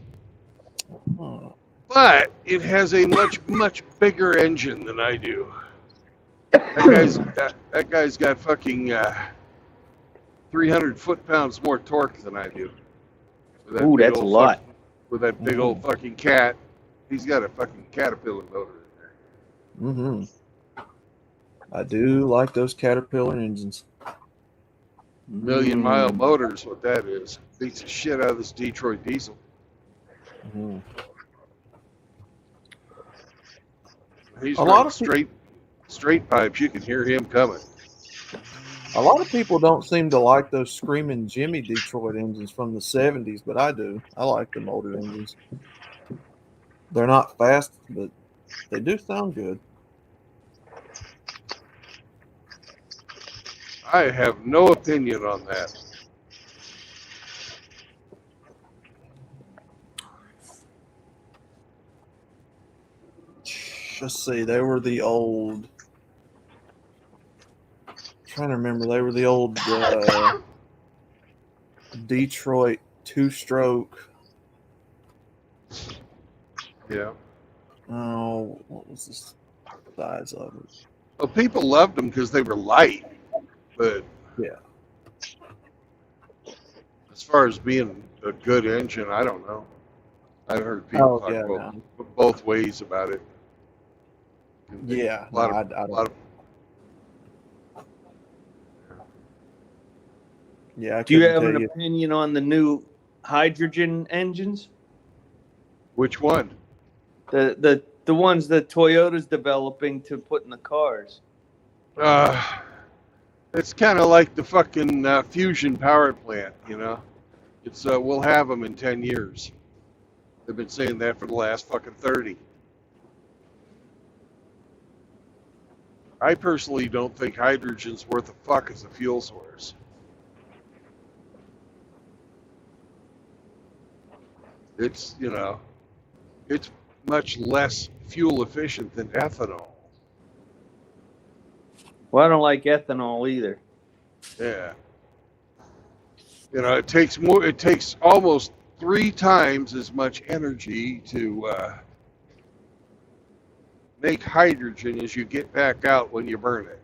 Oh. But it has a much bigger engine than I do. That guy's got fucking 300 foot-pounds more torque than I do. Ooh, that's a lot. With that big old fucking cat. He's got a fucking Caterpillar motor in there. I do like those Caterpillar engines. Million mile motors, what that is. Beats the shit out of this Detroit diesel. Mhm. He's A lot running of people, straight pipes. You can hear him coming. a lot of people don't seem to like those screaming Jimmy Detroit engines from the 70s, but I do. I like the motor engines. They're not fast, but they do sound good. I have no opinion on that. Let's see, they were the old. Trying to remember, they were the old Detroit two-stroke. Yeah. Oh, what was the size of it? Well, people loved them because they were light, but Yeah. as far as being a good engine, I don't know. I've heard people Oh talk yeah, no. both ways about it. Yeah, A lot no, of, I a don't. lot of, Yeah, I Do you couldn't have tell an you. opinion on the new hydrogen engines? which one? The ones that Toyota's developing to put in the cars. It's kind of like the fucking fusion power plant, you know. It's we'll have them in 10 years. They've been saying that for the last fucking 30. I personally don't think hydrogen's worth a fuck as a fuel source. It's, you know, it's much less fuel efficient than ethanol. Well, I don't like ethanol either. Yeah. You know, it takes almost 3 times as much energy to make hydrogen as you get back out when you burn it.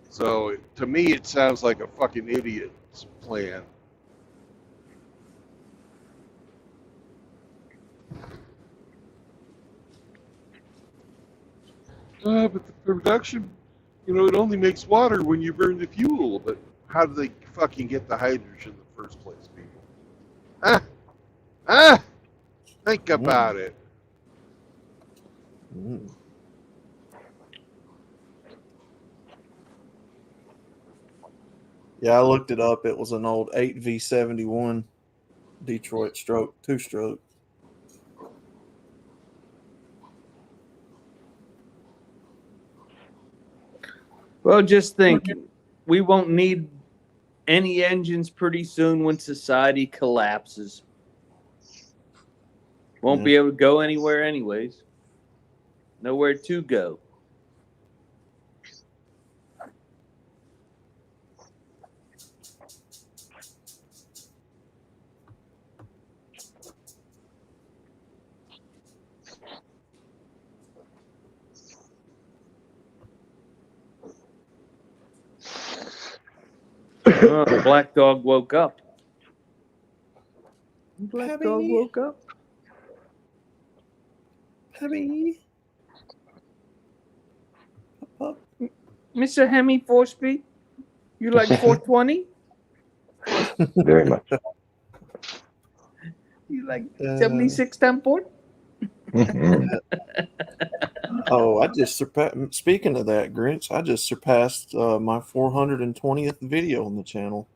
So to me, it sounds like a fucking idiot's plan. But the production, you know, it only makes water when you burn the fuel. But how do they fucking get the hydrogen in the first place, people? Ah, think about it. Mm. Yeah, I looked it up. It was an old 8V71 Detroit stroke, two-stroke. Well, just think, we won't need any engines pretty soon when society collapses. Won't be able to go anywhere anyways. Nowhere to go. Oh, the black dog woke up. Black dog woke up. Hemi. Up. Mr. Hemi 4-speed, you like 420? Very much. You like 76 Temport? Oh, I just surpassed. Speaking of that, Grinch, I just surpassed my 420th video on the channel.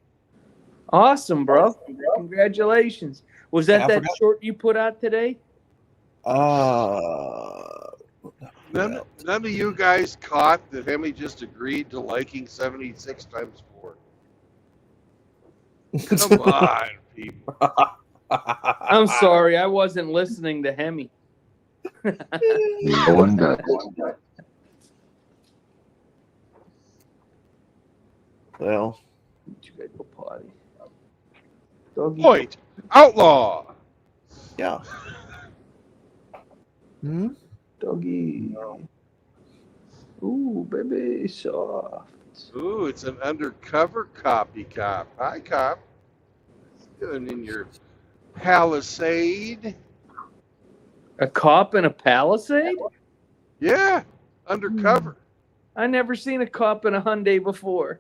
Awesome, bro. Congratulations. Was that I that forgot. short you put out today? None of you guys caught that Hemi just agreed to liking 76 times 4. Come on, people. I'm sorry, I wasn't listening to Hemi. No one does. Well, You gotta go potty. Doggy. Point. Outlaw. yeah. Hmm? Doggy. Ooh, baby, soft. Ooh, it's an undercover cop. Hi, cop. What you doing in your Palisade? A cop in a Palisade? Yeah, undercover. I never seen a cop in a Hyundai before.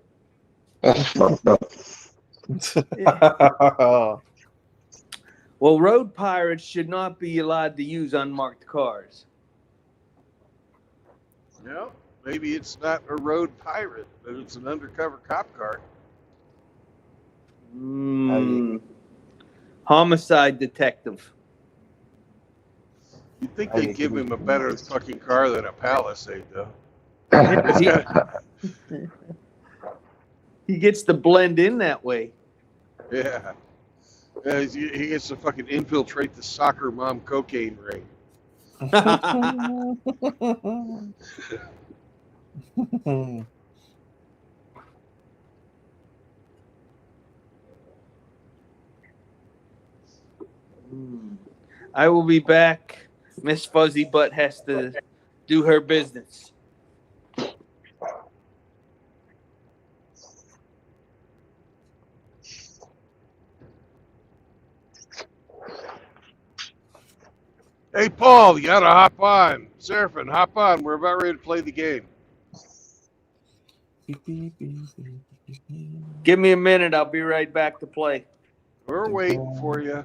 Well, road pirates should not be allowed to use unmarked cars. Yeah, maybe it's not a road pirate, but it's an undercover cop car. Homicide detective. You'd think they'd give him a better fucking car than a Palisade, though. He's got, He gets to blend in that way. yeah. He gets to fucking infiltrate the soccer mom cocaine ring. I will be back. Miss Fuzzy Butt has to do her business. Hey, Paul, you gotta hop on. Seraphin, hop on. We're about ready to play the game. Give me a minute. I'll be right back to play. We're waiting for you.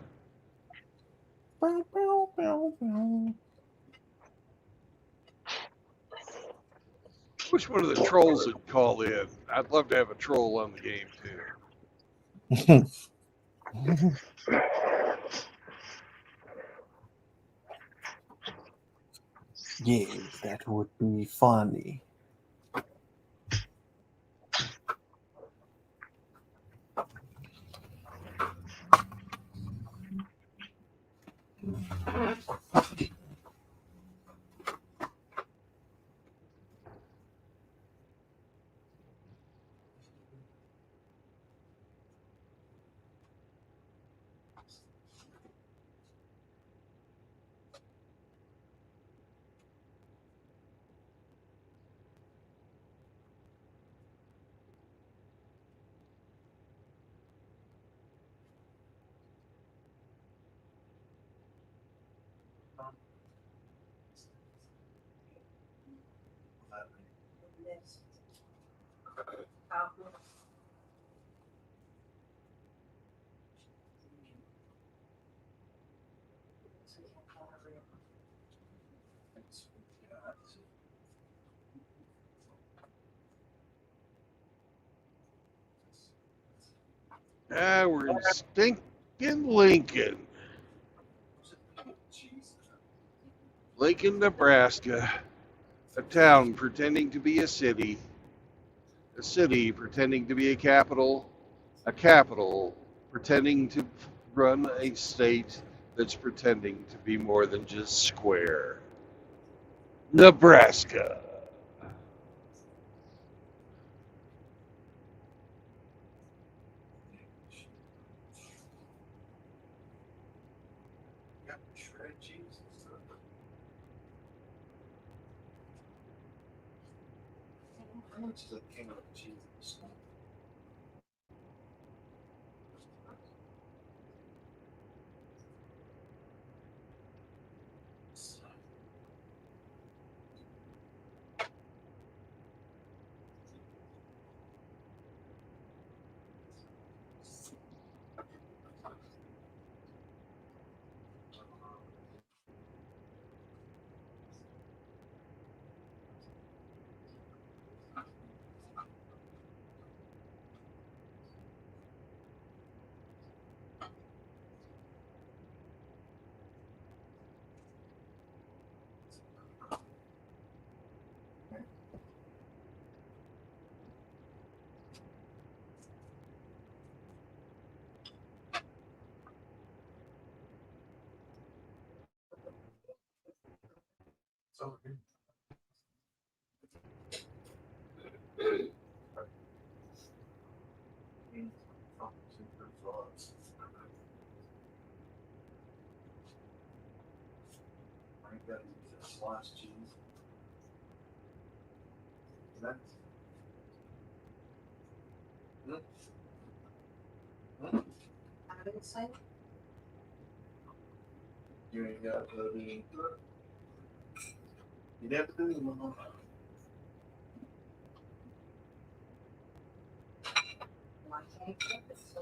Wish one of the trolls would call in. I'd love to have a troll on the game, too. Yeah, that would be funny. We're in stinking Lincoln. Lincoln, Nebraska. A town pretending to be a city pretending to be a capital pretending to run a state that's pretending to be more than just square. Nebraska. How much is a can of cheese? Sliced cheese. That. I didn't say. You ain't got to put in. You never do, Mama. I can't keep it, so.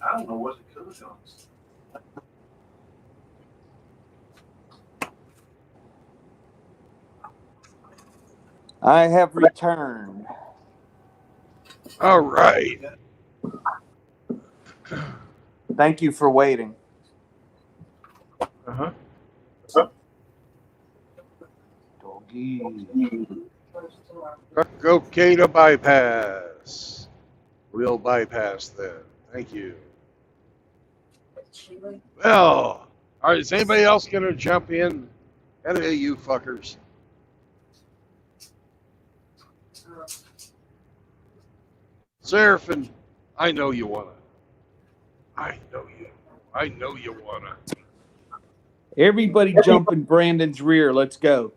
I don't know what the color is. I have returned. All right. Thank you for waiting. Uh-huh. Doggy. Okay to bypass. We'll bypass then. Thank you. Well, all right, is anybody else going to jump in? Any of you fuckers? Seraphin, I know you want to. I know you want to. Everybody jump in Brandon's rear. Let's go.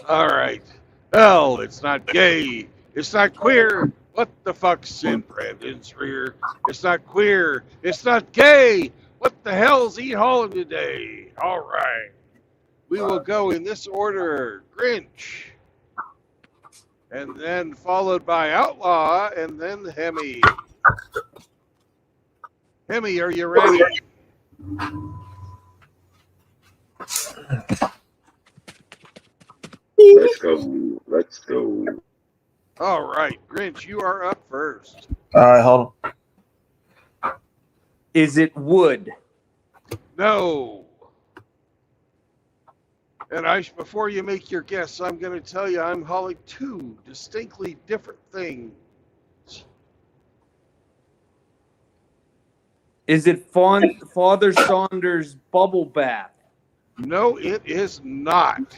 All right. Well, it's not gay. It's not queer. What the fuck's in Brandon's rear? It's not queer. It's not gay. What the hell's he hauling today? All right. We will go in this order. Grinch. And then followed by Outlaw, and then Hemi. Hemi, are you ready? Let's go. Let's go. All right, Grinch, you are up first. All right, hold on. Is it wood? No. And before you make your guess, I'm going to tell you I'm hauling two distinctly different things. Is it Father Saunders' bubble bath? No, it is not.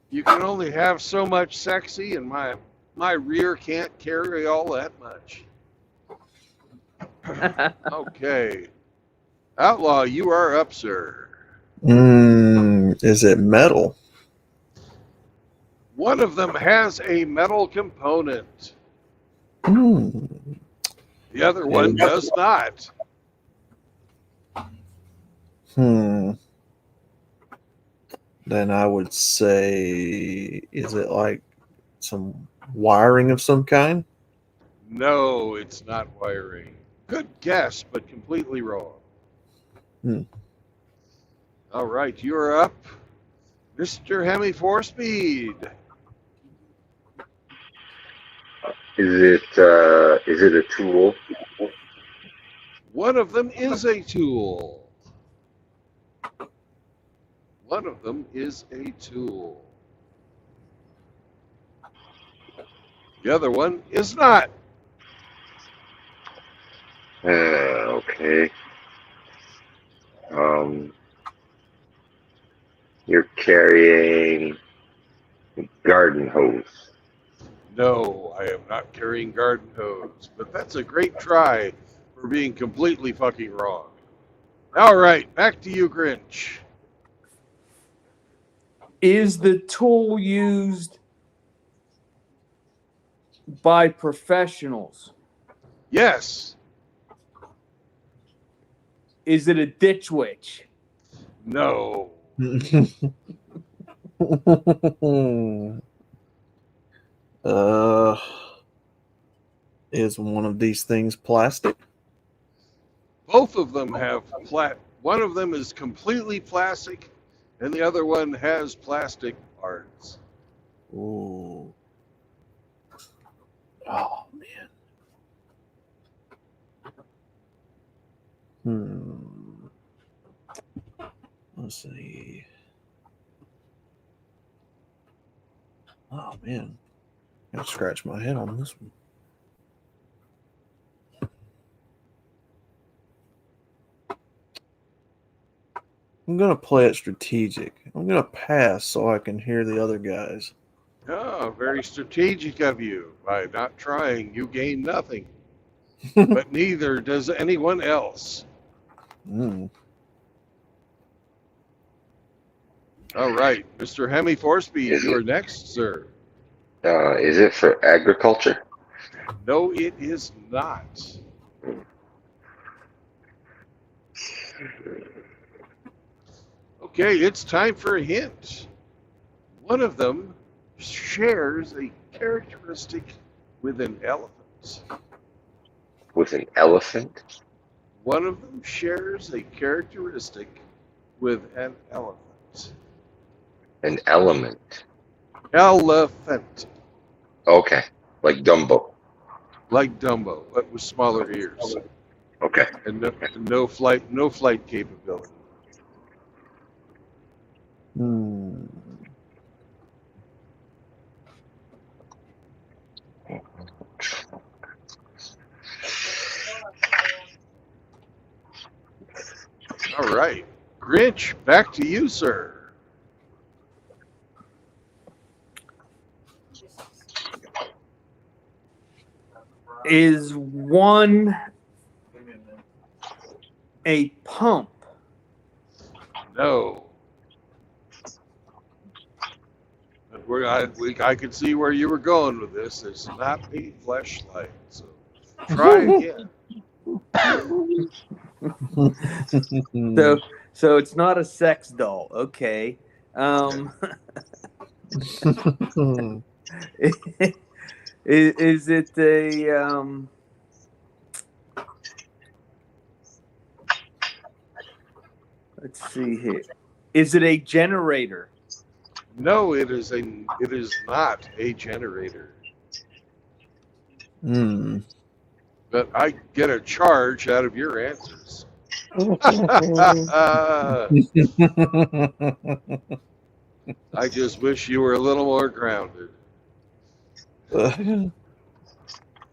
You can only have so much sexy, and my rear can't carry all that much. Okay. Outlaw, you are up, sir. Is it metal? One of them has a metal component. The other one does not. Then I would say, is it like some wiring of some kind? No, it's not wiring. Good guess, but completely wrong. All right, you're up. Mr. Hemi 4-Speed. Is it a tool? One of them is a tool. One of them is a tool. The other one is not. Okay. You're carrying a garden hose. No, I am not carrying garden hose, but that's a great try for being completely fucking wrong. All right, back to you, Grinch. Is the tool used by professionals? Yes. Is it a ditch witch? No. uh, is one of these things plastic? Both of them have one of them is completely plastic, and the other one has plastic parts. Ooh. Oh man. Let's see. Oh man. I gotta scratch my head on this one. I'm gonna play it strategic. I'm gonna pass so I can hear the other guys. Oh, very strategic of you. By not trying, you gain nothing. But neither does anyone else. Mm. All right, Mr. Hemi Forsby, Is you're next, sir. Is it for agriculture? No, it is not. Okay, it's time for a hint. One of them shares a characteristic with an elephant. With an elephant? One of them shares a characteristic with an elephant. An element. Elephant. Okay. Like Dumbo. Like Dumbo, but with smaller ears. Okay. And no flight capability. Hmm. All right. Grinch, back to you, sir. Is one a pump? No. But I could see where you were going with this. It's not a fleshlight. So try again. So it's not a sex doll. Okay. Is it a let's see here. Is it a generator? No, it is not a generator. Hmm. But I get a charge out of your answers. I just wish you were a little more grounded.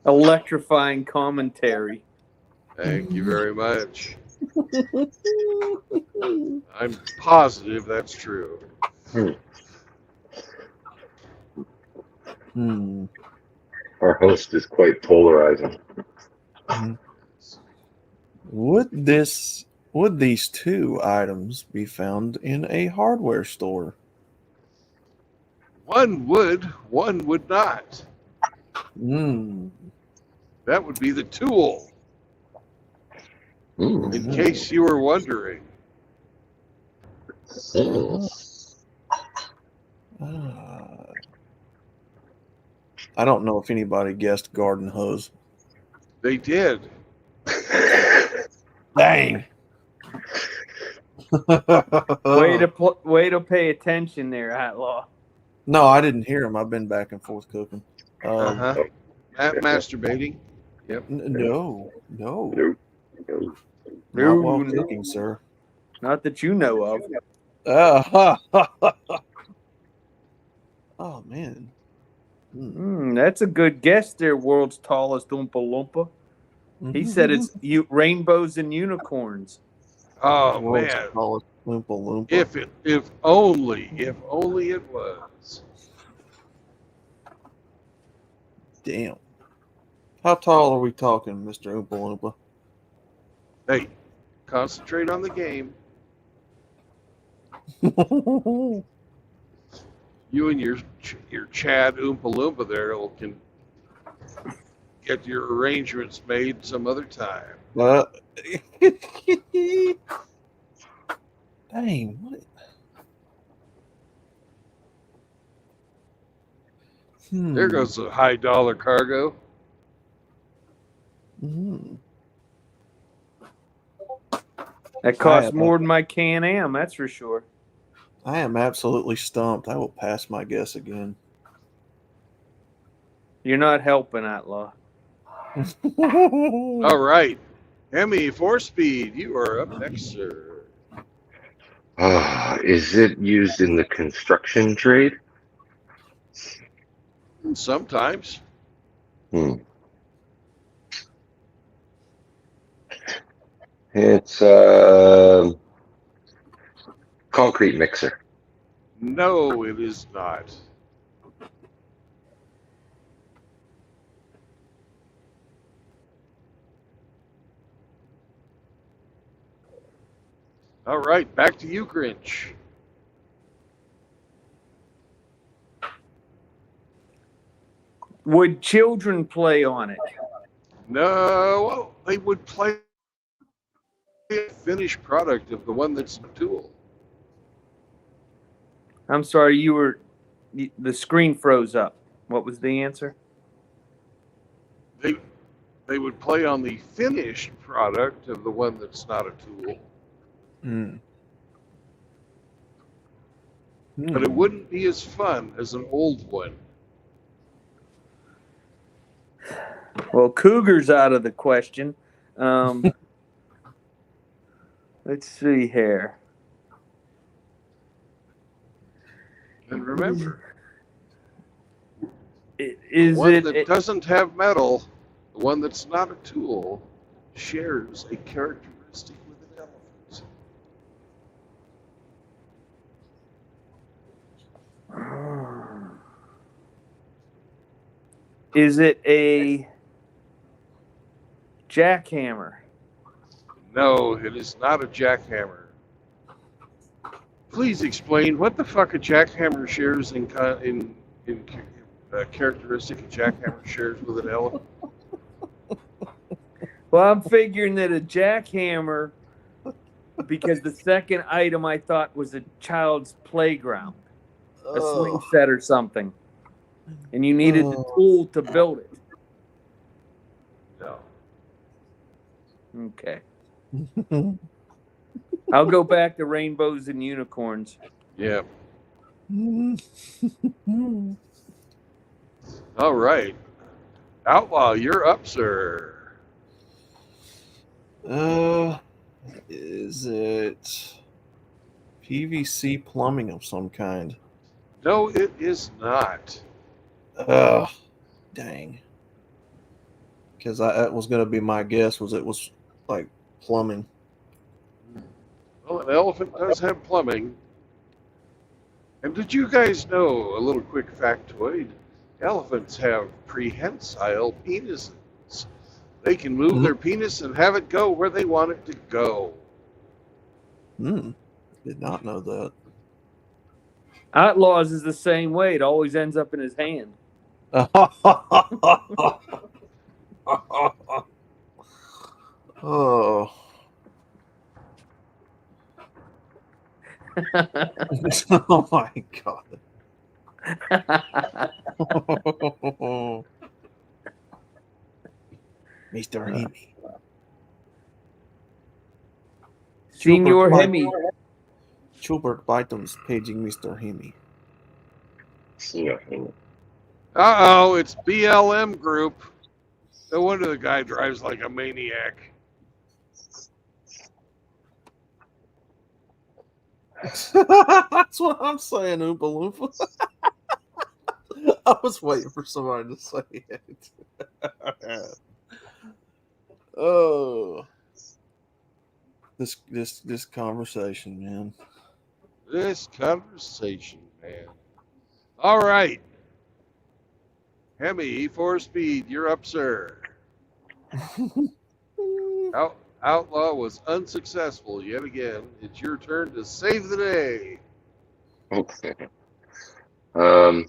Electrifying commentary. Thank you very much. I'm positive that's true. Hmm. Our host is quite polarizing. Would these two items be found in a hardware store? One would not. Hmm. That would be the tool, in case you were wondering. I don't know if anybody guessed garden hose. They did. Dang. Way to pay attention there, Outlaw. No, I didn't hear him. I've been back and forth cooking. Masturbating. Yep. No. Nope. Not while cooking, sir. Not that you know of. Oh man. That's a good guess there, world's tallest Oompa Loompa. He said it's rainbows and unicorns. Oh World's man. tallest Oompa Loompa. If only it was. Damn. How tall are we talking, Mr. Oompa Hey, concentrate on the game. Loompa? You and your Chad Oompa Loompa there can get your arrangements made some other time. Dang, what? There goes a high dollar cargo. Hmm. That costs more than my Can-Am, that's for sure. I am absolutely stumped. I will pass my guess again. You're not helping, Outlaw. All right. Hemi, 4-speed, you are up next, sir. Is it used in the construction trade? Sometimes. It's concrete mixer. No, it is not. All right, back to you, Grinch. Would children play on it? No, well, they would play a finished product of the one that's a tool. I'm sorry, the screen froze up. What was the answer? They would play on the finished product of the one that's not a tool. But it wouldn't be as fun as an old one. Well, Cougar's out of the question. Let's see here. And remember, the one that doesn't have metal, the one that's not a tool, shares a characteristic with an elephant. Is it a jackhammer? No, it is not a jackhammer. Please explain what the fuck a jackhammer shares in characteristic a jackhammer shares with an elephant. Well, I'm figuring that a jackhammer, because the second item I thought was a child's playground, a swing set or something, and you needed the tool to build it. No. Okay. I'll go back to rainbows and unicorns. Yeah. All right. Outlaw, you're up, sir. Is it PVC plumbing of some kind? No, it is not. Dang. Because that was going to be my guess, was it was like plumbing. Well, an elephant does have plumbing. And did you guys know, a little quick factoid, elephants have prehensile penises. They can move their penis and have it go where they want it to go. Did not know that. Outlaws is the same way. It always ends up in his hand. Oh. Oh my God. Mr. Hemi. Senior Hemi. Schubert Bytum's paging Mr. Hemi. Uh-oh, it's BLM group. No wonder the guy drives like a maniac. That's what I'm saying, Oompa Loompa. I was waiting for somebody to say it. Oh, this conversation, man. This conversation, man. All right. Hemi, for speed, you're up, sir. Outlaw was unsuccessful yet again. It's your turn to save the day. Okay. Um,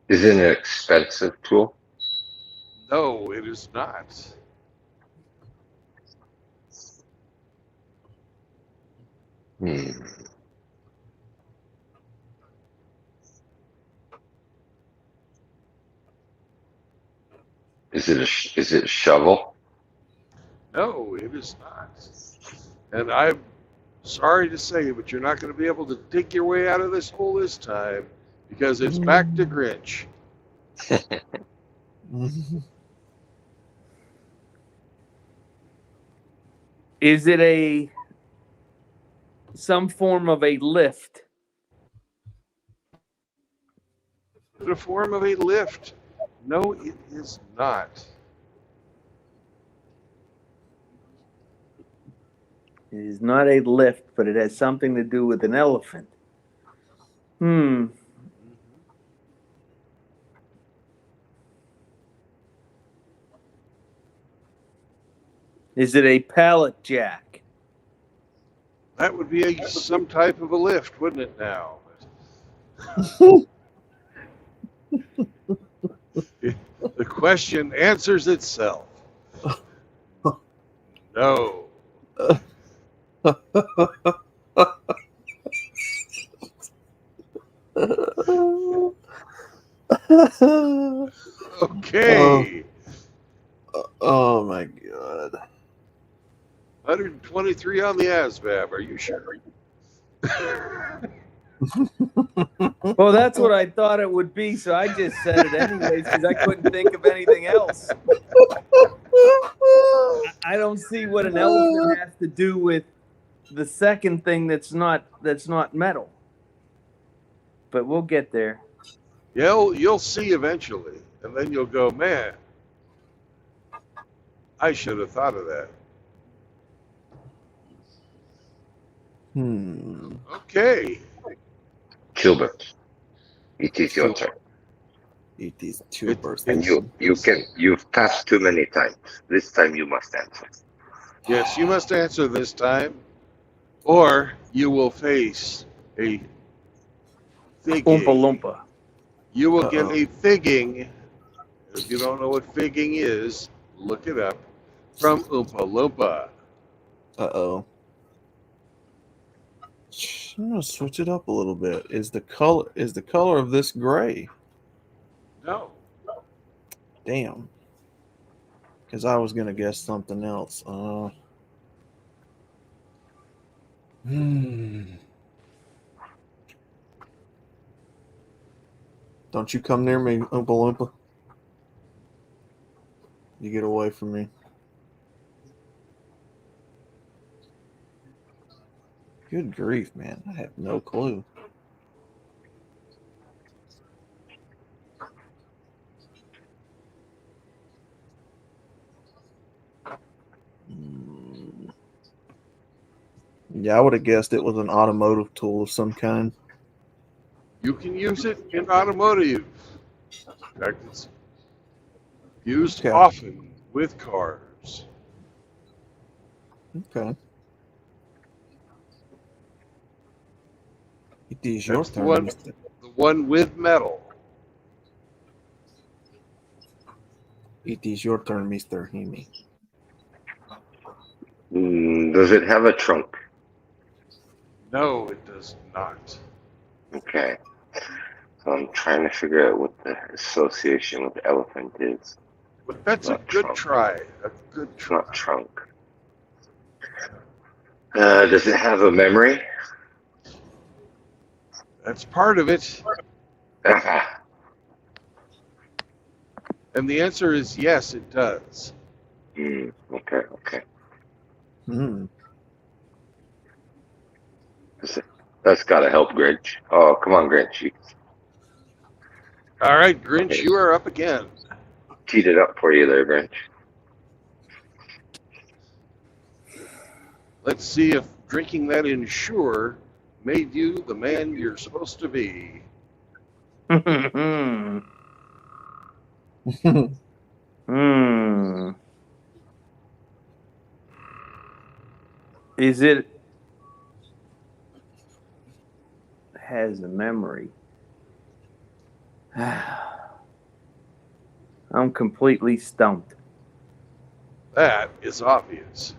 is it an expensive tool? No, it is not. Hmm. Is it a shovel? No, it is not. And I'm sorry to say, but you're not going to be able to dig your way out of this hole this time because it's back to Grinch. Is it some form of a lift? In the form of a lift. No, it is not. It is not a lift, but it has something to do with an elephant. Is it a pallet jack? That would be some type of a lift, wouldn't it now? The question answers itself. No. Okay. Oh my god. 123 on the ASVAB. Are you sure? Well, that's what I thought it would be, so I just said it anyways because I couldn't think of anything else. I don't see what an elephant has to do with the second thing that's not metal. But we'll get there. Yeah, you'll see eventually, and then you'll go, man, I should have thought of that. Okay. Gilbert, it is your turn. Eat these two bursts. And you've passed too many times. This time you must answer. Yes, you must answer this time, or you will face a figging. Oompa Loompa. You will get a figging. If you don't know what figging is, look it up. From Oompa Loompa. Uh-oh. I'm gonna switch it up a little bit. Is the color of this gray? No. Damn. Because I was gonna guess something else. Don't you come near me, Oompa Loompa. You get away from me. Good grief, man. I have no clue. Yeah, I would have guessed it was an automotive tool of some kind. You can use it in automotive. In fact, it's used often with cars. Okay. It is your turn, Mr. The one with metal. It is your turn, Mr. Hemi. Does it have a trunk? No, it does not. Okay. So I'm trying to figure out what the association with the elephant is. But that's a good try. A good try. Not trunk. Does it have a memory? That's part of it. And the answer is yes, it does. Okay. That's got to help Grinch. Oh, come on, Grinch. All right, Grinch, you are up again. Teed it up for you there, Grinch. Let's see if drinking that Ensure made you the man you're supposed to be. Hmm. Is it has a memory? I'm completely stumped. That is obvious.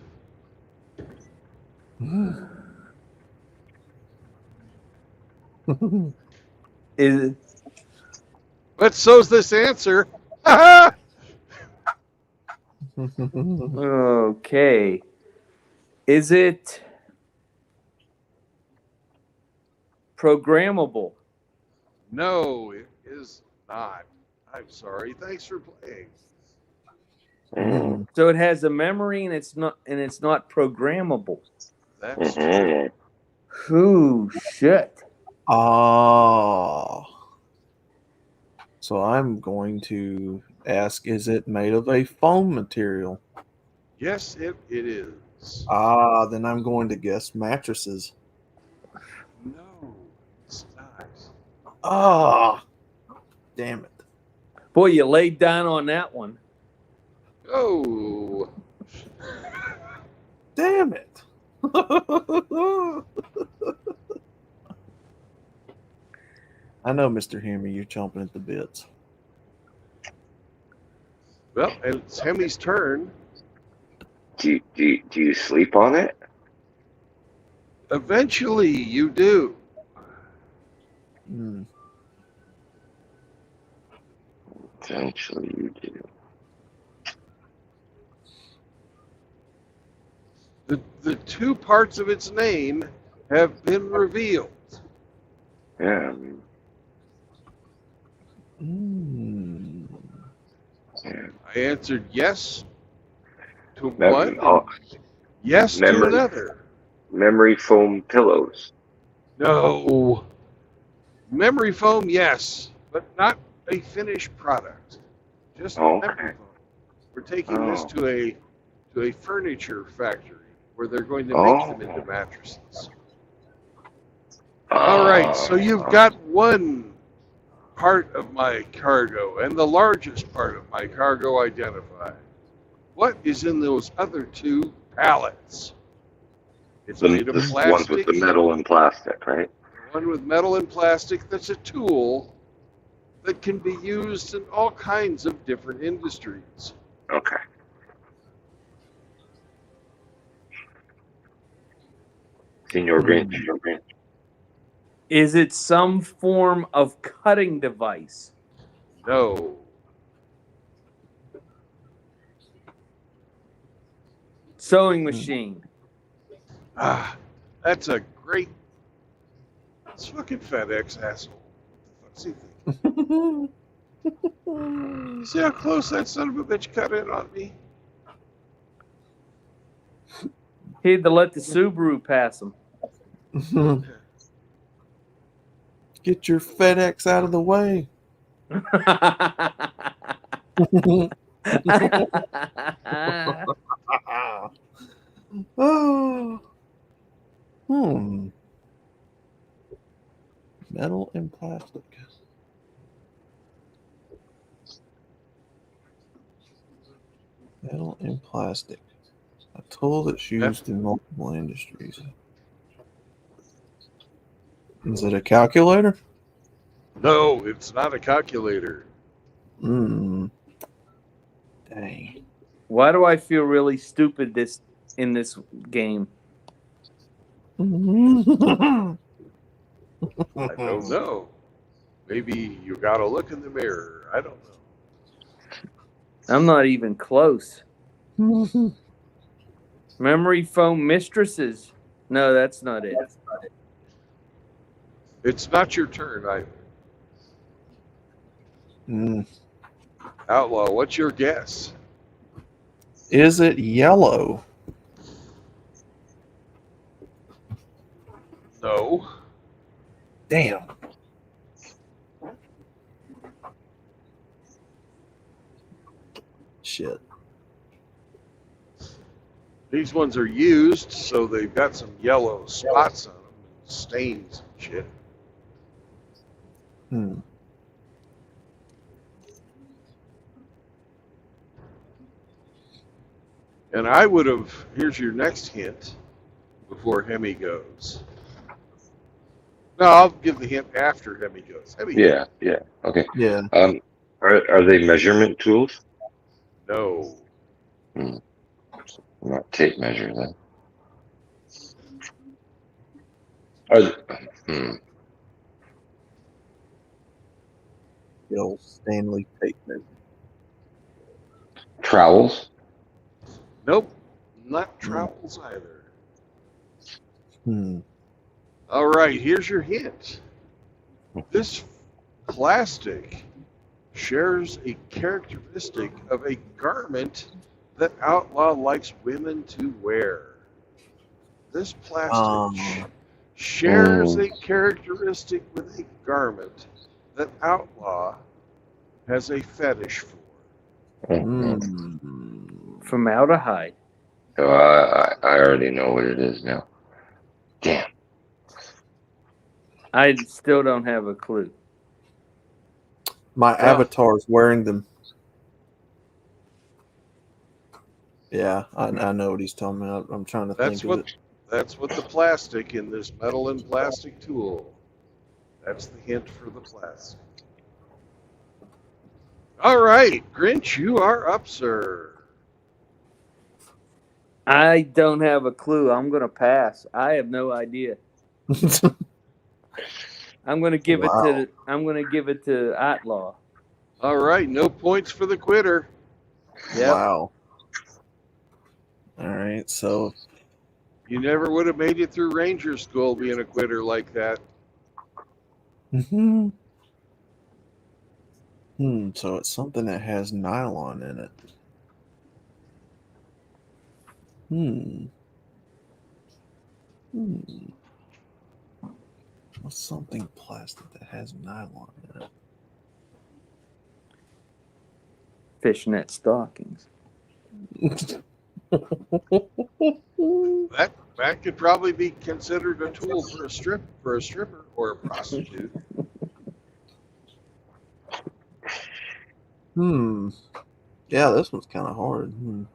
Is But so's this answer. okay. Is it programmable? No, it is not. I'm sorry. Thanks for playing. Mm. So it has a memory and it's not programmable. That's true. Mhm. Who shit. Ah. So I'm going to ask, is it made of a foam material? Yes, it is. Ah, then I'm going to guess mattresses. No, it's not. Ah, damn it. Boy, you laid down on that one. Oh, Damn it. I know, Mr. Hammer, you're chomping at the bits. well, and it's Hemi's turn. Do you sleep on it? Eventually, you do. Hmm. Eventually, you do. The two parts of its name have been revealed. Yeah. Mm. Yeah. I answered yes to Memory, one and yes to memory, another. memory foam pillows. No. Memory foam, yes, but not a finished product. Just Okay. memory foam. We're taking this Oh. to a furniture factory where they're going to make them into Oh. mattresses. All right, so you've got one part of my cargo and the largest part of my cargo identified. What is in those other two pallets? It's made of The ones with plastic. the metal and plastic, right? One with metal and plastic that's a tool that can be used in all kinds of different industries. Okay. Senor Green. Senor Green. Is it some form of cutting device? No. Sewing machine? Ah, that's a great. It's fucking FedEx, asshole. What the fuck's he thinking? See how close that son of a bitch cut in on me? He had to let the Subaru pass him. Get your FedEx out of the way. Oh. Metal and plastic. Metal and plastic. A tool that's used in multiple industries. Is it a calculator? No, it's not a calculator. Hmm. Dang. Why do I feel really stupid in this game? I don't know. Maybe you gotta look in the mirror. I don't know. I'm not even close. Memory foam mistresses? No, that's not it. It's not your turn either. Outlaw, what's your guess? Is it yellow? No. Damn. Shit. These ones are used, so they've got some yellow spots on them, and stains and shit. Hmm. And I would have, here's your next hint before Hemi goes. No, I'll give the hint after Hemi goes. Hemi, Yeah, yeah. Okay. Yeah. Are they measurement tools? no. Not tape measure then. Hmm. The old Stanley tape measure. Trowels? Nope, not trowels either. Hmm. All right, here's your hint. This plastic shares a characteristic of a garment that Outlaw likes women to wear. This plastic shares a characteristic with a garment that Outlaw has a fetish for. Formaldehyde. Oh, I already know what it is now. Damn. I still don't have a clue. My avatar is wearing them. Yeah, I know what he's talking about. I'm trying to think of it. That's what the plastic in this metal and plastic tool. That's the hint for the plastic. All right, Grinch, you are up, sir. I don't have a clue. I'm going to pass. I have no idea. I'm going to give it to Outlaw. All right, no points for the quitter. Yep. Wow. All right, so you never would have made it through Ranger School being a quitter like that. So it's something that has nylon in it. What's something plastic that has nylon in it? Fishnet stockings. That could probably be considered a tool for a stripper or a prostitute. Yeah, this one's kind of hard. And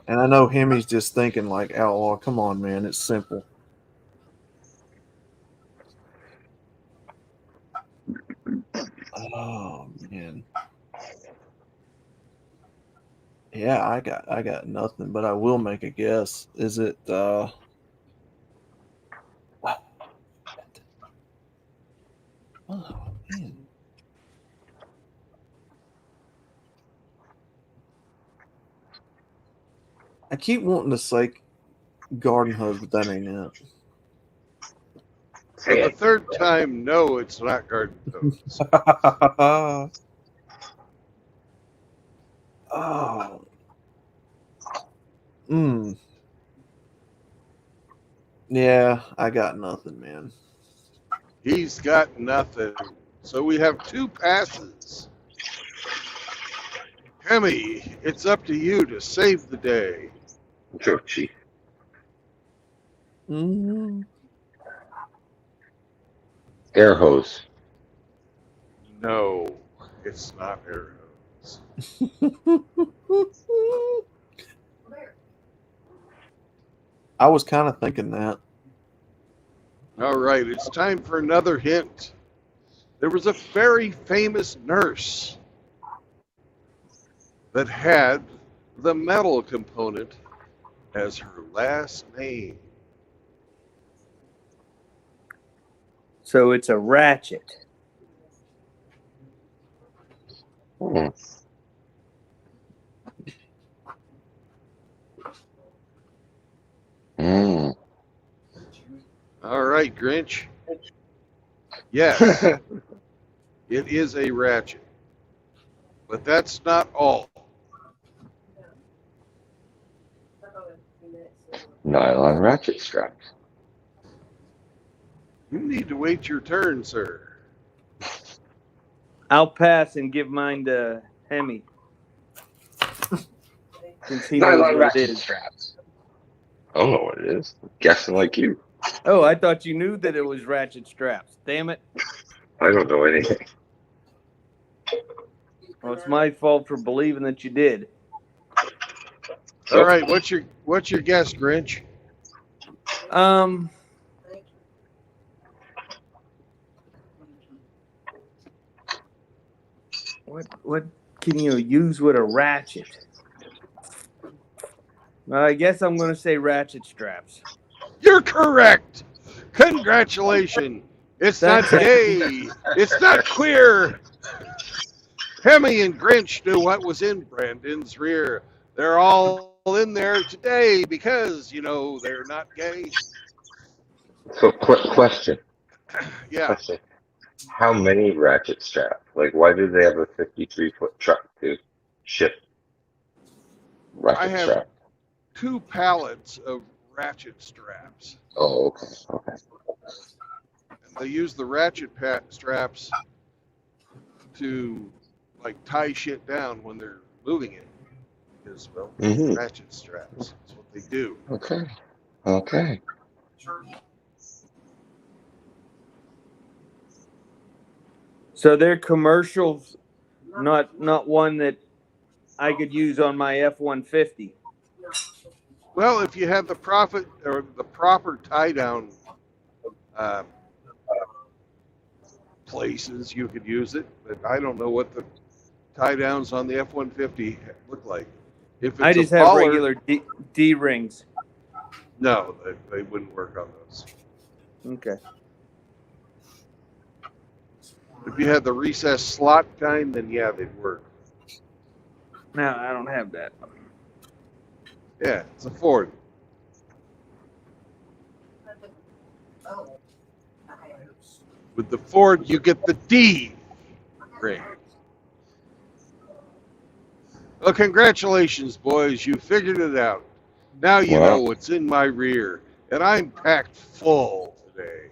I know Hemi's just thinking like, Outlaw, come on, man, it's simple. Oh man. Yeah, I got nothing, but I will make a guess. Is it oh man. I keep wanting to say garden hose, but that ain't it. For the third time, no, it's not garden hose. Oh. Yeah, I got nothing, man. He's got nothing. So we have two passes. Hemi, it's up to you to save the day. Sure, Chief. Air hose. No, it's not air hose. I was kind of thinking that. All right, it's time for another hint. There was a very famous nurse that had the metal component as her last name. So it's a ratchet. All right, Grinch. Yes, it is a ratchet. But that's not all. Nylon ratchet straps. You need to wait your turn, sir. I'll pass and give mine to Hemi. since he knows Nylon what ratchet it is. straps. I don't know what it is. I'm guessing like you. Oh, I thought you knew that it was ratchet straps. Damn it. I don't know anything. Well, it's my fault for believing that you did. All right, what's your guess, Grinch? What can you use with a ratchet? I guess I'm going to say ratchet straps. You're correct. Congratulations. It's That's not it. gay. It's not queer. Hemi and Grinch knew what was in Brandon's rear. They're all in there today because, they're not gay. So, question. Yeah, Question. How many ratchet straps? Like, why do they have a 53-foot truck to ship I ratchet have strap? 2 pallets of ratchet straps. Oh, okay. Okay. And they use the ratchet straps to, tie shit down when they're moving it. Because, Mm-hmm. ratchet straps. That's what they do. Okay. Okay. So they're commercials, not one that I could use on my F-150. Well, if you have the proper tie down places, you could use it. But I don't know what the tie downs on the F-150 look like. If it's I just a have Pollard, regular D rings. no, they wouldn't work on those. Okay. If you had the recessed slot kind, then yeah, they'd work. No, I don't have that. Yeah, it's a Ford. With the Ford, you get the D ring. Well, congratulations, boys. You figured it out. Now you Wow. know what's in my rear, and I'm packed full today.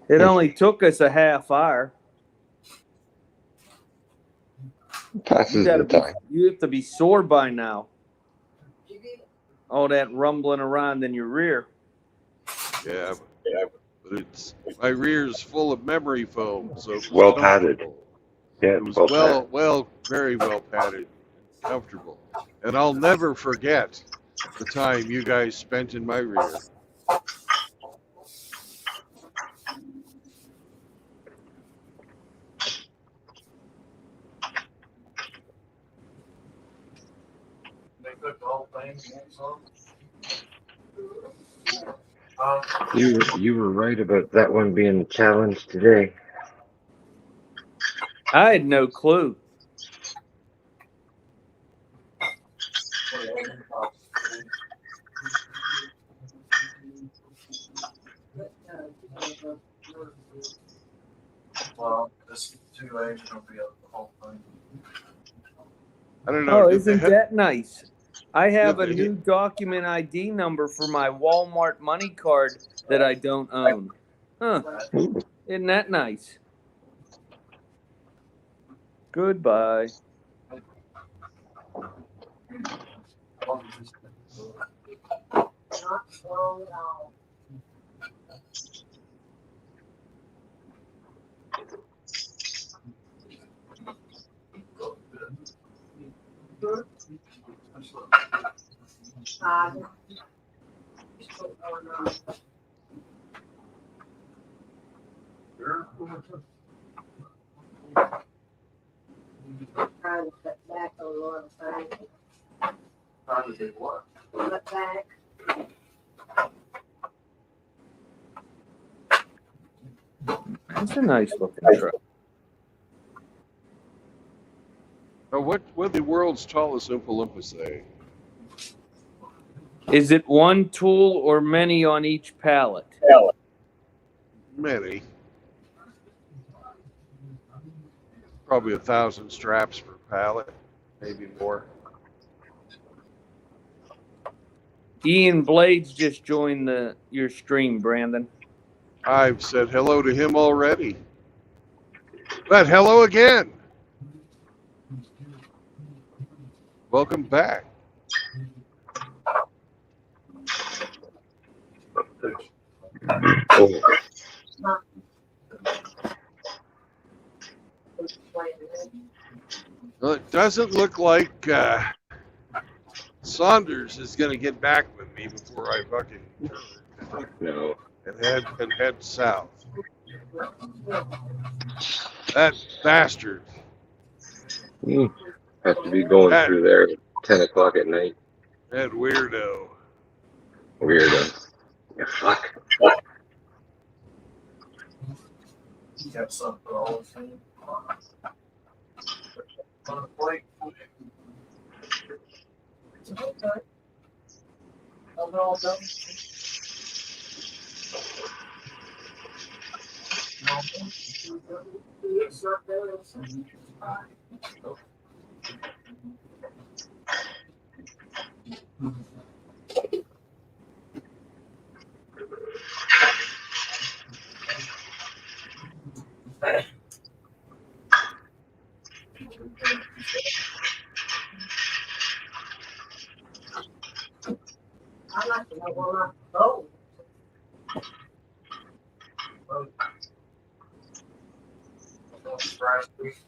It only took us a half hour. Passes the time. You have to be sore by now. All that rumbling around in your rear. Yeah, but my rear's full of memory foam, so it's Well padded. comfortable. Yeah, It was well very well padded, and comfortable, and I'll never forget the time you guys spent in my rear. You were right about that one being a challenge today. I had no clue. Well, this 2A will be the whole thing. I don't know. Oh, did isn't that nice? I have a Did they- new document ID number for my Walmart money card that I don't own. Huh. Isn't that nice? Goodbye. Not slow at all. Trying to cut back on one thing. Trying to do what? Cut back. It's a nice looking truck. Oh, what did the world's tallest Oompa Loompa say? Is it one tool or many on each pallet? Many. Probably 1,000 straps per pallet, maybe more. Ian Blades just joined your stream, Brandon. I've said hello to him already. But hello again. Welcome back. Oh, Well, it doesn't look like Saunders is going to get back with me before I fucking turn no. and head south. That bastard. Have to be going That through there at 10 o'clock at night. that weirdo. Weirdo. Yeah, fuck. You got something for all the same. On the plate. I'm all done. I'd like to know where my phone. One strap piece.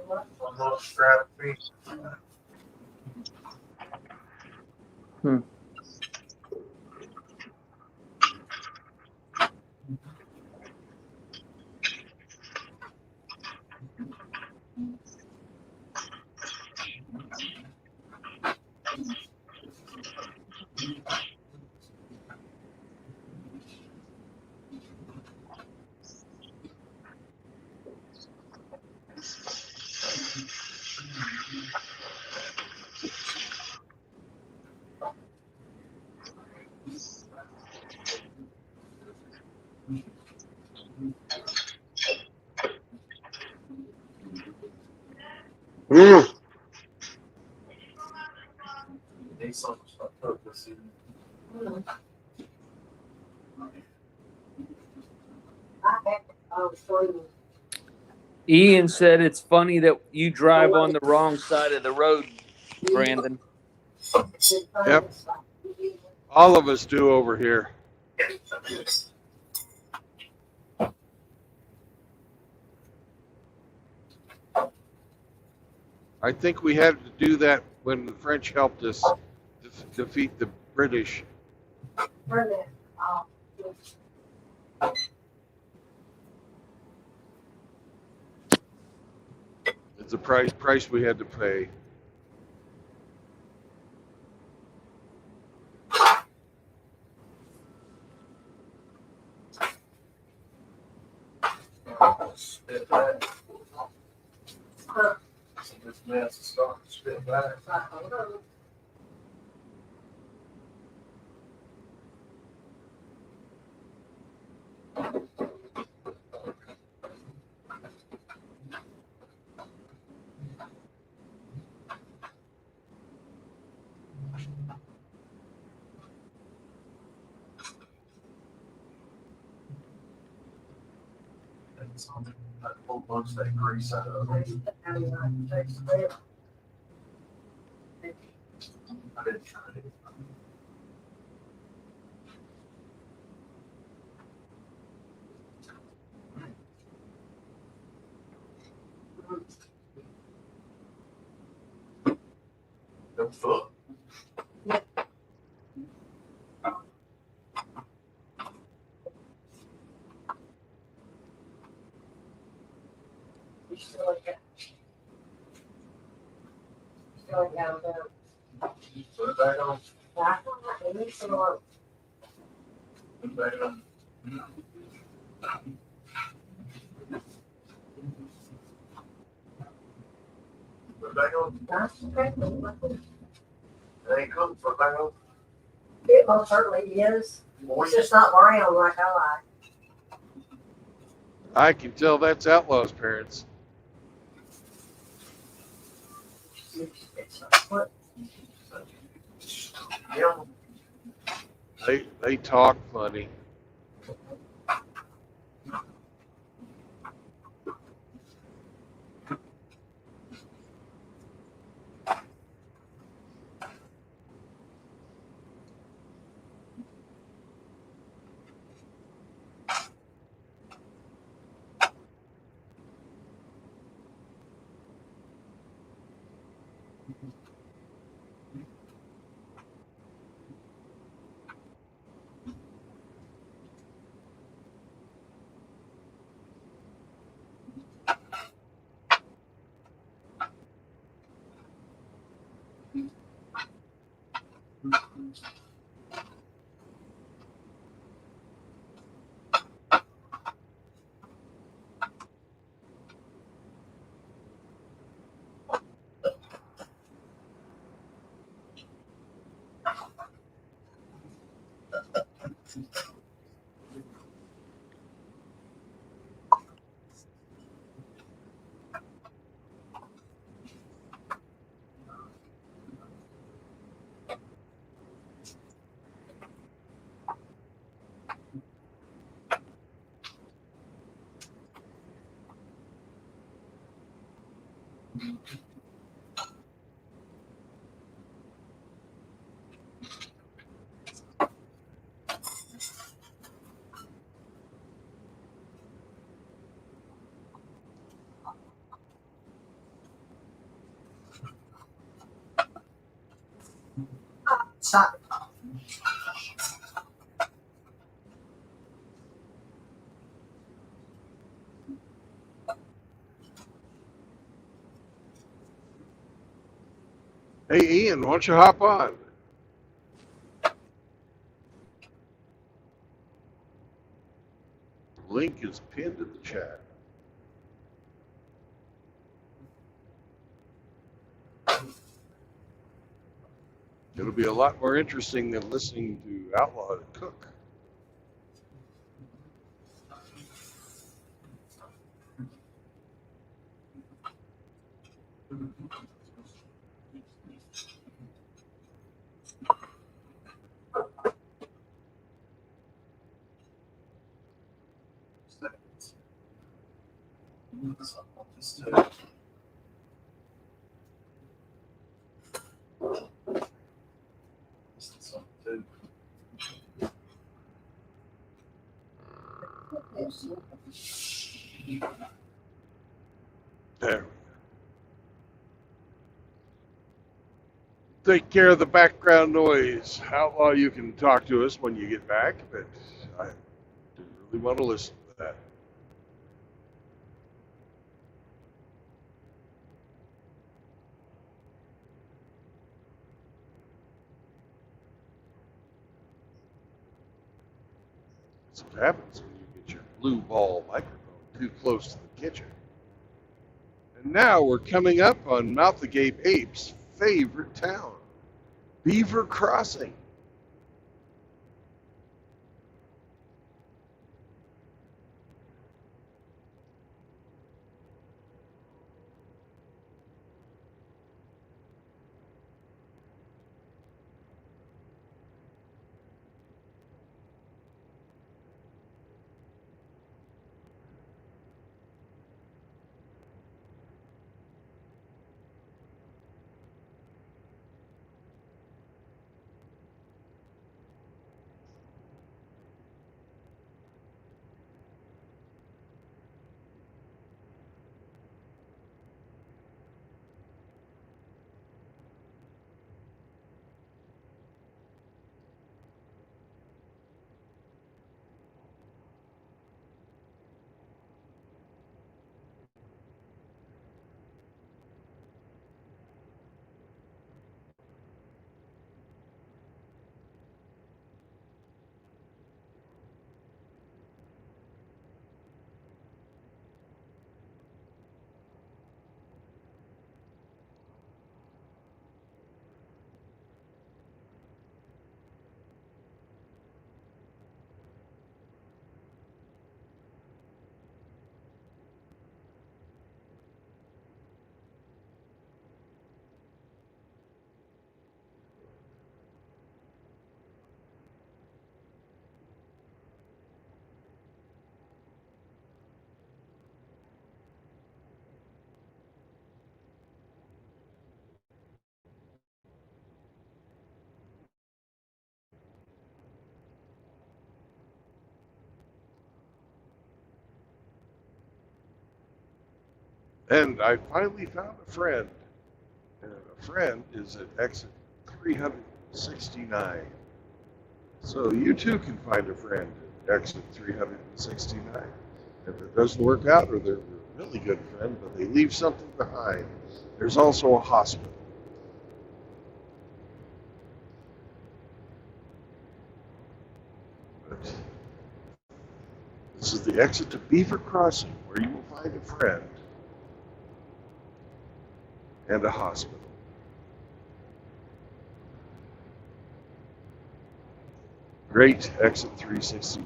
One little strap piece. Mm. Need something to cook this evening. I had streaming. Ian said it's funny that you drive on the wrong side of the road, Brandon. Yep. All of us do over here. I think we had to do that when the French helped us defeat the British. Turn that off. It's a price we had to pay. Spit back. This mess is starting to spit back. That whole bunch of that grease out of it. I didn't try it. Them foot. Put it back on. Put it back on. Put it back on. It ain't cooked. Put it back on. It most certainly is. It's just not brown like I like. I can tell that's Outlaw's parents. Yeah. They talk funny. Stop. Hey, Ian, why don't you hop on? Link is pinned in the chat. It'll be a lot more interesting than listening to Outlaw cook. There. Take care of the background noise. Outlaw, you can talk to us when you get back, but I didn't really want to listen to that. That's what happens when you get your blue ball microphone too close to the kitchen. And now we're coming up on Mouth Agape Ape's favorite town, Beaver Crossing. And I finally found a friend. And a friend is at exit 369. So you too can find a friend at exit 369. If it doesn't work out, or they're a really good friend, but they leave something behind, there's also a hospital. But this is the exit to Beaver Crossing, where you will find a friend and a hospital. Great exit 369.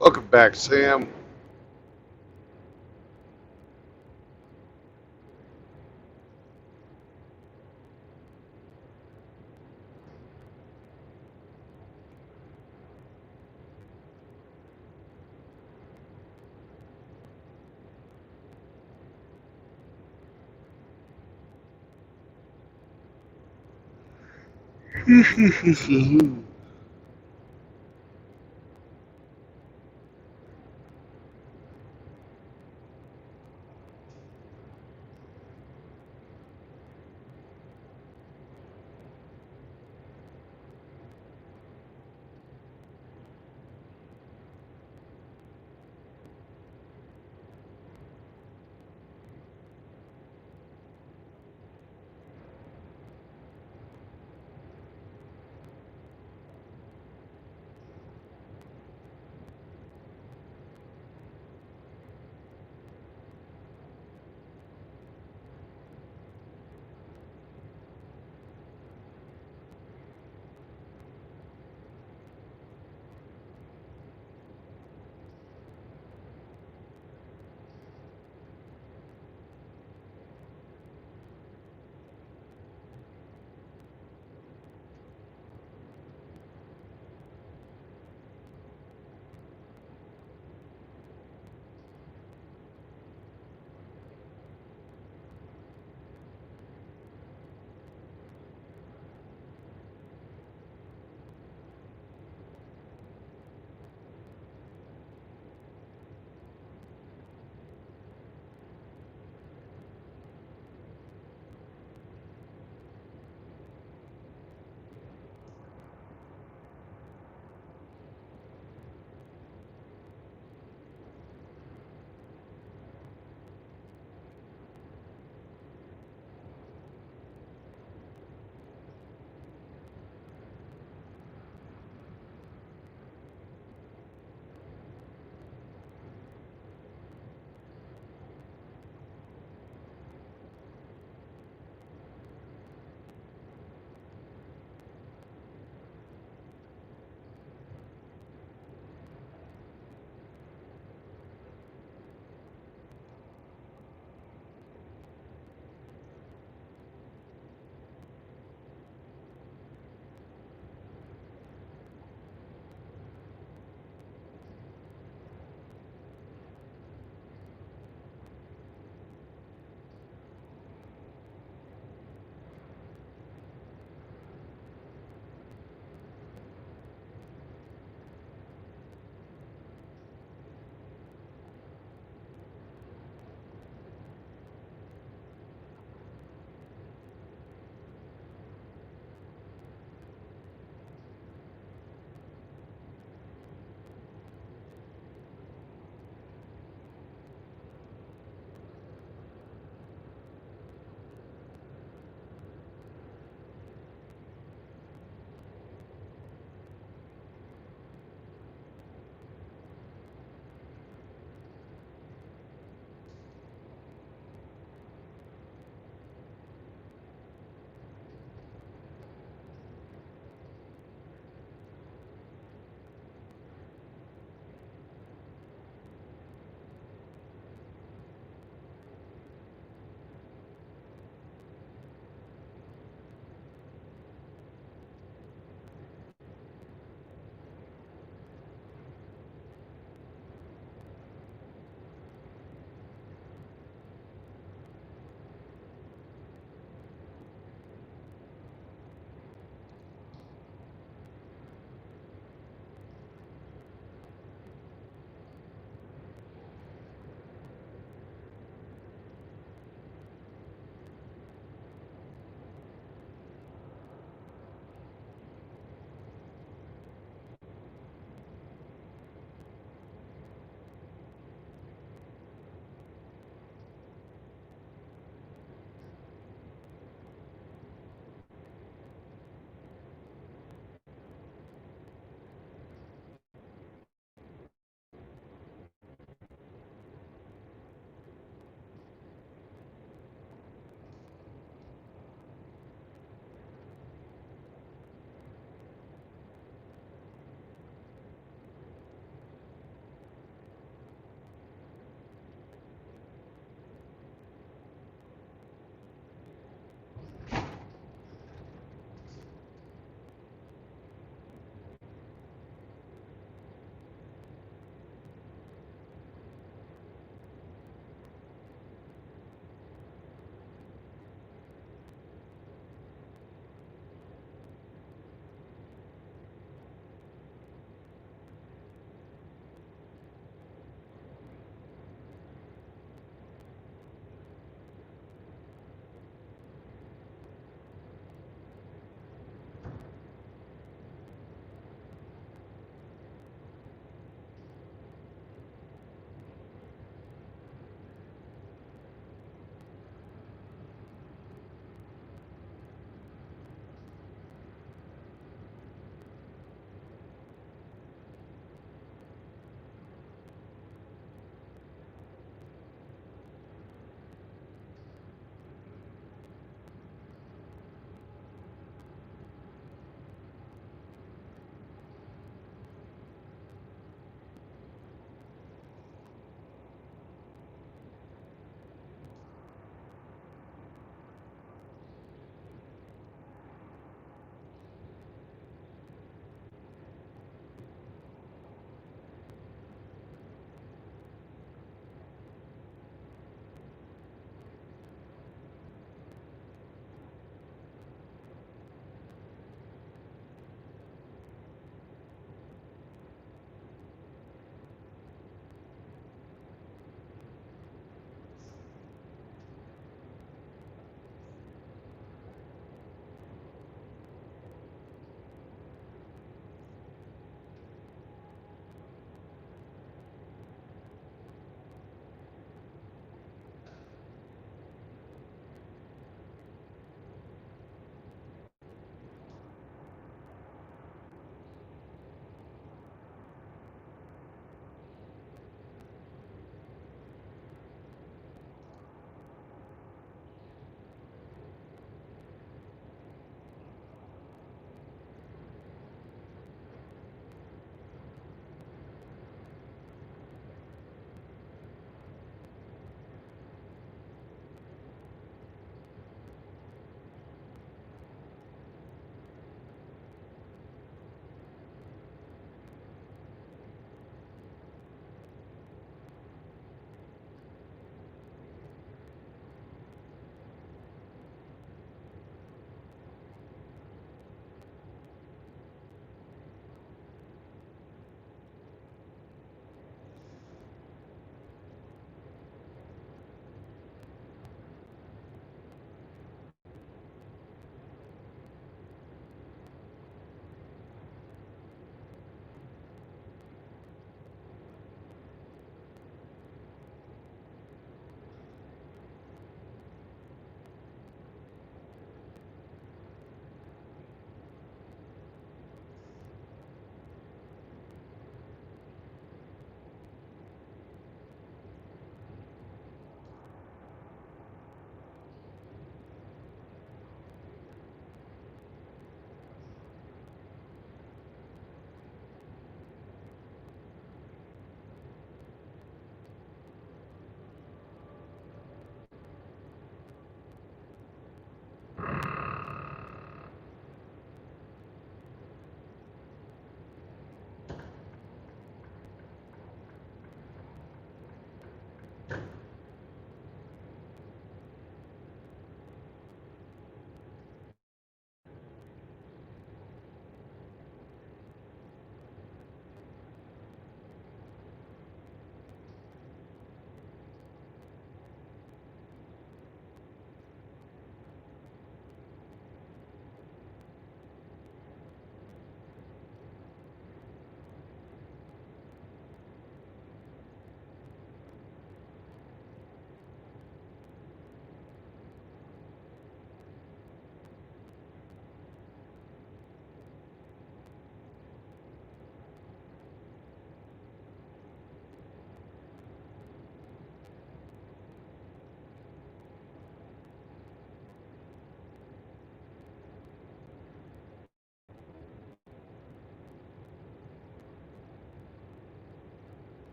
Welcome back, Sam.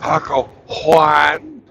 Paco Juan.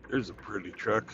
There's a pretty truck.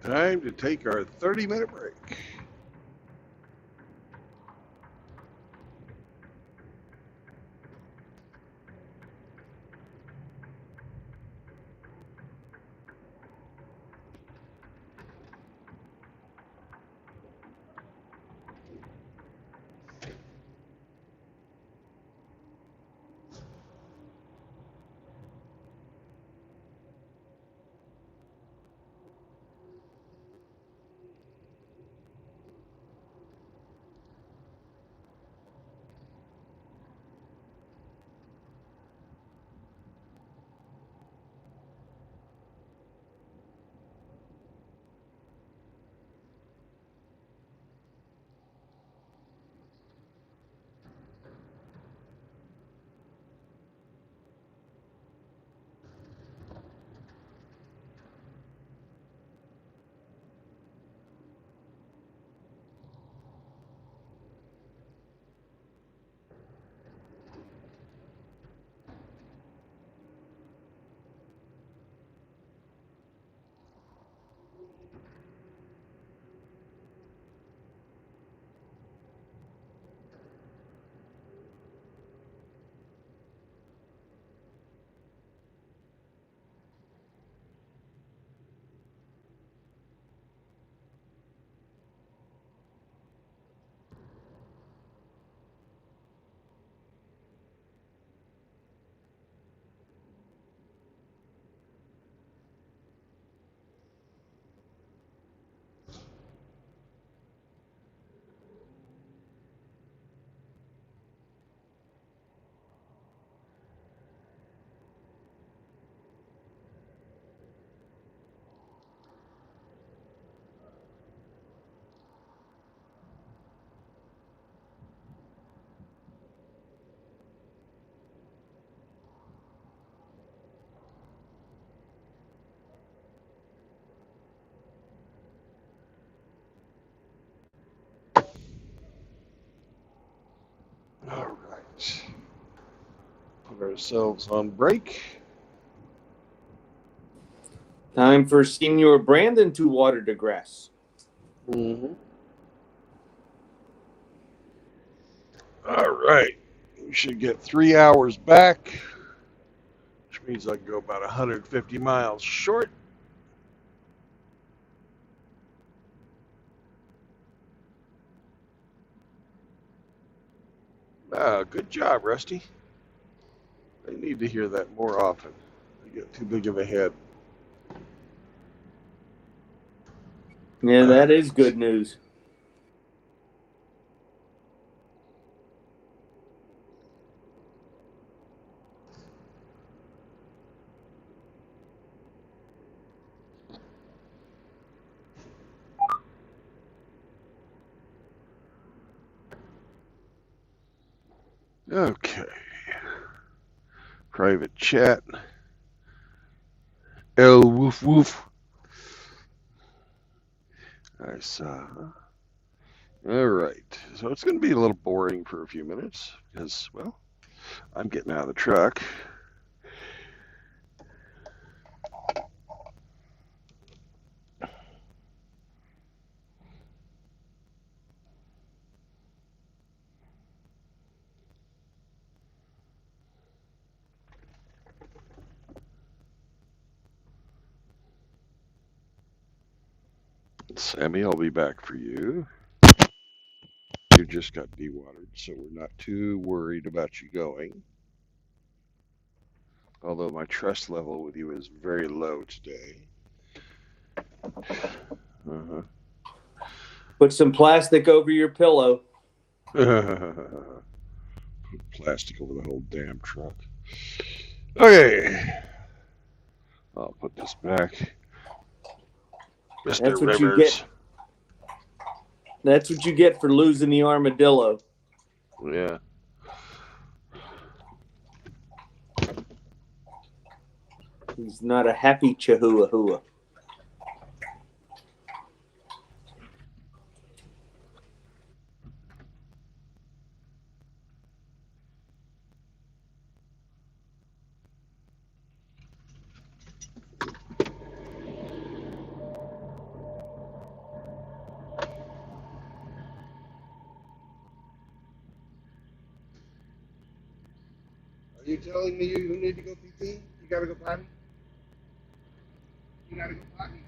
Time to take our 30-minute break. All right. Put ourselves on break. Time for Senior Brandon to water the grass. Mm-hmm. All right. We should get 3 hours back. Means I can go about 150 miles short. Good job, Rusty. I need to hear that more often. I get too big of a head. Yeah, that is good news. Okay. Private chat. El woof woof. I saw. All right. So it's going to be a little boring for a few minutes because, well, I'm getting out of the truck. Sammy, I'll be back for you. You just got dewatered, so we're not too worried about you going. Although my trust level with you is very low today. Uh-huh. Put some plastic over your pillow. Plastic over the whole damn truck. Okay. I'll put this back. Mr. That's what you Rivers. get. That's what you get for losing the armadillo. Yeah. He's not a happy chihuahua. Are you telling me you need to go pee-pee? You gotta go potty? You gotta go potty?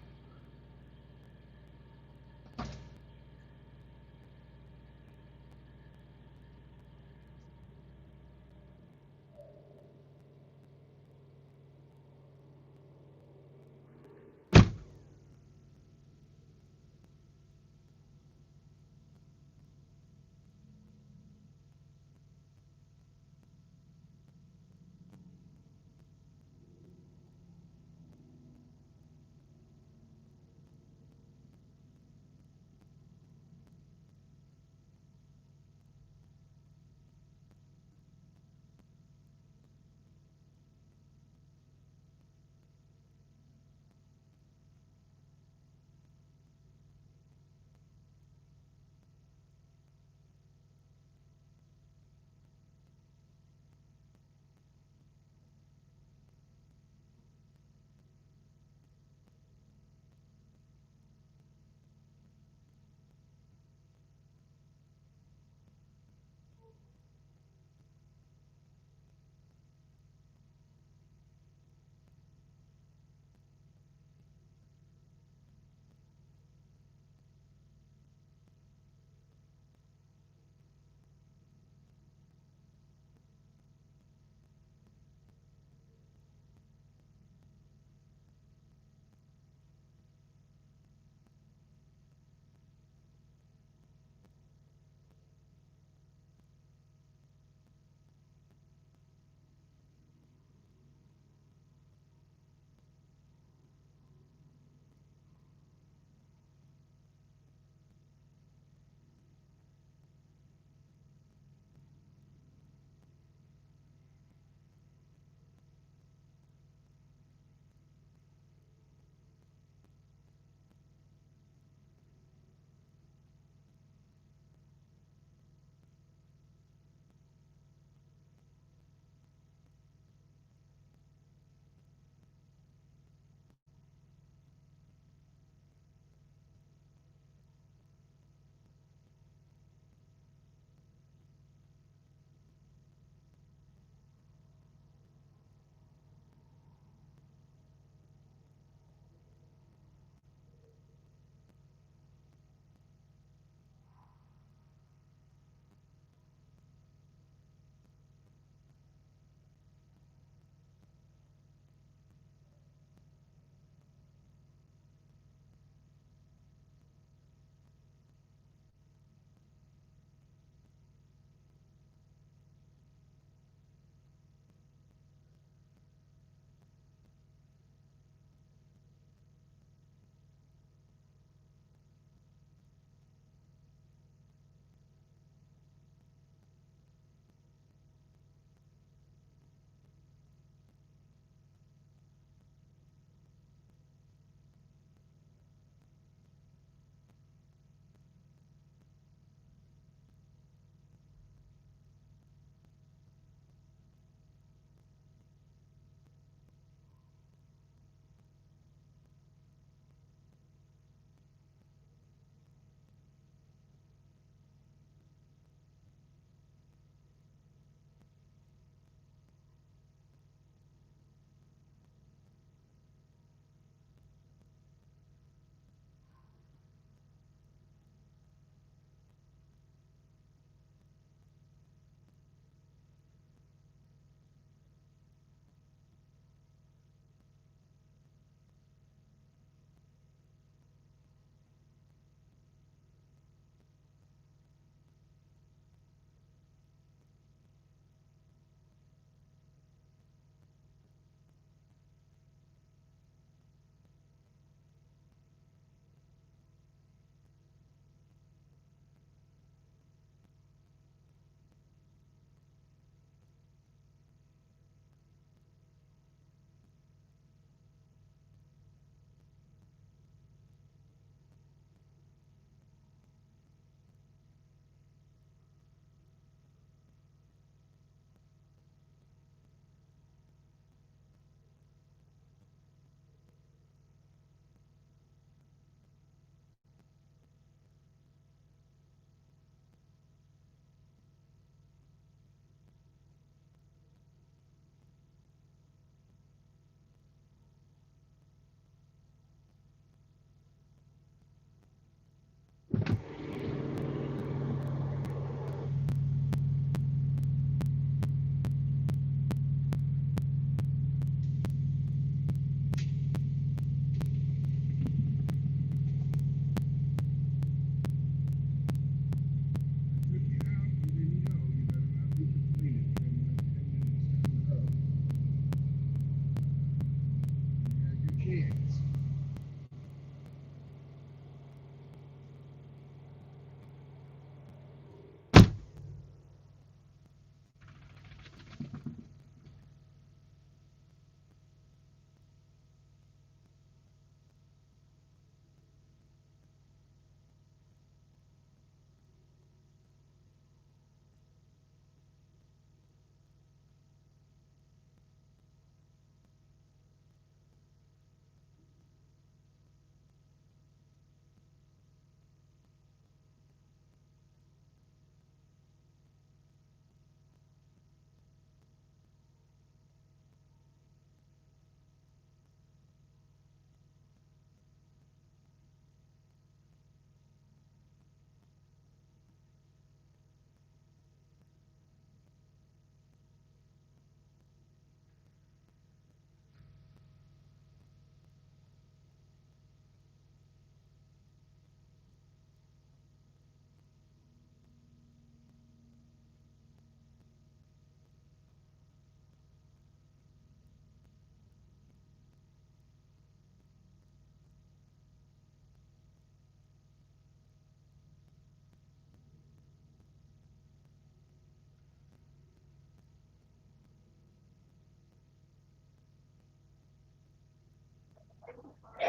kids.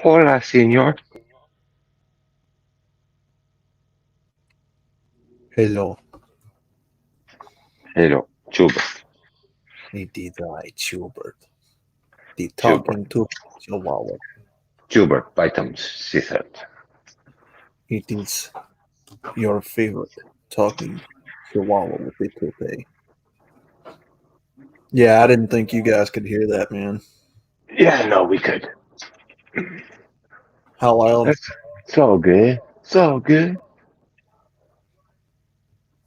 Hola, señor. Hello, Hello, Schubert. it is I, Schubert, the Schubert. talking to Chihuahua. Schubert, Python, Caesar. It is your favorite talking Chihuahua with a toupee. Yeah, I didn't think you guys could hear that, man. Yeah, no, we could. How loud? It's all good. It's all good.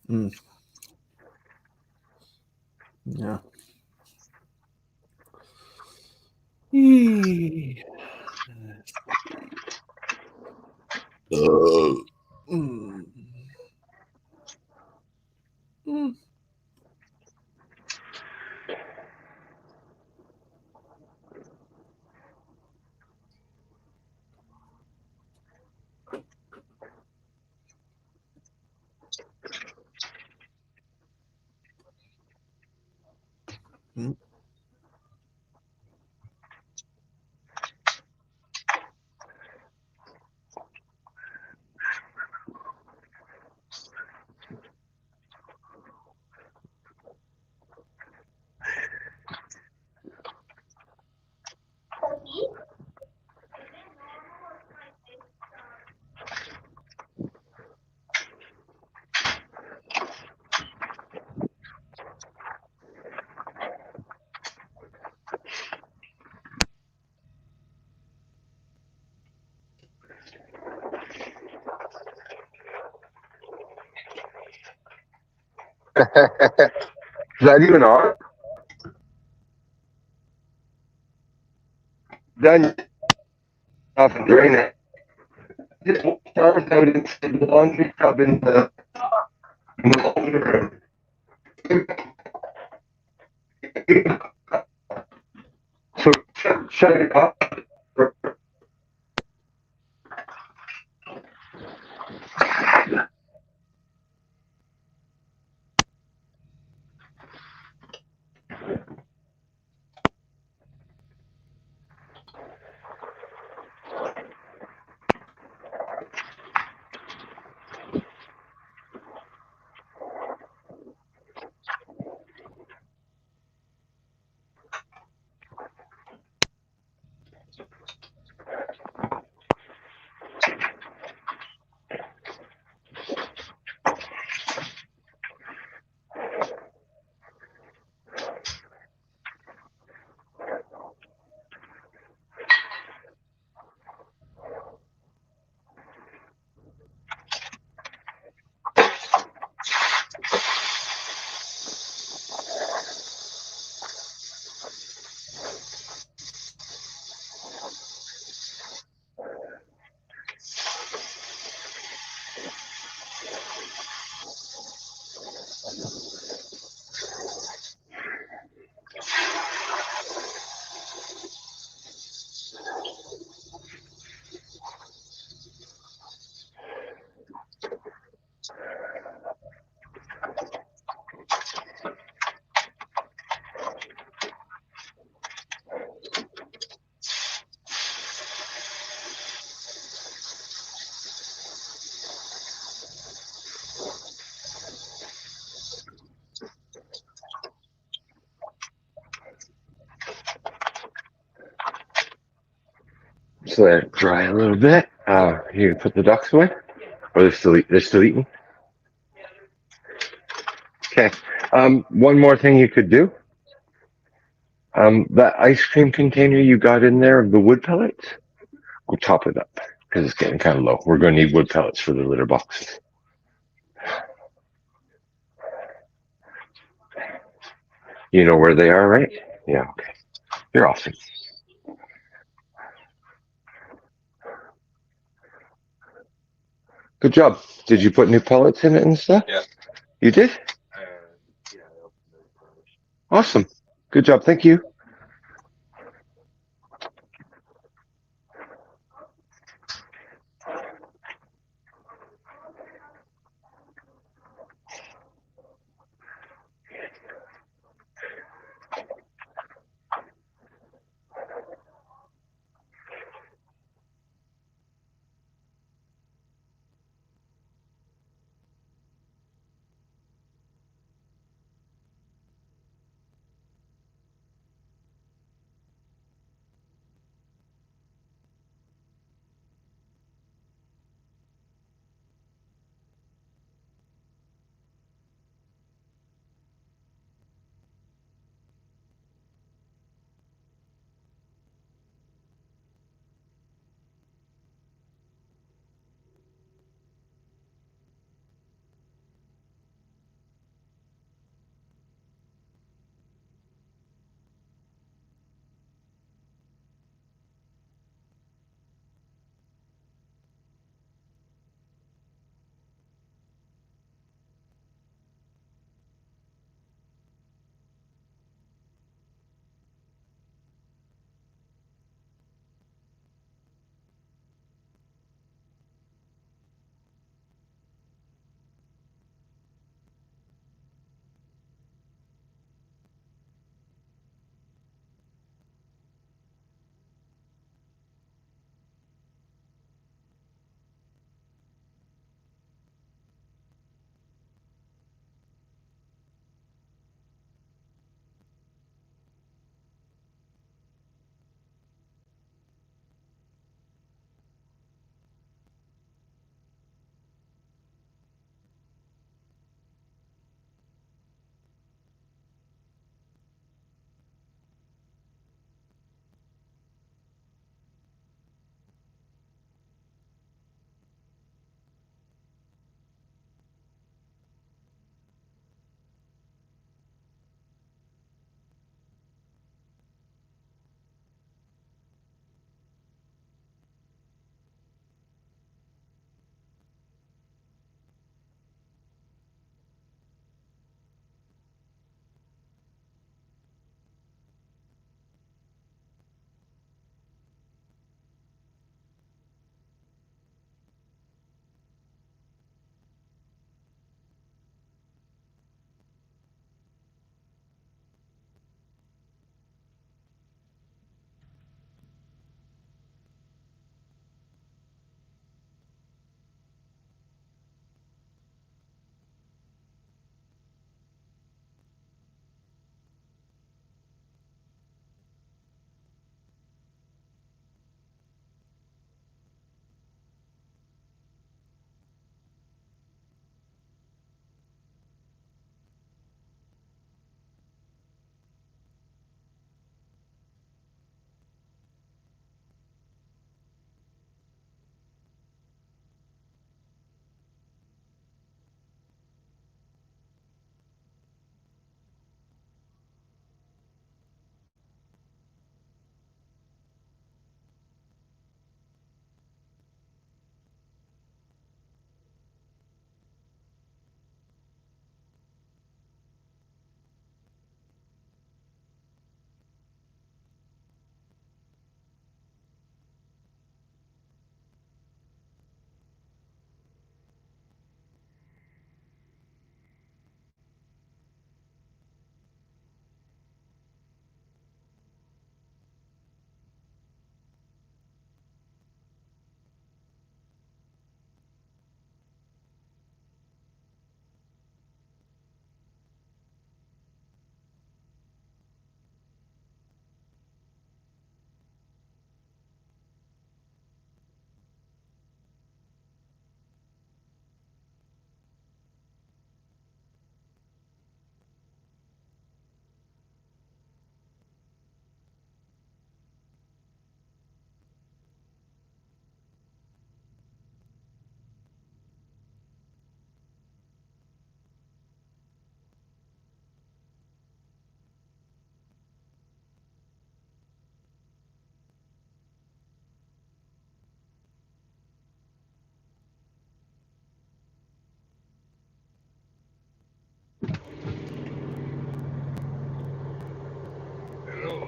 Mm, yeah. Eee. Mm, mm. Mm. Is that even on? Then off and drain it. Just start out into the laundry tub in the laundry room. So shut it up. So let it dry a little bit. You can put the ducks away, or they're still eating. Okay. One more thing you could do. That ice cream container you got in there of the wood pellets, go top it up because it's getting kind of low. We're going to need wood pellets for the litter boxes. You know where they are, right? Yeah. Okay. You're awesome. Good job. Did you put new pellets in it and stuff? Yeah. You did? Yeah. Awesome. Good job. Thank you.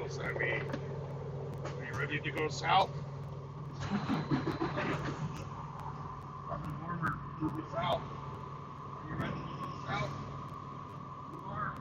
Sammy. Are you ready to go south? Probably warmer. Move south. Are you ready to go south? You are.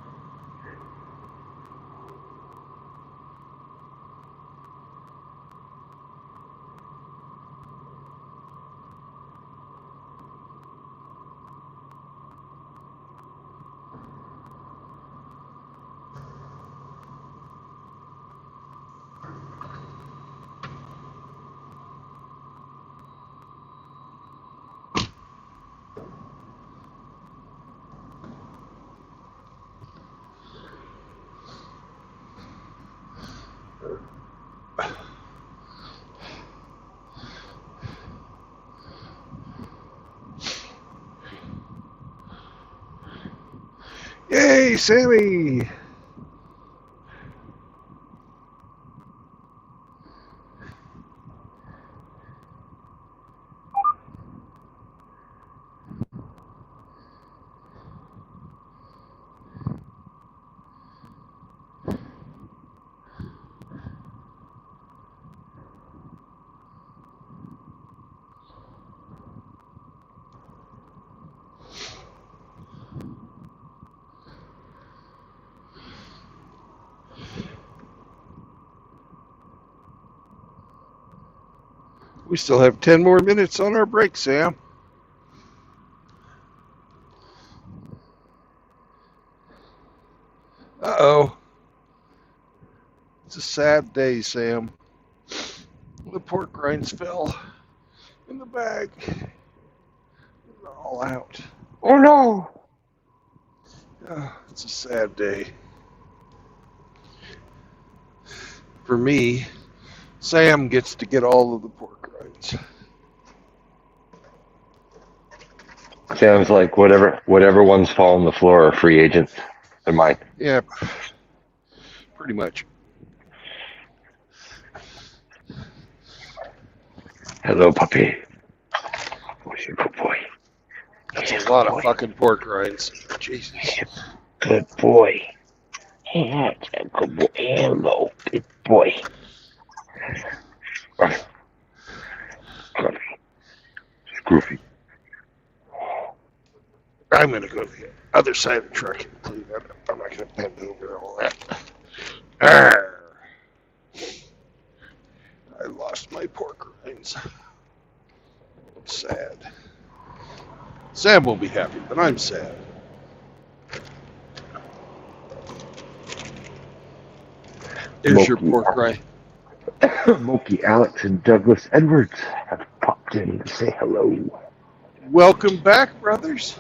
Yay, Sammy! We still have 10 more minutes on our break, Sam. Uh-oh. It's a sad day, Sam. The pork rinds fell in the bag. They're all out. Oh no! It's a sad day. For me, Sam gets to get all of the pork rinds. Sounds like whatever ones fall on the floor are free agents. They're mine. Yeah, pretty much. Hello, puppy. Who's your good boy? That's He's a a lot good of boy. fucking pork rinds. Jesus. He's a good boy. That's a good boy. Hello, good boy. Scroofy. I'm going to go to the other side of the truck and clean that up. I'm not going to bend over all that. Arr. I lost my pork rinds. I'm sad. Sam will be happy, but I'm sad. There's your pork rind. Moki, Alex, and Douglas Edwards have popped in to say hello. Welcome back, brothers.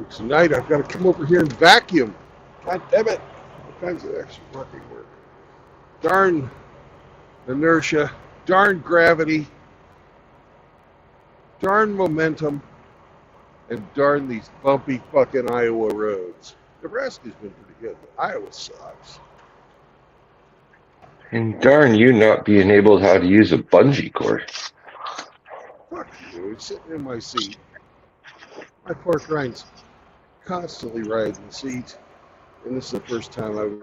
Tonight I've got to come over here and vacuum. God damn it. All kinds of extra fucking work. Darn inertia. Darn gravity. Darn momentum. And darn these bumpy fucking Iowa roads. Nebraska's been pretty good, but Iowa sucks. And darn you not being able to how to use a bungee cord. Fuck you. It's sitting in my seat. My pork rinds constantly ride in the seat. And this is the first time I've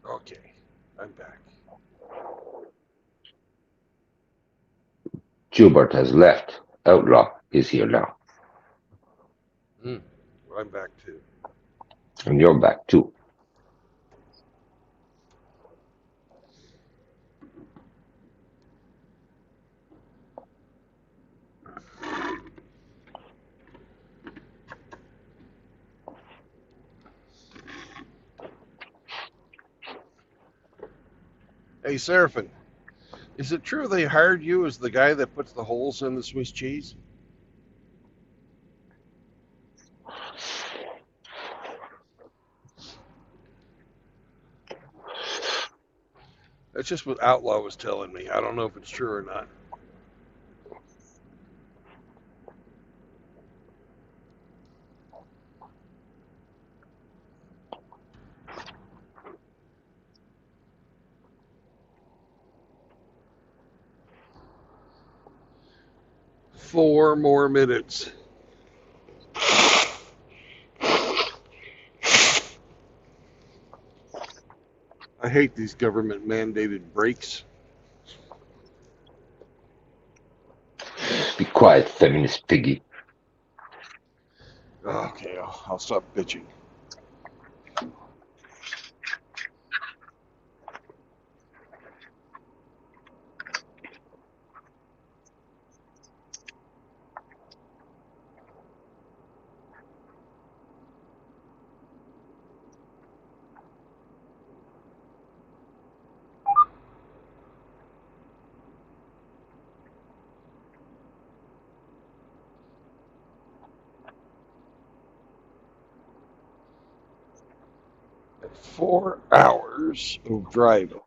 Okay, I'm back. Gilbert has left. Outlaw is here now. I'm back too. And you're back too. Hey, Seraphin, is it true they hired you as the guy that puts the holes in the Swiss cheese? That's just what Outlaw was telling me. I don't know if it's true or not. Four more minutes. I hate these government mandated breaks. Be quiet, feminist piggy. Okay, I'll stop bitching. At 4 hours of driving.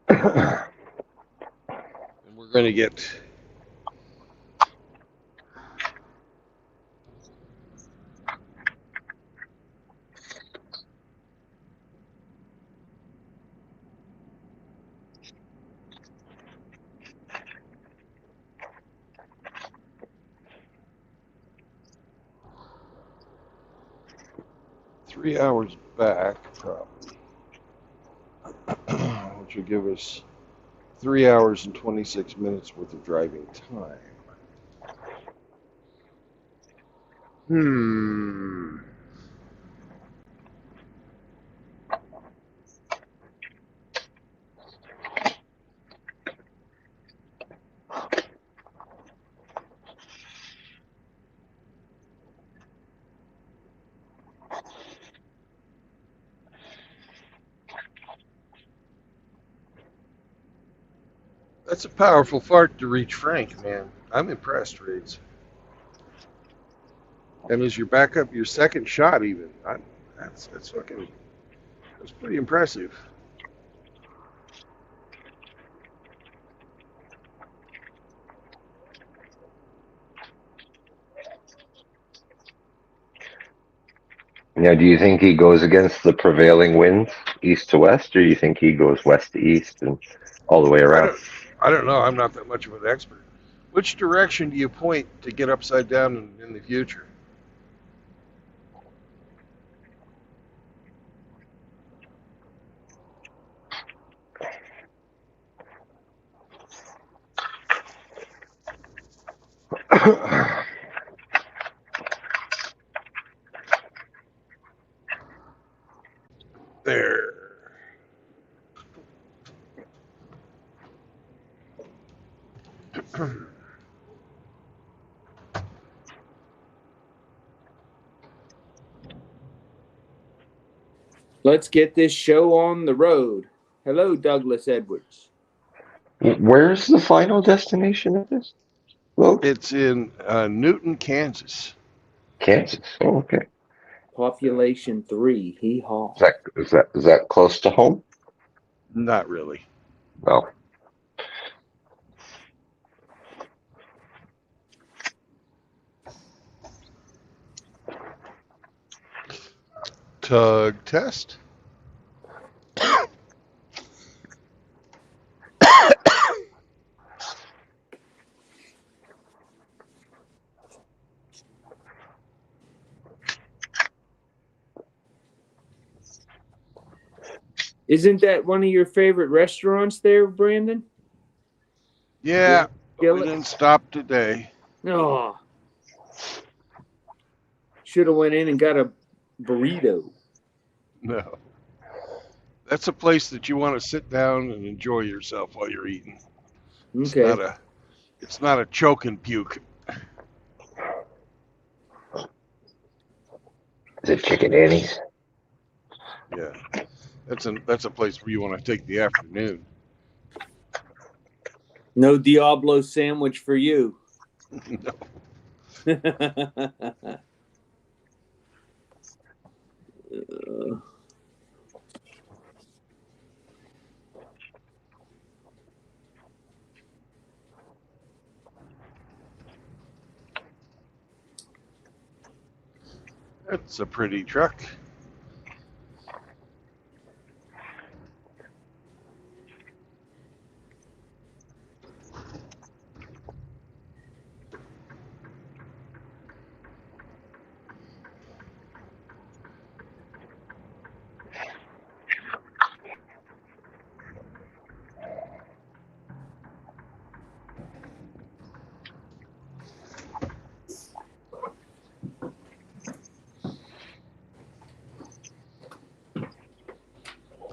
And we're going to get three hours back, probably, which will give us 3 hours and 26 minutes worth of driving time. That's a powerful fart to reach Frank, man. I'm impressed, Raids. And as your backup, your second shot, even. That's fucking. That's pretty impressive. Now, do you think he goes against the prevailing winds, east to west, or do you think he goes west to east and all the way I around? don't. I don't know. I'm not that much of an expert. Which direction do you point to get upside down in the future? There. Let's get this show on the road. Hello, Douglas Edwards. Where's the final destination of this? Well, It's in Newton, Kansas. Kansas. Oh, okay. Population 3. Hee haw. Is that close to home? Not really. Well, Tug test. Isn't that one of your favorite restaurants there, Brandon? Yeah, but we Skillet? didn't stop today. Oh. Should have went in and got a burrito. No. That's a place that you want to sit down and enjoy yourself while you're eating. Okay. It's not a choke and puke. is it Chicken Annie's? Yeah. That's a place where you want to take the afternoon. No Diablo sandwich for you. No. That's a pretty truck.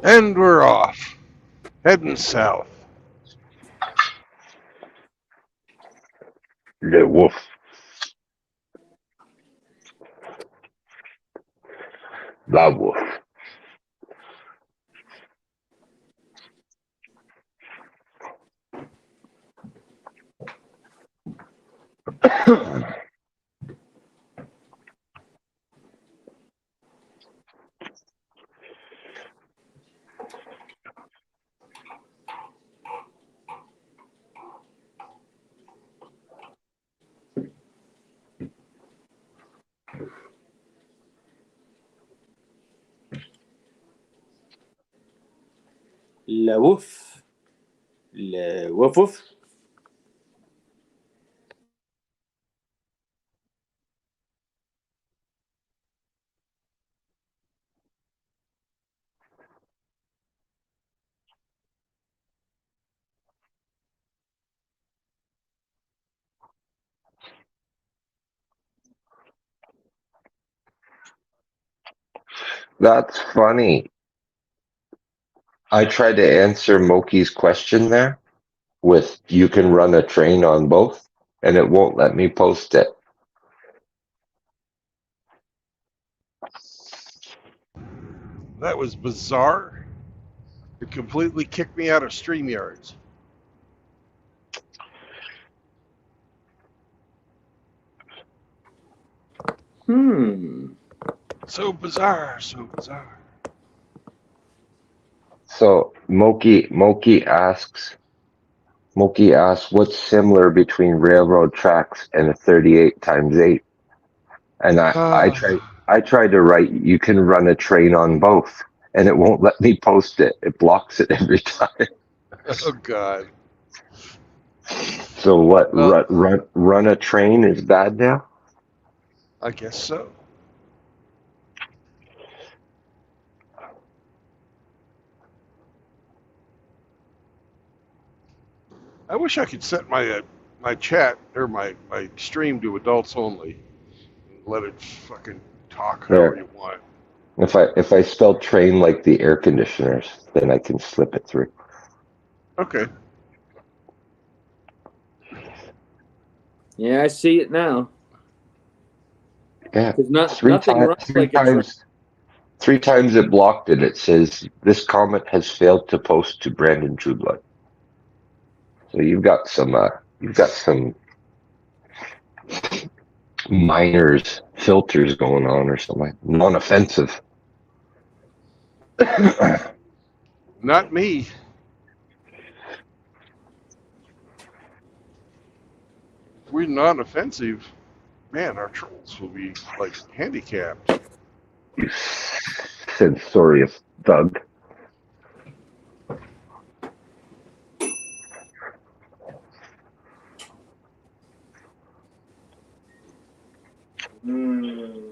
And we're off. Heading south. The wolf. La wolf. La woof. La woof woof. That's funny. I tried to answer Moki's question there with you can run a train on both, and it won't let me post it. That was bizarre. It completely kicked me out of StreamYards. So bizarre, so bizarre. So Moki asks what's similar between railroad tracks and a 38x8. And I tried to write you can run a train on both, and it won't let me post it. It blocks it every time. Oh God. So what? Well, Run a train is bad now? I guess so. I wish I could set my chat or my stream to adults only. And let it fucking talk however There. you want. If I spell train like the air conditioners, then I can slip it through. Okay. Yeah, I see it now. Yeah. 'Cause Three nothing runs like a train. times. 3 times it blocked it. It says this comment has failed to post to Brandon Trueblood. So you've got some miners filters going on or something. Non-offensive. Not me. If we're non-offensive, man, our trolls will be like handicapped. You censorious thug. Hmm.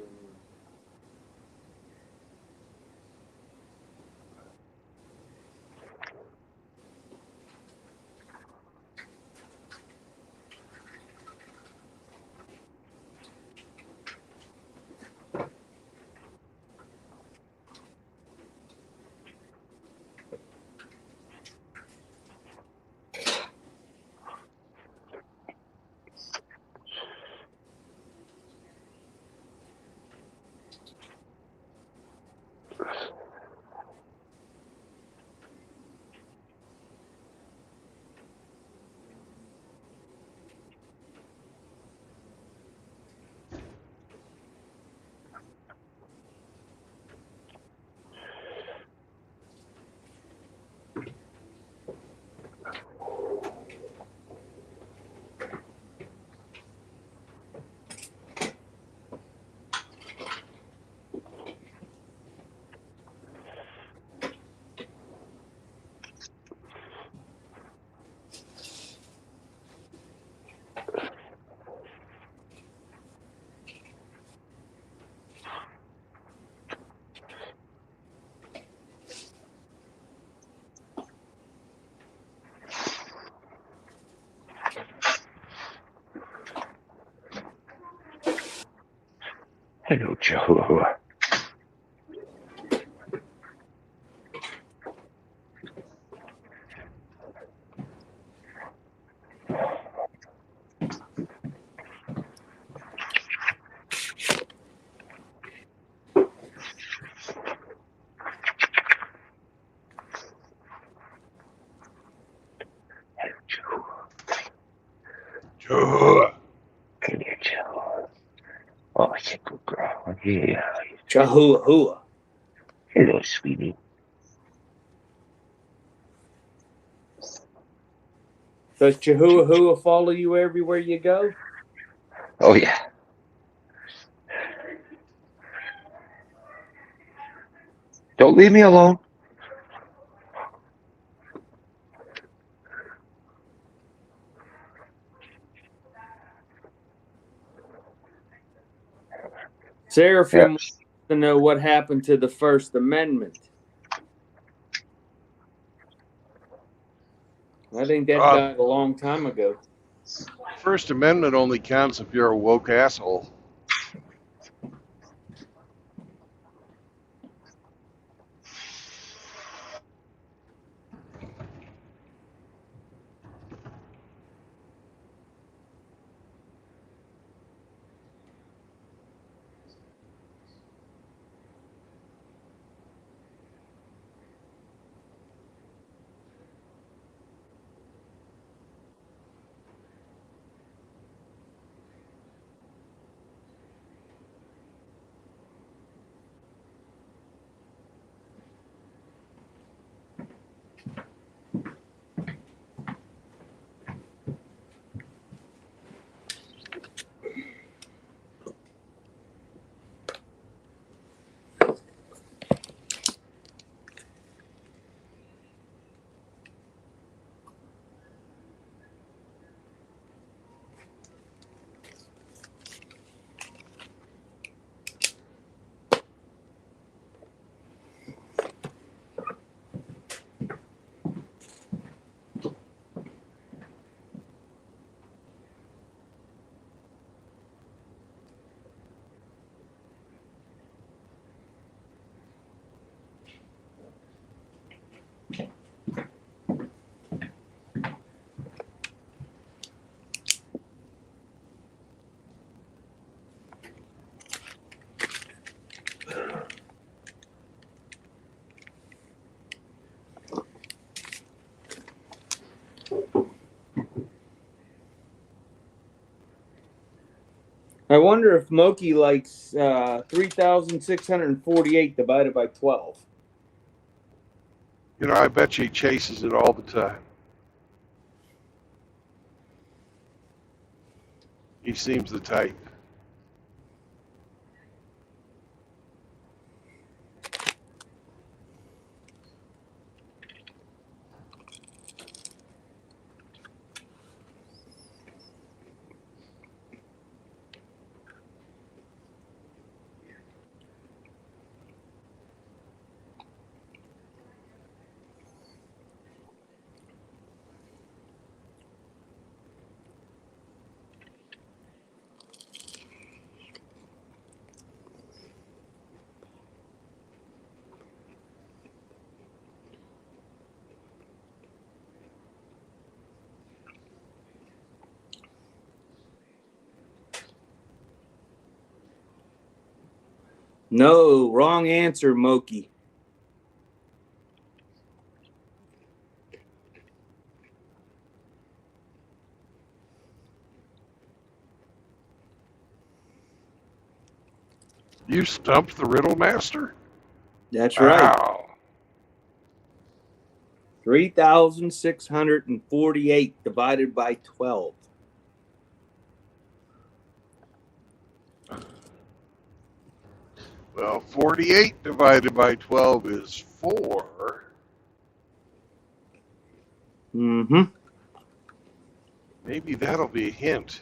Hello, Joe. Hello, Joe. Joe. Come here, Joe. Oh, it's a good girl. Yeah. Chahua hua. Hello, sweetie. Does Chahua hua follow you everywhere you go? Oh, yeah. Don't leave me alone. Seraphim Yeah. wants to know what happened to the First Amendment. I think that Uh, died a long time ago. First Amendment only counts if you're a woke asshole. I wonder if Moki likes 3,648 divided by 12. You know, I bet you he chases it all the time. He seems the type. No, wrong answer, Moki. You stumped the riddle master? That's right. Wow. 3,648 divided by 12. Well, 48 divided by 12 is 4. Mm-hmm. Maybe that'll be a hint.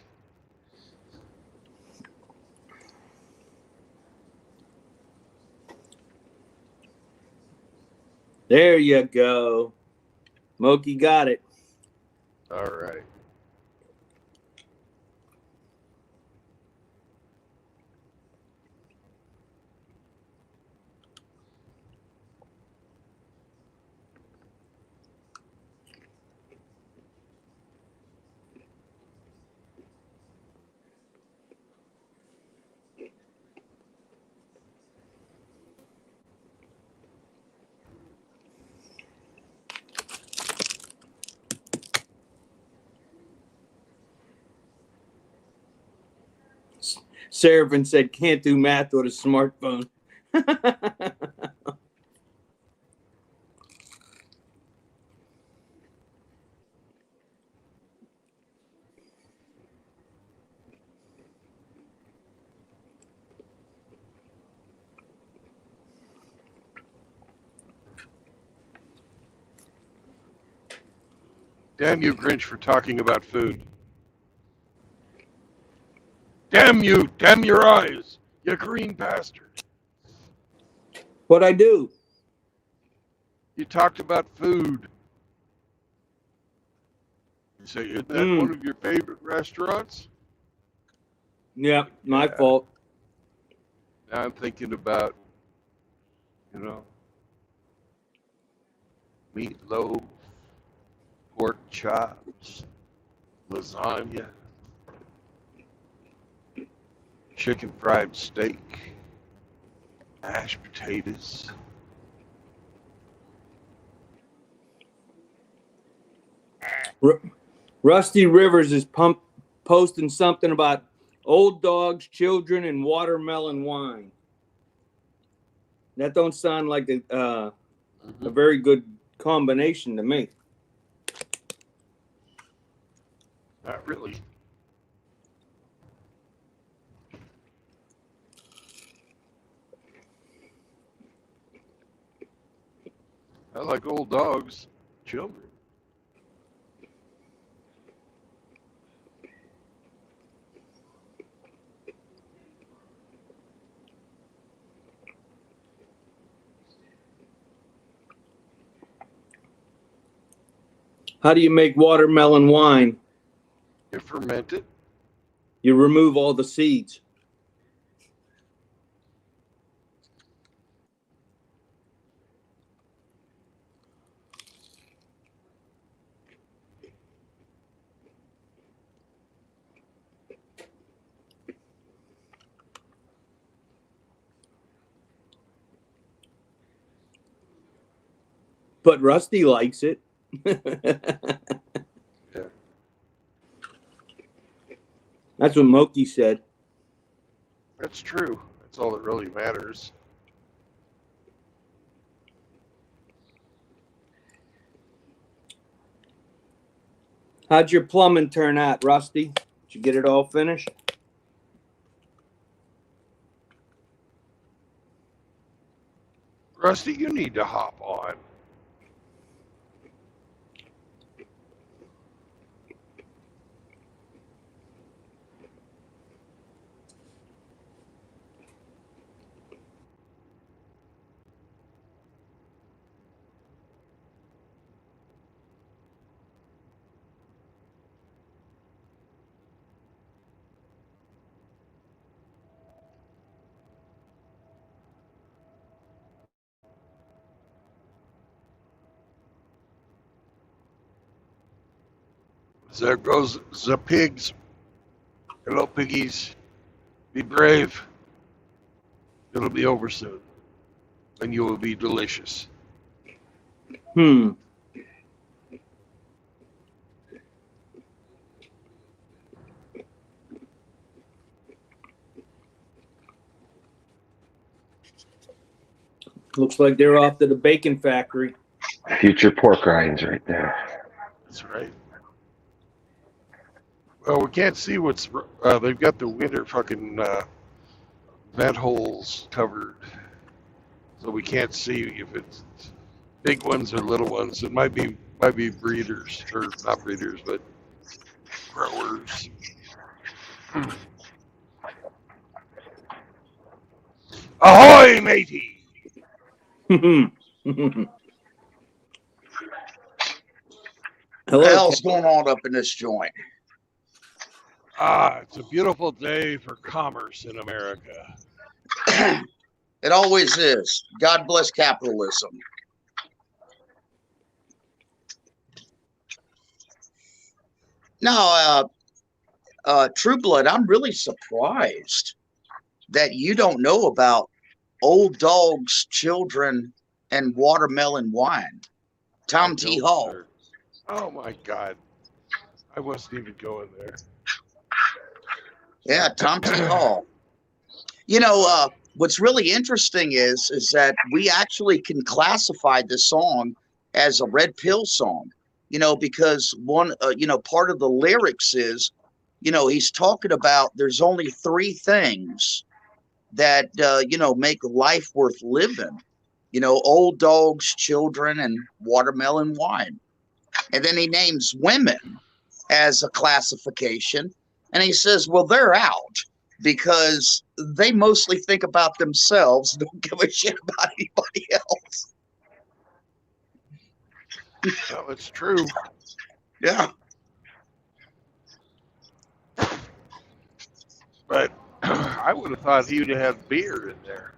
There you go. Moki got it. All right. Seraphin said can't do math with a smartphone. Damn you, Grinch, for talking about food. Damn you! Damn your eyes! You green bastard! What'd I do? You talked about food. You say, isn't that one of your favorite restaurants? Yeah, my Yeah. fault. Now I'm thinking about, meatloaf, pork chops, lasagna, chicken fried steak, mashed potatoes. Rusty Rivers is posting something about old dogs, children, and watermelon wine. That don't sound like a very good combination to me. Not really. I like old dogs, children. How do you make watermelon wine? You ferment it. You remove all the seeds. But Rusty likes it. Yeah. That's what Moki said. That's true. That's all that really matters. How'd your plumbing turn out, Rusty? Did you get it all finished? Rusty, you need to hop on. There goes the pigs. Hello, piggies. Be brave. It'll be over soon. And you will be delicious. Looks like they're off to the bacon factory. Future pork rinds right there. That's right. Well, we can't see what's. They've got the winter fucking vent holes covered, so we can't see if it's big ones or little ones. It might be breeders, or not breeders, but growers. Ahoy, matey! Hello. What the hell's going on up in this joint? It's a beautiful day for commerce in America. It always is. God bless capitalism. Now, True Blood, I'm really surprised that you don't know about Old Dogs, Children, and Watermelon Wine. Tom T. Hall. Sir. Oh my God. I wasn't even going there. Yeah, Tom T. Hall. You know, what's really interesting is that we actually can classify this song as a red pill song, you know, because one, part of the lyrics is, he's talking about there's only three things that, make life worth living, old dogs, children, and watermelon wine. And then he names women as a classification. And he says, well, they're out because they mostly think about themselves, don't give a shit about anybody else. Well, it's true. Yeah. But I would have thought he would have had beer in there.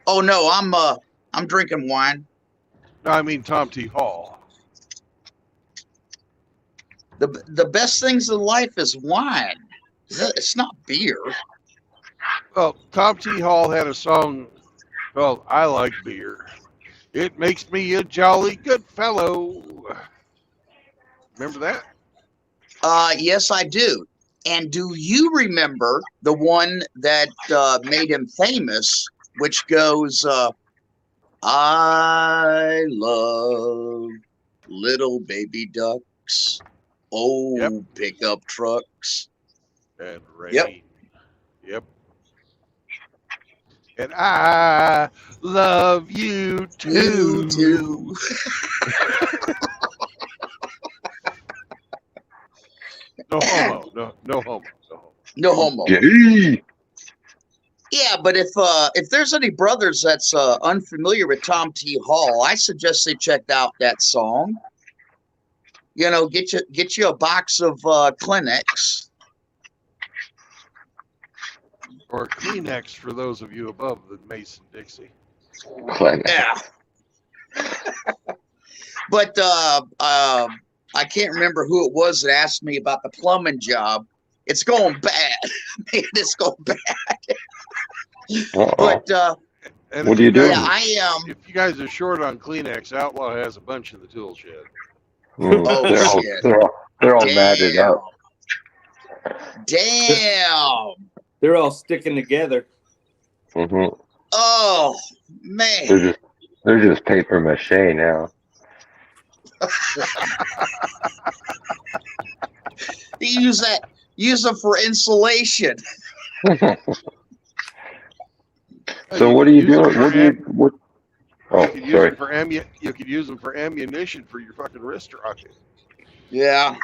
Oh no, I'm drinking wine. No, I mean Tom T. Hall. The best things in life is wine. It's not beer. Well, Tom T. Hall had a song called I Like Beer. It makes me a jolly good fellow. Remember that? Yes, I do. And do you remember the one that made him famous, which goes, I love little baby ducks, pickup trucks. And rain. Yep. And I love you too. You too. No homo. No homo. No homo. Gay. Yeah, but if there's any brothers that's unfamiliar with Tom T. Hall, I suggest they check out that song. Get you a box of Kleenex. Or Kleenex for those of you above the Mason-Dixie. Yeah. But I can't remember who it was that asked me about the plumbing job. It's going bad. Man, it's going bad. But And What are you doing? yeah, I am. If you guys are short on Kleenex, Outlaw has a bunch in the tool shed. Oh, shit. They're all matted up. Damn. They're all sticking together. Hmm. Oh man. They're just paper mache now. You use them for insulation. So You what could are you use them doing? for What? you Oh, could use sorry. them for you could use them for ammunition for your fucking wrist rocket. Yeah.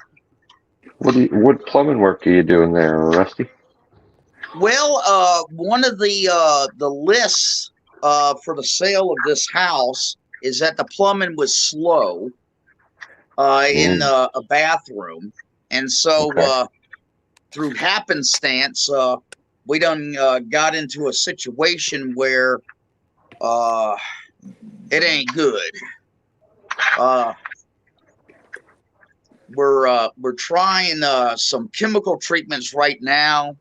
What plumbing work are you doing there, Rusty? Well, one of the lists for the sale of this house is that the plumbing was slow in a bathroom, and so Okay. through happenstance, we done got into a situation where it ain't good. We're trying some chemical treatments right now.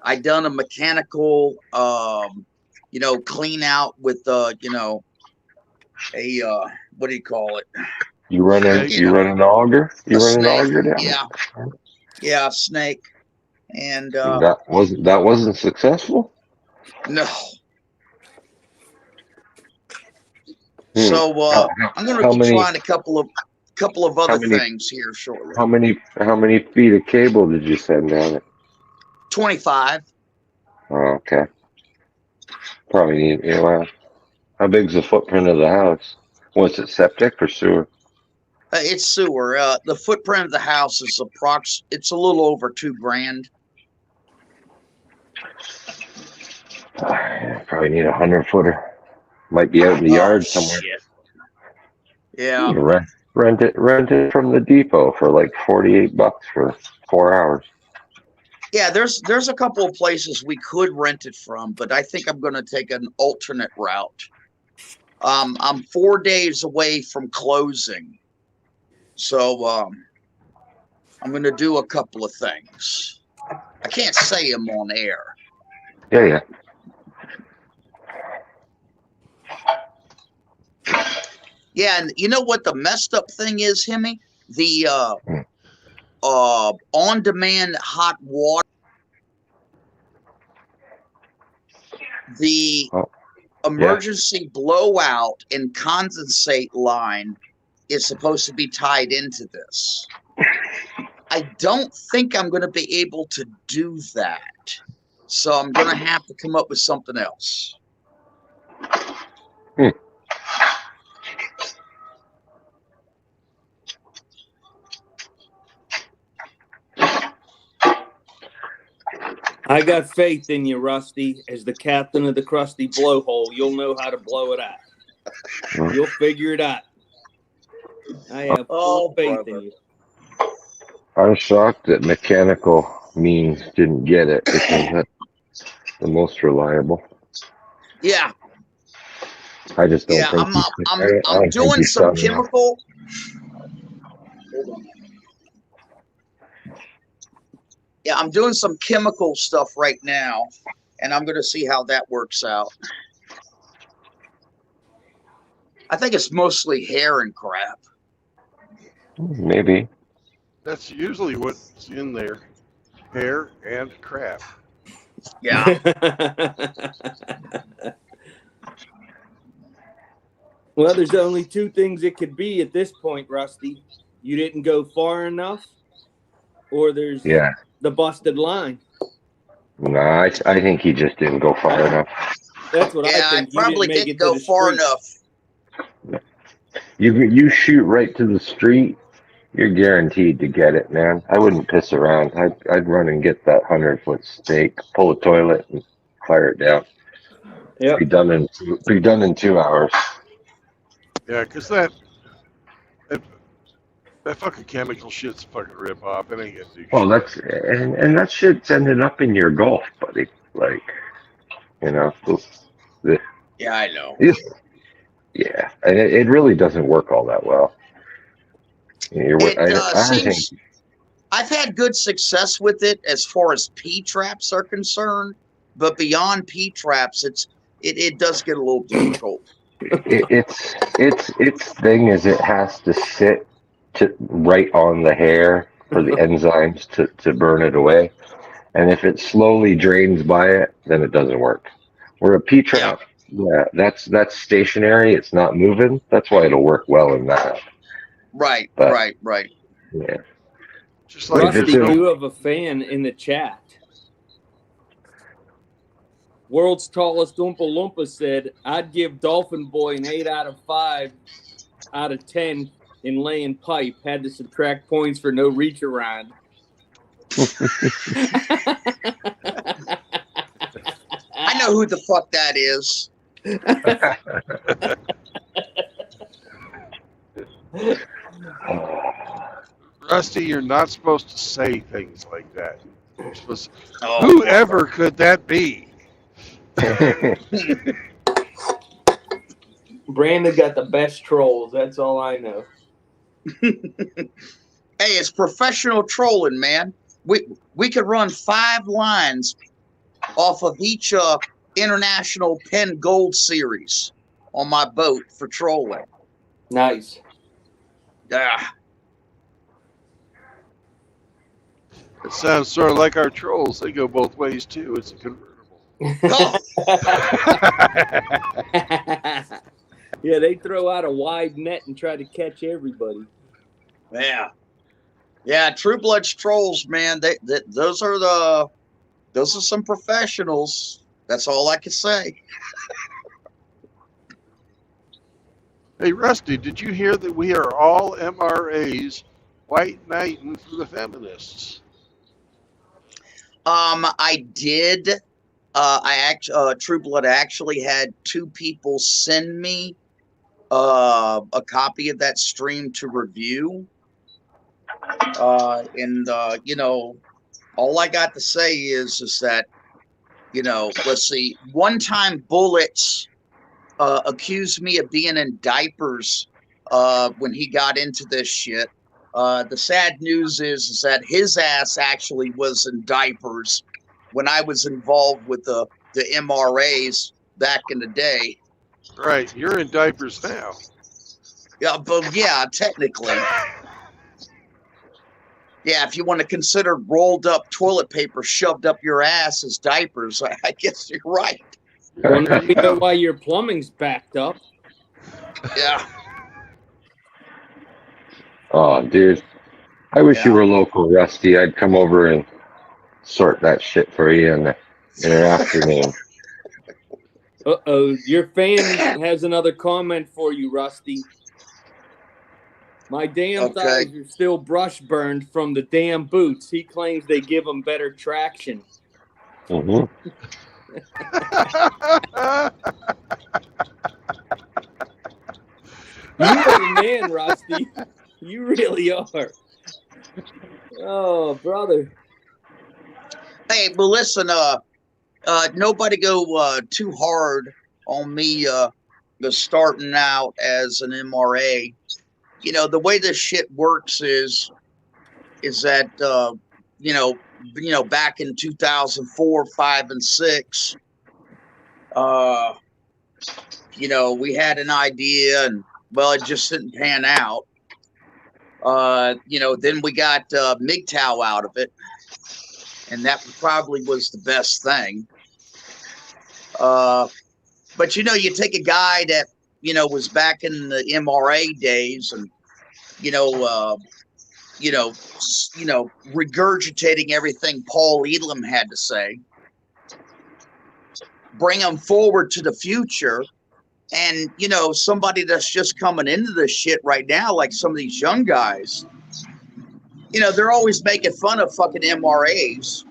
I done a mechanical, clean out with a what do you call it? You run Snake. you run an auger? A You run an snake. auger down Yeah, yeah, a snake. And there? That wasn't successful? no. Hmm. So How, I'm gonna how be many trying a couple of how other many things here shortly. how many feet of cable did you send down it? 25. Oh, okay. Probably need, well, how big's the footprint of the house? Was it septic or sewer? It's sewer. The footprint of the house is it's a little over $2,000. Probably need 100-footer. Might be out in the Oh yard somewhere. shit. Yeah. Rent it from the depot for like $48 for 4 hours. Yeah, there's a couple of places we could rent it from, but I think I'm going to take an alternate route. I'm 4 days away from closing, so I'm going to do a couple of things. I can't say them on air. Yeah. Yeah, and you know what the messed up thing is, Hemi? The on-demand hot water, the Oh, emergency blowout and condensate line is supposed to be tied into this. I don't think I'm going to be able to do that. So I'm going to have to come up with something else. I got faith in you, Rusty. As the captain of the crusty blowhole, you'll know how to blow it out. You'll figure it out. I have full faith in you. I'm shocked that mechanical means didn't get it because that's the most reliable. Yeah. I just don't Yeah, think I'm doing some chemical. Yeah, I'm doing some chemical stuff right now, and I'm going to see how that works out. I think it's mostly hair and crap. Maybe. That's usually what's in there. Hair and crap. Yeah. Well, there's only two things it could be at this point, Rusty. You didn't go far enough, or there's the busted line. No, I think he just didn't go far enough. That's what I think. I probably didn't go far enough. You shoot right to the street, you're guaranteed to get it, man. I wouldn't piss around. I'd run and get that 100-foot stake, pull a toilet, and fire it down. Yep. Be done in 2 hours. Yeah, because that fucking chemical shit's a fucking rip off. It ain't gonna do Well, shit. and that shit's ended up in your Gulf, buddy. Like, you know. Yeah, I know. Yeah, and it really doesn't work all that well. I've had good success with it as far as P-traps are concerned, but beyond P-traps, it does get a little difficult. Its thing is it has to sit right on the hair for the enzymes to burn it away. And if it slowly drains by it, then it doesn't work. Where a Yeah. P-trap, yeah, that's stationary. It's not moving. That's why it'll work well in that. Right. But Right. Right. yeah, Just like if it's Rusty, there's in, you no. have a fan in the chat. World's tallest Oompa Loompa said, I'd give Dolphin Boy an 8 out of 5 out of 10 in laying pipe. Had to subtract points for no reach around. I know who the fuck that is. Rusty, you're not supposed to say things like that. You're supposed to, Oh, whoever could that be? Brandon got the best trolls. That's all I know. hey, it's professional trolling, man. We could run 5 lines off of each international Penn Gold series on my boat for trolling. Nice. Ah, It sounds sort of like our trolls. They go both ways too. It's a convertible. oh, Yeah, they throw out a wide net and try to catch everybody. yeah. True Bloods trolls, man. Those are some professionals. That's all I can say. Hey, Rusty, did you hear that we are all MRAs, white knighting for the feminists? I did. True Blood actually had 2 people send me a copy of that stream to review. And all I got to say is that, let's see, one time Bullets accused me of being in diapers when he got into this shit. The sad news is that his ass actually was in diapers when I was involved with the MRAs back in the day. Right, you're in diapers now. Yeah, but yeah, technically. Yeah, if you want to consider rolled up toilet paper shoved up your ass as diapers, I guess you're right. Well, now There we you know go. why your plumbing's backed up. Yeah. oh, dude, I wish you Yeah. were local, Rusty. I'd come over and sort that shit for you in an afternoon. Uh-oh, your fan has another comment for you, Rusty. My damn Okay. thighs are still brush burned from the damn boots. He claims they give him better traction. Mm-hmm. You are the man, Rusty. You really are. Oh, brother. Hey, but listen, nobody go too hard on me starting out as an MRA. The way this shit works is that back in 2004, 5, and 6, we had an idea and well, it just didn't pan out. Then we got MGTOW out of it, and that probably was the best thing. But you take a guy that was back in the MRA days, and regurgitating everything Paul Elam had to say, bring him forward to the future, and somebody that's just coming into this shit right now, like some of these young guys, they're always making fun of fucking MRAs.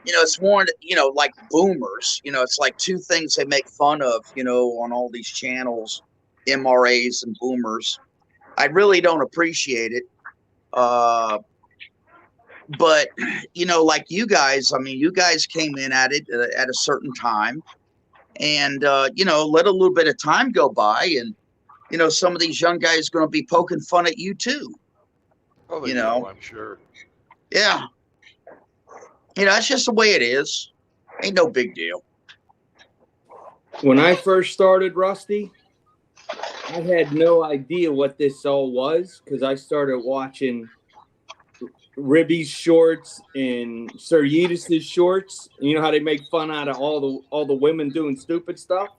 It's more, like boomers. It's like 2 things they make fun of, on all these channels, MRAs and boomers. I really don't appreciate it. But, like you guys, I mean, you guys came in at it at a certain time and, let a little bit of time go by and, some of these young guys are going to be poking fun at you too. Oh, they will, I'm sure. Yeah. It's just the way it is. Ain't no big deal. When I first started, Rusty, I had no idea what this all was because I started watching Ribby's shorts and Sir Yeetus's shorts. You know how they make fun out of all the women doing stupid stuff?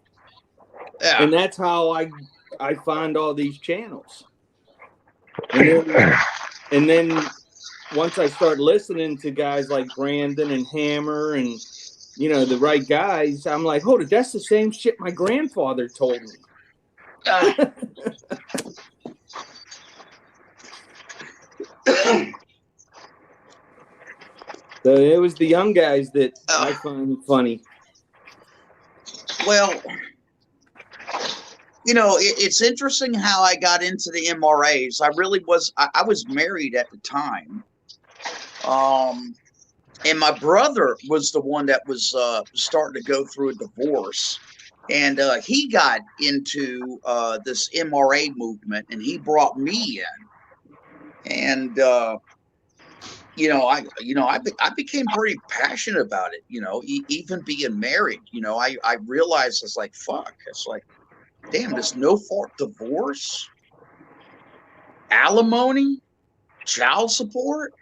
Yeah. And that's how I find all these channels. And then once I start listening to guys like Brandon and Hammer and, you know, the right guys, I'm like, hold it, that's the same shit my grandfather told me. So it was the young guys that I find funny. Well, you know, it's interesting how I got into the MRAs. I really was. I was married at the time, and my brother was the one that was starting to go through a divorce, and he got into this MRA movement, and he brought me in, and I became pretty passionate about it. You know, even being married, you know, I realized it's like fuck. It's like, damn, this no fault divorce, alimony, child support.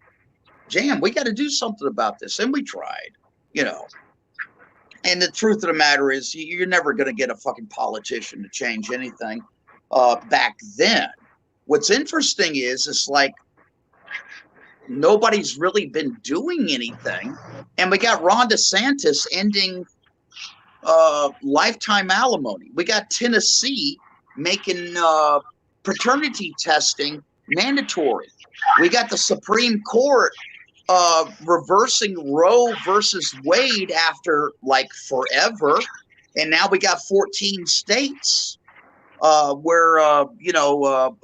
Damn, we got to do something about this. And we tried, you know. And the truth of the matter is, you're never going to get a fucking politician to change anything back then. What's interesting is like nobody's really been doing anything. And we got Ron DeSantis ending lifetime alimony. We got Tennessee making paternity testing mandatory. We got the Supreme Court reversing Roe versus Wade after like forever, and now we got 14 states where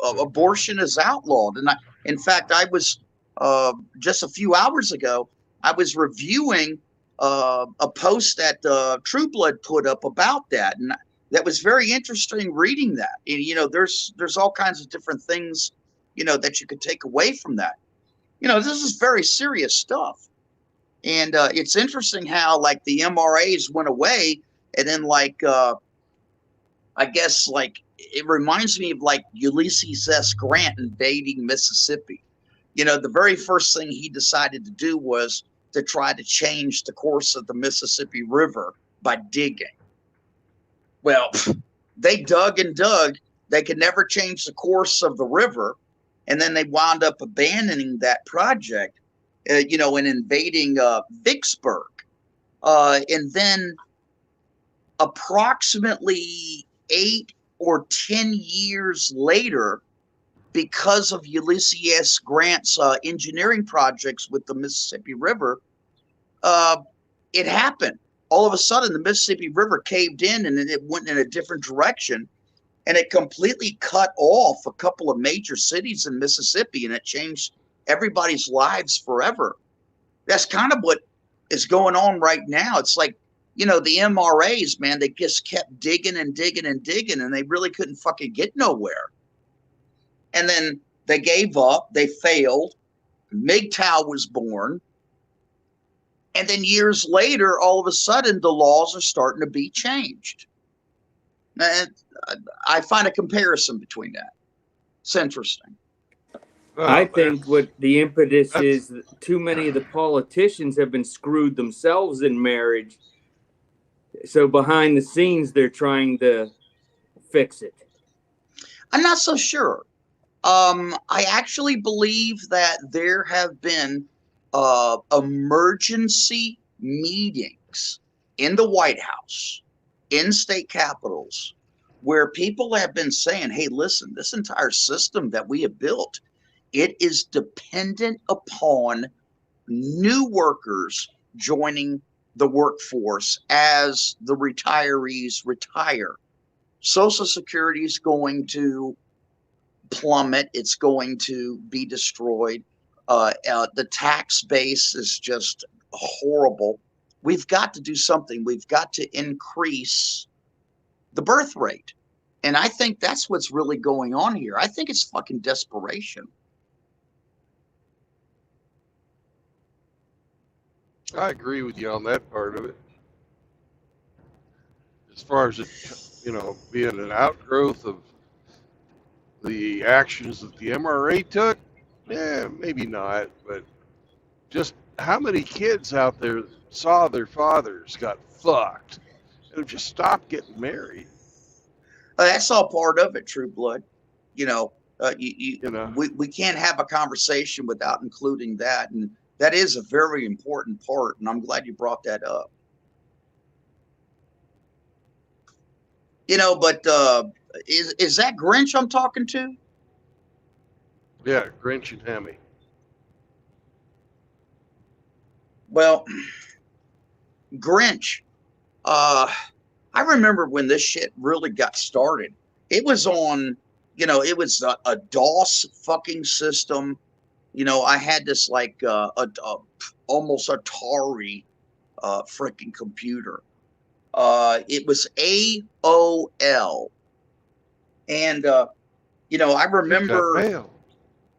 abortion is outlawed. And in fact, I was just a few hours ago, I was reviewing a post that True Blood put up about that, and that was very interesting reading that. And you know, there's all kinds of different things, you know, that you could take away from that. You know, this is very serious stuff, and it's interesting how like the MRAs went away, and then like I guess like it reminds me of like Ulysses S. Grant invading Mississippi. You know, the very first thing he decided to do was to try to change the course of the Mississippi River by digging. Well, they dug and dug. They could never change the course of the river. And then they wound up abandoning that project, and invading Vicksburg. And then approximately 8 or 10 years later, because of Ulysses S. Grant's engineering projects with the Mississippi River, it happened. All of a sudden, the Mississippi River caved in and it went in a different direction. And it completely cut off a couple of major cities in Mississippi, and it changed everybody's lives forever. That's kind of what is going on right now. It's like, the MRAs, man, they just kept digging and digging and digging, and they really couldn't fucking get nowhere. And then they gave up. They failed. MGTOW was born. And then years later, all of a sudden, the laws are starting to be changed. And I find a comparison between that. It's interesting. I think what the impetus is, too many of the politicians have been screwed themselves in marriage. So behind the scenes, they're trying to fix it. I'm not so sure. I actually believe that there have been emergency meetings in the White House, in state capitals, where people have been saying, hey, listen, this entire system that we have built, it is dependent upon new workers joining the workforce as the retirees retire. Social Security is going to plummet. It's going to be destroyed. The tax base is just horrible. We've got to do something. We've got to increase the birth rate. And I think that's what's really going on here. I think it's fucking desperation. I agree with you on that part of it. As far as it, being an outgrowth of the actions that the MRA took, maybe not, but just how many kids out there saw their fathers got fucked and have just stopped getting married? That's all part of it, True Blood. You know, You know, we can't have a conversation without including that, and that is a very important part. And I'm glad you brought that up. You know, but is that Grinch I'm talking to? yeah, Grinch and Hammy. Well, Grinch. I remember when this shit really got started. It was on, you know, it was a DOS fucking system. You know, I had this like almost Atari freaking computer. It was AOL, and you know, I You got remember. mail.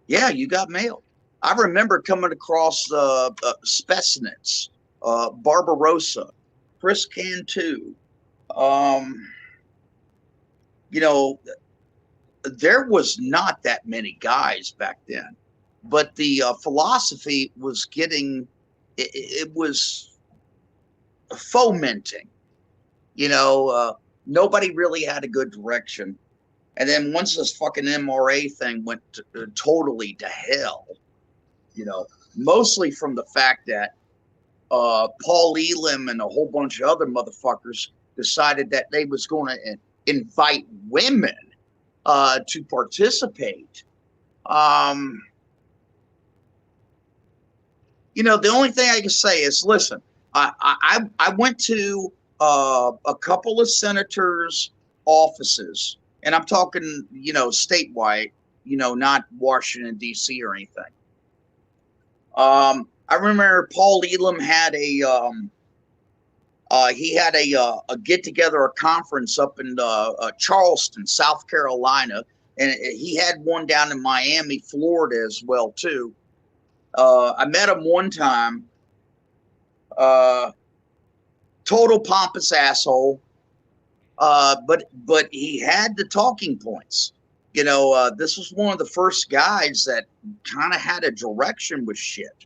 Yeah, you got mail. I remember coming across Spetsnaz, Barbarossa, Chris Cantu. You know, there was not that many guys back then, but the philosophy was getting, it was fomenting. You know, nobody really had a good direction. And then once this fucking MRA thing went totally to hell, you know, mostly from the fact that Paul Elam and a whole bunch of other motherfuckers decided that they was going to invite women to participate. You know, the only thing I can say is, listen, I went to a couple of senators' offices, and I'm talking, you know, statewide, you know, not Washington, D.C. or anything. I remember Paul Elam had a get together, a conference up in Charleston, South Carolina, and he had one down in Miami, Florida as well too. I met him one time. Total pompous asshole, but he had the talking points. You know, this was one of the first guys that kind of had a direction with shit.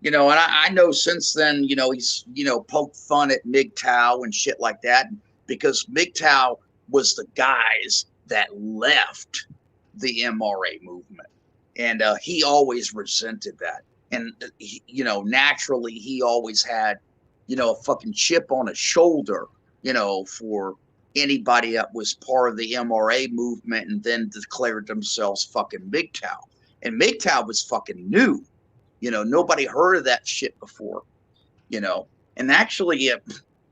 You know, and I know since then, you know, he's, you know, poked fun at MGTOW and shit like that, because MGTOW was the guys that left the MRA movement. And he always resented that. And, you know, naturally, he always had, you know, a fucking chip on his shoulder, you know, for anybody that was part of the MRA movement and then declared themselves fucking MGTOW. And MGTOW was fucking new. You know, nobody heard of that shit before, you know. And actually,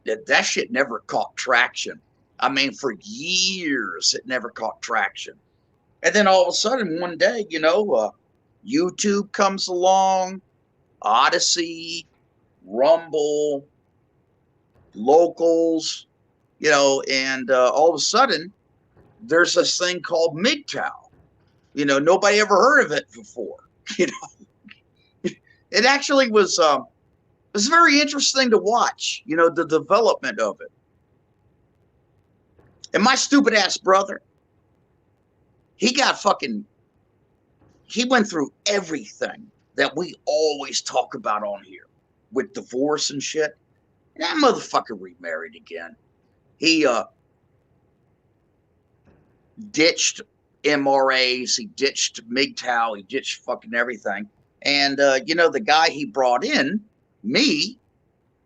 that shit never caught traction. I mean, for years, it never caught traction. And then all of a sudden, one day, you know, YouTube comes along, Odyssey, Rumble, Locals, you know, and all of a sudden, there's this thing called MGTOW. You know, nobody ever heard of it before, you know. It actually was very interesting to watch, you know, the development of it. And my stupid ass brother, he went through everything that we always talk about on here with divorce and shit. And that motherfucker remarried again. He ditched MRAs, he ditched MGTOW, he ditched fucking everything. And, you know, the guy he brought in, me,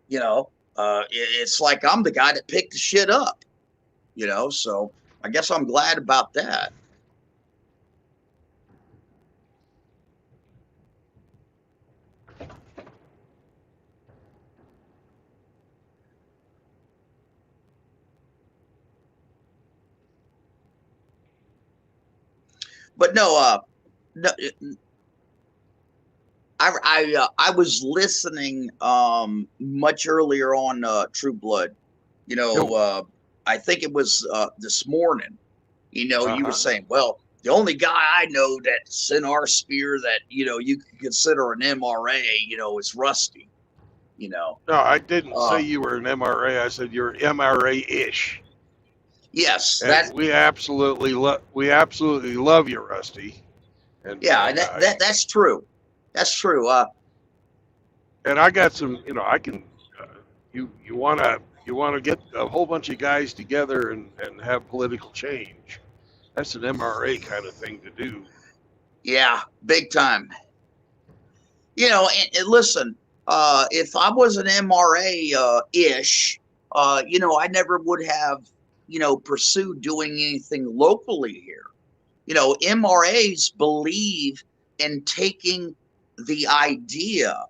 you know, it's like I'm the guy that picked the shit up, you know, so I guess I'm glad about that. But no, I was listening much earlier on True Blood. You know, I think it was this morning. You know, you were saying, well, the only guy I know that's in our sphere that, you know, you could consider an MRA, you know, is Rusty. You know. No, I didn't say you were an MRA. I said you're MRA-ish. Yes, and we absolutely love you, Rusty. And, yeah, that's true. That's true. And I got some, I can, you wanna get a whole bunch of guys together and have political change. That's an MRA kind of thing to do. Yeah, big time. And listen, if I was an MRA ish, I never would have, pursued doing anything locally here. MRAs believe in taking the idea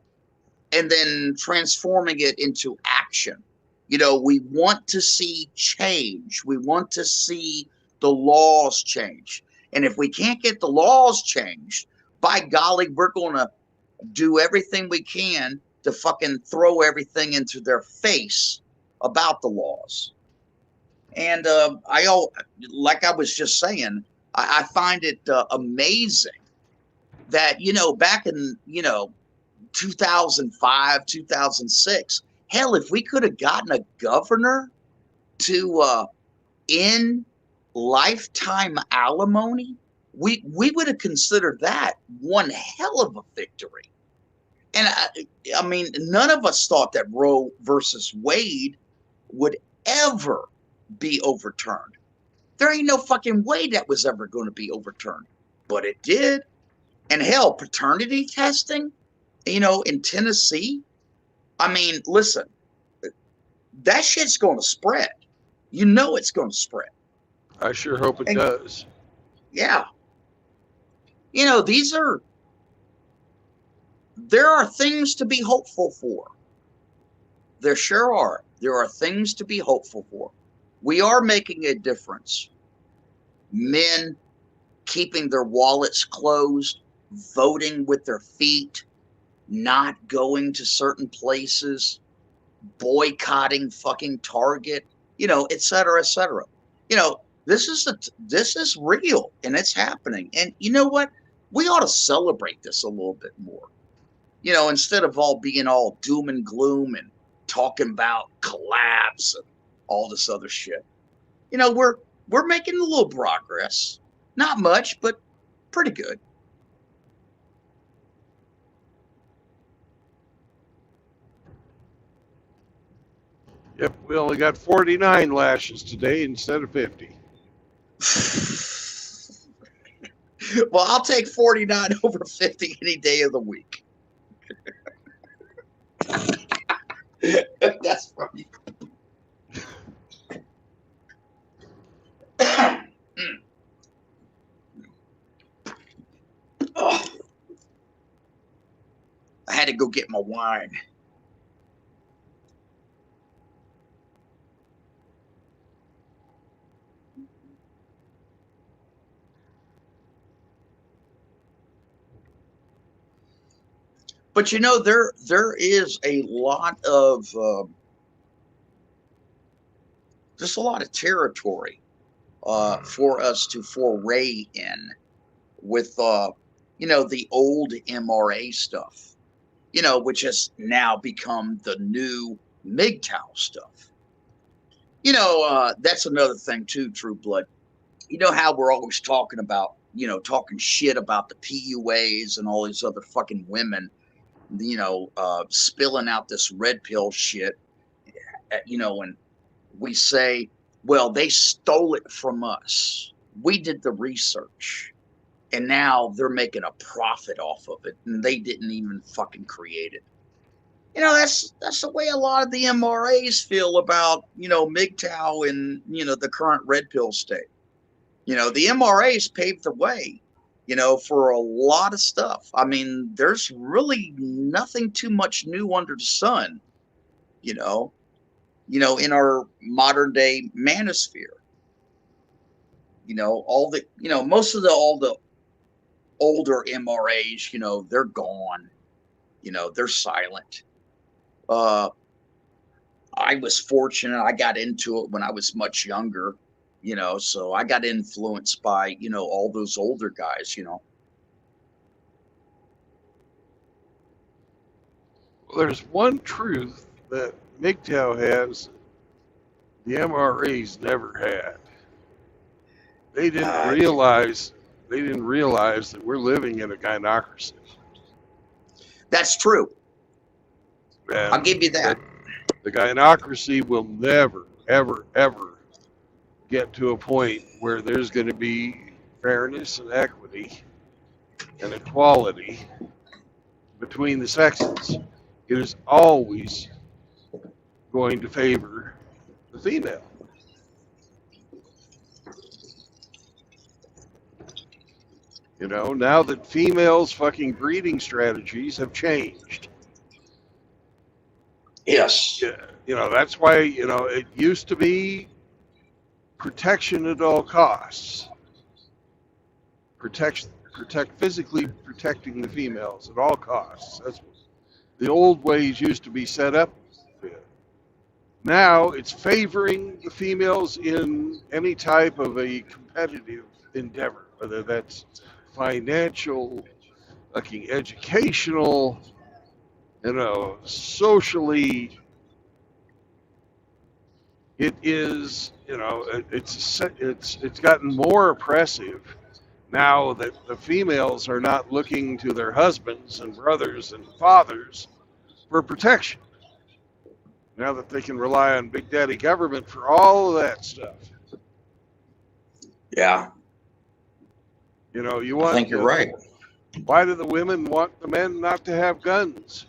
and then transforming it into action. We want to see change. We want to see the laws change. And if we can't get the laws changed, by golly, we're going to do everything we can to fucking throw everything into their face about the laws. And like I was just saying, I find it amazing that, back in, 2005, 2006, hell, if we could have gotten a governor to end lifetime alimony, we would have considered that one hell of a victory. And I mean, none of us thought that Roe versus Wade would ever be overturned. There ain't no fucking way that was ever going to be overturned, but it did. And hell, paternity testing, in Tennessee. I mean, listen, that shit's going to spread. It's going to spread. I sure hope it does. Yeah. There are things to be hopeful for. There sure are. There are things to be hopeful for. We are making a difference. Men keeping their wallets closed, voting with their feet, not going to certain places, boycotting fucking Target, et cetera, et cetera. This is real and it's happening. And you know what? We ought to celebrate this a little bit more. Instead of all being all doom and gloom and talking about collapse and all this other shit. We're making a little progress. Not much, but pretty good. Yep, we only got 49 lashes today instead of 50. Well, I'll take 49 over 50 any day of the week. That's funny. Oh. I had to go get my wine. But there is a lot of just a lot of territory for us to foray in with the old MRA stuff, which has now become the new MGTOW stuff. That's another thing too, True Blood. How we're always talking about, talking shit about the PUAs and all these other fucking women, spilling out this red pill shit, and we say, well, they stole it from us. We did the research. And now they're making a profit off of it, and they didn't even fucking create it. That's the way a lot of the MRAs feel about, MGTOW and, the current red pill state. The MRAs paved the way, for a lot of stuff. I mean, there's really nothing too much new under the sun, in our modern day manosphere. All the, most of all the older MRAs, they're gone. They're silent. I was fortunate. I got into it when I was much younger, so I got influenced by, all those older guys, Well, there's one truth that MGTOW has the MRAs never had. They didn't realize that we're living in a gynocracy. That's true. And I'll give you that. the gynocracy will never, ever, ever get to a point where there's going to be fairness and equity and equality between the sexes. It is always going to favor the female. You know, now that females' fucking breeding strategies have changed. Yes. Yeah, you know, that's why, you know, it used to be protection at all costs. Protect physically protecting the females at all costs. That's what the old ways used to be set up with. Now it's favoring the females in any type of a competitive endeavor, whether that's financial, fucking educational, you know, socially. It is, you know, it's gotten more oppressive now that the females are not looking to their husbands and brothers and fathers for protection. Now that they can rely on Big Daddy government for all of that stuff. Yeah. You know, you I want. think you're right. Why do the women want the men not to have guns?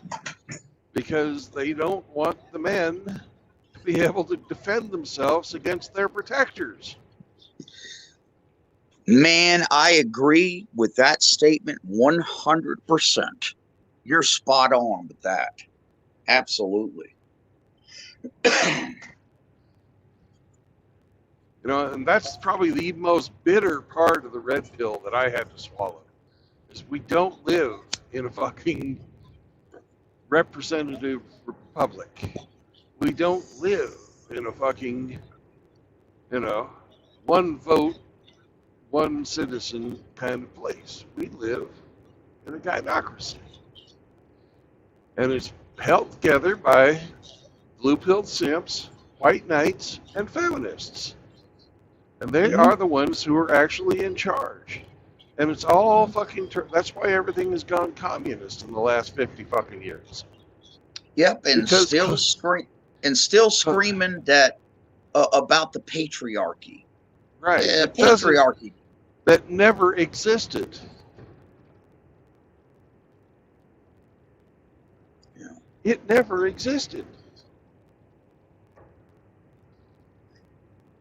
Because they don't want the men to be able to defend themselves against their protectors. Man, I agree with that statement 100%. You're spot on with that. Absolutely. You know, and that's probably the most bitter part of the red pill that I had to swallow. Is we don't live in a fucking representative republic. We don't live in a fucking, you know, one vote, one citizen kind of place. We live in a gynocracy. And it's held together by blue-pilled simps, white knights, and feminists. And they are the ones who are actually in charge. And it's all fucking, that's why everything has gone communist in the last 50 fucking years. Yep, and Because- still screaming that about the patriarchy. Right. The patriarchy. That never existed. Yeah. It never existed.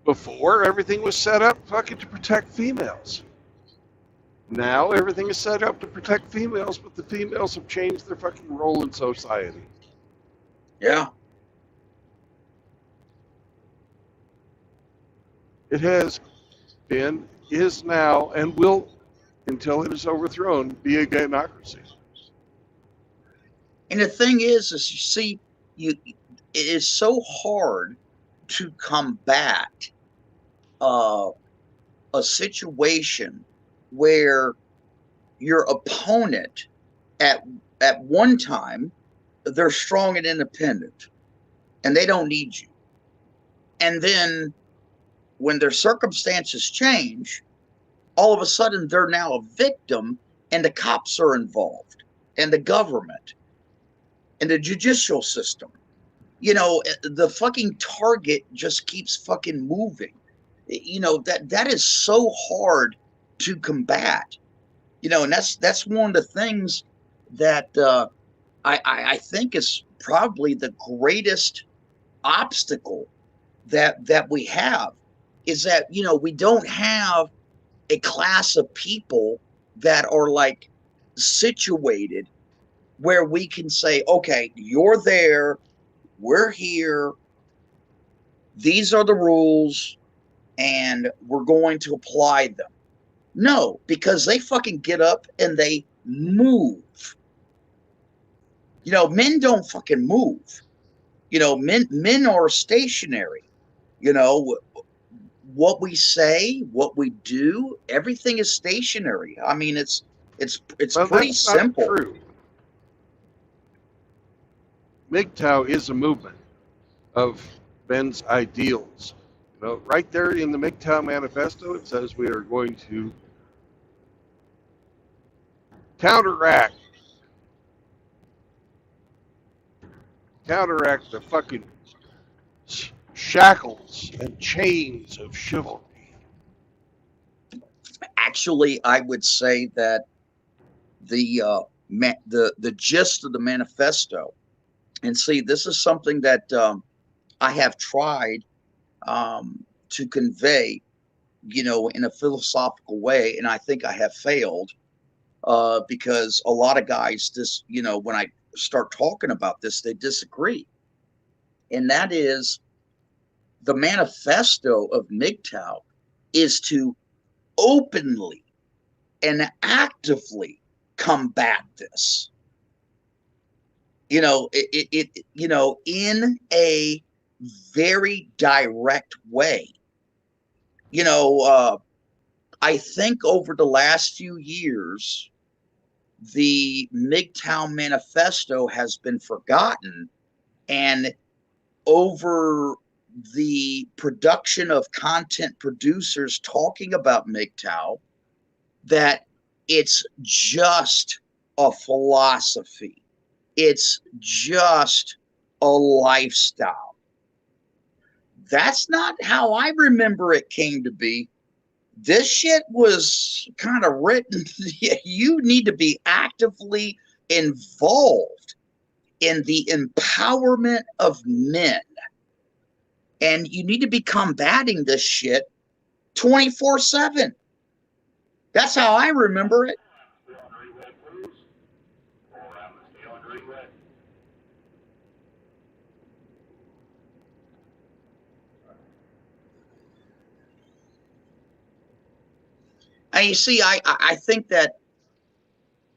Before, everything was set up fucking to protect females. Now, everything is set up to protect females, but the females have changed their fucking role in society. Yeah. It has been, is now, and will, until it is overthrown, be a gynocracy. And the thing is you see, it is so hard to combat a situation where your opponent at one time they're strong and independent and they don't need you, and then when their circumstances change, all of a sudden they're now a victim and the cops are involved and the government and the judicial system. You know, the fucking target just keeps fucking moving. You know, that is so hard to combat. You know, and that's one of the things that I think is probably the greatest obstacle that we have, is that, you know, we don't have a class of people that are like situated where we can say, okay, you're there, we're here, these are the rules, and we're going to apply them. No, because they fucking get up and they move. You know, men don't fucking move. You know, men are stationary. You know, what we say, what we do, everything is stationary. I mean, it's Well, pretty that's simple. not true. MGTOW is a movement of men's ideals. You know, right there in the MGTOW manifesto, it says we are going to counteract counteract the fucking shackles and chains of chivalry. Actually, I would say that the the gist of the manifesto, and see, this is something that I have tried to convey, you know, in a philosophical way, and I think I have failed because a lot of guys, this, you know, when I start talking about this, they disagree, and that is the manifesto of MGTOW is to openly and actively combat this. You know, you know, in a very direct way. You know, I think over the last few years, the MGTOW manifesto has been forgotten, and over the production of content producers talking about MGTOW, that it's just a philosophy. It's just a lifestyle. That's not how I remember it came to be. This shit was kind of written. You need to be actively involved in the empowerment of men. And you need to be combating this shit 24/7. That's how I remember it. And you see, I think that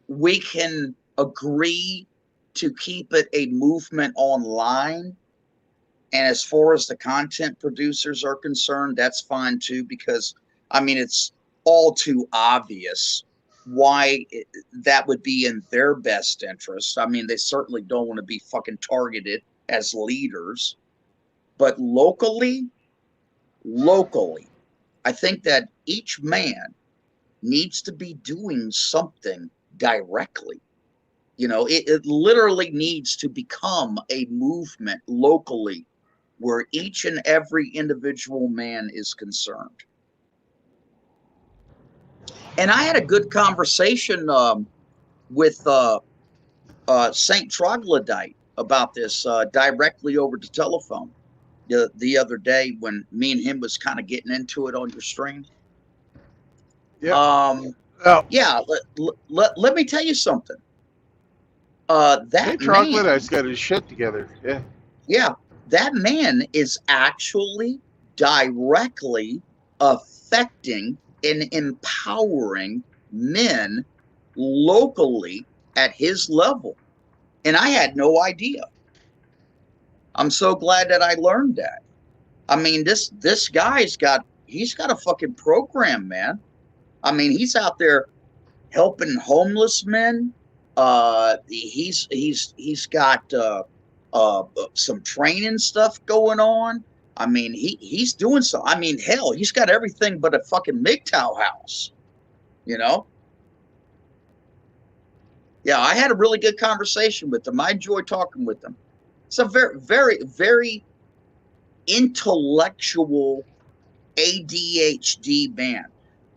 we can agree to keep it a movement online. And as far as the content producers are concerned, that's fine too, because I mean, it's all too obvious why that would be in their best interest. I mean, they certainly don't want to be fucking targeted as leaders. But locally, I think that each man needs to be doing something directly. You know, it literally needs to become a movement locally where each and every individual man is concerned. And I had a good conversation with Saint Troglodyte about this directly over the telephone the other day when me and him was kind of getting into it on your stream. Yeah. Yeah, let me tell you something. That St. man, Troglodyte's got his shit together. Yeah. yeah, that man is actually directly affecting and empowering men locally at his level. And I had no idea. I'm so glad that I learned that. I mean, this guy's got a fucking program, man. I mean, he's out there helping homeless men. He's got some training stuff going on. I mean, he's doing so. I mean, hell, he's got everything but a fucking MGTOW house. You know. Yeah, I had a really good conversation with him. I enjoyed talking with him. It's a very, very, very intellectual ADHD man.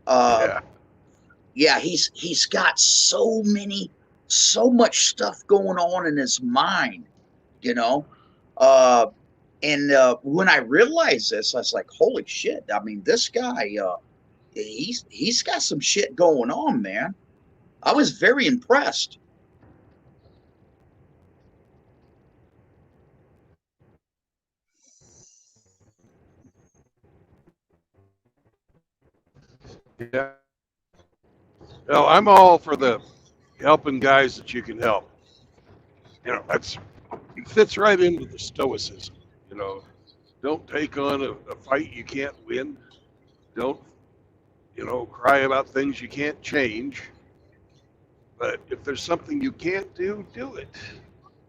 Yeah. Yeah, he's got so much stuff going on in his mind, you know. And when I realized this, I was like, holy shit. I mean, this guy, he's got some shit going on, man. I was very impressed. Yeah. Well, I'm all for the helping guys that you can help. You know, it fits right into the stoicism. You know, don't take on a fight you can't win. Don't, you know, cry about things you can't change. But if there's something you can't do, do it.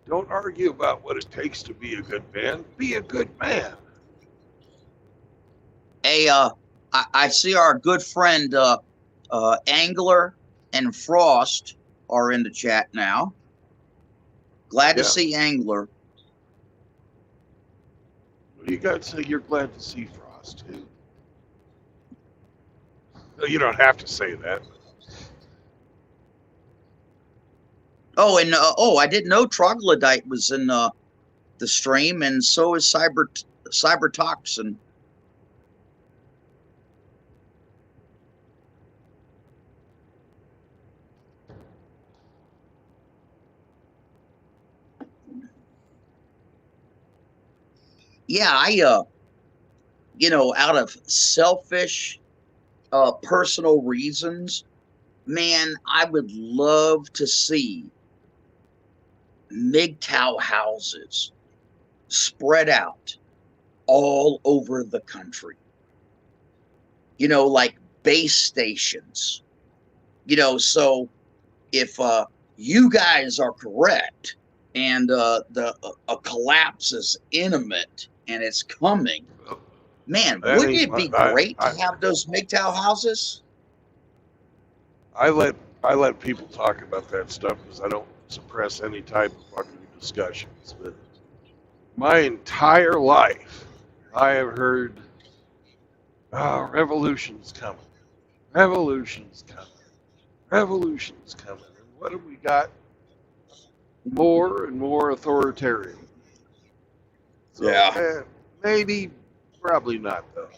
Don't argue about what it takes to be a good man. Be a good man. Hey, I see our good friend Angler and Frost are in the chat now. Glad to see Angler. What do you got to say? You're glad to see Frost too. No, you don't have to say that. Oh, and I didn't know troglodyte was in the stream, and so is cybertoxin. Yeah, out of selfish, personal reasons, man, I would love to see MGTOW houses spread out all over the country. Like base stations. So if you guys are correct and the a collapse is imminent and it's coming, man, That wouldn't ain't it be my, great to have those MGTOW houses? I let people talk about that stuff because I don't suppress any type of fucking discussions. But my entire life, I have heard, "Oh, revolution's coming, revolution's coming, revolution's coming," and what have we got? More and more authoritarian. So, Yeah. maybe, probably not though.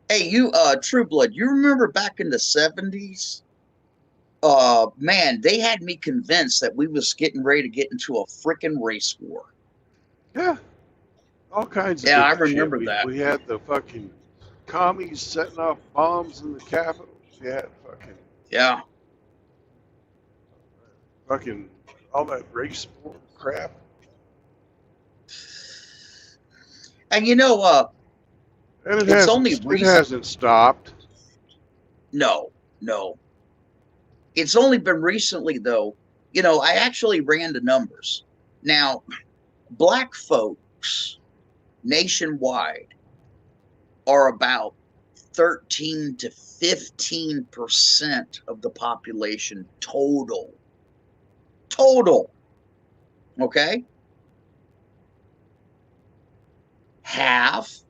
Hey, you True Blood, you remember back in the 70s? Man, they had me convinced that we was getting ready to get into a freaking race war. Yeah, all kinds of Yeah, I different shit. remember that. We had the fucking commies setting off bombs in the Capitol. We had Yeah. fucking all that race war crap. And And it's only it hasn't stopped. No. It's only been recently, though. I actually ran the numbers. Now, black folks nationwide are about 13 to 15% of the population total. Okay? Half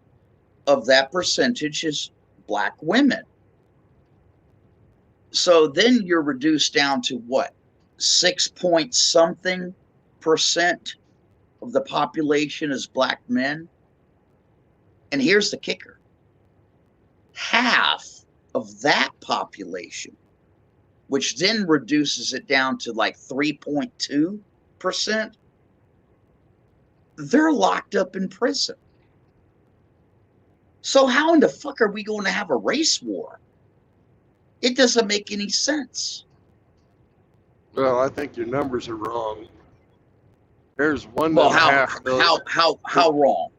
of that percentage is black women. So then you're reduced down to what? 6 point something percent of the population is black men. And here's the kicker. Half of that population, which then reduces it down to like 3.2%, they're locked up in prison. So how in the fuck are we going to have a race war? It doesn't make any sense. Well, I think your numbers are wrong. There's one Well, and a half million. how wrong?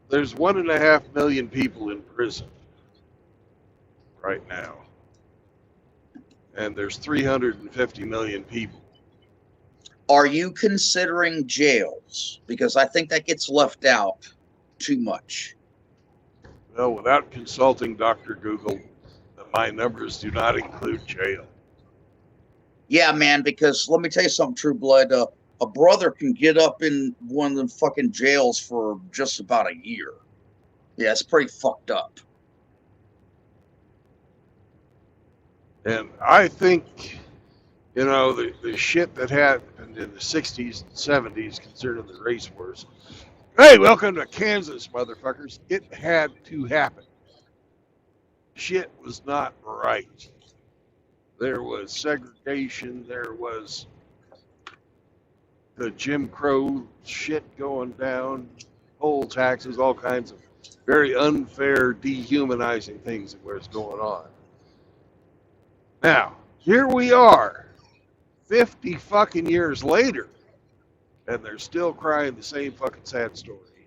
There's 1.5 million people in prison right now, and there's 350 million people. Are you considering jails? Because I think that gets left out too much. Well, without consulting Dr. Google, my numbers do not include jail. Yeah, man, because let me tell you something, True Blood. A brother can get up in one of the fucking jails for just about a year. Yeah, it's pretty fucked up. And I think, the shit that happened in the 60s and 70s concerning the race wars. Hey, welcome to Kansas, motherfuckers. It had to happen. Shit was not right. There was segregation. There was the Jim Crow shit going down, poll taxes, all kinds of very unfair, dehumanizing things that was going on. Now, here we are, 50 fucking years later, and they're still crying the same fucking sad story.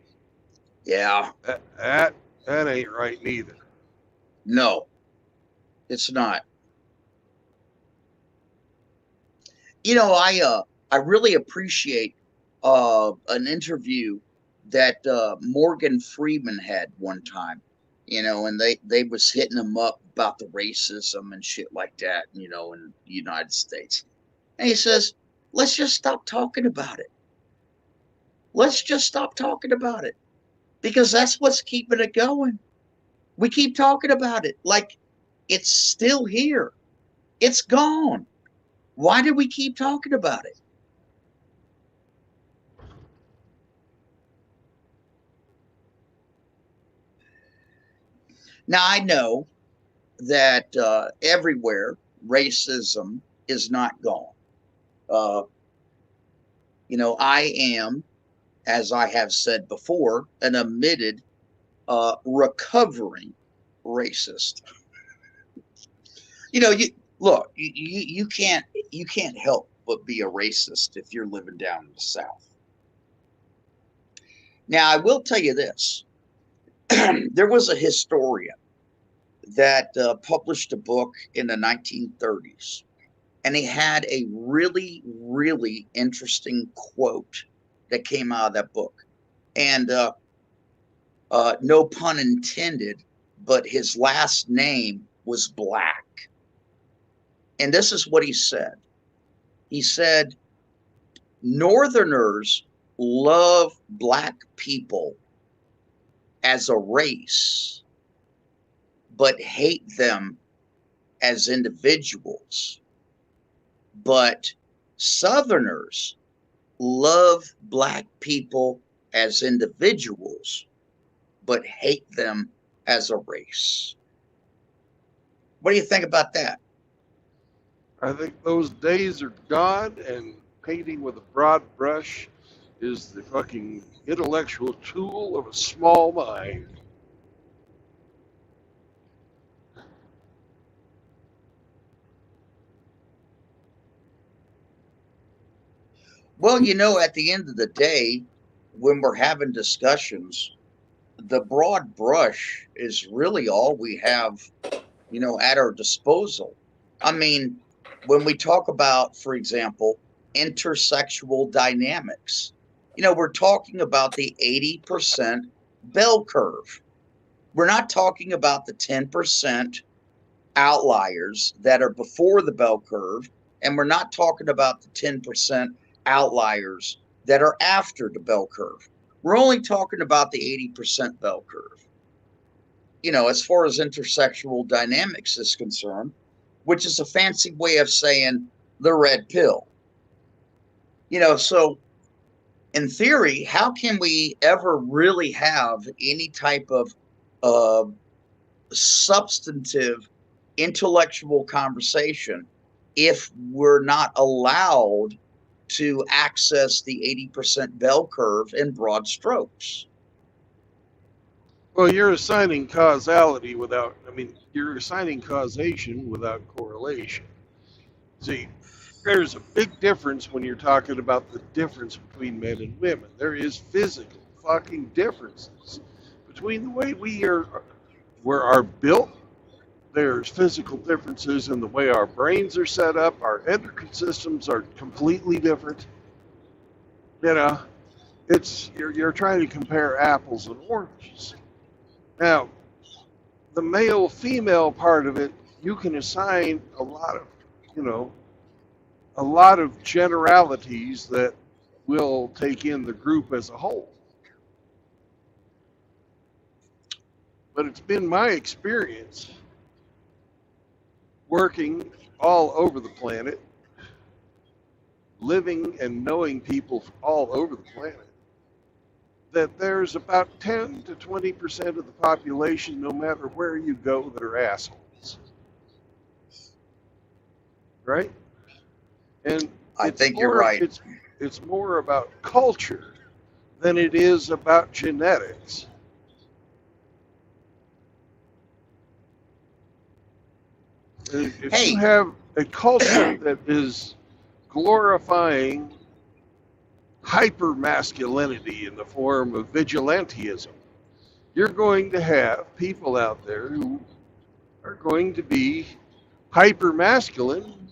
Yeah. That ain't right neither. No, it's not. I really appreciate an interview that Morgan Freeman had one time, and they was hitting him up about the racism and shit like that, in the United States. And he says, let's just stop talking about it. Let's just stop talking about it. because that's what's keeping it going. We keep talking about it like it's still here. It's gone. Why do we keep talking about it? Now, I know that everywhere racism is not gone. Uh, I am, as I have said before, an admitted recovering racist. You look, you can't help but be a racist if you're living down in the South. Now, I will tell you this: there was a historian that published a book in the 1930s, and he had a really, really interesting quote that came out of that book. And no pun intended, but his last name was Black. And this is what he said. He said, Northerners love Black people as a race, but hate them as individuals. But Southerners love Black people as individuals, but hate them as a race. What do you think about that? I think those days are gone, and painting with a broad brush is the fucking intellectual tool of a small mind. Well, at the end of the day, when we're having discussions, the broad brush is really all we have, at our disposal. I mean, when we talk about, for example, intersexual dynamics, we're talking about the 80% bell curve. We're not talking about the 10% outliers that are before the bell curve, and we're not talking about the 10% outliers that are after the bell curve. We're only talking about the 80% bell curve. As far as intersexual dynamics is concerned, which is a fancy way of saying the red pill. So in theory, how can we ever really have any type of substantive intellectual conversation if we're not allowed to access the 80% bell curve in broad strokes? Well, you're assigning causality without, you're assigning causation without correlation. See, there's a big difference when you're talking about the difference between men and women. There is physical fucking differences between the way we are built. There's physical differences in the way our brains are set up. Our endocrine systems are completely different. You're trying to compare apples and oranges. Now, the male-female part of it, you can assign a lot of generalities that will take in the group as a whole. But it's been my experience working all over the planet, living and knowing people all over the planet, that there's about 10 to 20% of the population, no matter where you go, that are assholes. Right? And I think you're right. It's more about culture than it is about genetics. If you have a culture that is glorifying hyper-masculinity in the form of vigilantism, you're going to have people out there who are going to be hyper-masculine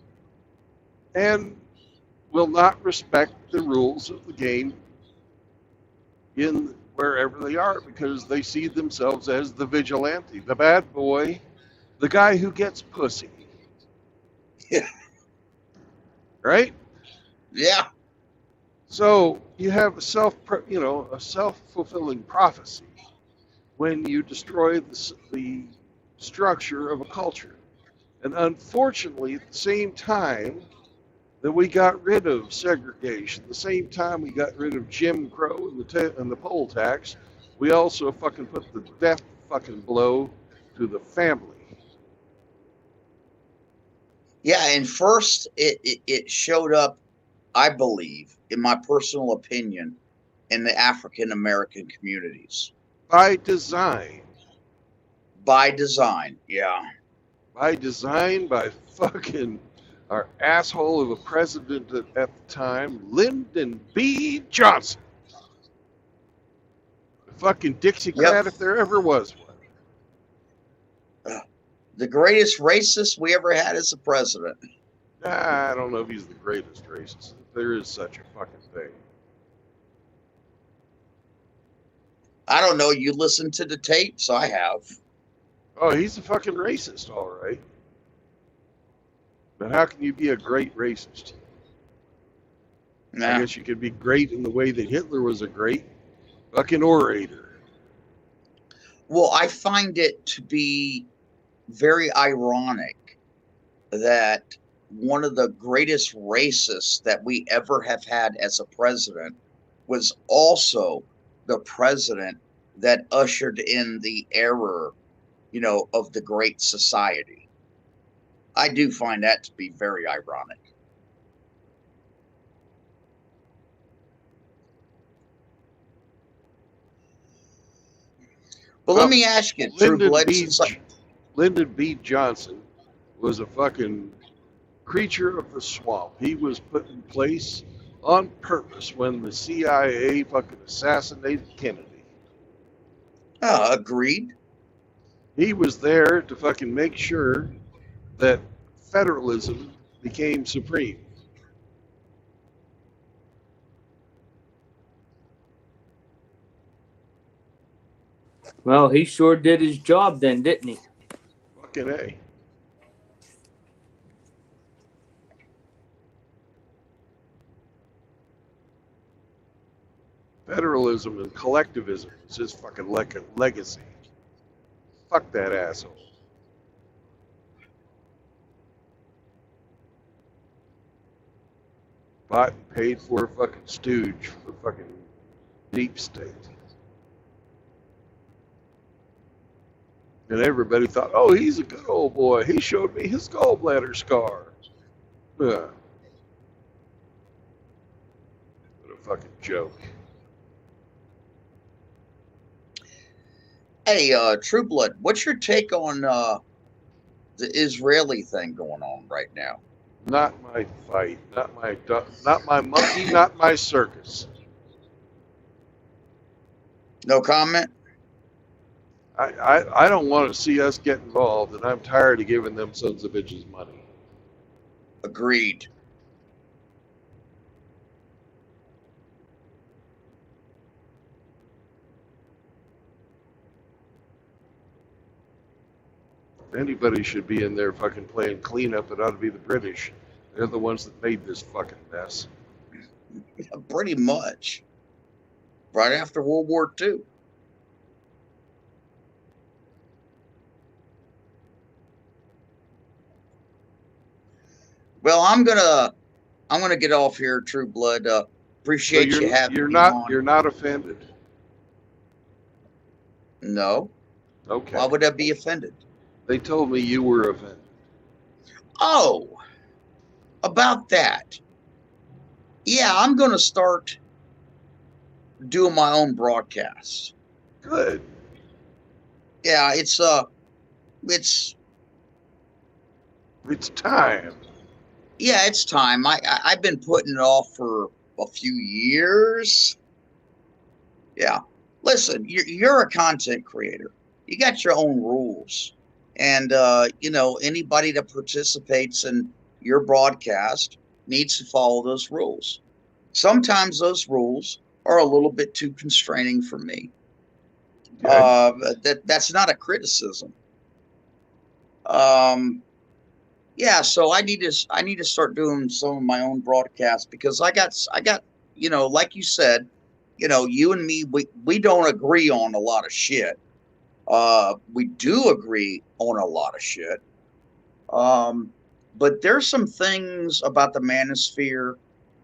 and will not respect the rules of the game in wherever they are, because they see themselves as the vigilante, the bad boy, the guy who gets pussy. Yeah. Right? Yeah. So you have a self-fulfilling prophecy. when you destroy the structure of a culture. And unfortunately, at the same time that we got rid of segregation, the same time we got rid of Jim Crow and the poll tax, we also fucking put the death fucking blow to the family. Yeah, and first it showed up, I believe, in my personal opinion, in the African American communities. By design. By design, yeah. By design, by fucking our asshole of a president at the time, Lyndon B. Johnson. The fucking Dixiecrat, Yep. if there ever was one. The greatest racist we ever had as a president. I don't know if he's the greatest racist. There is such a fucking thing. I don't know. You listen to the tapes? I have. Oh, he's a fucking racist, all right. But how can you be a great racist? Nah. I guess you could be great in the way that Hitler was a great fucking orator. Well, I find it to be very ironic that one of the greatest racists that we ever have had as a president was also the president that ushered in the era, of the Great Society. I do find that to be very ironic. But let me ask you, True Blood, Lyndon B. Johnson was a fucking creature of the swamp. He was put in place on purpose when the CIA fucking assassinated Kennedy. Agreed. He was there to fucking make sure that federalism became supreme. Well, he sure did his job then, didn't he? Fucking A. Federalism and collectivism is his fucking legacy. Fuck that asshole. Bought and paid for a fucking stooge for the fucking deep state. And everybody thought, oh, he's a good old boy. He showed me his gallbladder scar. What a fucking joke. Hey, True Blood, what's your take on the Israeli thing going on right now? Not my fight. Not my monkey. Not my circus. No comment? I don't want to see us get involved, and I'm tired of giving them sons of bitches money. Agreed. If anybody should be in there fucking playing cleanup, it ought to be the British. They're the ones that made this fucking mess. Pretty much. Right after World War II. Well, I'm gonna get off here, True Blood. Appreciate you having me on. You're not offended. No. Okay. Why would I be offended? They told me you were offended. Oh, about that. Yeah, I'm gonna start doing my own broadcasts. Good. Yeah, it's time. Yeah, it's time. I've been putting it off for a few years. Yeah. Listen, you're a content creator. You got your own rules. And anybody that participates in your broadcast needs to follow those rules. Sometimes those rules are a little bit too constraining for me. Okay. That's not a criticism. Yeah, so I need to start doing some of my own broadcasts because I got like you said, you and me, we don't agree on a lot of shit, We do agree on a lot of shit. But there's some things about the manosphere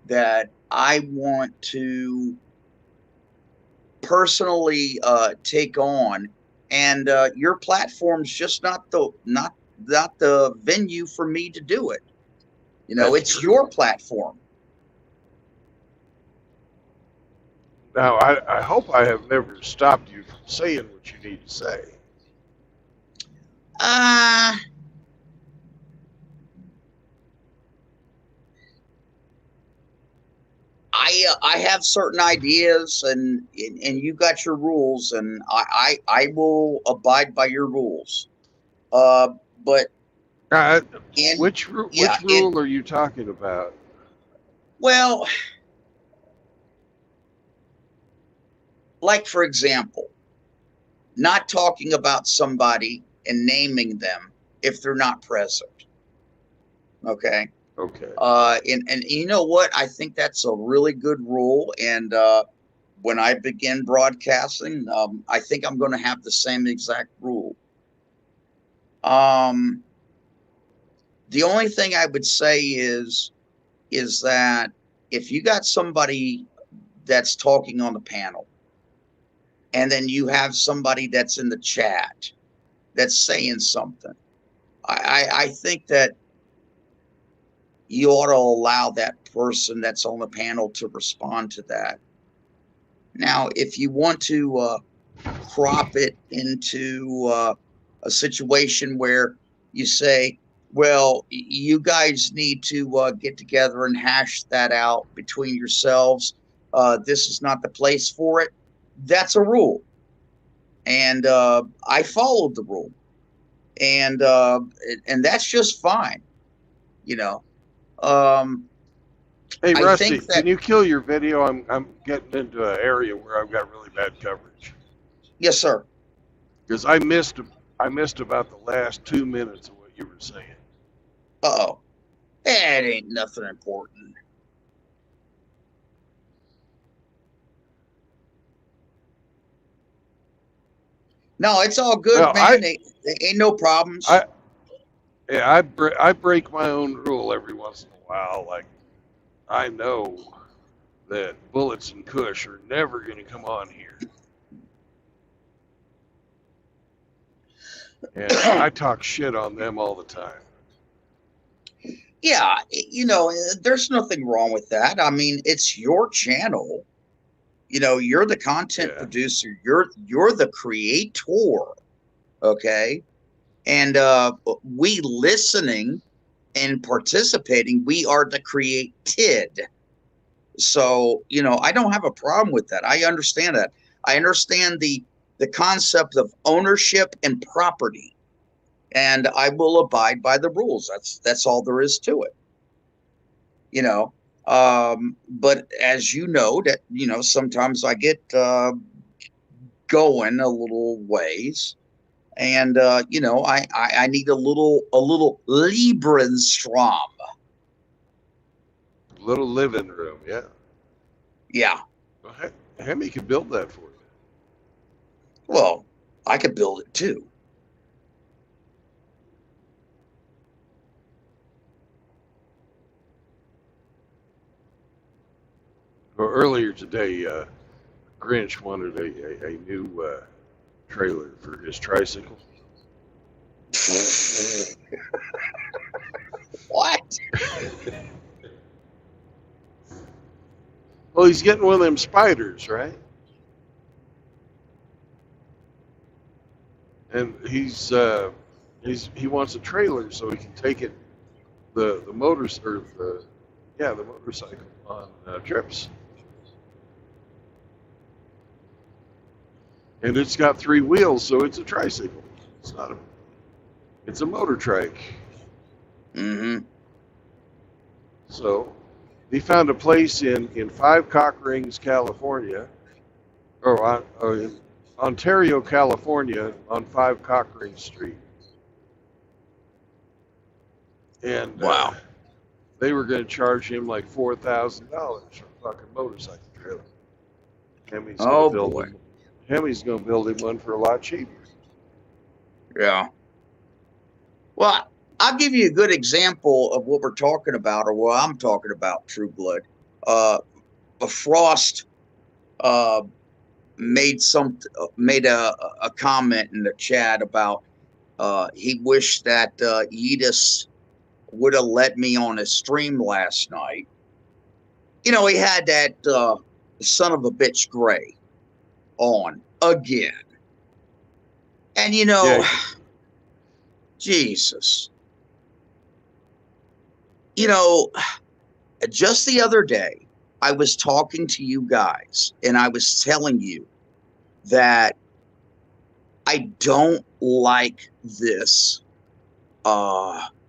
that I want to personally take on, and your platform's just not the venue for me to do it. You know, That's it's true. your platform. Now, I hope I have never stopped you from saying what you need to say. I have certain ideas, and you got your rules, and I will abide by your rules. But in Which rule are you talking about? well, like for example, not talking about somebody and naming them if they're not present. Okay. Okay. And you know what? I think that's a really good rule. And when I begin broadcasting, I think I'm going to have the same exact rule. The only thing I would say is that if you got somebody that's talking on the panel, and then you have somebody that's in the chat that's saying something, I think that you ought to allow that person that's on the panel to respond to that. Now, if you want to crop it into a situation where you say, well, you guys need to get together and hash that out between yourselves. This is not the place for it. That's a rule. And I followed the rule. And that's just fine. You know. Hey, I Rusty, think that, can you kill your video? I'm getting into an area where I've got really bad coverage. yes, sir. Because I missed about the last 2 minutes of what you were saying. Uh-oh. That ain't nothing important. No, it's all good, Well, man. Ain't no problems. I break my own rule every once in a while. Like, I know that Bullets and Kush are never going to come on here. And I talk shit on them all the time. Yeah, you know, there's nothing wrong with that. I mean, it's your channel. You know, you're the content producer. You're the creator. Okay? And we listening and participating, we are the created. So, you know, I don't have a problem with that. I understand that. I understand the concept of ownership and property, and I will abide by the rules. That's all there is to it. You know, but as you know, that, you know, sometimes I get going a little ways, and you know, I need a little Librenstrom. Little living room, yeah. Yeah. Well, Hemi could build that for you. Well, I could build it too. Well, earlier today, Grinch wanted a new trailer for his tricycle. What? Well, he's getting one of them spiders, right? And he wants a trailer so he can take it the motorcycle on trips. And it's got 3 wheels, so it's a tricycle. It's a motor trike. Mm-hmm. So he found a place in Five Cock Rings, California, or in Ontario, California, on 5 Cock Ring Street. And wow, they were going to charge him like $4,000 for a fucking motorcycle trailer. Hemi's going to build him one for a lot cheaper. Yeah. Well, I'll give you a good example of what we're talking about, or what I'm talking about, True Blood. Frost uh, made a comment in the chat about he wished that Yedis would have let me on his stream last night. You know, he had that son of a bitch Gray on again. And you know, Yeah. Jesus. You know, just the other day, I was talking to you guys and I was telling you that I don't like this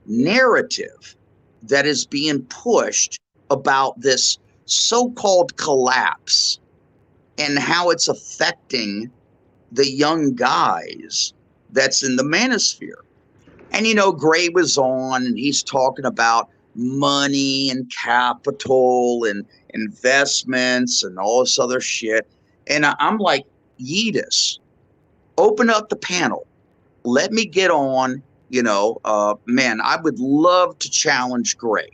narrative that is being pushed about this so-called collapse and how it's affecting the young guys that's in the manosphere. And you know, Gray was on and he's talking about money and capital and investments and all this other shit. And I'm like, Yedis, open up the panel. Let me get on. You know, man, I would love to challenge Gray.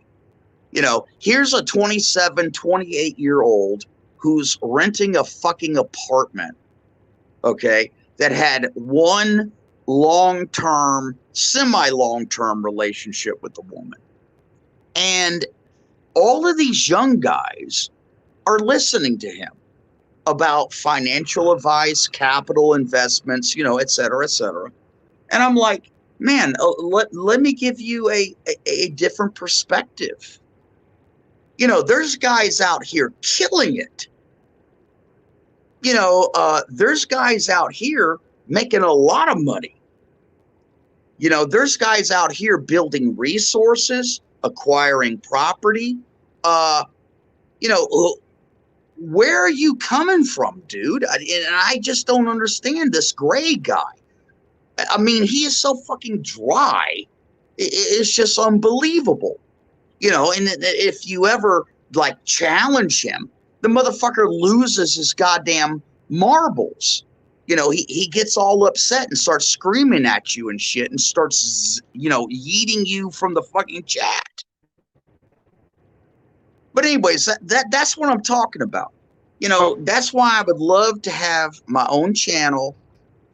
You know, here's a 27, 28-year-old who's renting a fucking apartment, okay, that had one long-term, semi-long-term relationship with the woman. And all of these young guys are listening to him about financial advice, capital investments, you know, et cetera, et cetera. And I'm like, man, let me give you a different perspective. You know, there's guys out here killing it. You know, there's guys out here making a lot of money. You know, there's guys out here building resources, acquiring property. You know, where are you coming from, dude? And I just don't understand this Gray guy. I mean, he is so fucking dry. It's just unbelievable. You know, and if you ever, like, challenge him, the motherfucker loses his goddamn marbles. You know, he gets all upset and starts screaming at you and shit and starts, you know, yeeting you from the fucking chat. But anyways, that's what I'm talking about. You know, that's why I would love to have my own channel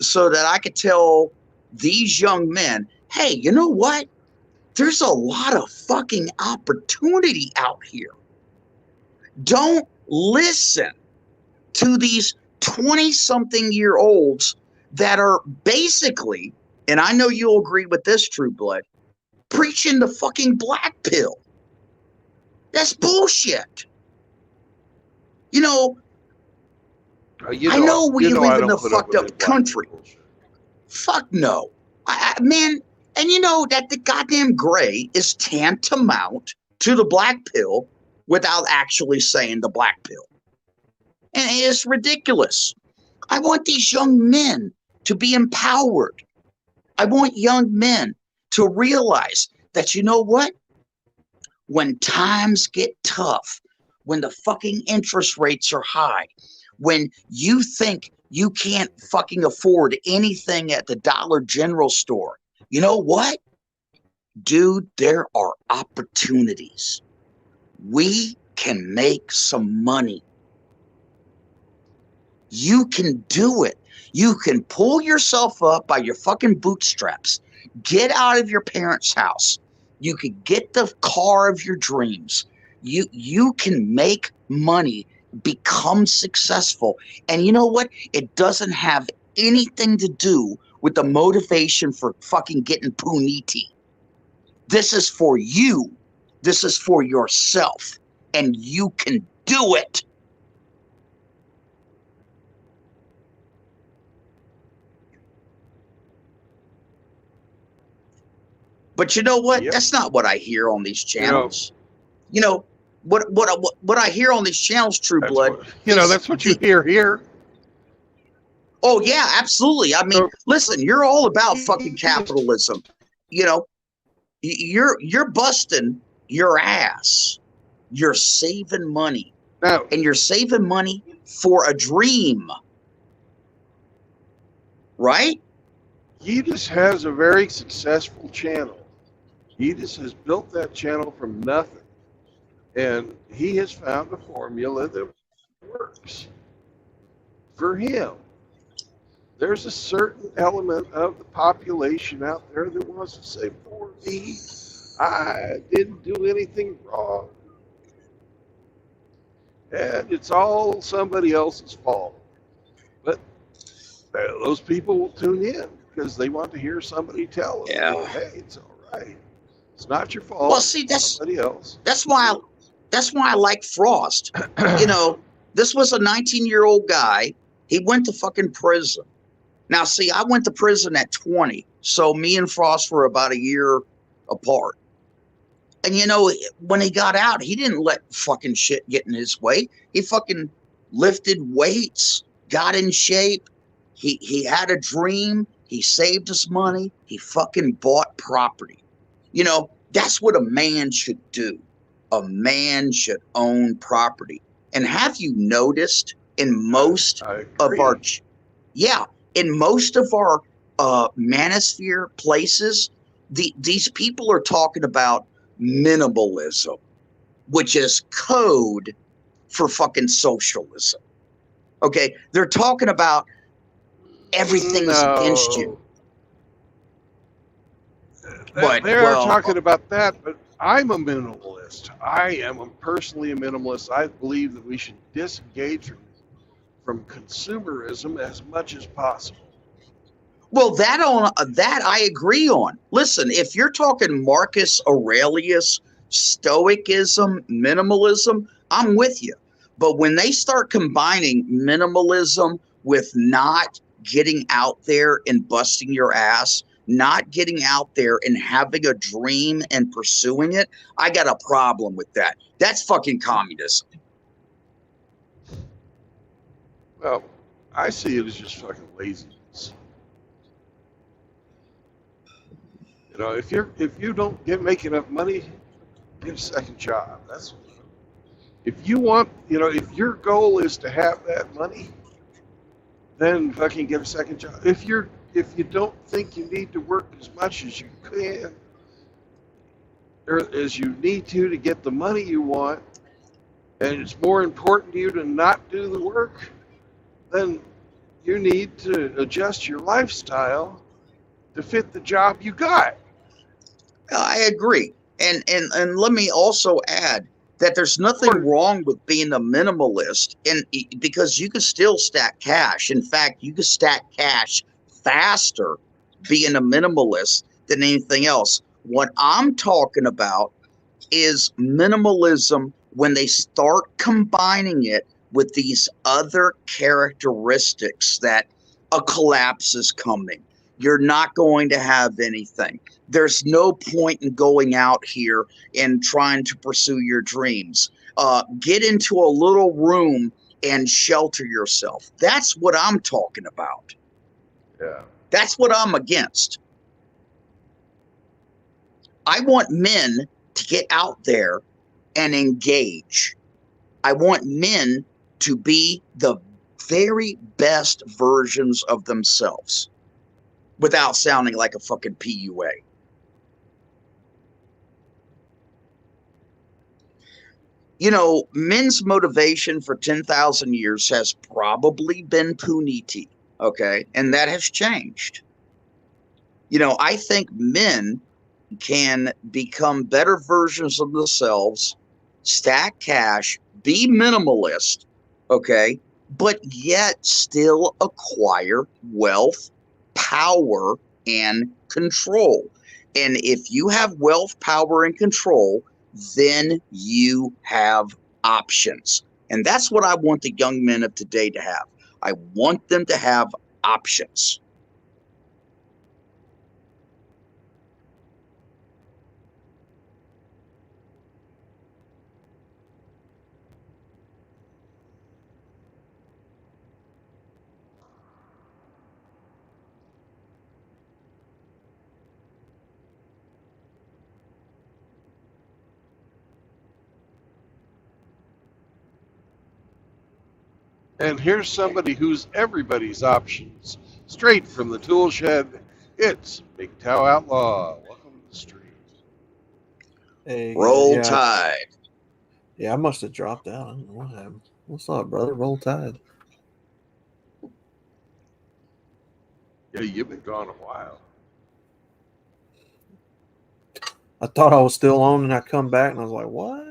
so that I could tell these young men, hey, you know what? There's a lot of fucking opportunity out here. Don't listen to these 20-something-year-olds that are basically, and I know you'll agree with this, True Blood, preaching the fucking black pill. That's bullshit. You know, I know we live in a fucked up country. Fuck no. Man, and you know that the goddamn Gray is tantamount to the black pill without actually saying the black pill. And it's ridiculous. I want these young men to be empowered. I want young men to realize that, you know what? When times get tough, when the fucking interest rates are high, when you think you can't fucking afford anything at the Dollar General store, you know what? Dude, there are opportunities. We can make some money. You can do it. You can pull yourself up by your fucking bootstraps. Get out of your parents' house. You can get the car of your dreams. You can make money, become successful. And you know what? It doesn't have anything to do with the motivation for fucking getting puniti. This is for you. This is for yourself. And you can do it. But you know what? Yep. That's not what I hear on these channels. You know what I hear on these channels, True Blood. That's what you hear here. Oh yeah, absolutely. I mean, listen, you're all about fucking capitalism. You know, you're busting your ass. You're saving money, and you're saving money for a dream, right? Yedis has a very successful channel. Yedis has built that channel from nothing, and he has found a formula that works for him. There's a certain element of the population out there that wants to say, "For me, I didn't do anything wrong, and it's all somebody else's fault." But those people will tune in because they want to hear somebody tell them, Yeah. "Hey, it's all right. It's not your Well, fault. see, It's somebody else." that's why I like Frost. You know, this was a 19-year-old guy. He went to fucking prison. Now, see, I went to prison at 20, so me and Frost were about a year apart. And you know, when he got out, he didn't let fucking shit get in his way. He fucking lifted weights, got in shape. He had a dream. He saved his money. He fucking bought property. You know, that's what a man should do. A man should own property. And have you noticed in most I of our, agree. yeah, in most of our manosphere places, these people are talking about minimalism, which is code for fucking socialism. Okay, they're talking about everything is against you. No, But they are well, talking about that, but I'm a minimalist. I am personally a minimalist. I believe that we should disengage from consumerism as much as possible. well, that I agree on. Listen, if you're talking Marcus Aurelius, Stoicism, minimalism, I'm with you. But when they start combining minimalism with not getting out there and busting your ass, not getting out there and having a dream and pursuing it, I got a problem with that. That's fucking communism. Well, I see it as just fucking laziness. You know, if you don't make enough money, get a second job. That's if you want. You know, if your goal is to have that money, then fucking get a second job. If you don't think you need to work as much as you can or as you need to get the money you want, and it's more important to you to not do the work, then you need to adjust your lifestyle to fit the job you got. I agree. And let me also add that there's nothing Or wrong with being a minimalist and because you can still stack cash. In fact, you can stack cash faster being a minimalist than anything else. What I'm talking about is minimalism when they start combining it with these other characteristics that a collapse is coming. You're not going to have anything. There's no point in going out here and trying to pursue your dreams. Get into a little room and shelter yourself. That's what I'm talking about. yeah, That's what I'm against. I want men to get out there and engage. I want men to be the very best versions of themselves without sounding like a fucking PUA. You know, men's motivation for 10,000 years has probably been puniti, okay? And that has changed. You know, I think men can become better versions of themselves, stack cash, be minimalist, okay, but yet still acquire wealth, power, and control. And if you have wealth, power, and control, then you have options. And that's what I want the young men of today to have. I want them to have options. and here's somebody who's everybody's options, straight from the tool shed. It's MGTOW Outlaw. Welcome to the stream. Hey, Roll yeah, Tide. yeah, I must have dropped out. I don't know what happened. What's up, brother? Roll Tide. Yeah, you've been gone a while. I thought I was still on, and I come back, and I was like, what?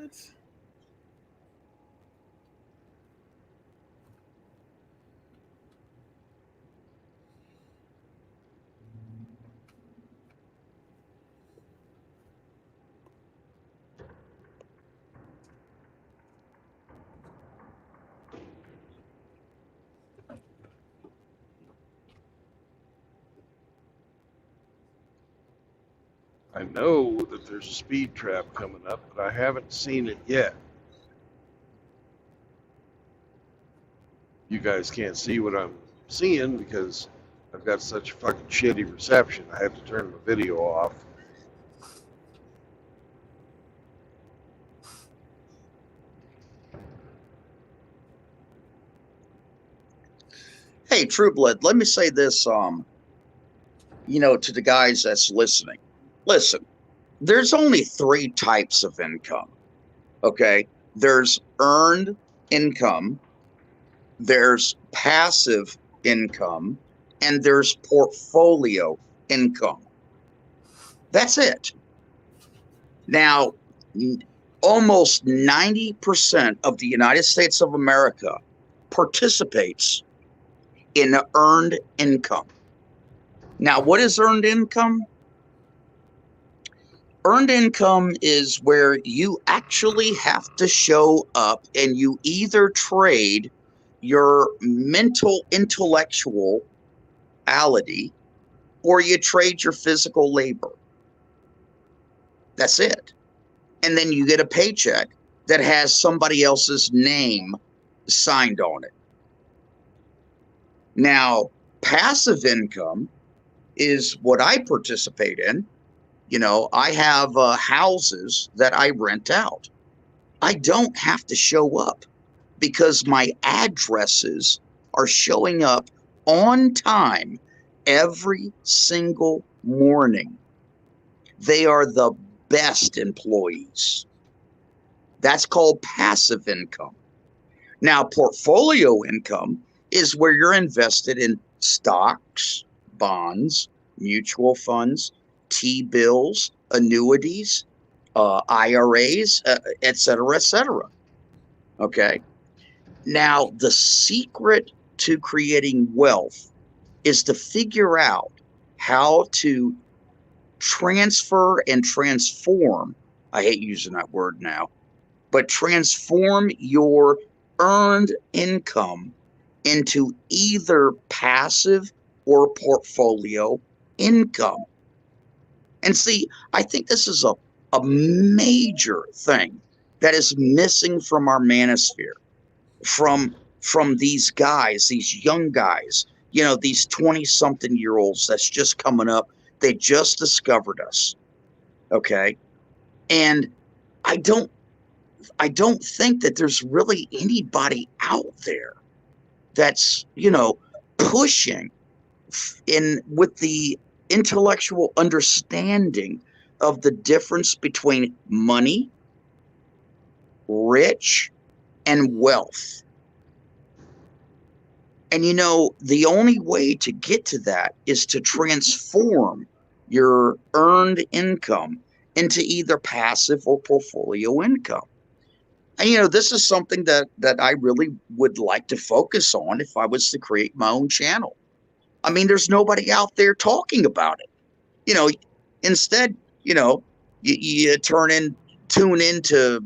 I know that there's a speed trap coming up, but I haven't seen it yet. You guys can't see what I'm seeing because I've got such fucking shitty reception. I had to turn the video off. Hey, True Blood, let me say this, to the guys that's listening. Listen, there's only 3 types of income. Okay? There's earned income, there's passive income, and there's portfolio income. That's it. Now, almost 90% of the United States of America participates in earned income. Now, what is earned income? Earned income is where you actually have to show up and you either trade your mental intellectuality or you trade your physical labor. That's it. And then you get a paycheck that has somebody else's name signed on it. Now, passive income is what I participate in. I have houses that I rent out. I don't have to show up because my addresses are showing up on time every single morning. They are the best employees. That's called passive income. Now, portfolio income is where you're invested in stocks, bonds, mutual funds, T-bills, annuities, IRAs, et cetera, okay? Now, the secret to creating wealth is to figure out how to transfer and transform, I hate using that word now, but transform your earned income into either passive or portfolio income. And see, I think this is a major thing that is missing from our manosphere, from these guys, these young guys, these 20-something-year-olds that's just coming up. They just discovered us, okay? And I don't think that there's really anybody out there that's, pushing with the intellectual understanding of the difference between money, rich, and wealth. And the only way to get to that is to transform your earned income into either passive or portfolio income. And this is something that I really would like to focus on if I was to create my own channel. I mean, there's nobody out there talking about it. Instead, you tune into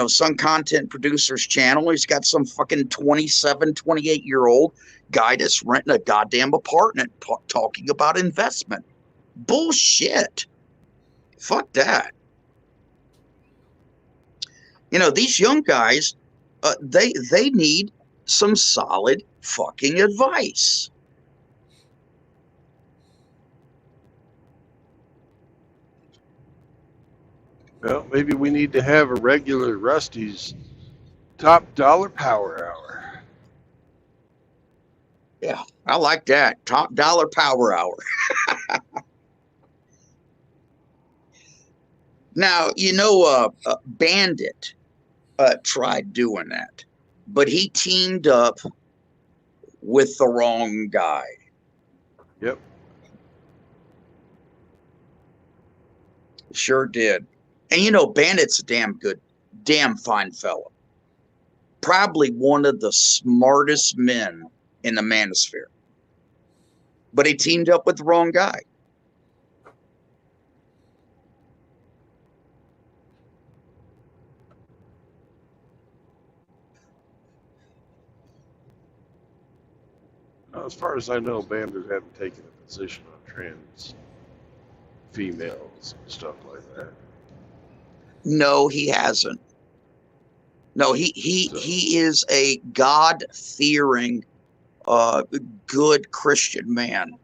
some content producer's channel. He's got some fucking 27, 28-year-old guy that's renting a goddamn apartment talking about investment. Bullshit. Fuck that. These young guys, they need some solid fucking advice. Well, maybe we need to have a regular Rusty's Top Dollar Power Hour. Yeah, I like that. Top Dollar Power Hour. Now, Bandit tried doing that, but he teamed up with the wrong guy. Yep. Sure did. And Bandit's a damn fine fellow. Probably one of the smartest men in the manosphere. But he teamed up with the wrong guy. As far as I know, Bandit hadn't taken a position on trans females and stuff like that. No, he hasn't. No, he is a God-fearing, good Christian man.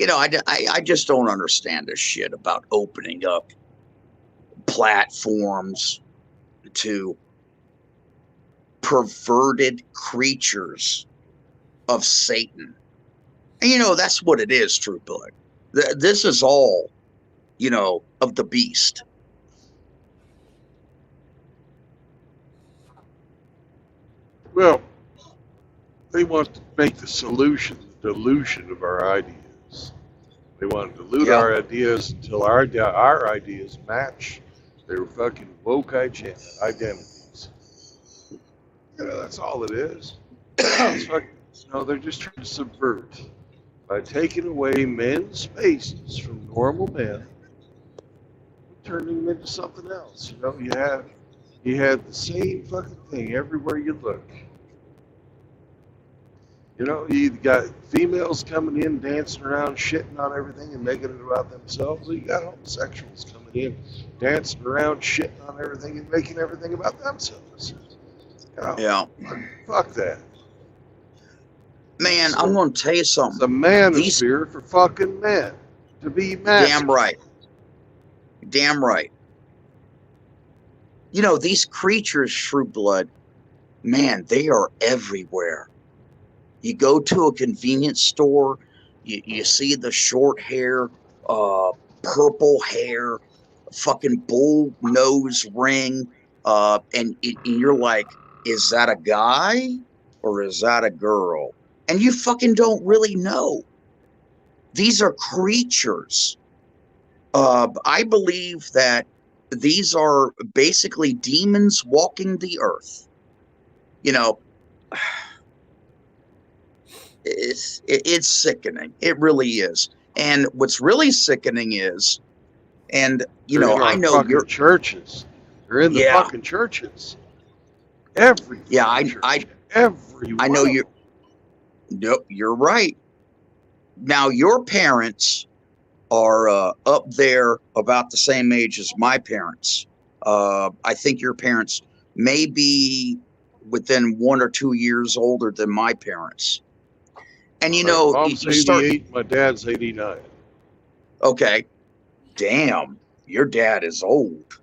I just don't understand this shit about opening up platforms to perverted creatures of Satan. And that's what it is, True Blood. This is all, of the beast. Well, they want to make the solution the delusion of our ideas. They want to dilute our ideas until our ideas match their fucking woke identities. That's all it is. They're just trying to subvert by taking away men's spaces from normal men, turning them into something else. You had the same fucking thing everywhere you look. You got females coming in, dancing around, shitting on everything and making it about themselves. You got homosexuals coming in, dancing around, shitting on everything and making everything about themselves. Fuck that. Man, I'm going to tell you something. The manosphere for fucking men to be masculine. Damn right. Damn right. These creatures, True Blood, man, they are everywhere. You go to a convenience store, you see the short hair, purple hair, fucking bull nose ring, and you're like, is that a guy or is that a girl? And you fucking don't really know. These are creatures. I believe that these are basically demons walking the earth. It's sickening. It really is. And what's really sickening is, I know your churches. They're in the fucking churches. Every church. Every I know you're. Nope, you're right. Now your parents are up there about the same age as my parents. I think your parents may be within 1 or 2 years older than my parents. And Mom's 88, my dad's 89. Okay. Damn, your dad is old.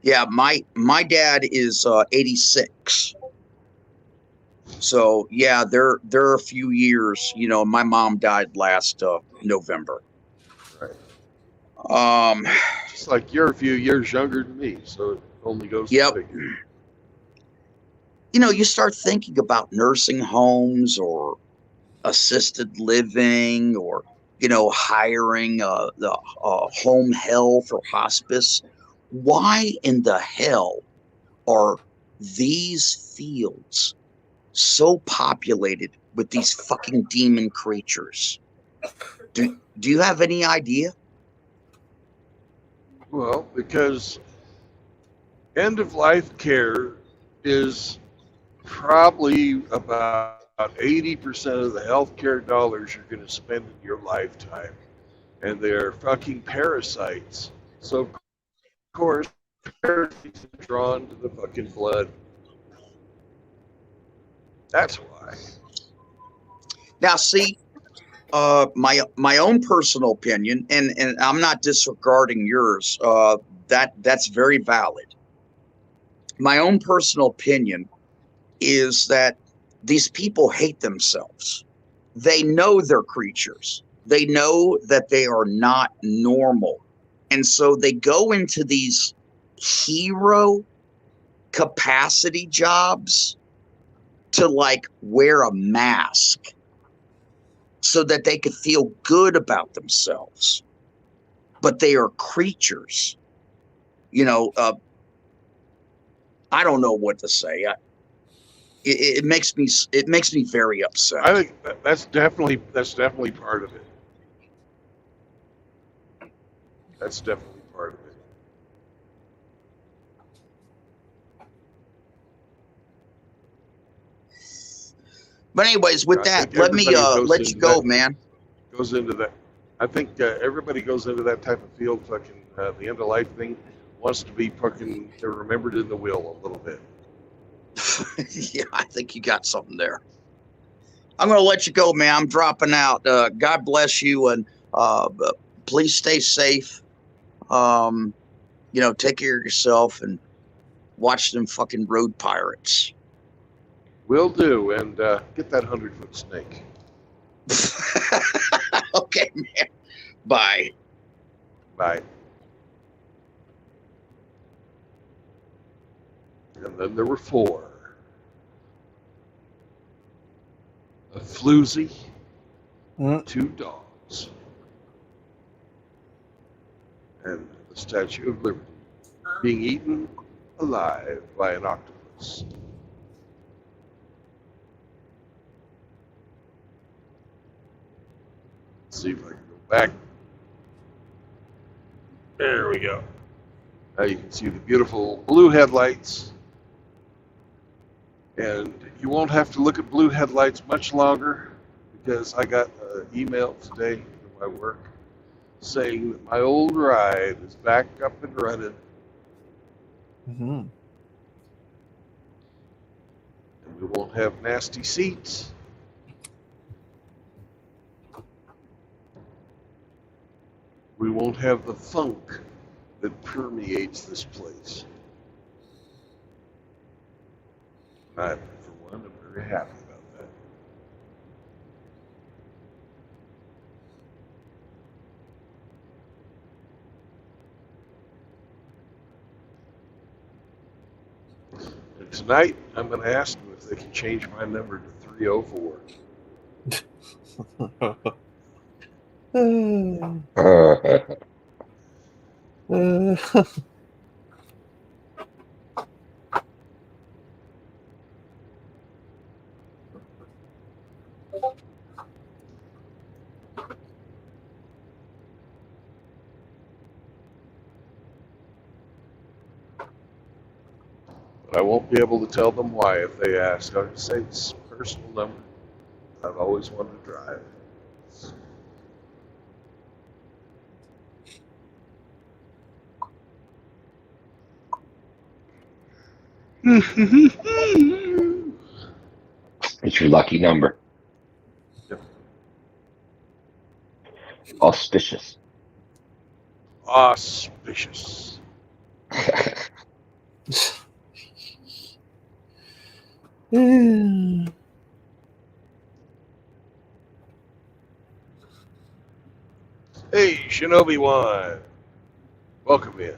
Yeah, my dad is 86. So yeah, they're a few years. My mom died last November. Right. Just like you're a few years younger than me, so it only goes to figure. You start thinking about nursing homes or assisted living or, hiring the home health or hospice. Why in the hell are these fields so populated with these fucking demon creatures? Do you have any idea? Well, because end-of-life care is probably about 80% of the healthcare dollars you're going to spend in your lifetime. And they're fucking parasites. So, of course, parasites are drawn to the fucking blood. That's why. Now, see, my own personal opinion, and I'm not disregarding yours. That's very valid. my own personal opinion is that these people hate themselves. They know they're creatures. They know that they are not normal. And so they go into these hero capacity jobs to like wear a mask so that they could feel good about themselves. But they are creatures. You know, I don't know what to say. It makes me very upset. I think that's definitely part of it. That's definitely part of it. But anyways, with I that, think let me everybody goes let you into go, that- man. Goes into that. I think everybody goes into that type of field. Fucking the end of life thing wants to be fucking remembered in the will a little bit. Yeah, I think you got something there. I'm gonna let you go, man. I'm dropping out. God bless you, and please stay safe. You know, take care of yourself and watch them fucking road pirates. Will do, and get that 100-foot snake. Okay, man. Bye. Bye. And then there were 4. A floozy, 2 dogs, and the Statue of Liberty being eaten alive by an octopus. Let's see if I can go back. There we go. Now you can see the beautiful blue headlights. And you won't have to look at blue headlights much longer because I got an email today from my work saying that my old ride is back up and running. Mm-hmm. And we won't have nasty seats. We won't have the funk that permeates this place. I, for one, am very happy about that. And tonight, I'm going to ask them if they can change my number to 304. But I won't be able to tell them why if they ask. I'll just say it's a personal number. I've always wanted to drive. It's your lucky number. Yep. Auspicious. Auspicious. Hey, Shinobi One. Welcome in.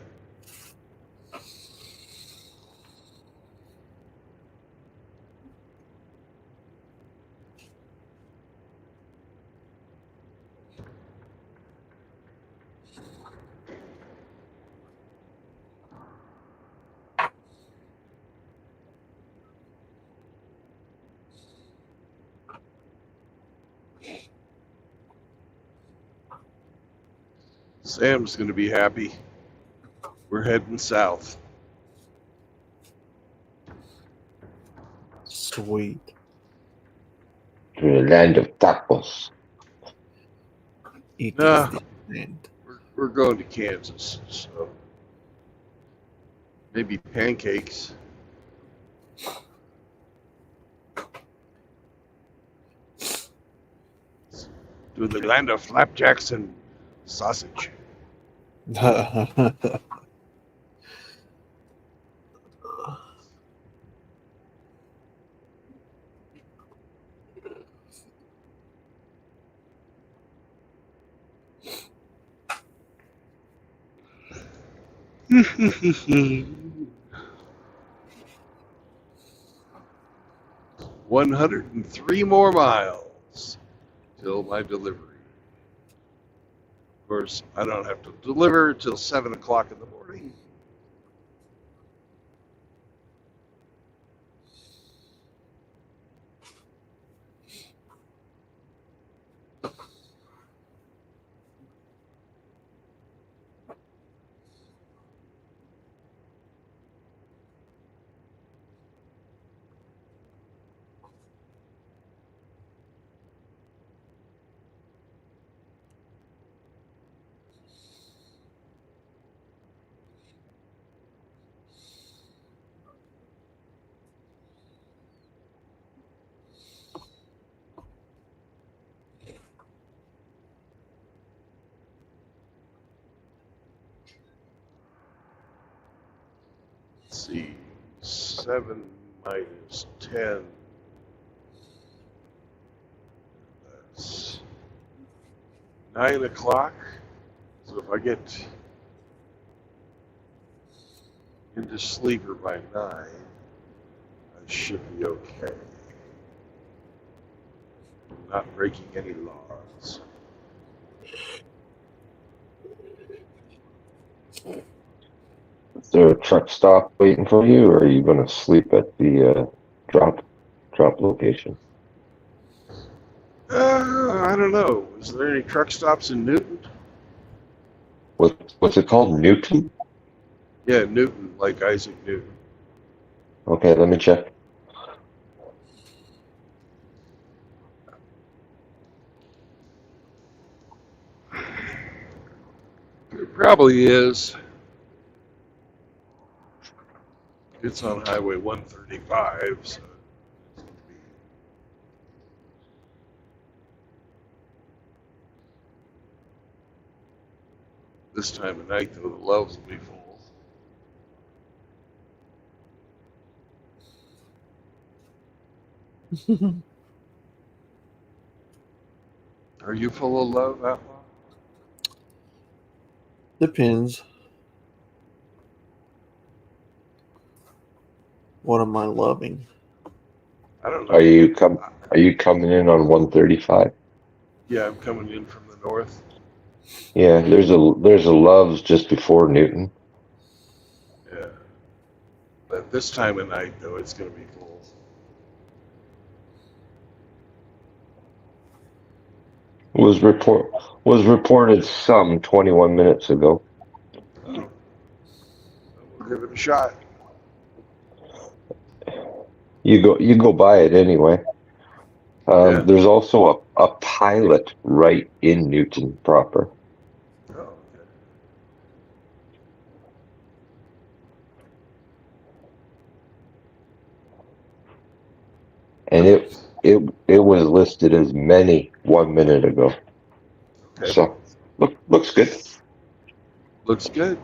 Sam's going to be happy. We're heading south. Sweet. To the land of tacos. It Nah. is the land. We're going to Kansas, so maybe pancakes. To the land of flapjacks and sausage. $103 more miles till my delivery. Of course, I don't have to deliver till 7 o'clock in the morning. Let's see, 7 minus 10. That's 9 o'clock. So if I get into sleeper by 9, I should be okay. I'm not breaking any laws. Is there a truck stop waiting for you, or are you going to sleep at the drop location? I don't know. Is there any truck stops in Newton? What's it called? Newton? Yeah, Newton, like Isaac Newton. Okay, let me check. It probably is. It's on Highway 135, so this time of night, though, the Loves will be full. Are you full of love, Outlaw? Depends. What am I loving? I don't know. Are you coming in on 135? Yeah, I'm coming in from the north. Yeah, there's a Love's just before Newton. Yeah. But this time of night, though, it's going to be full. Was reported some 21 minutes ago. Oh. We'll give it a shot. You go by it anyway. Yeah. There's also a pilot right in Newton proper. Oh, okay. And it was listed as many 1 minute ago. Okay. So looks good. Looks good.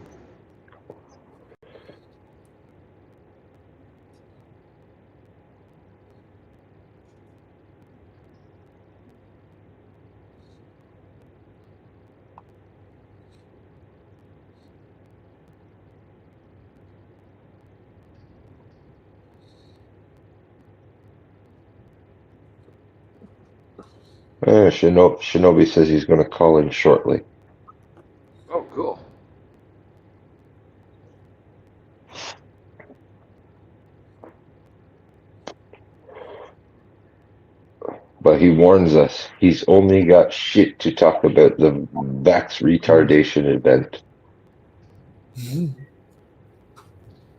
Shinobi says he's going to call in shortly. Oh, cool. But he warns us he's only got shit to talk about the Vax retardation event.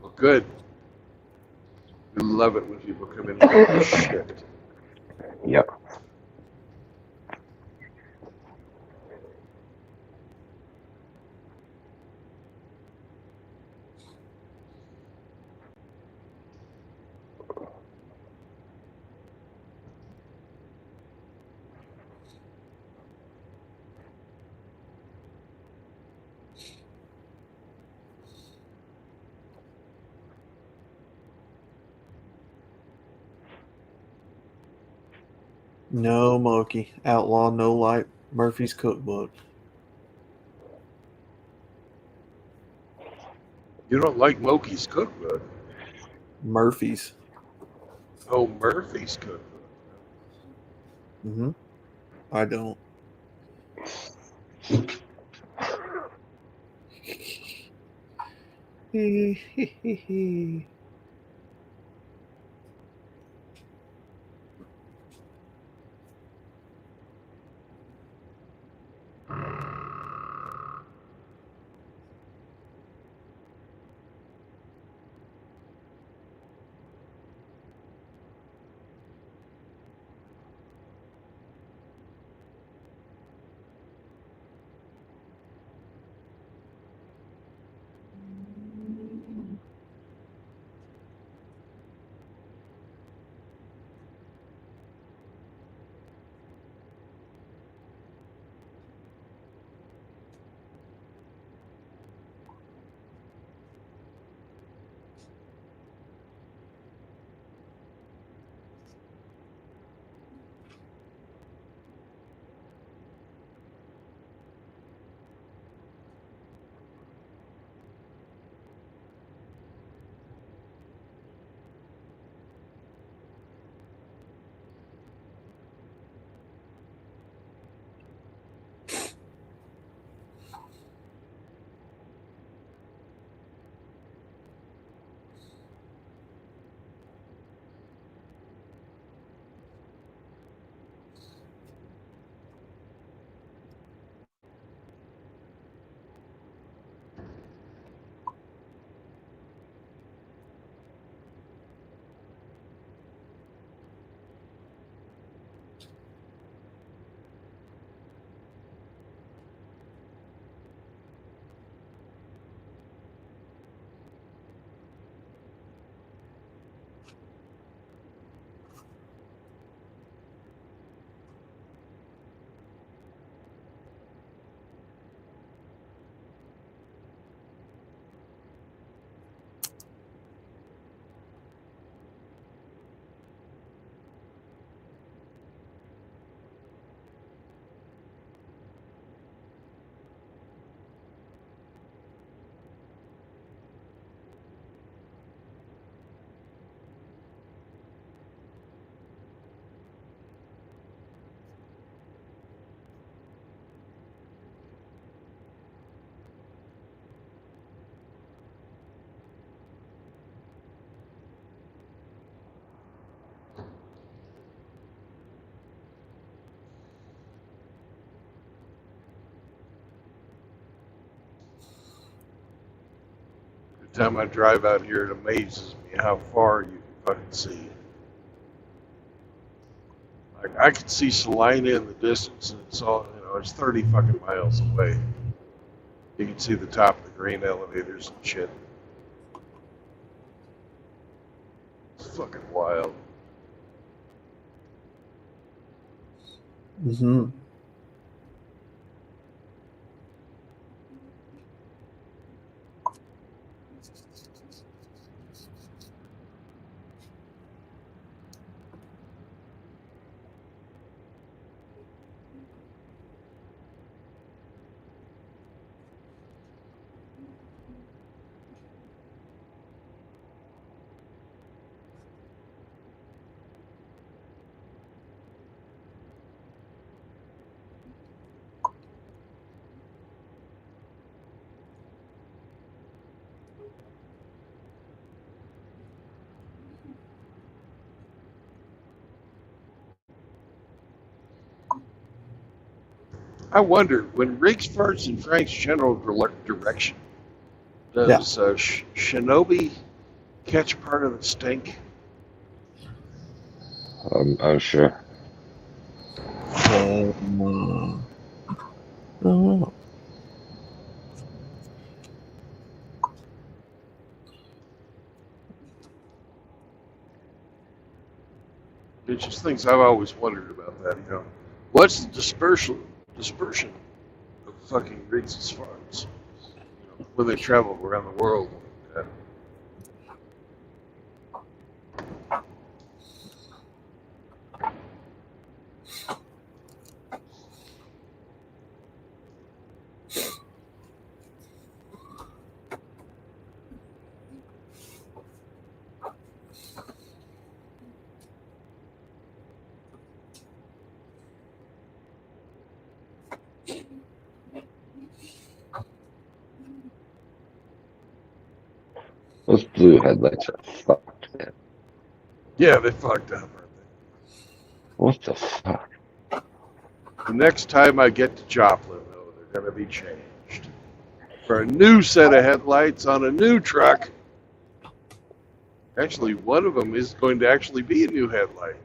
Well, good. We love it when people come in and talk shit. Yep. No, Moki. Outlaw, no light. Murphy's Cookbook. You don't like Moki's cookbook? Murphy's. Oh, Murphy's cookbook. Mm-hmm. I don't. Every time I drive out here, it amazes me how far you can fucking see. Like I can see Salina in the distance, and it's all it's 30 fucking miles away. You can see the top of the grain elevators and shit. It's fucking wild. Mm-hmm. I wonder when Riggs farts in Frank's general direction, Yeah. does Shinobi catch part of the stink? I'm sure. I don't know. It's just things I've always wondered about that. What's the dispersion of fucking Riggs' farts? When they travel around the world like that. blue headlights are fucked, man. Yeah, they fucked up, aren't they? What the fuck? The next time I get to Joplin, though, they're going to be changed for a new set of headlights on a new truck. Actually, one of them is going to actually be a new headlight.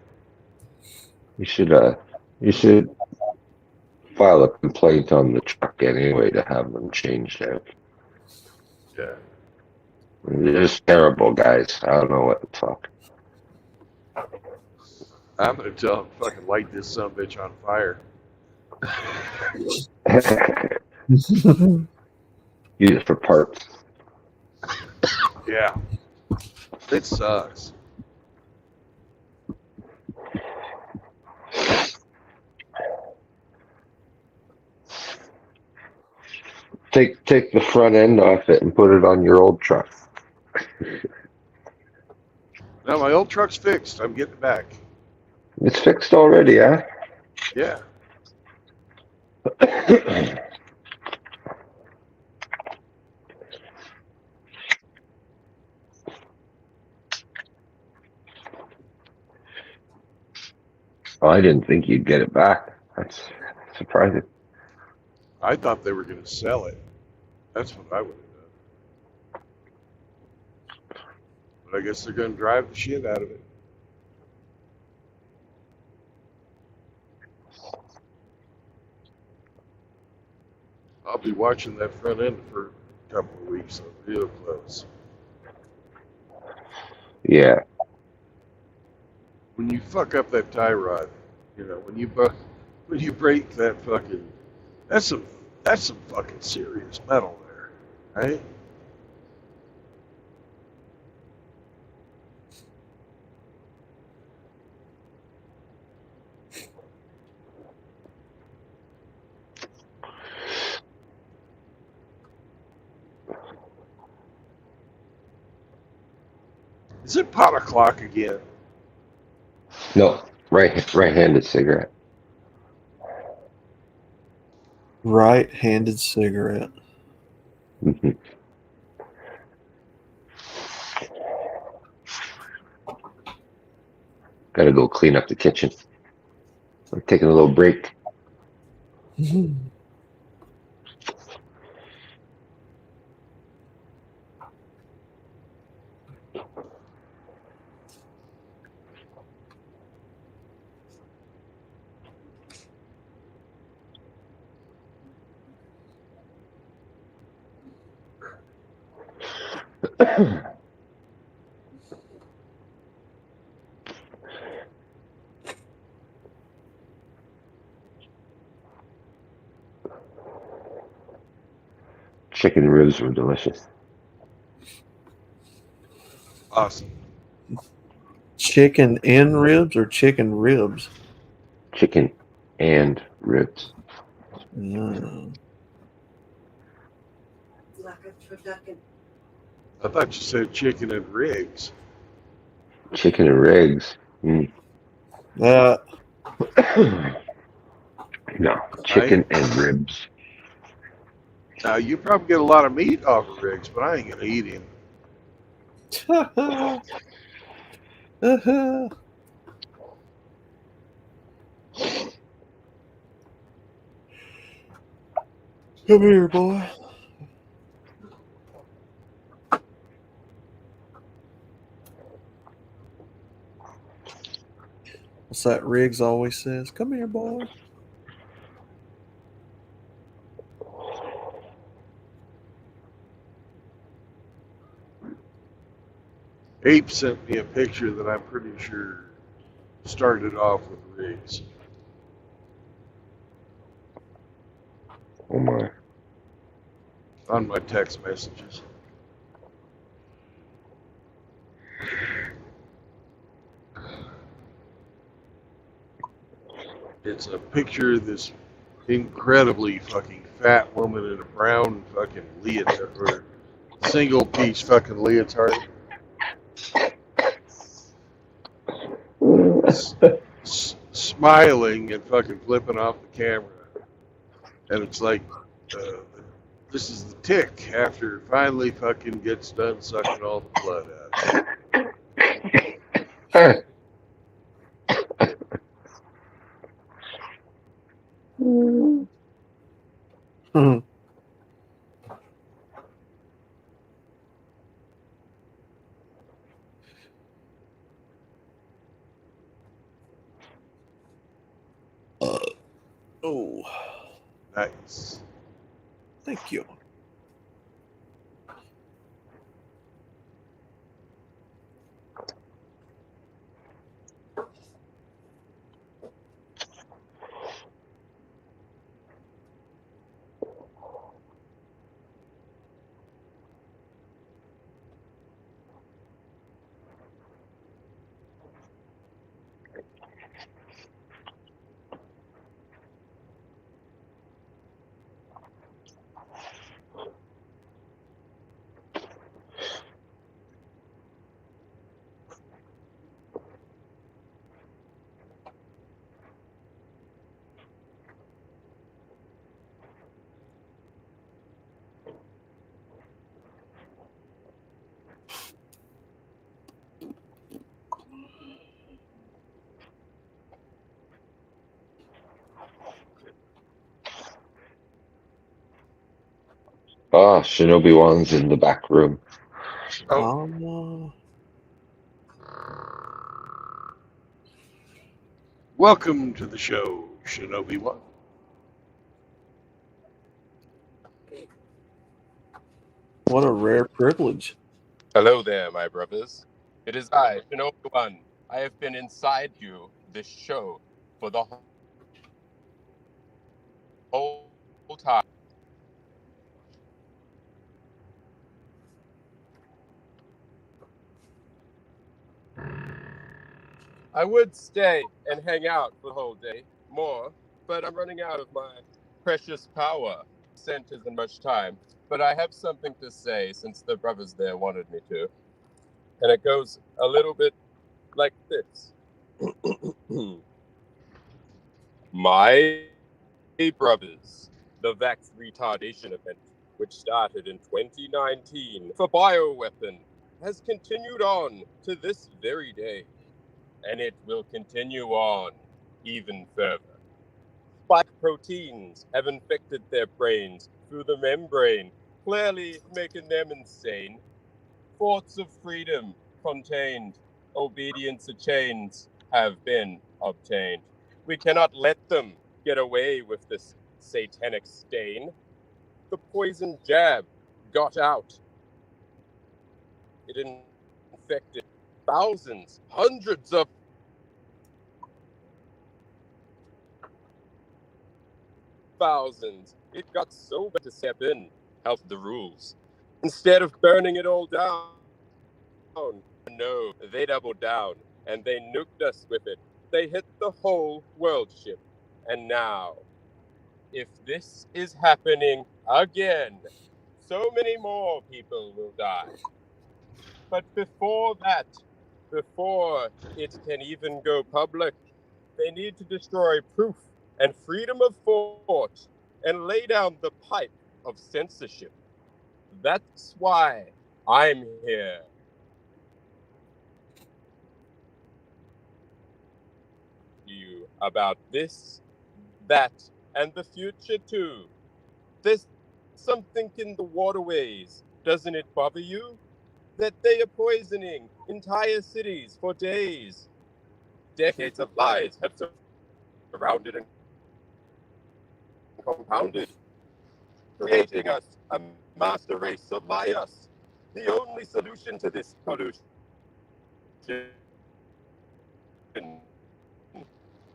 You should file a complaint on the truck anyway to have them changed out. Yeah. They're just terrible, guys. I don't know what the fuck. I'm going to tell them fucking light this son of a bitch on fire. Use it for parts. Yeah. It sucks. Take the front end off it and put it on your old truck. Now, my old truck's fixed. I'm getting it back. It's fixed already, huh? Yeah. Oh, I didn't think you'd get it back. That's surprising. I thought they were going to sell it. That's what I would have done. But I guess they're going to drive the shit out of it. I'll be watching that front end for a couple of weeks, so real close. Yeah. When you fuck up that tie rod, you know, when you break that fucking, that's some fucking serious metal there, right? Is it pot o'clock again? No, right-handed cigarette. Right-handed cigarette. Mm-hmm. Gotta go clean up the kitchen. I'm taking a little break. Chicken ribs were delicious. Awesome. Chicken and ribs or chicken ribs? Chicken and ribs. Mm. Like a turducken. I thought you said chicken and rigs. Chicken and rigs. Mm. No, chicken and ribs. Now, you probably get a lot of meat off of rigs, but I ain't going to eat him. Come here, boy. What's that Riggs always says? Come here, boy. Ape sent me a picture that I'm pretty sure started off with rigs. Oh my. On my text messages. It's a picture of this incredibly fucking fat woman in a brown fucking leotard, or single piece fucking leotard. Smiling and fucking flipping off the camera. And it's like, This is the tick after it finally fucking gets done sucking all the blood out. Oh, Nice. thank you. Ah, Shinobi Wan's in the back room. Oh, welcome to the show, Shinobi One. What a rare privilege. Hello there, my brothers. It is I, Shinobi-One. I have been inside you, this show, for the whole time. I would stay and hang out for the whole day, more, but I'm running out of my precious power. Sent isn't much time, but I have something to say since the brothers there wanted me to. And it goes a little bit like this. My brothers, the Vax retardation event, which started in 2019 for bioweapon, has continued on to this very day. And it will continue on even further. Spike proteins have infected their brains through the membrane, clearly making them insane. Thoughts of freedom contained, obedience to chains have been obtained. We cannot let them get away with this satanic stain. The poison jab got out. It infected thousands, hundreds of thousands. It got so bad to step in, help the rules. Instead of burning it all down, no, they doubled down and they nuked us with it. They hit the whole world ship. And now, if this is happening again, so many more people will die. But before that, before it can even go public, they need to destroy proof and freedom of thought and lay down the pipe of censorship. That's why I'm here. You about this, that, and the future too. There's something in the waterways. Doesn't it bother you? That they are poisoning entire cities for days. Decades of lies have surrounded and compounded, creating us a master race of liars. The only solution to this pollution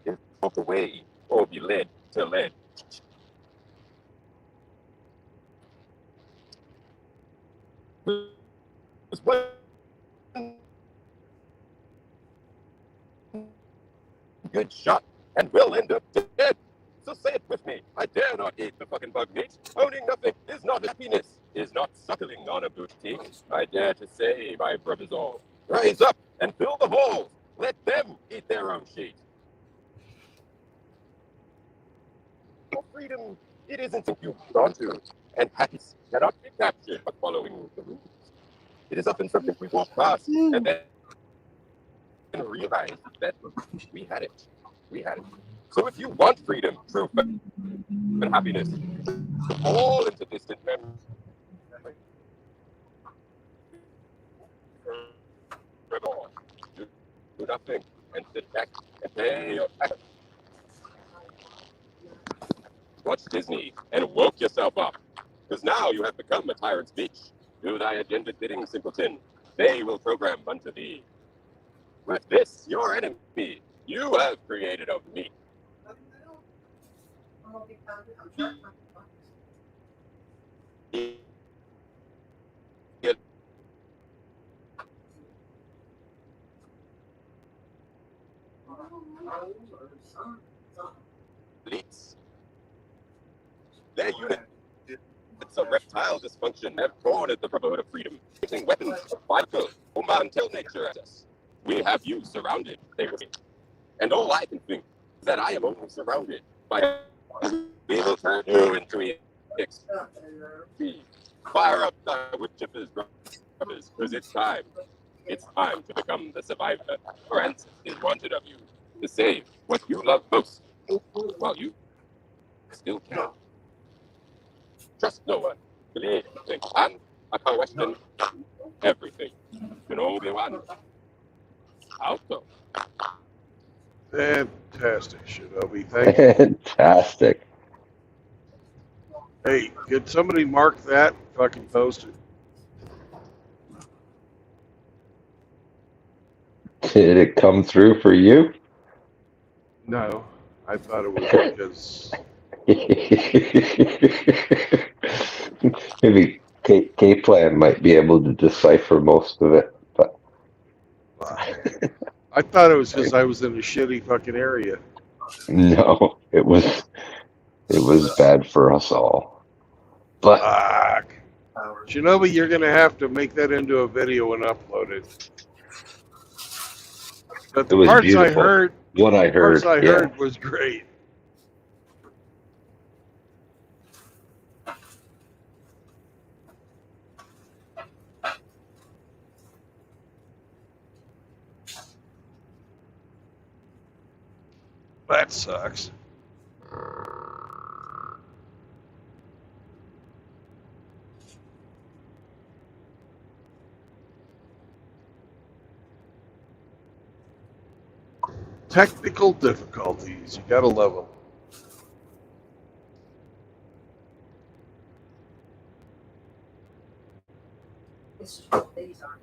is walk away or be led to lead. There's one good shot and we'll end up dead. So say it with me. I dare not eat the fucking bug meat. Owning nothing is not happiness, is not suckling on a boutique. I dare to say, my brothers all, rise up and fill the halls. Let them eat their own shit. For freedom, it isn't something you've gone to. and happiness cannot be captured by following the rules. It is often something we walk past and then realize that we had it. We had it. So if you want freedom, truth, and happiness, fall into distant memory. Do nothing and sit back and pay your tax. Watch Disney and woke yourself up. Because now you have become a tyrant's bitch. Do thy agenda bidding, simpleton. They will program unto thee. With this, your enemy, you have created of me. Elites. Their units of reptile dysfunction have cornered the brotherhood of freedom, using weapons of vital human till nature at us. We have you surrounded, they will. And all I can think is that I am only surrounded by we will turn you into EX. Fire up the wood chippers, brothers, because it's time. It's time to become the survivor. Francis is wanted of you to save what you love most while you still can. Trust no one. Believe everything. And I question everything. Can all be one. Out though. Fantastic, Shinobi. Thank you. Fantastic. Hey, could somebody mark that? Fucking post it. Did it come through for you? No, I thought it was because Maybe K-Plan might be able to decipher most of it, but I thought it was because I was in a shitty fucking area. no, it was bad for us all. But Fuck. Shinobi, you're gonna have to make that into a video and upload it. But it the was parts I beautiful. heard, What I parts heard, I yeah. heard was great. That sucks. Technical difficulties. You gotta love them. This is what these are.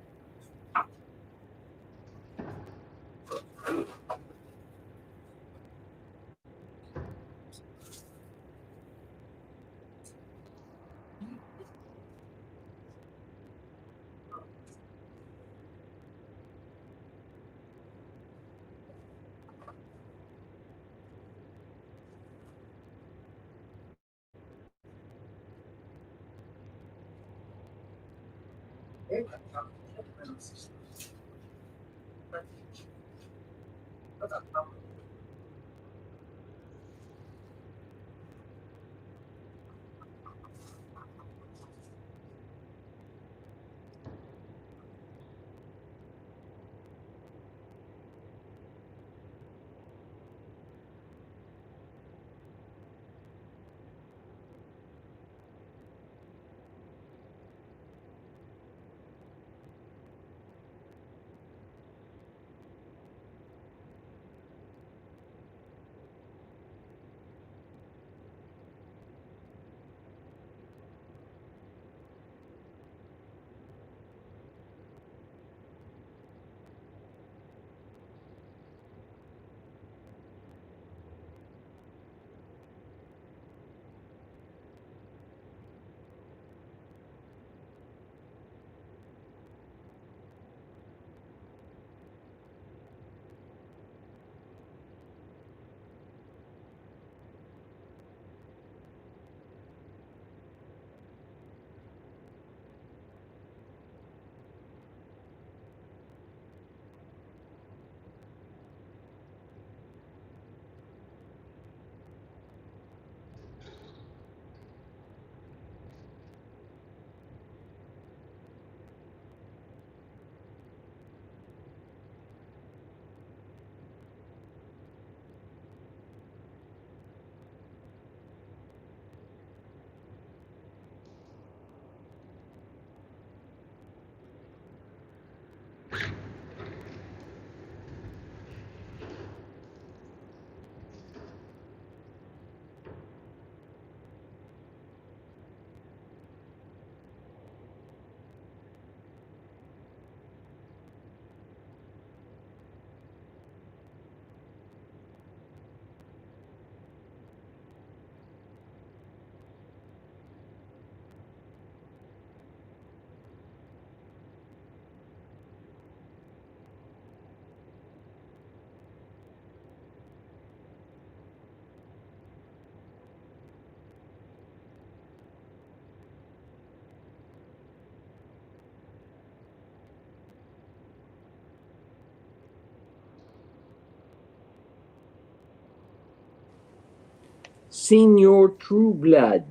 Senior Trueblood.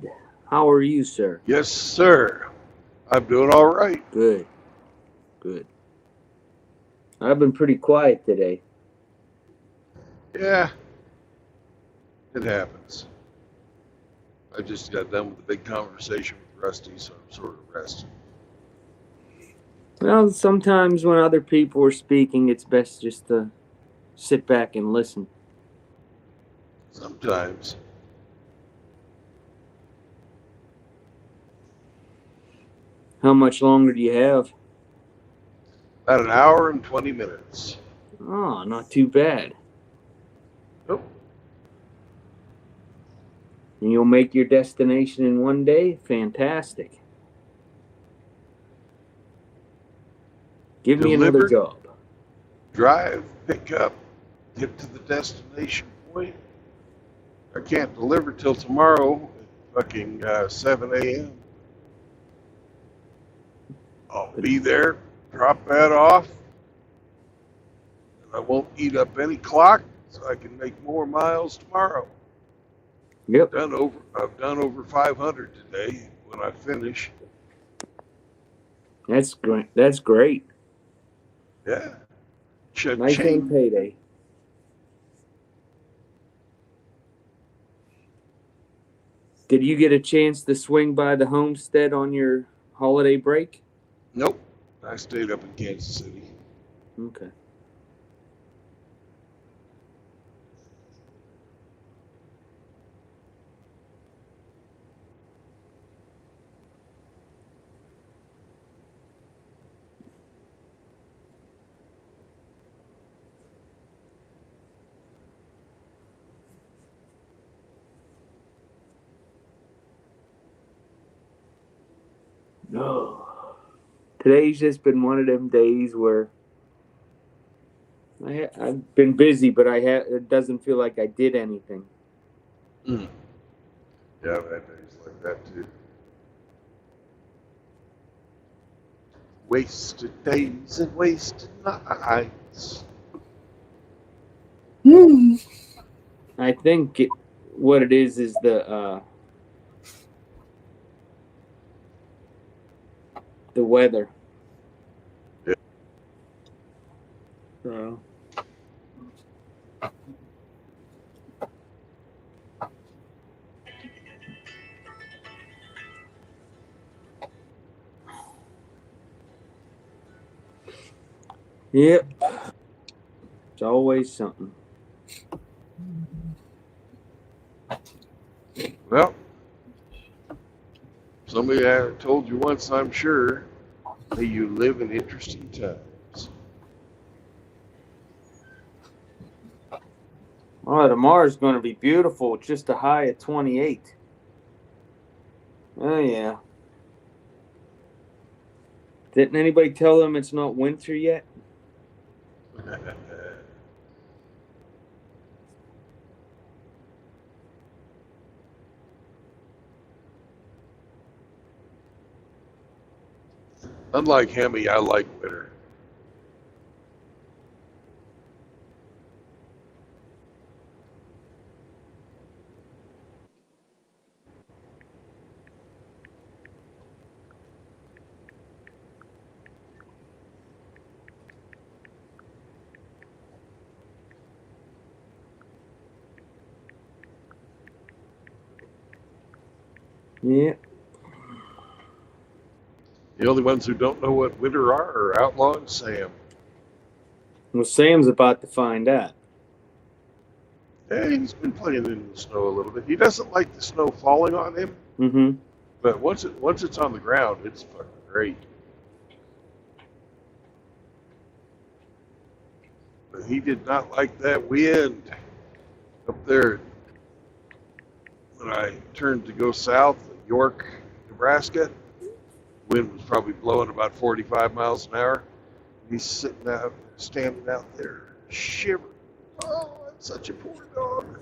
How are you, sir? Yes, sir. I'm doing all right. Good. Good. I've been pretty quiet today. Yeah, it happens. I just got done with a big conversation with Rusty, so I'm sort of rested. Well, sometimes when other people are speaking, it's best just to sit back and listen. Sometimes. How much longer do you have? About an hour and 20 minutes. Oh, not too bad. Nope. And you'll make your destination in one day? Fantastic. Give me another Deliver, job. drive, pick up, get to the destination point. I can't deliver till tomorrow at fucking 7 a.m. I'll be there, drop that off, and I won't eat up any clock so I can make more miles tomorrow. Yep. I've done over 500 today when I finish. That's great. That's great. Yeah. Nice on payday. Did you get a chance to swing by the homestead on your holiday break? Nope. I stayed up in Kansas City. Okay. No. Today's just been one of them days where I've been busy, but it doesn't feel like I did anything. Yeah, I've had days like that too. Wasted days and wasted nights. I think what it is the weather. Yeah. So. Yep. It's always something. Well, somebody told you once, I'm sure, may you live in interesting times. Oh, tomorrow's going to be beautiful. It's just a high of 28. Oh, yeah. Didn't anybody tell them it's not winter yet? Unlike Hemi, I like winter. Yeah. The only ones who don't know what winter are Outlaw and Sam. Well, Sam's about to find out. Yeah, he's been playing in the snow a little bit. He doesn't like the snow falling on him, Mm-hmm. but once it's on the ground, it's fucking great. But he did not like that wind up there. When I turned to go south, York, Nebraska, wind was probably blowing about 45 miles an hour. He's standing out there, shivering. Oh, I'm such a poor dog.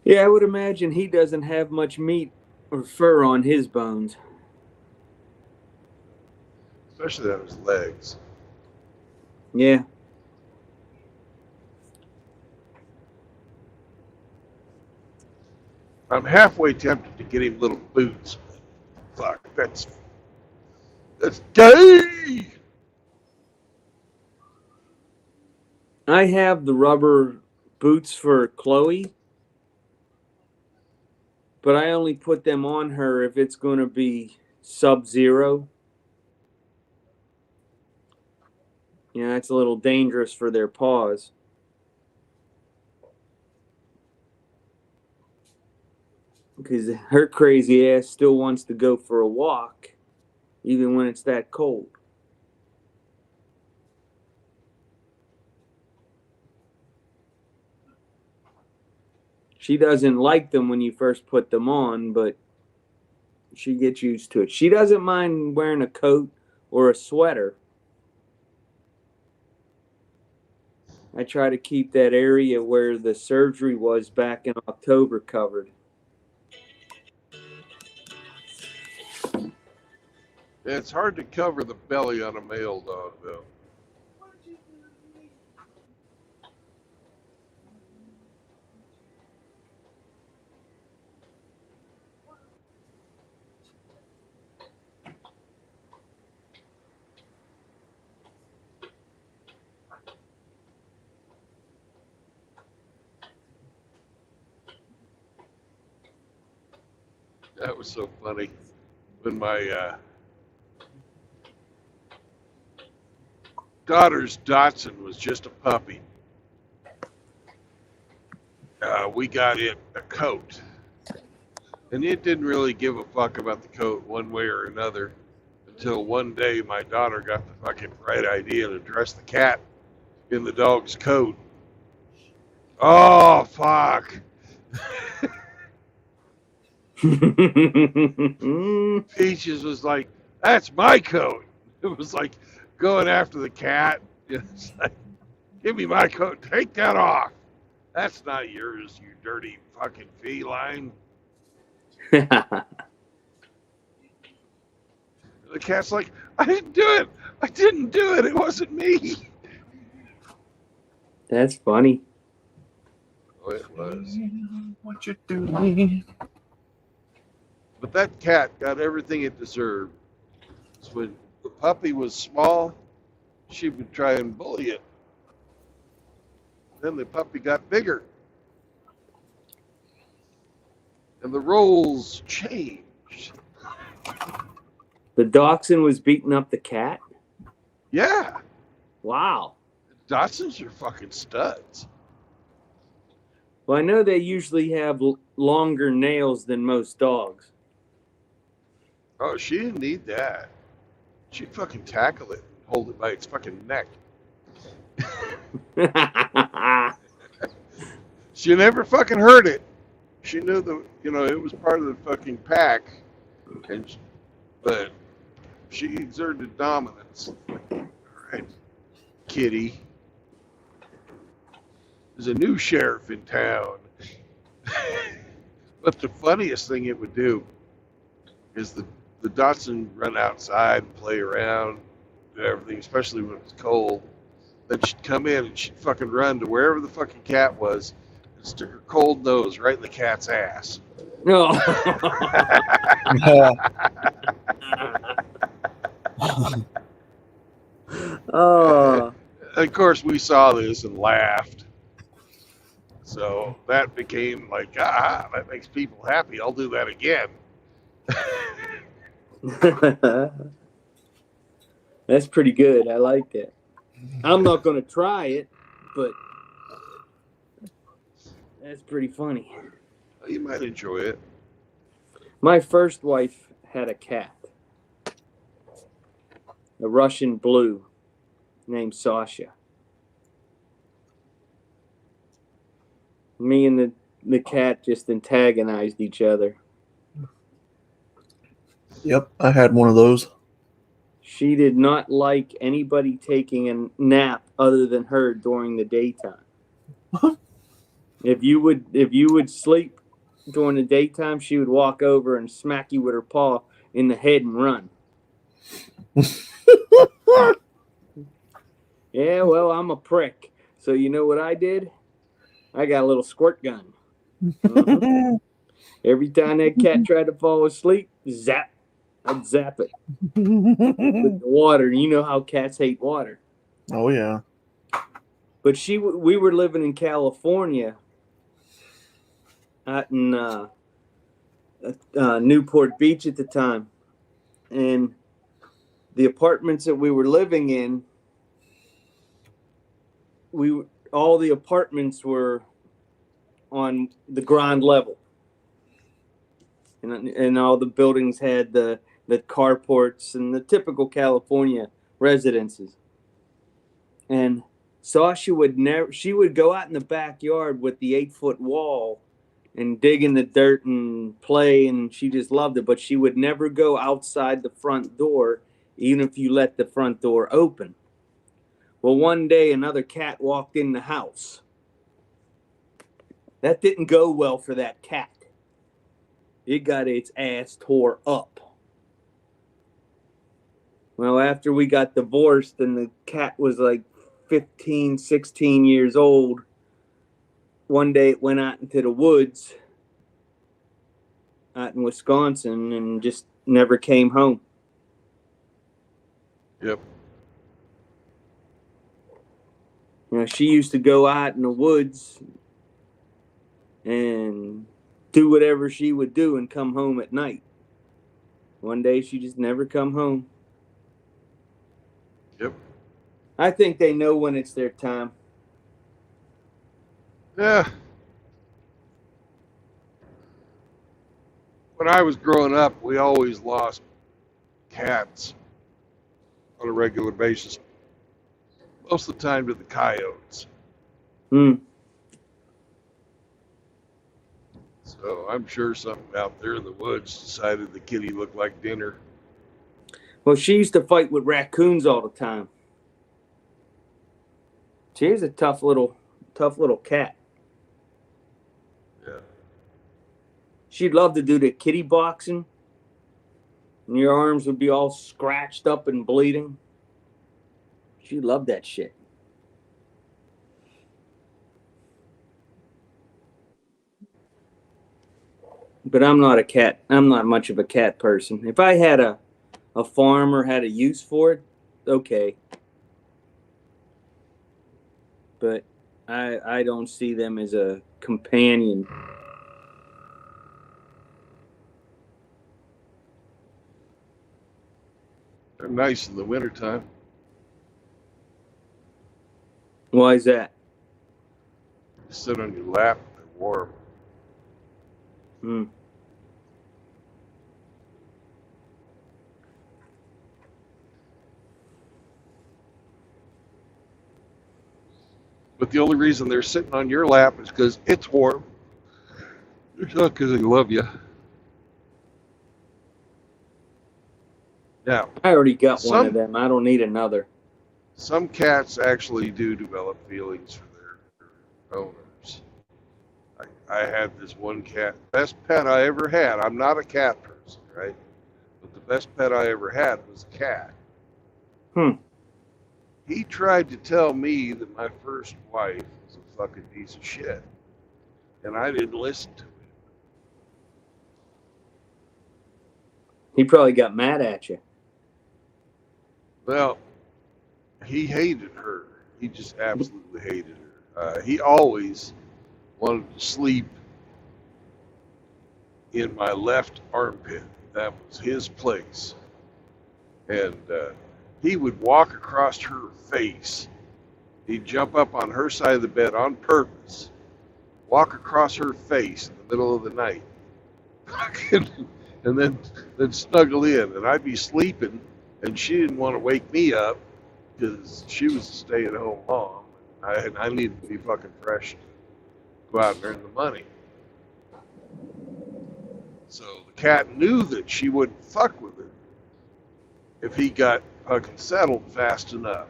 Yeah, I would imagine he doesn't have much meat or fur on his bones. especially on his legs. Yeah. I'm halfway tempted to get him little boots. Fuck, that's gay. I have the rubber boots for Chloe, but I only put them on her if it's going to be sub-zero. You know, that's a little dangerous for their paws. Because her crazy ass still wants to go for a walk, even when it's that cold. She doesn't like them when you first put them on, but she gets used to it. She doesn't mind wearing a coat or a sweater. I try to keep that area where the surgery was back in October covered. It's hard to cover the belly on a male dog, though. That was so funny. When my daughter's Dachshund was just a puppy, we got it a coat. And it didn't really give a fuck about the coat one way or another until one day my daughter got the fucking bright idea to dress the cat in the dog's coat. Oh, fuck. Peaches was like, that's my coat. It was like going after the cat. It's like, give me my coat. Take that off. That's not yours, you dirty fucking feline. The cat's like, I didn't do it. I didn't do it. It wasn't me. That's funny. Oh, it was. What you doing? But that cat got everything it deserved. So when the puppy was small, she would try and bully it. Then the puppy got bigger. And the roles changed. The dachshund was beating up the cat? Yeah. Wow. Dachshunds are fucking studs. Well, I know they usually have longer nails than most dogs. Oh, she didn't need that. She'd fucking tackle it and hold it by its fucking neck. She never fucking hurt it. She knew it was part of the fucking pack, but she exerted dominance. All right, kitty. There's a new sheriff in town. But the funniest thing it would do is the Dachshund run outside and play around and everything, especially when it was cold. Then she'd come in and she'd fucking run to wherever the fucking cat was and stick her cold nose right in the cat's ass. No. Oh. Of course, we saw this and laughed. So that became like, that makes people happy. I'll do that again. That's pretty good. I like that. I'm not going to try it, but that's pretty funny. You might enjoy it. My first wife had a cat, a Russian blue named Sasha. Me and the cat just antagonized each other. Yep, I had one of those. She did not like anybody taking a nap other than her during the daytime. If you would sleep during the daytime, she would walk over and smack you with her paw in the head and run. Yeah, well, I'm a prick. So you know what I did? I got a little squirt gun. Mhm. Every time that cat tried to fall asleep, zap. I'd zap it with the water. You know how cats hate water. Oh yeah. But we were living in California, out in Newport Beach at the time, and the apartments that we were living in, all the apartments were on the ground level, and all the buildings had the carports and the typical California residences. And Sasha she would go out in the backyard with the 8-foot wall and dig in the dirt and play, and she just loved it. But she would never go outside the front door, even if you let the front door open. Well, one day another cat walked in the house. That didn't go well for that cat. It got its ass tore up. Well, after we got divorced and the cat was like 15, 16 years old, one day it went out into the woods out in Wisconsin and just never came home. Yep. You know, she used to go out in the woods and do whatever she would do and come home at night. One day she just never come home. Yep. I think they know when it's their time. Yeah. When I was growing up, we always lost cats on a regular basis. Most of the time to the coyotes. So I'm sure something out there in the woods decided the kitty looked like dinner. Well, she used to fight with raccoons all the time. She's a tough little cat. Yeah. She'd love to do the kitty boxing, and your arms would be all scratched up and bleeding. She loved that shit. But I'm not much of a cat person. If I had a farm or had a use for it, okay. But I don't see them as a companion. They're nice in the wintertime. Why is that? You sit on your lap, they're warm. But the only reason they're sitting on your lap is because it's warm. It's not because they love you. Now, I already got one of them. I don't need another. Some cats actually do develop feelings for their owners. I had this one cat, best pet I ever had. I'm not a cat person, right? But the best pet I ever had was a cat. He tried to tell me that my first wife was a fucking piece of shit. And I didn't listen to him. He probably got mad at you. Well, he hated her. He just absolutely hated her. He always wanted to sleep in my left armpit. That was his place. And he would walk across her face. He'd jump up on her side of the bed on purpose, walk across her face in the middle of the night, and then snuggle in. And I'd be sleeping, and she didn't want to wake me up because she was a stay-at-home mom. I needed to be fucking fresh to go out and earn the money. So the cat knew that she wouldn't fuck with him if he got fucking settled fast enough.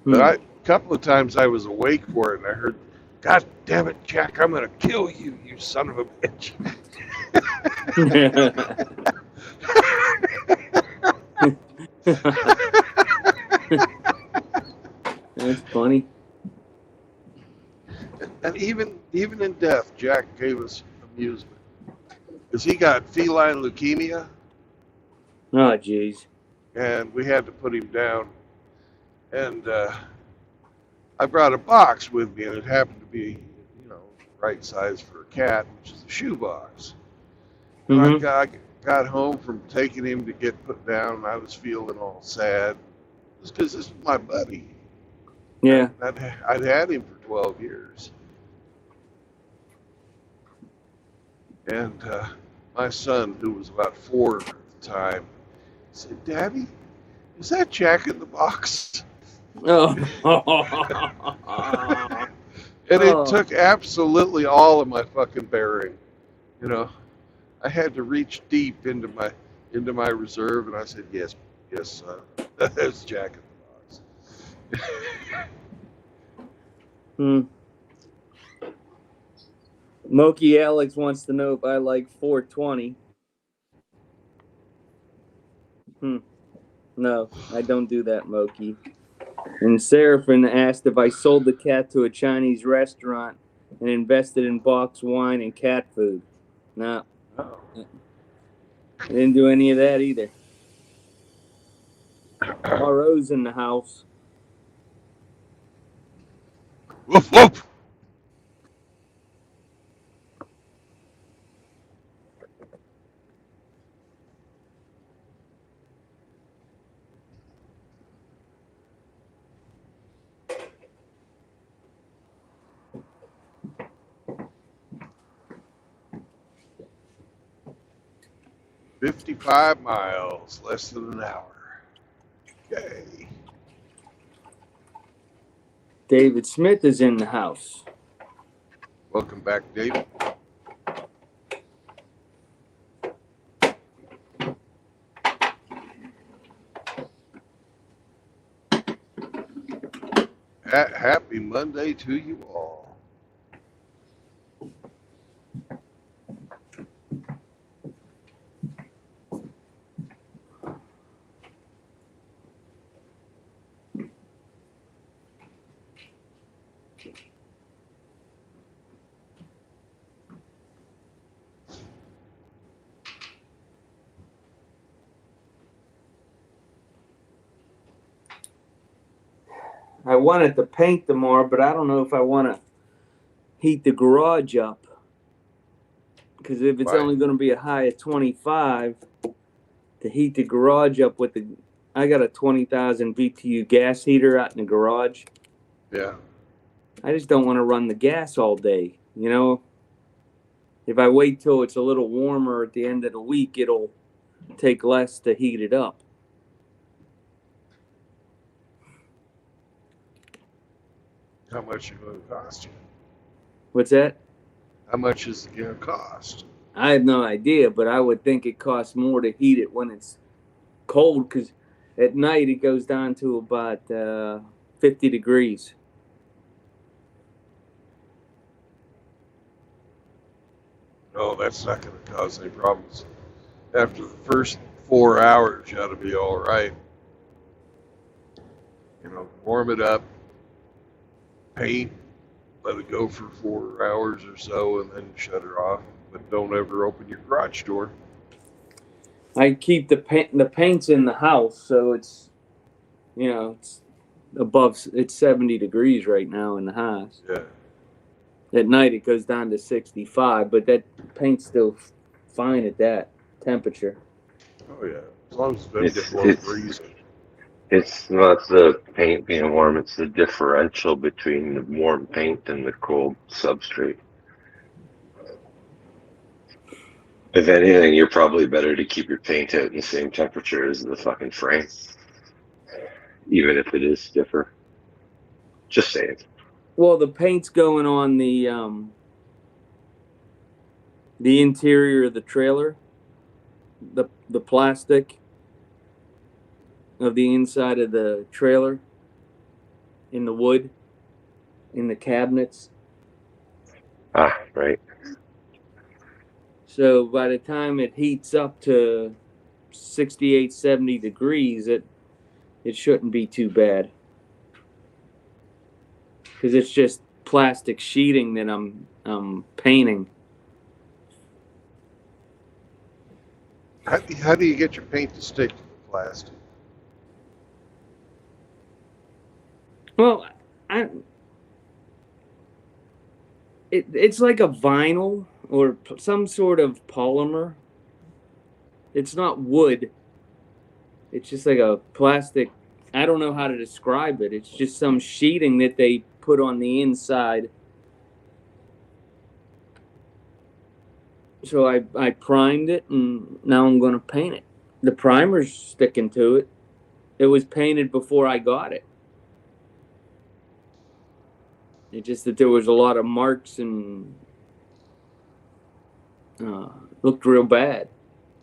But a couple of times I was awake for it, and I heard, "God damn it, Jack, I'm gonna kill you, you son of a bitch." That's funny. And even in death, Jack gave us amusement because he got feline leukemia, Oh, jeez. and we had to put him down. And I brought a box with me, and it happened to be, right size for a cat, which is a shoe box. And I got home from taking him to get put down, and I was feeling all sad. It's because this was my buddy. Yeah. I'd had him for 12 years. And my son, who was about 4 at the time, said, "Daddy, is that Jack in the Box?" Oh. And it took absolutely all of my fucking bearing. I had to reach deep into my reserve, and I said, "Yes, son, that's Jack in the Box." Moki Alex wants to know if I like 420. No, I don't do that, Moki. And Seraphin asked if I sold the cat to a Chinese restaurant and invested in boxed wine and cat food. No. Oh. I didn't do any of that either. RO's in the house. Woof, woof. "55 miles, less than an hour." Okay. David Smith is in the house. Welcome back, David. Happy Monday to you all. I wanted to paint tomorrow, but I don't know if I want to heat the garage up. Because if it's only going to be a high of 25, to heat the garage up with I got a 20,000 BTU gas heater out in the garage. Yeah. I just don't want to run the gas all day. If I wait till it's a little warmer at the end of the week, it'll take less to heat it up. How much is it going to cost you? What's that? How much is it going to cost? I have no idea, but I would think it costs more to heat it when it's cold, because at night it goes down to about 50 degrees. No, that's not going to cause any problems. After the first 4 hours, you ought to be all right. Warm it up, paint, let it go for 4 hours or so, and then shut her off. But don't ever open your garage door. I keep the paint's in the house, so it's it's 70 degrees right now in the house. Yeah. At night it goes down to 65, but that paint's still fine at that temperature. Oh yeah, as long as it doesn't get below freezing. It's not the paint being warm, it's the differential between the warm paint and the cold substrate. If anything, you're probably better to keep your paint out in the same temperature as the fucking frame, even if it is stiffer. Just saying. Well, the paint's going on the interior of the trailer, the plastic of the inside of the trailer, in the wood, in the cabinets. Ah, right. So by the time it heats up to 68, 70 degrees, it shouldn't be too bad. Because it's just plastic sheeting that I'm painting. How do you get your paint to stick to the plastic? Well, it's like a vinyl or some sort of polymer. It's not wood. It's just like a plastic. I don't know how to describe it. It's just some sheeting that they put on the inside. So I primed it, and now I'm going to paint it. The primer's sticking to it. It was painted before I got it. It's just that there was a lot of marks and looked real bad.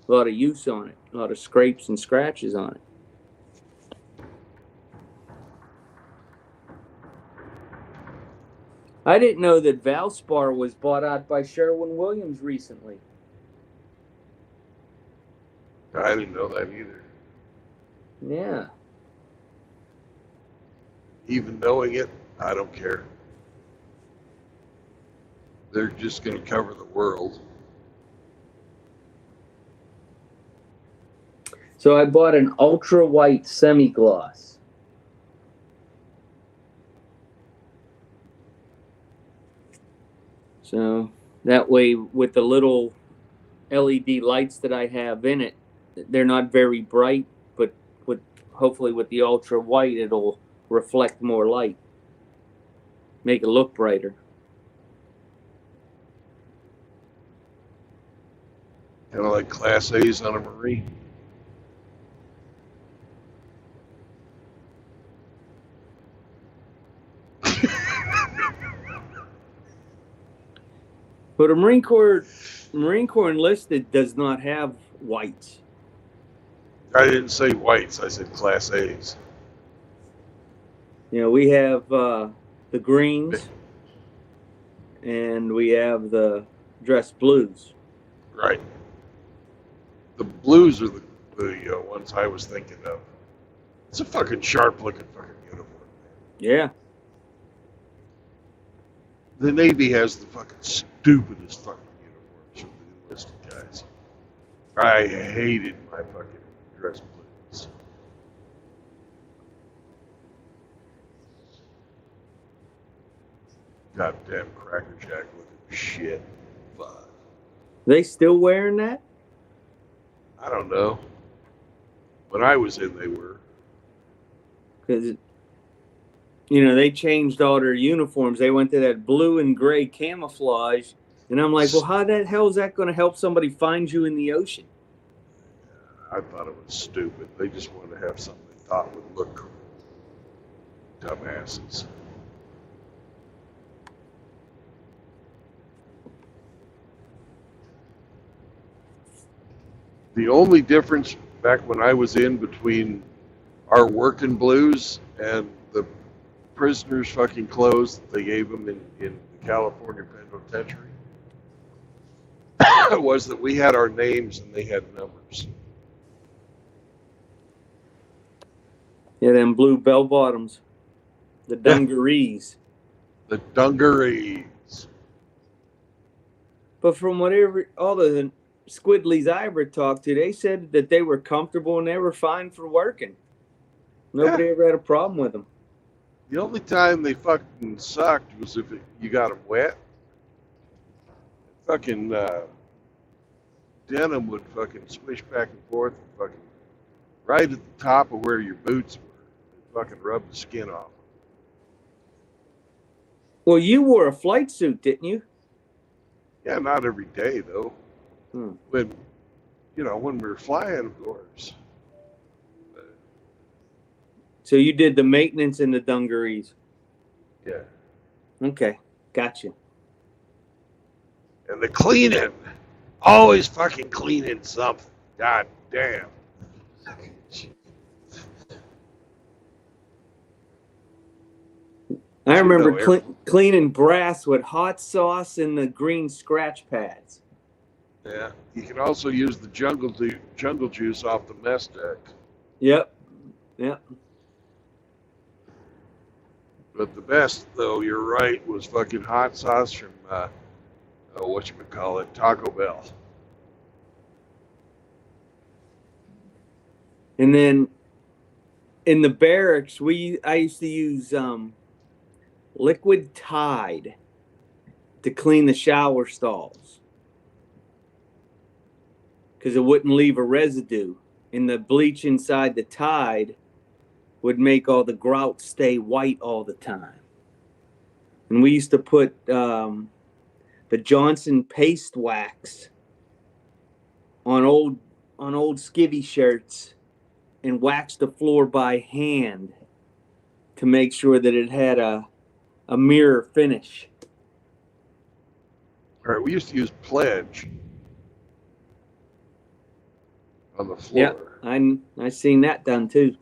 A lot of use on it. A lot of scrapes and scratches on it. I didn't know that Valspar was bought out by Sherwin-Williams recently. I didn't know that either. Yeah. Even knowing it, I don't care. They're just going to cover the world. So I bought an ultra white semi-gloss. So that way, with the little LED lights that I have in it, they're not very bright, but hopefully with the ultra white, it'll reflect more light, make it look brighter. Kind of like Class A's on a Marine. But a Marine Corps enlisted does not have whites. I didn't say whites, I said Class A's. You know, we have the greens, and we have the dress blues. Right. The blues are the ones I was thinking of. It's a fucking sharp looking fucking uniform. Yeah. The Navy has the fucking stupidest fucking uniforms from the enlisted guys. I hated my fucking dress blues. Goddamn crackerjack looking shit. Fuck. They still wearing that? I don't know. When I was in, they were. Because, you know, they changed all their uniforms. They went to that blue and gray camouflage. And I'm like, well, how the hell is that going to help somebody find you in the ocean? I thought it was stupid. They just wanted to have something they thought would look cool. Dumbasses. The only difference back when I was in between our working blues and the prisoners' fucking clothes that they gave them in the California penitentiary was that we had our names and they had numbers. Yeah, them blue bell bottoms. The dungarees. The dungarees. But from whatever, all the squiddlies I ever talked to, they said that they were comfortable and they were fine for working. Nobody ever had a problem with them. The only time they fucking sucked was if you got them wet. Fucking denim would fucking swish back and forth, and fucking right at the top of where your boots were. They'd fucking rub the skin off. Well, you wore a flight suit, didn't you? Yeah, not every day though. When we were flying, of course. So you did the maintenance in the dungarees. Yeah. Okay, gotcha. And the cleaning, always fucking cleaning something. God damn. I remember cleaning brass with hot sauce and the green scratch pads. Yeah. You can also use the jungle juice off the mess deck. Yep. Yep. But the best, though, you're right, was fucking hot sauce from whatchamacallit, Taco Bell. And then in the barracks, I used to use liquid Tide to clean the shower stalls because it wouldn't leave a residue. And the bleach inside the Tide would make all the grout stay white all the time. And we used to put the Johnson paste wax on old skivvy shirts and wax the floor by hand to make sure that it had a mirror finish. All right, we used to use Pledge on the floor. Yeah, I seen that done too.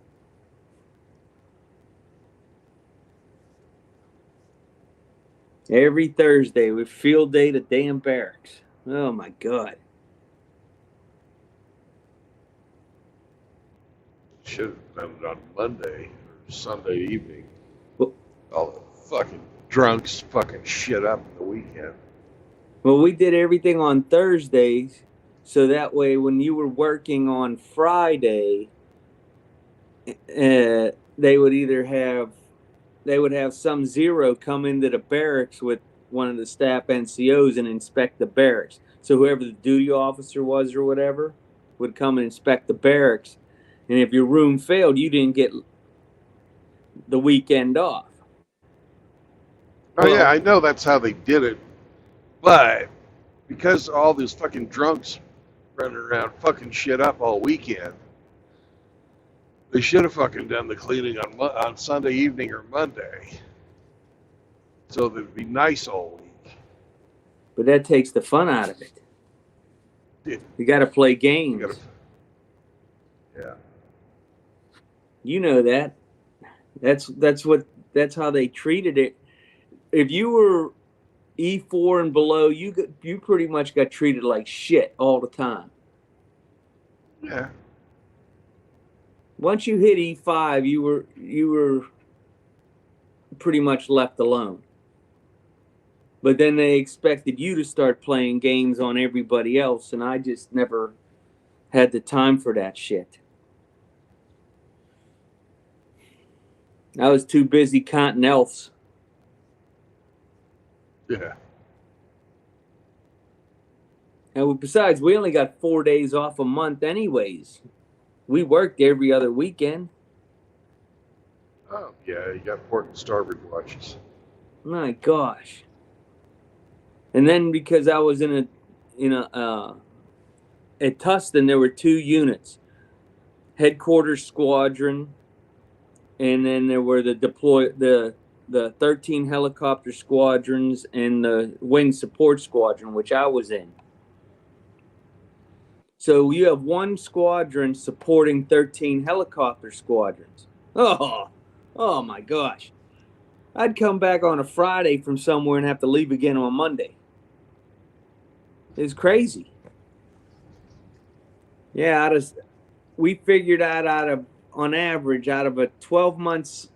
Every Thursday we field day to damn barracks. Oh my God. Should have done it on Monday or Sunday evening. Well, all the fucking drunks fucking shit up in the weekend. Well, we did everything on Thursdays, so that way when you were working on Friday, they would have some zero come into the barracks with one of the staff NCOs and inspect the barracks. So whoever the duty officer was or whatever would come and inspect the barracks. And if your room failed, you didn't get the weekend off. Oh, yeah, I know that's how they did it. But because all these fucking drunks running around fucking shit up all weekend, they should have fucking done the cleaning on Sunday evening or Monday. So that it'd be nice all week. But that takes the fun out of it. You got to play games. Yeah. You know that. That's how they treated it. If you were E4 and below, you pretty much got treated like shit all the time. Yeah. Once you hit E5, you were pretty much left alone. But then they expected you to start playing games on everybody else, and I just never had the time for that shit. I was too busy counting elves. Yeah. And besides, we only got 4 days off a month anyways. We worked every other weekend. Oh, yeah, you got port and starboard watches. My gosh. And then because I was at Tustin, there were 2 units. Headquarters squadron, and then there were the 13 helicopter squadrons and the wing support squadron, which I was in. So you have one squadron supporting 13 helicopter squadrons. Oh my gosh. I'd come back on a Friday from somewhere and have to leave again on Monday. It's crazy. Yeah, we figured out on average, out of a 12 months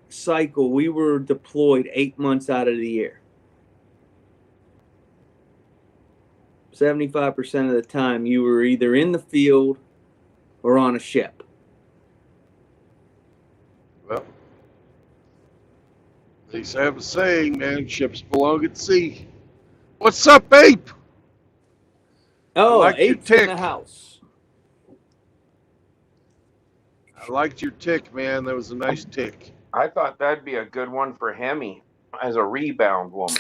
cycle, we were deployed 8 months out of the year. 75% of the time, you were either in the field or on a ship. Well, they have a saying, man, ships belong at sea. What's up, Ape? Oh, your Ape's tick. in the house. I liked your tick, man. That was a nice tick. I thought that'd be a good one for Hemi as a rebound woman.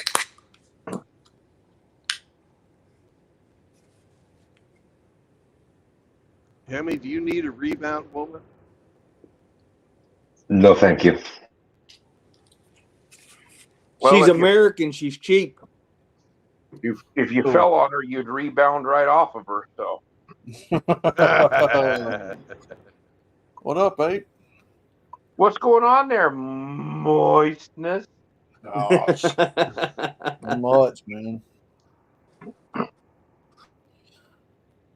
Hemi, do you need a rebound woman? No, thank you. Well, She's if American. She's cheap. If you fell on her, you'd rebound right off of her. So. What up, Abe? What's going on there, moistness? Not much, man.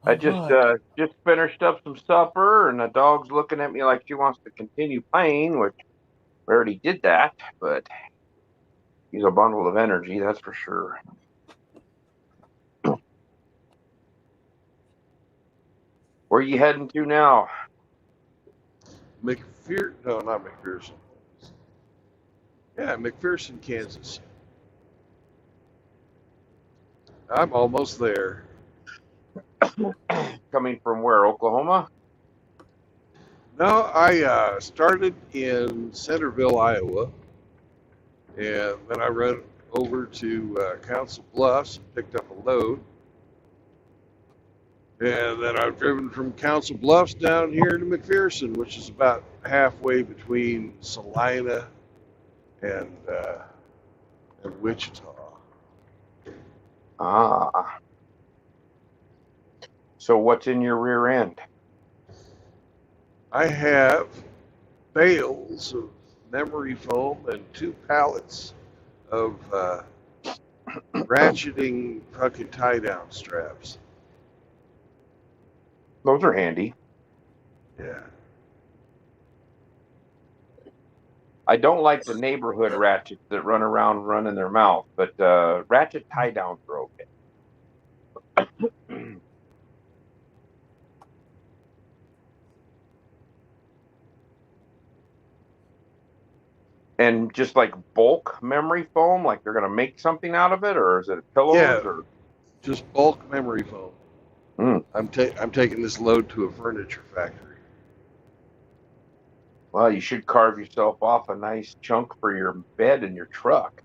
I just finished up some supper, and the dog's looking at me like she wants to continue playing, which we already did that, but he's a bundle of energy, that's for sure. Where you heading to now? No, not McPherson. Yeah, McPherson, Kansas. I'm almost there. Coming from where, Oklahoma? No, I started in Centerville, Iowa, and then I ran over to Council Bluffs and picked up a load. And then I've driven from Council Bluffs down here to McPherson, which is about halfway between Salina and Wichita. Ah. So what's in your rear end? I have bales of memory foam and 2 pallets of ratcheting fucking tie-down straps. Those are handy. Yeah. I don't like the neighborhood ratchets that run around running their mouth, but ratchet tie downs are okay. And just like bulk memory foam, like they're gonna make something out of it, or is it pillows? Yeah, or just bulk memory foam. Mm. I'm taking this load to a furniture factory. Well, you should carve yourself off a nice chunk for your bed in your truck.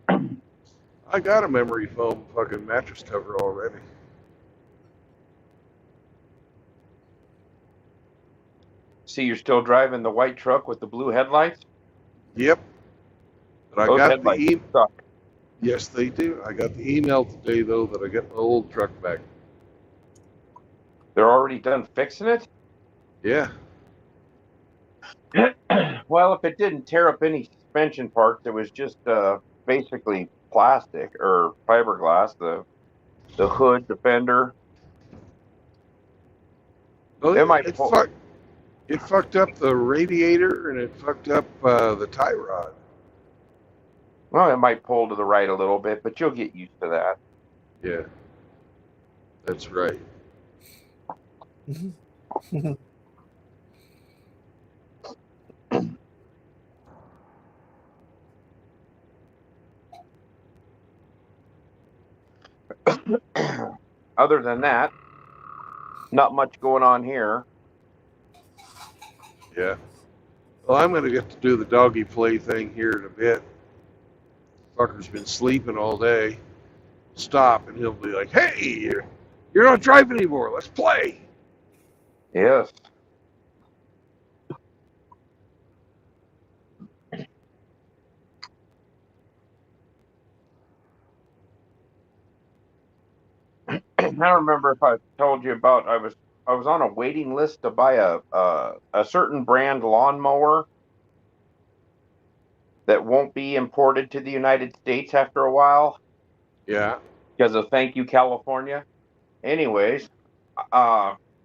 I got a memory foam fucking mattress cover already. See, you're still driving the white truck with the blue headlights? Yep. But Those I got headlights the suck. Yes, they do. I got the email today though that I got my old truck back. They're already done fixing it? Yeah. Well, if it didn't tear up any suspension parts, it was just basically plastic or fiberglass, the hood, the fender. Well, It might it fucked up the radiator and it fucked up the tie rod. Well, it might pull to the right a little bit, but you'll get used to that. Yeah. That's right. Other than that, not much going on here. Yeah. Well, I'm going to get to do the doggy play thing here in a bit. Fucker's been sleeping all day. Stop, and he'll be like, "Hey, you're not driving anymore. Let's play." Yes. I don't remember if I told you about I was on a waiting list to buy a certain brand lawnmower that won't be imported to the United States after a while. Yeah. Because of Thank You, California. Anyways,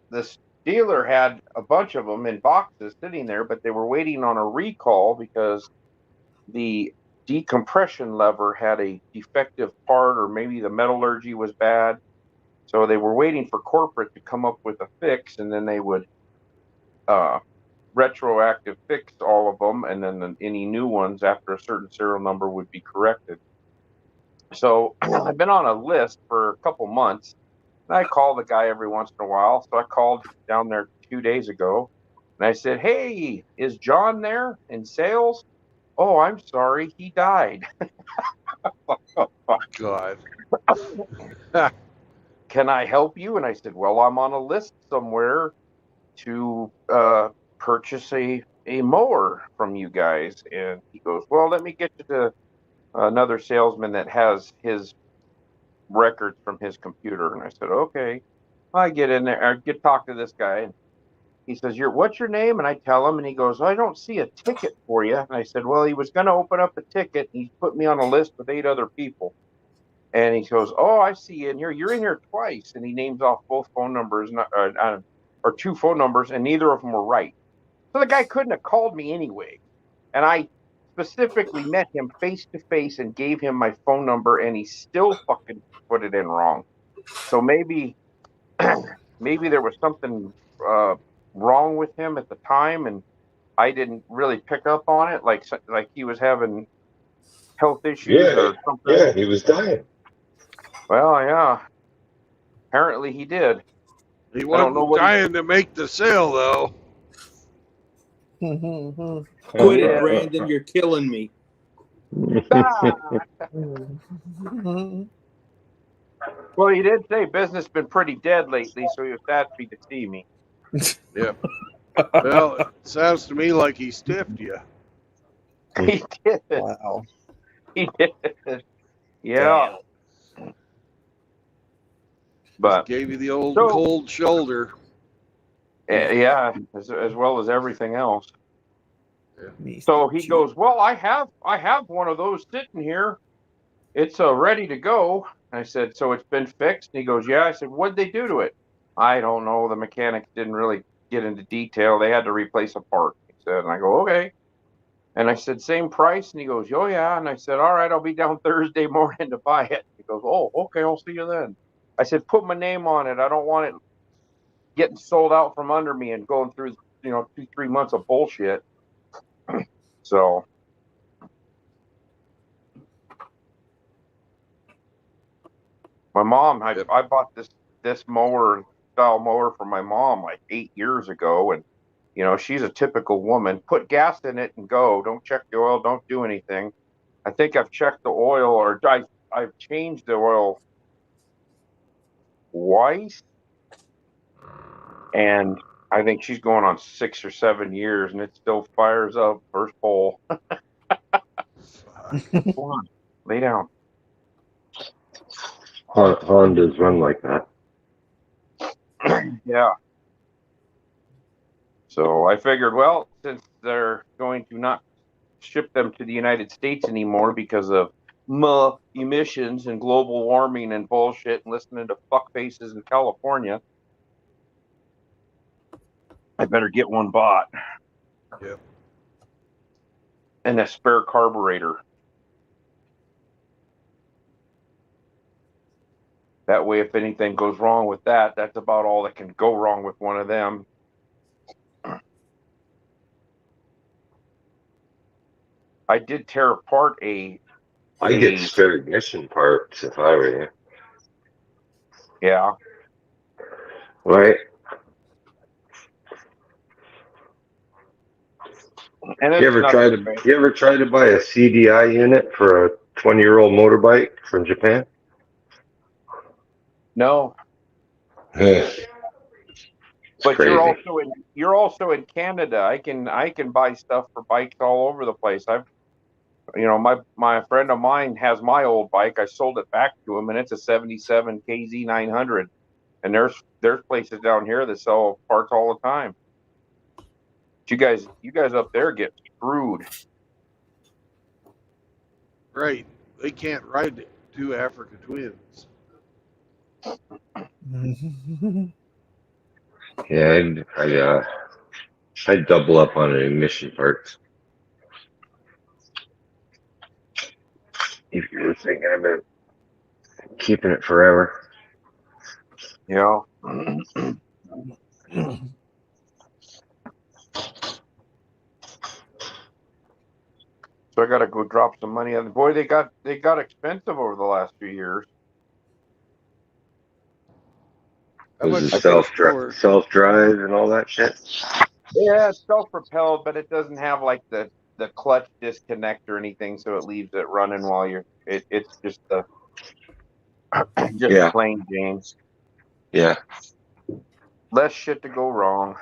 this dealer had a bunch of them in boxes sitting there, but they were waiting on a recall because the decompression lever had a defective part, or maybe the metallurgy was bad. So they were waiting for corporate to come up with a fix, and then they would retroactive fix all of them, and then any new ones after a certain serial number would be corrected. So I've been on a list for a couple months. And I call the guy every once in a while. So I called down there 2 days ago, and I said, "Hey, is John there in sales?" "Oh, I'm sorry, he died." God. "Can I help you?" And I said, "Well, I'm on a list somewhere to purchase a mower from you guys." And he goes, "Well, let me get you to another salesman that has his records from his computer." And I said, "Okay." I get in there, I get talk to this guy, and he says, "What's your name?" And I tell him, and he goes, "I don't see a ticket for you." And I said, "Well, he was going to open up a ticket. He's put me on a list with 8 other people." And he goes, "Oh, I see you in here. You're in here twice." And he names off both phone numbers, or two phone numbers, and neither of them were right. So the guy couldn't have called me anyway. And I specifically met him face to face and gave him my phone number, and he still fucking put it in wrong. So maybe there was something wrong with him at the time, and I didn't really pick up on it, like he was having health issues or something. Yeah, he was dying. Well, yeah. Apparently he did. He I don't know wasn't what dying to make the sale, though. Quit it, Brandon. You're killing me. Well, he did say business been pretty dead lately, so he was happy to see me. Yep. Well, it sounds to me like he stiffed you. He did. Wow. He did. Yeah. But Gave you the old So- cold shoulder. yeah, as well as everything else. Me So he too. goes, "Well, I have one of those sitting here. It's ready to go." I said, "So it's been fixed?" And he goes, "Yeah." I said, "What'd they do to it?" "I don't know. The mechanics didn't really get into detail. They had to replace a part." He said, and I go, "Okay." And I said, "Same price?" And he goes, "Oh yeah." And I said, "All right, I'll be down Thursday morning to buy it." He goes, "Oh, okay, I'll see you then." I said, "Put my name on it. I don't want it getting sold out from under me and going through 2-3 months of bullshit." So my mom, I bought this style mower for my mom like 8 years ago, and she's a typical woman. Put gas in it and go. Don't check the oil. Don't do anything. I think I've checked the oil, or I've changed the oil twice, and I think she's going on 6 or 7 years, and it still fires up first pole. Come on, lay down. Hondas run like that. Yeah. So I figured, well, since they're going to not ship them to the United States anymore because of emissions and global warming and bullshit and listening to fuck faces in California, I better get one bought. Yep. And a spare carburetor. That way, if anything goes wrong with that, that's about all that can go wrong with one of them. I did tear apart I get spare ignition parts if I were you. Yeah. Right? And You ever try to buy a CDI unit for a 20-year-old motorbike from Japan? No. But crazy. you're also in Canada. I can buy stuff for bikes all over the place. My friend of mine has my old bike. I sold it back to him, and it's a 77 KZ 900. And there's places down here that sell parts all the time. But you guys up there get screwed. Right. They can't ride 2 Africa Twins. Yeah, I'd double up on ignition parts. If you were thinking about keeping it forever. Yeah. So I got to go drop some money on. Boy, they got expensive over the last few years. Was it self-drive and all that shit? Yeah, it's self-propelled, but it doesn't have like the clutch disconnect or anything, so it leaves it running while you're. It's just the plain James. Yeah. Less shit to go wrong.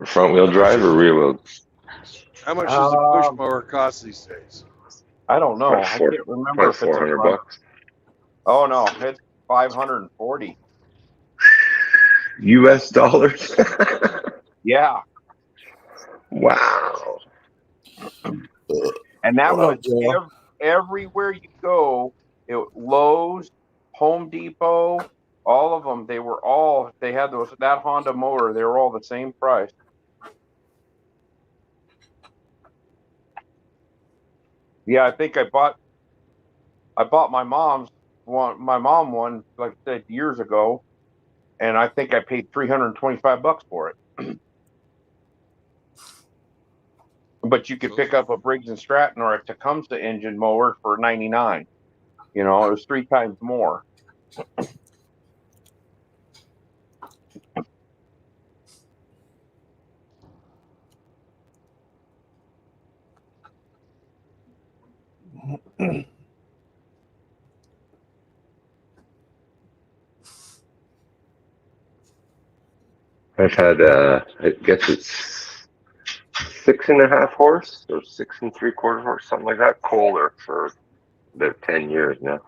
Front wheel drive or rear wheel? How much does a push mower cost these days? I don't know. I can't remember if it's $400. Oh no, it's $540 US dollars. Yeah. Wow. And that everywhere you go, Lowe's, Home Depot, all of them, they had that Honda mower. They were all the same price. Yeah, I think I bought my mom one, like I said, years ago, and I think I paid $325 for it. But you could pick up a Briggs and Stratton or a Tecumseh engine mower for $99. You know, it was 3 times more. I've had, I guess it's 6.5 horse or 6 3/4 horse, something like that, Kohler for about 10 years now.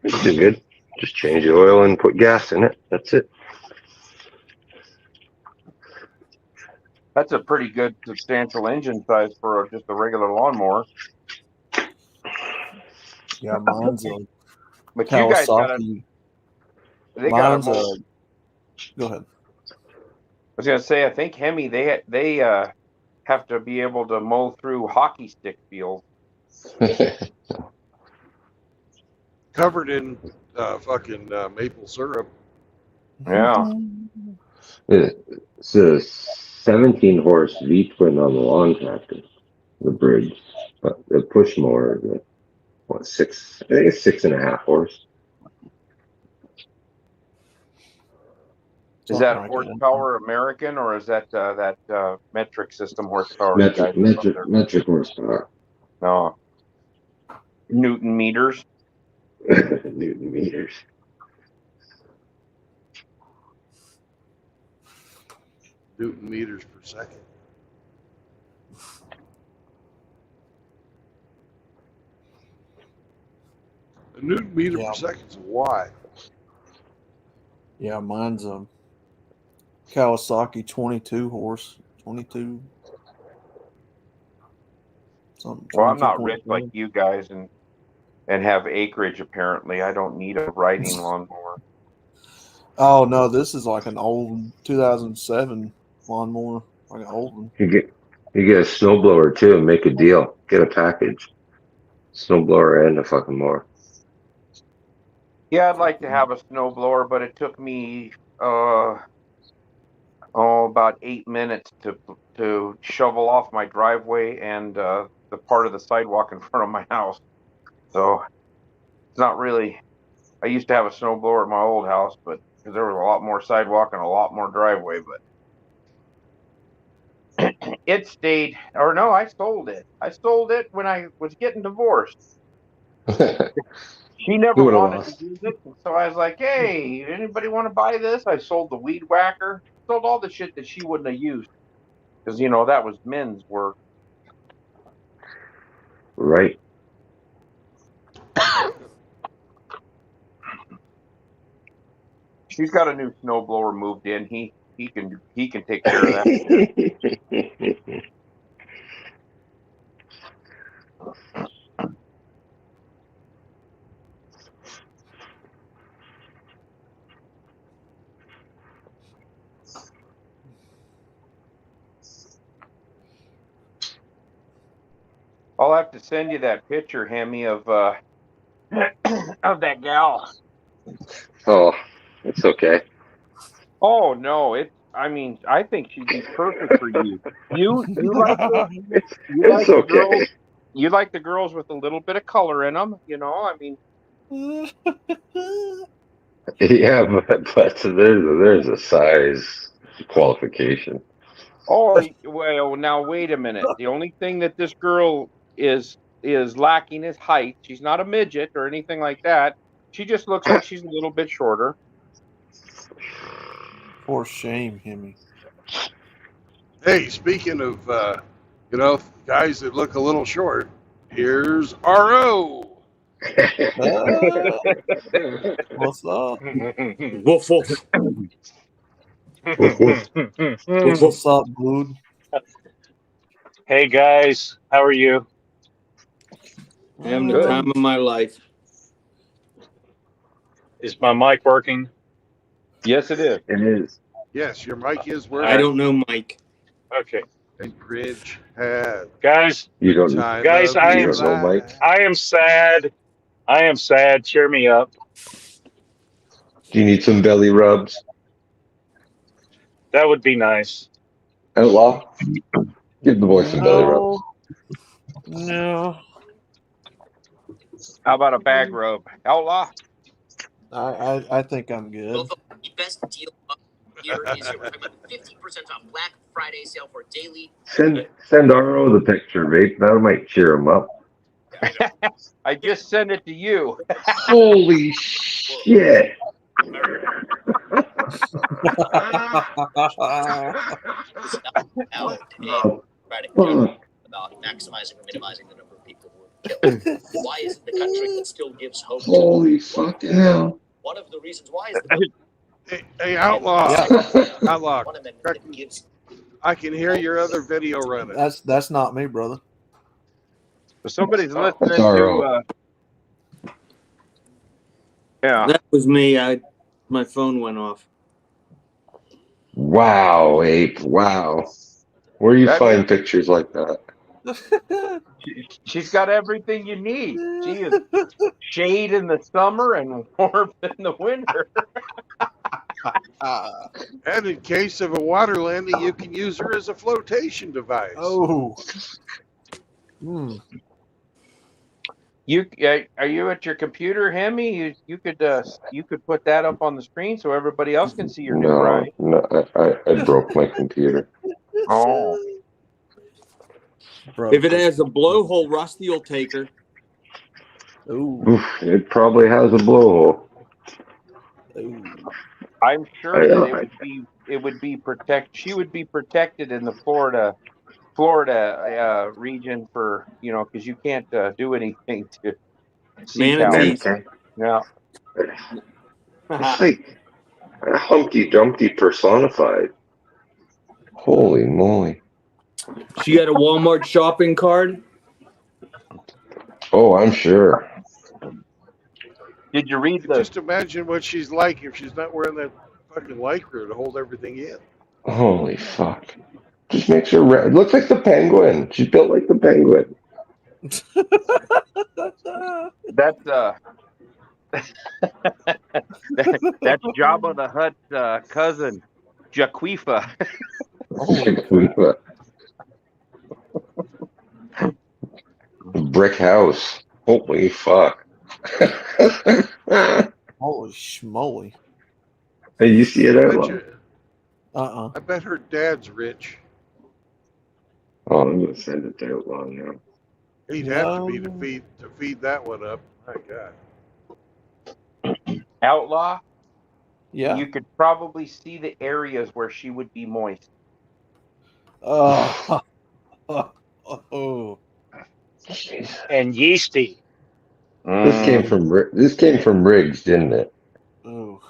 It's been good. Just change the oil and put gas in it. That's it. That's a pretty good substantial engine size for just a regular lawnmower. Yeah, mine's a But you guys Kawasaki. got a Go ahead. I was gonna say, I think Hemi, they have to be able to mow through hockey stick fields. Covered in fucking maple syrup. Yeah. It's a 17 horse V twin on the lawn tractor, the Briggs, but the push mower, I think it's 6.5 horse. Is that horsepower American, or is that metric system horsepower? Metric horsepower. No. Newton meters. Newton meters. Newton meters per second. A Newton meter per second is a watt. Yeah, mine's a Kawasaki 22 horse. 22. Something. Well, I'm not rich like you guys and have acreage, apparently. I don't need a riding lawnmower. Oh, no, this is like an old 2007 lawnmower. Like an old one. You get a snowblower too and make a deal. Get a package. Snowblower and a fucking mower. Yeah, I'd like to have a snowblower, but it took me about 8 minutes to shovel off my driveway and the part of the sidewalk in front of my house. So it's not really. I used to have a snowblower at my old house, but because there was a lot more sidewalk and a lot more driveway, but it stayed. Or no, I sold it. I sold it when I was getting divorced. She never wanted to use it, so I was like, "Hey, anybody want to buy this?" I sold the weed whacker, sold all the shit that she wouldn't have used, because that was men's work. Right. She's got a new snowblower moved in. He can take care of that. I'll have to send you that picture, Hemi, of that gal. Oh, it's okay. Oh no, I think she'd be perfect for you. You like It's okay. You like the girls with a little bit of color in them, Yeah, but there's a size qualification. Oh well, now wait a minute. The only thing that this girl is lacking is height. She's not a midget or anything like that. She just looks like she's a little bit shorter. For shame, Hemi. Hey, speaking of, guys that look a little short, here's R.O. What's up? Woof woof. What's up, dude? Hey guys, how are you? Having the Good. time of my life. Is my mic working? Yes, it is. It is. Yes, your mic is I working. don't know, Mike. Okay, And Grinch had guys. You don't. time Guys, of I You am his don't know, life. Mike. I am sad. I am sad. Cheer me up. Do you need some belly rubs, That would be nice. Outlaw? Give the boy some belly rubs. No. How about a bag rub? Outlaw? I think I'm good. The best deal of the year is here. We're talking about the 15% off Black Friday sale for daily. Send Aro the picture, Vape. That might cheer him up. I just sent it to you. Holy shit! Out today. Oh, Friday fuck. about maximizing or minimizing the number of people who are killed. Why is it the country that still gives hope to? Holy fucking hell! One of the reasons why is the Hey, Outlaw. Yeah. Outlaw. one amendment that gives. I can hear your other video running. That's not me, brother. Somebody's listening That's Aro. Yeah. That was me. My phone went off. Wow, Ape. Wow. Where do you That find means- pictures like that? She's got everything you need. She is shade in the summer and warmth in the winter. And in case of a water landing, you can use her as a flotation device. Oh. Hmm. Are you at your computer, Hemi? You could put that up on the screen so everybody else can see your new bride. No, I broke my computer. Oh. If it has a blowhole, Rusty will take her. Ooh. Oof, it probably has a blowhole. Ooh. I'm sure that it would be she would be protected in the Florida region for, because you can't do anything to Manatees. Yeah. It's like Humpty Dumpty personified. Holy moly. She got a Walmart shopping card. Oh, I'm sure. Did you read the? Just imagine what she's like if she's not wearing that fucking lycra to hold everything in. Holy fuck. Just makes her red. Looks like the penguin. She's built like the penguin. That's that's Jabba the Hutt's cousin, Jaquifa. Brick house. Holy fuck. Holy schmoly. Hey, you see it out? I bet her dad's rich. Oh, I'm gonna send it to Outlaw now. He'd have to be to feed that one up. My God. Outlaw. Yeah. You could probably see the areas where she would be moist. Oh. And yeasty. This came from Riggs, didn't it? Oh.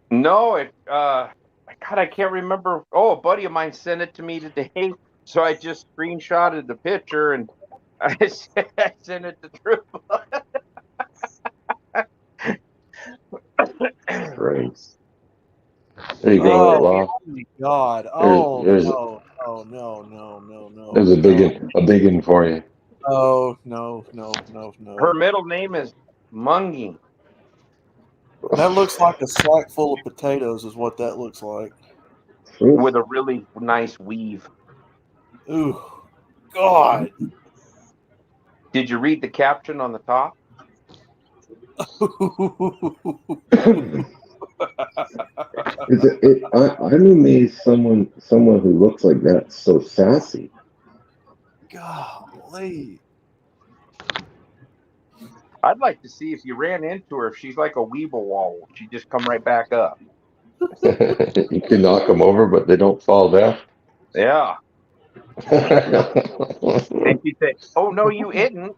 No, God, I can't remember. Oh, a buddy of mine sent it to me today, so I just screenshotted the picture and I sent it to Triple. Right. There you go, Outlaw. Oh my God! No! There's a big one for you. Oh no! Her middle name is Munging. That looks like a sack full of potatoes, is what that looks like. With a really nice weave. Ooh, God! Did you read the caption on the top? I'm amazed someone who looks like that's so sassy. Golly. I'd like to see if you ran into her, if she's like a Weeble wall, she'd just come right back up. You can knock them over, but they don't fall down. Yeah. And she'd say, "Oh no, you didn't."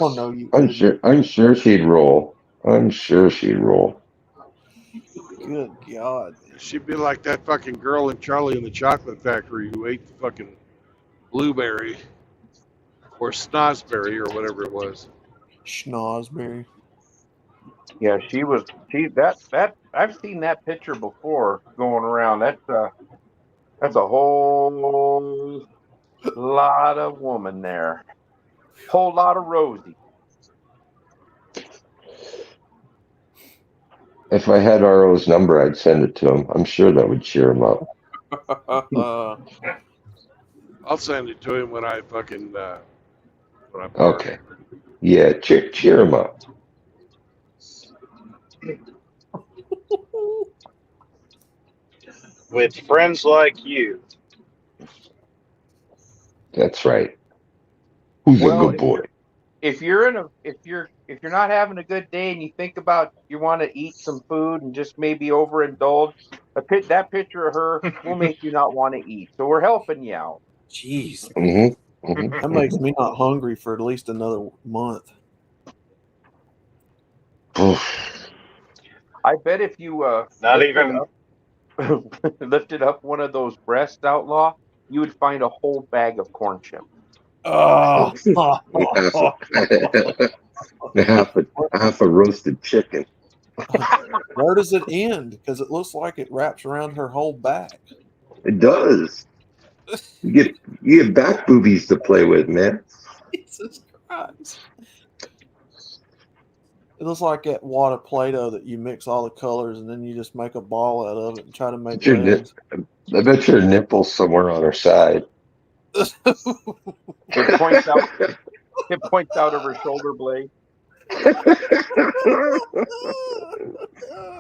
Oh no, you. I'm sure she'd roll. I'm sure she'd roll. Good God. She'd be like that fucking girl in Charlie and the Chocolate Factory who ate the fucking blueberry. or Snosberry or whatever it was. Schnozberry. Yeah, she was. That I've seen that picture before going around. That's a whole lot of woman there. Whole lot of Rosie. If I had RO's number, I'd send it to him. I'm sure that would cheer him up. I'll send it to him when I fucking when I park. Okay. Yeah, cheer him up. With friends like you. That's right. Who's a Well, good boy? if you're not having a good day and you think about you want to eat some food and just maybe overindulge, that picture of her will make you not want to eat. So we're helping you out. Jeez. Mm-hmm. That makes me not hungry for at least another month. I bet if you Not even lifted up one of those breasts, Outlaw, you would find a whole bag of corn chips. Oh. half a roasted chicken. Where does it end? Because it looks like it wraps around her whole back. It does. You get back boobies to play with, man. Jesus Christ. It looks like that wad of Play-Doh that you mix all the colors and then you just make a ball out of it and try to make legs. I bet your nipple's somewhere on her side. It points out of her shoulder blade.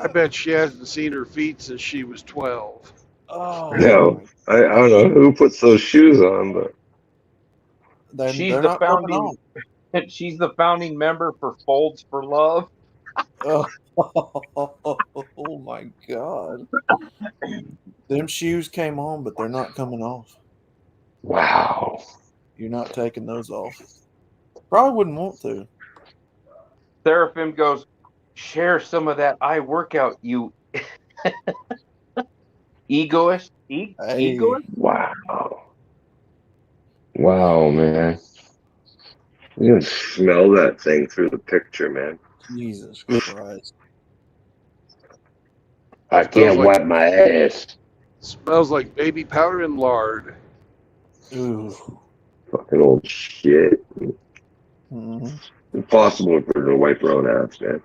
I bet she hasn't seen her feet since she was 12. Oh, no, I don't know who puts those shoes on, but She's the founding. She's the founding member for Folds for Love. Oh my God! Them shoes came on, but they're not coming off. Wow! You're not taking those off. Probably wouldn't want to. Seraphim goes, share some of that eye workout, you egoist. Egoist? Wow, man. You can smell that thing through the picture, man. Jesus Christ. I can't wipe my ass. Smells like baby powder and lard. Ooh. Fucking old shit. Mm-hmm. Impossible for her to wipe her own ass, man.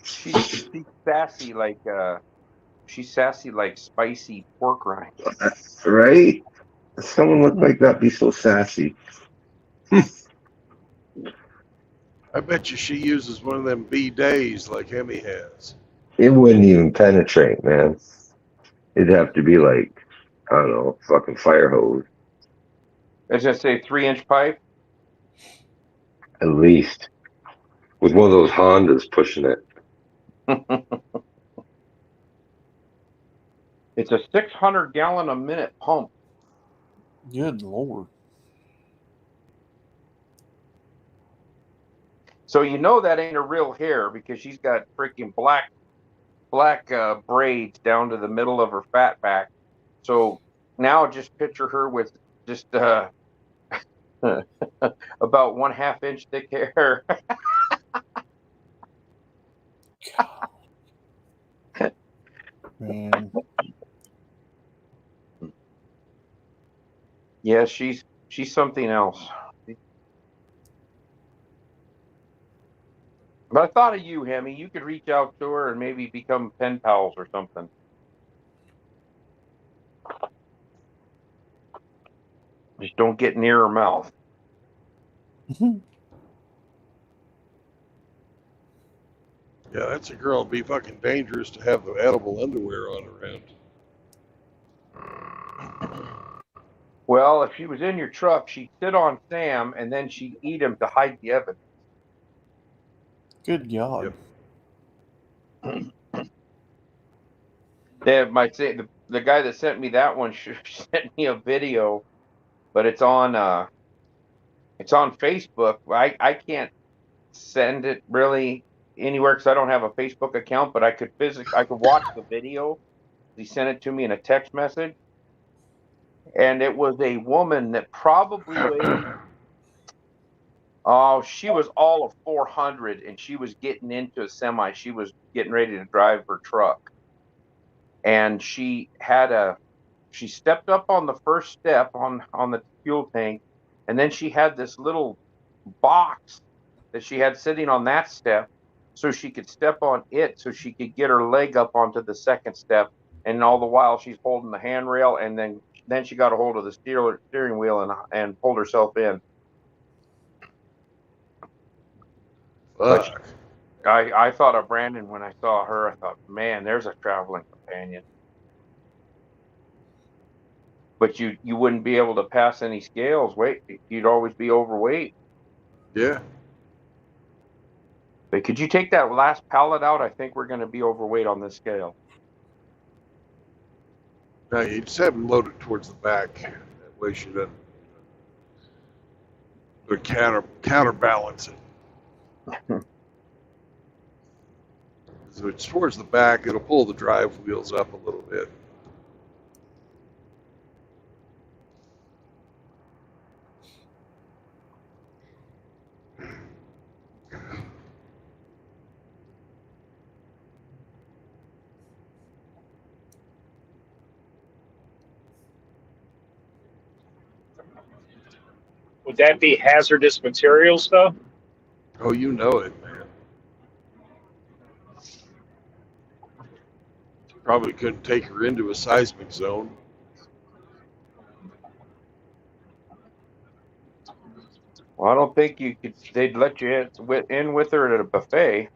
She's sassy like spicy pork rind. Right? Someone look like that be so sassy. I bet you she uses one of them B-days like Hemi has. It wouldn't even penetrate, man. It'd have to be like, I don't know, fucking fire hose. Let's just say 3-inch pipe. At least. With one of those Hondas pushing it. It's a 600-gallon a minute pump. Good Lord. So you know that ain't a real hair because she's got freaking black braids down to the middle of her fat back. So now just picture her with just about 1/2 inch thick hair. Man. Yeah, she's something else. But I thought of you, Hemi. You could reach out to her and maybe become pen pals or something. Just don't get near her mouth. Yeah, that's a girl. It'd be fucking dangerous to have the edible underwear on around. Well, if she was in your truck, she'd sit on Sam and then she'd eat him to hide the evidence. Good God. They might say the guy that sent me that one sent me a video, but it's on Facebook. I can't send it really anywhere because I don't have a Facebook account, but I could watch the video. He sent it to me in a text message, and it was a woman that probably weighed Oh, she was all of 400, and she was getting into a semi. She was getting ready to drive her truck, and she stepped up on the first step on the fuel tank, and then she had this little box that she had sitting on that step, so she could step on it, so she could get her leg up onto the second step, and all the while she's holding the handrail, and then she got a hold of the steering wheel and pulled herself in. But Fuck. I thought of Brandon when I saw her. I thought, man, there's a traveling companion. But you wouldn't be able to pass any scales. You'd always be overweight. Yeah. But could you take that last pallet out? I think we're going to be overweight on this scale. No, you just have them loaded towards the back. That way she doesn't counterbalance it. So it's towards the back. It'll pull the drive wheels up a little bit. Would that be hazardous material stuff? Oh, you know it, man. Probably couldn't take her into a seismic zone. Well, I don't think you could. They'd let you in with her at a buffet.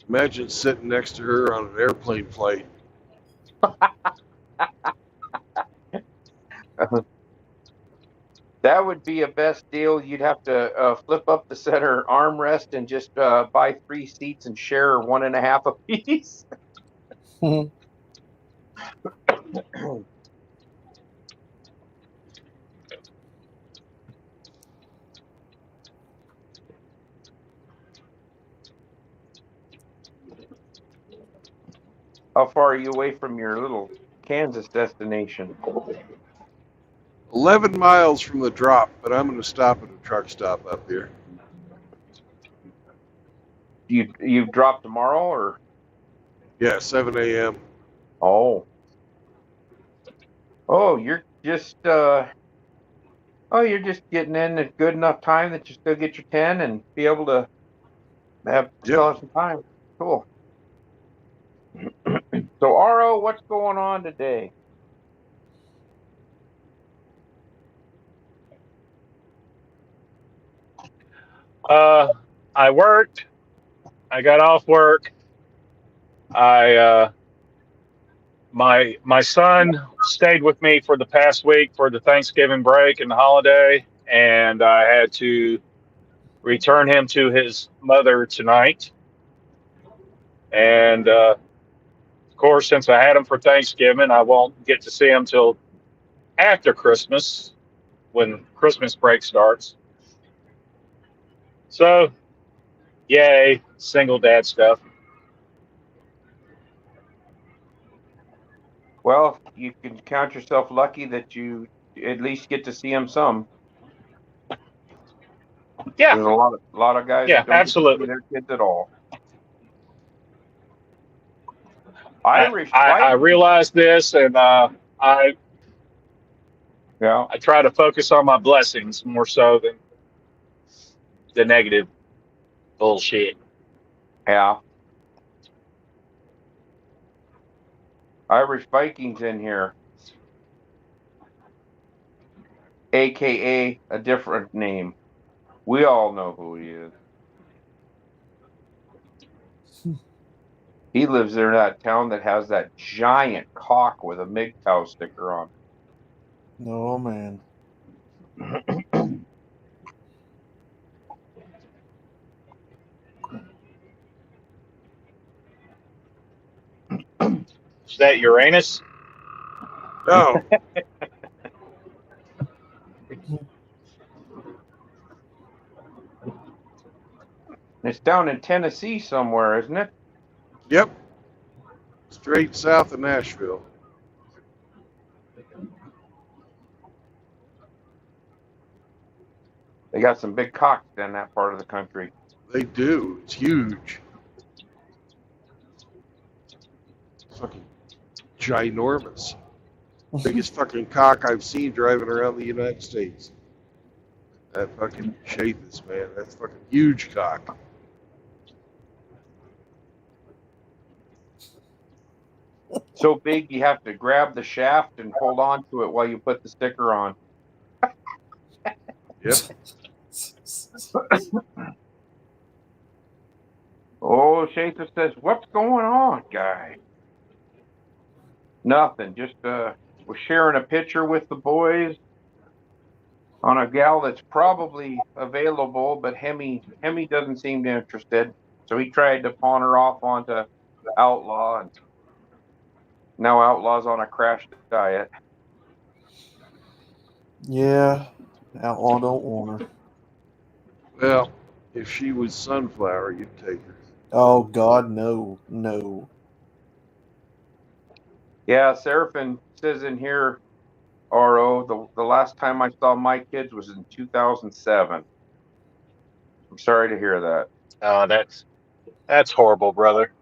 Imagine sitting next to her on an airplane flight. That would be a best deal. You'd have to flip up the center armrest and just buy 3 seats and share 1.5 apiece. How far are you away from your little Kansas destination? 11 miles from the drop, but I'm going to stop at a truck stop up here. You drop tomorrow or? Yeah, 7 a.m. Oh, you're just you're just getting in at good enough time that you still get your 10 and be able to still have some time. Cool. So RO, what's going on today? I worked. I got off work. My son stayed with me for the past week for the Thanksgiving break and the holiday, and I had to return him to his mother tonight. And of course, since I had him for Thanksgiving, I won't get to see him till after Christmas when Christmas break starts. So, yay, single dad stuff. Well, you can count yourself lucky that you at least get to see him some. Yeah, There's a lot of guys yeah, that don't get to see absolutely. their kids at all. I, Irish I fighting. realize this, and I Yeah. try to focus on my blessings more so than the negative bullshit. Yeah. Irish Vikings in here, aka a different name. We all know who he is. He lives in that town that has that giant cock with a MGTOW sticker on. Oh man. Is that Uranus? No, It's down in Tennessee somewhere, isn't it? yep, straight south of Nashville. They got some big cocks in that part of the country. They do. It's huge. Fucking ginormous. Biggest fucking cock I've seen driving around the United States. That fucking Chaffetz, man. That's fucking huge cock. So big you have to grab the shaft and hold on to it while you put the sticker on. Yep. Oh, Schaefer says, "What's going on, guy?" Nothing. Just was sharing a picture with the boys on a gal that's probably available, but Hemi doesn't seem interested. So he tried to pawn her off onto Outlaw, and now Outlaw's on a crash diet. Yeah, Outlaw don't want her. Well, if she was Sunflower, you'd take her. Oh God, no, no. Yeah, Seraphin says in here, RO, the last time I saw my kids was in 2007. I'm sorry to hear that. That's horrible, brother.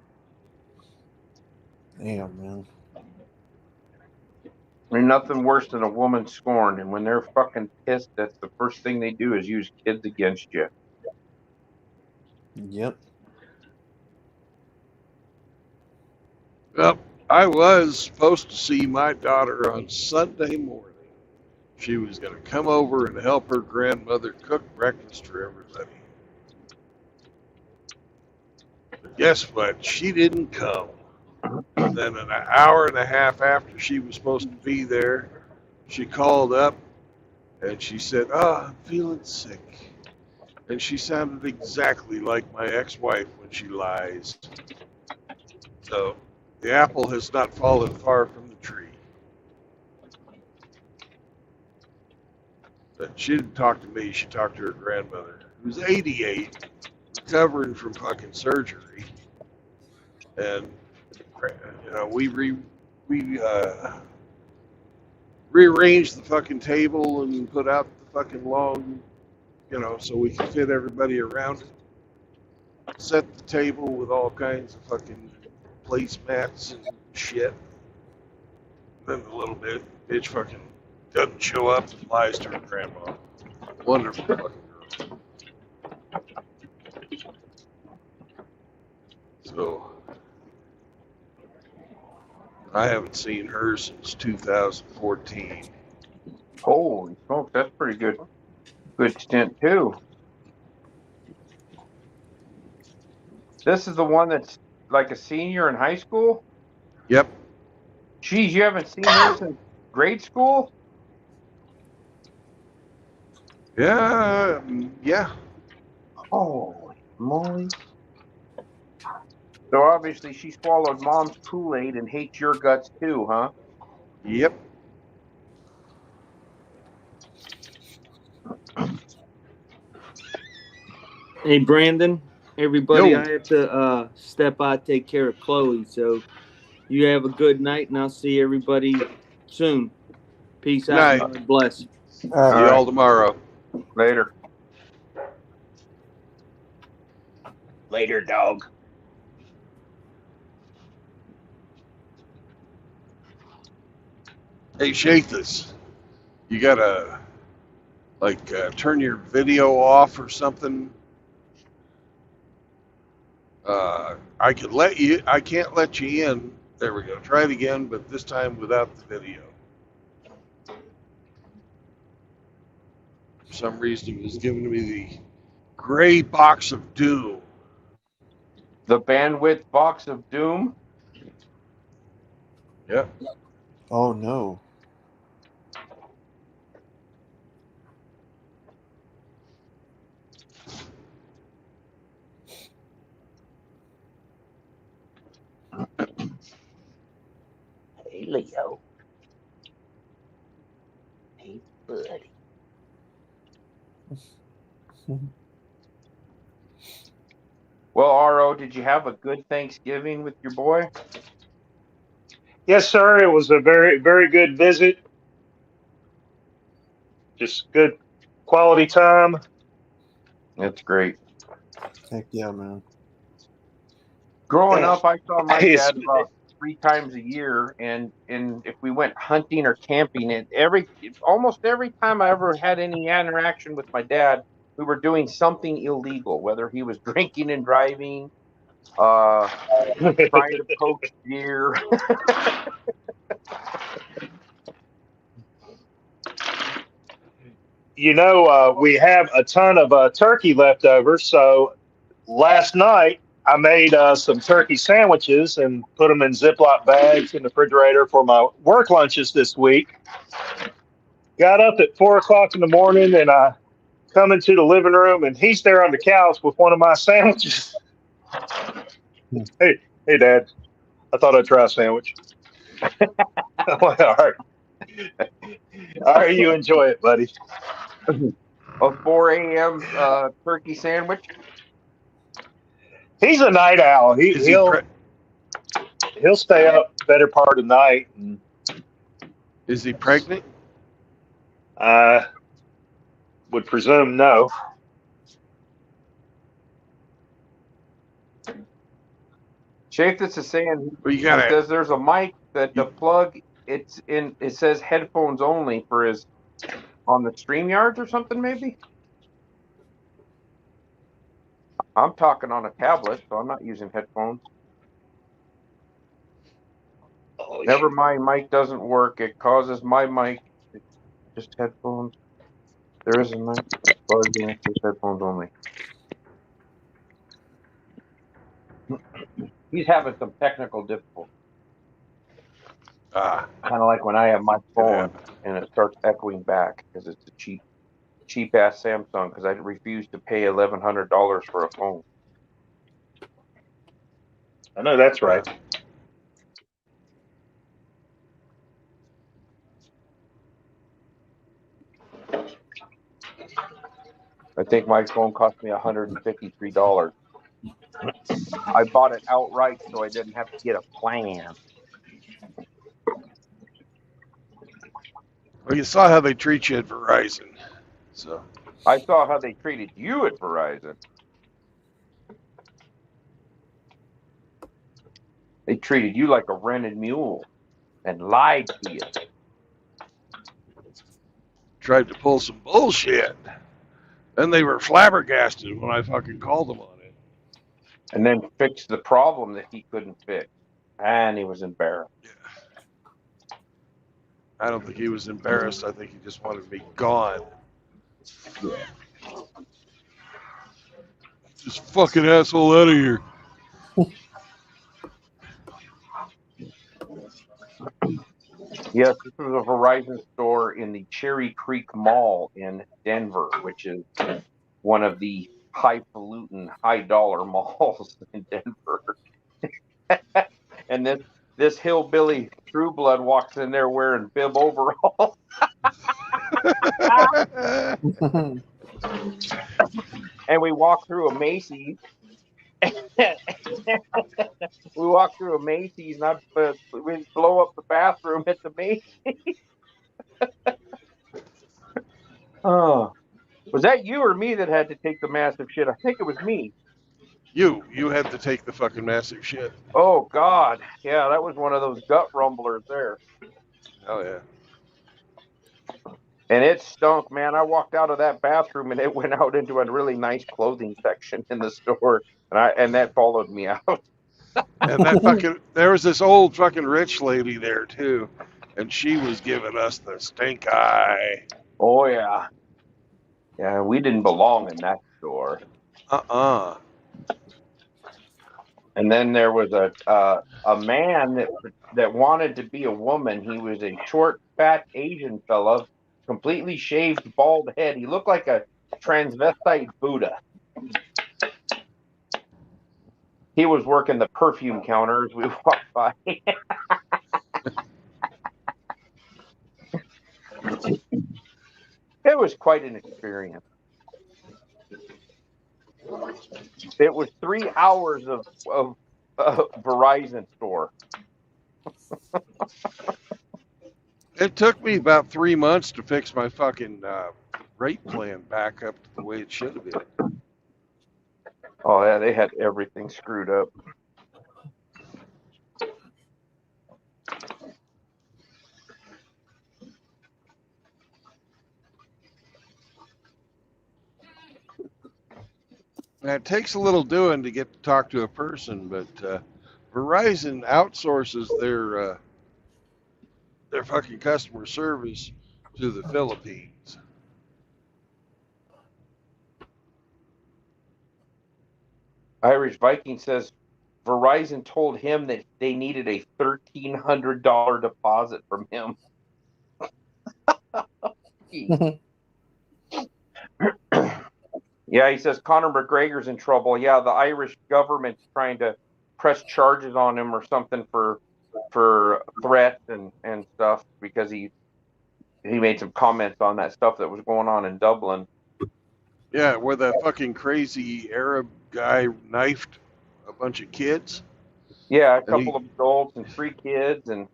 Damn, man. There's nothing worse than a woman scorned, and when they're fucking pissed, that's the first thing they do is use kids against you. Yep. Well, I was supposed to see my daughter on Sunday morning. She was going to come over and help her grandmother cook breakfast for everybody. But guess what? She didn't come. And then an hour and a half after she was supposed to be there, she called up and she said, "Oh, I'm feeling sick." And she sounded exactly like my ex-wife when she lies. So the apple has not fallen far from the tree. But she didn't talk to me. She talked to her grandmother, who's 88, recovering from fucking surgery. And we rearranged the fucking table and put out the fucking long, so we could fit everybody around it. Set the table with all kinds of fucking placemats and shit. Then the little bitch fucking doesn't show up and lies to her grandma. Wonderful fucking girl. So I haven't seen her since 2014. Holy smokes, that's pretty good. Good stint too. This is the one that's like a senior in high school? Yep. Geez, you haven't seen her since grade school? Yeah, yeah. Holy moly. So obviously she swallowed mom's Kool-Aid and hates your guts too, huh? Yep. Hey, Brandon, everybody, Yo. I have to step out, take care of Chloe. So you have a good night, and I'll see everybody soon. Peace Good out and night. God bless. See y'all tomorrow. Later. Later, dog. Hey, Shathis, you gotta turn your video off or something. I can't let you in. There we go. Try it again, but this time without the video. For some reason, it was giving me the gray box of doom. The bandwidth box of doom? Yep. Oh no. Hey, Leo. Hey, buddy. Well, RO, did you have a good Thanksgiving with your boy? Yes, sir. It was a very, very good visit. Just good quality time. It's great. Heck yeah, man. Growing up, I saw my It's- dad about 3 times a year, and if we went hunting or camping, and almost every time I ever had any interaction with my dad, we were doing something illegal, whether he was drinking and driving, trying to poach deer. we have a ton of turkey left over. So last night I made some turkey sandwiches and put them in Ziploc bags in the refrigerator for my work lunches this week. Got up at 4 o'clock in the morning and I come into the living room and he's there on the couch with one of my sandwiches. Hey, Dad, I thought I'd try a sandwich. I'm like, all right. All right, you enjoy it, buddy. A 4 a.m. Turkey sandwich. He's a night owl. He'll stay up better part of the night. And Is he pregnant? I would presume no. Shaftus is saying Well, you gotta. he says there's a mic that the plug it's in. It says headphones only for his on the StreamYards or something maybe. I'm talking on a tablet, so I'm not using headphones. Never mind, mic doesn't work. It causes my mic. It's just headphones. There is a mic plugged in. Just headphones only. He's having some technical difficulties. Kind of like when I have my phone and it starts echoing back because it's a cheap ass Samsung because I refuse to pay $1,100 for a phone. I know that's right. I think my phone cost me $153. I bought it outright so I didn't have to get a plan. Well, you saw how they treat you at Verizon, so. I saw how they treated you at Verizon. They treated you like a rented mule and lied to you. Tried to pull some bullshit. Then they were flabbergasted when I fucking called them on it. And then fixed the problem that he couldn't fix. And he was embarrassed. Yeah. I don't think he was embarrassed. I think he just wanted me gone. Yeah. Just fucking asshole out of here. Yes, this was a Verizon store in the Cherry Creek Mall in Denver, which is one of the highfalutin, high-dollar malls in Denver. And this hillbilly True Blood walks in there wearing bib overalls. And we walk through a Macy's. We walk through a Macy's, and we blow up the bathroom at the Macy's. Oh, was that you or me that had to take the massive shit? I think it was me. You had to take the fucking massive shit. Oh God, yeah, that was one of those gut rumblers there. Oh yeah. And it stunk, man. I walked out of that bathroom and it went out into a really nice clothing section in the store, and that followed me out. And that fucking, there was this old fucking rich lady there too, and she was giving us the stink eye. Oh yeah, yeah. We didn't belong in that store. And then there was a man that wanted to be a woman. He was a short, fat Asian fella, completely shaved, bald head. He looked like a transvestite Buddha. He was working the perfume counter as we walked by. It was quite an experience. It was 3 hours of Verizon store. It took me about 3 months to fix my fucking rate plan back up to the way it should have been. Oh yeah, they had everything screwed up. Now, it takes a little doing to get to talk to a person, but Verizon outsources their fucking customer service to the Philippines. Irish Viking says Verizon told him that they needed a $1,300 deposit from him. Yeah, he says Conor McGregor's in trouble. Yeah, the Irish government's trying to press charges on him or something for threats and stuff because he made some comments on that stuff that was going on in Dublin. Yeah, where that fucking crazy Arab guy knifed a bunch of kids. Yeah, a And couple of adults and 3 kids, and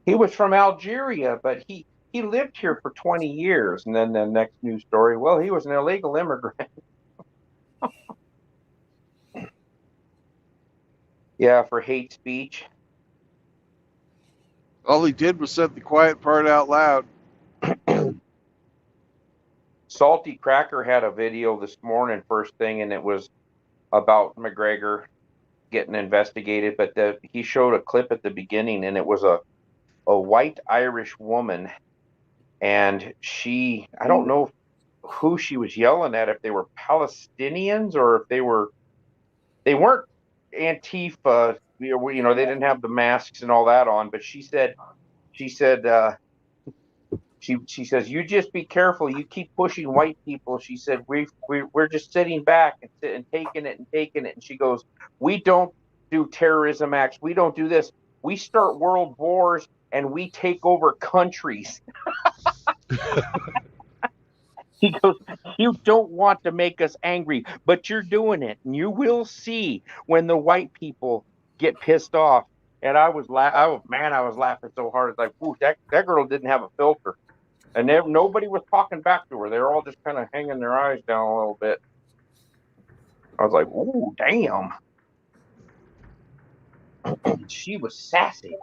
he was from Algeria, but he lived here for 20 years. And then the next news story, well, he was an illegal immigrant. Yeah, for hate speech. all he did was said the quiet part out loud. Salty Cracker had a video this morning, first thing, and it was about McGregor getting investigated. But he showed a clip at the beginning, and it was a white Irish woman, and I don't know who she was yelling at, if they were Palestinians or if they weren't Antifa. They didn't have the masks and all that on, but she said she says, you just be careful. You keep pushing white people. She said, we're just sitting back and taking it. And she goes, we don't do terrorism acts. We don't do this. We start world wars and we take over countries. He goes, you don't want to make us angry, but you're doing it. And you will see when the white people get pissed off. And I was laughing so hard. It's like, ooh, that girl didn't have a filter. And nobody was talking back to her. They were all just kind of hanging their eyes down a little bit. I was like, ooh, damn. She was sassy.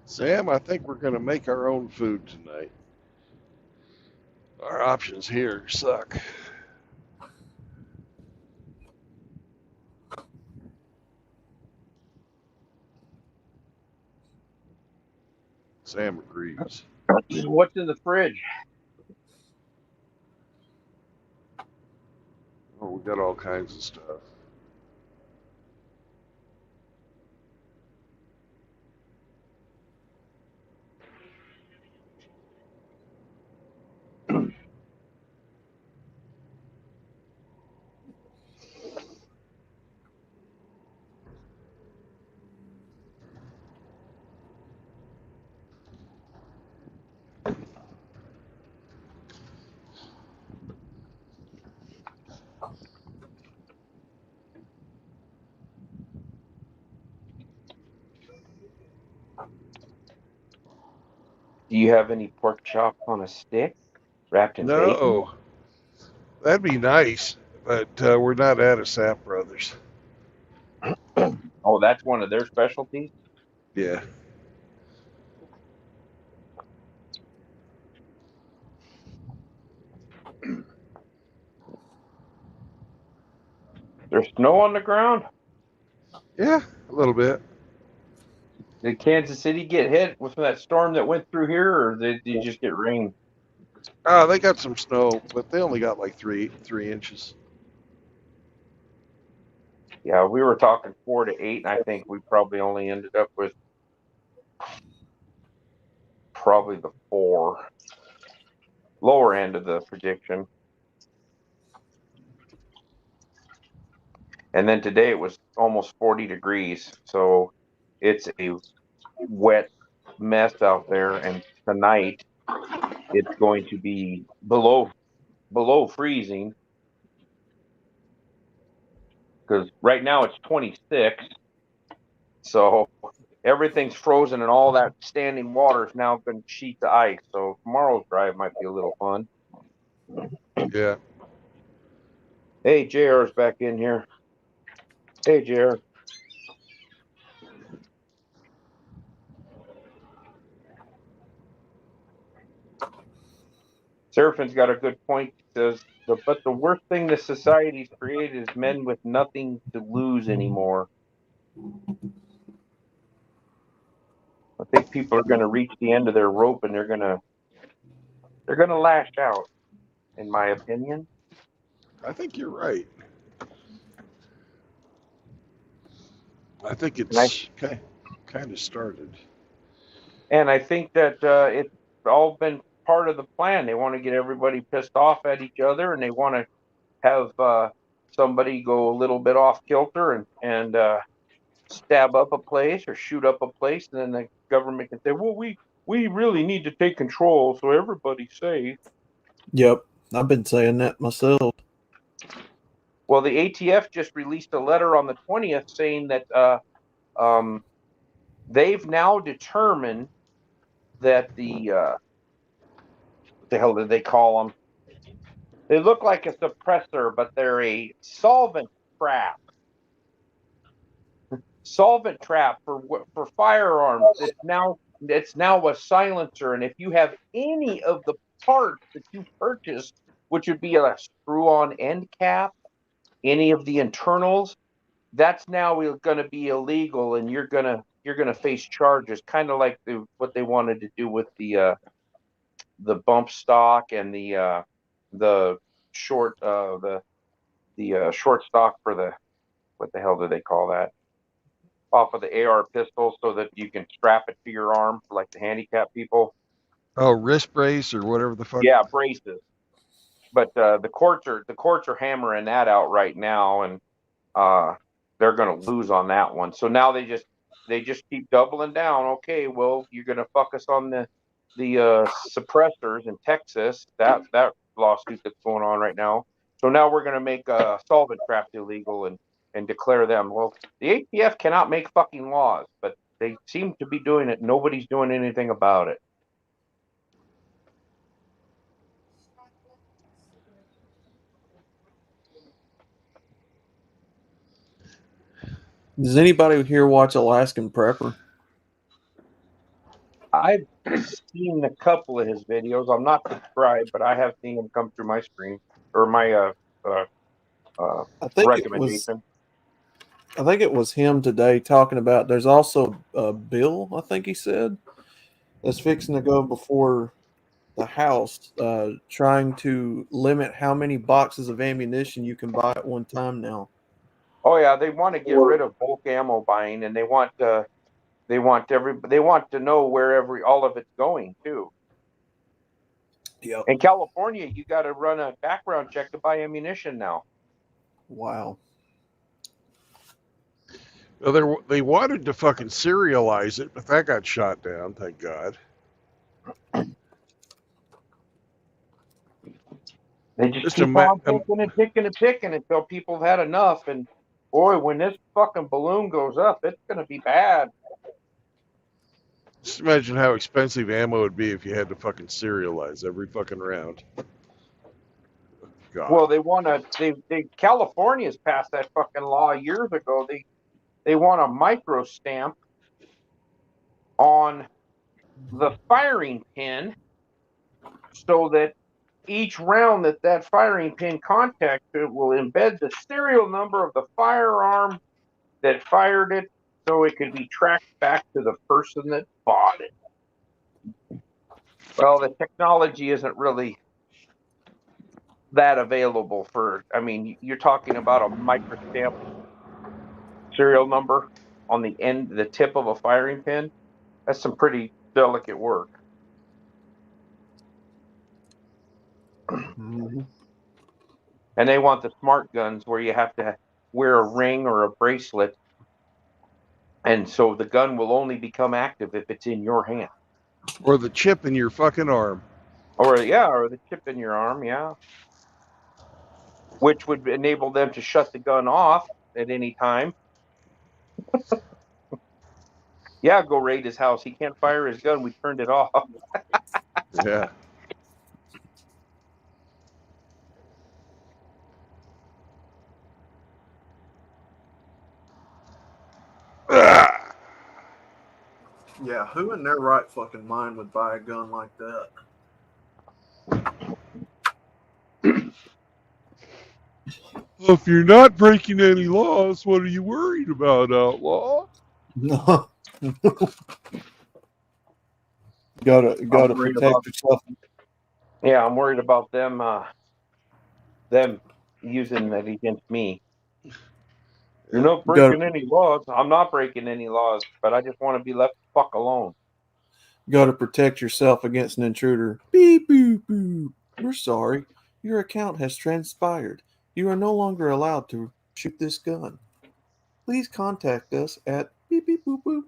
Sam, I think we're going to make our own food tonight. Our options here suck. Sam agrees. What's in the fridge? Oh, we got all kinds of stuff. Do you have any pork chop on a stick wrapped in bacon? No, that'd be nice, but we're not at a Sap Brothers. Oh, that's one of their specialties? Yeah. There's snow on the ground? Yeah, a little bit. Did Kansas City get hit with that storm that went through here, or did you just get rain? They got some snow, but they only got like three inches. Yeah, we were talking 4 to 8, and I think we probably only ended up with probably the 4 lower end of the prediction. And then today it was almost 40 degrees, so it's a wet mess out there. And tonight it's going to be below freezing, because right now it's 26. So everything's frozen, and all that standing water is now going to sheet to ice. So tomorrow's drive might be a little fun. Yeah. Hey, JR's back in here. Hey, JR. Serafin's got a good point. He says, but the worst thing the society's created is men with nothing to lose anymore. I think people are going to reach the end of their rope, and they're going to lash out, in my opinion. I think you're right. I think it's kind of started. And I think that it's all been part of the plan. They want to get everybody pissed off at each other, and they want to have somebody go a little bit off kilter and stab up a place or shoot up a place, and then the government can say, well, we really need to take control so everybody's safe. Yep, I've been saying that myself. Well, the ATF just released a letter on the 20th saying that they've now determined that what the hell did they call them? They look like a suppressor, but they're a solvent trap. Solvent trap for firearms. It's now a silencer, and if you have any of the parts that you purchased, which would be a screw-on end cap, any of the internals, that's now going to be illegal, and you're gonna face charges, kind of like what they wanted to do with the bump stock and the short short stock for the, what the hell do they call that, off of the AR pistol, so that you can strap it to your arm like the handicapped people. Oh, wrist brace or whatever the fuck. Yeah, braces. But the courts are hammering that out right now, and they're going to lose on that one. So now they just keep doubling down. Okay, well, you're going to fuck us on the suppressors in Texas. That lawsuit that's going on right now. So now we're going to make solvent traps illegal and declare them. Well, the ATF cannot make fucking laws, but they seem to be doing it. Nobody's doing anything about it. Does anybody here watch Alaskan Prepper? I've seen a couple of his videos. I'm not subscribed, but I have seen him come through my screen or my I think recommendation. I think it was him today talking about. There's also a bill, I think he said, that's fixing to go before the House, trying to limit how many boxes of ammunition you can buy at one time now. Oh yeah, they want to get rid of bulk ammo buying, and they want to know where all of it's going too. Yep. In California, you got to run a background check to buy ammunition now. Wow. Well, they wanted to fucking serialize it, but that got shot down, thank God. They just keep on picking and picking until people have had enough. And boy, when this fucking balloon goes up, it's going to be bad. Just imagine how expensive ammo would be if you had to fucking serialize every fucking round. God. Well, they want to. California's passed that fucking law years ago. They want a micro stamp on the firing pin, so that each round that firing pin contacts, it will embed the serial number of the firearm that fired it, so it can be tracked back to the person that bought it. Well, the technology isn't really that available for. I mean, you're talking about a microstamp serial number on the tip of a firing pin. That's some pretty delicate work. Mm-hmm. And they want the smart guns where you have to wear a ring or a bracelet, and so the gun will only become active if it's in your hand. Or the chip in your fucking arm. Or the chip in your arm, yeah. Which would enable them to shut the gun off at any time. Yeah, go raid his house. He can't fire his gun. We turned it off. Yeah. Ah. Yeah, who in their right fucking mind would buy a gun like that? Well, if you're not breaking any laws, what are you worried about, outlaw? No. gotta I'm worried protect about. yourself. Yeah, I'm worried about them using that against me. You're not breaking any laws. I'm not breaking any laws, but I just want to be left the fuck alone. Gotta protect yourself against an intruder. Beep boop boop. We're sorry. Your account has transpired. You are no longer allowed to shoot this gun. Please contact us at beep beep boop boop.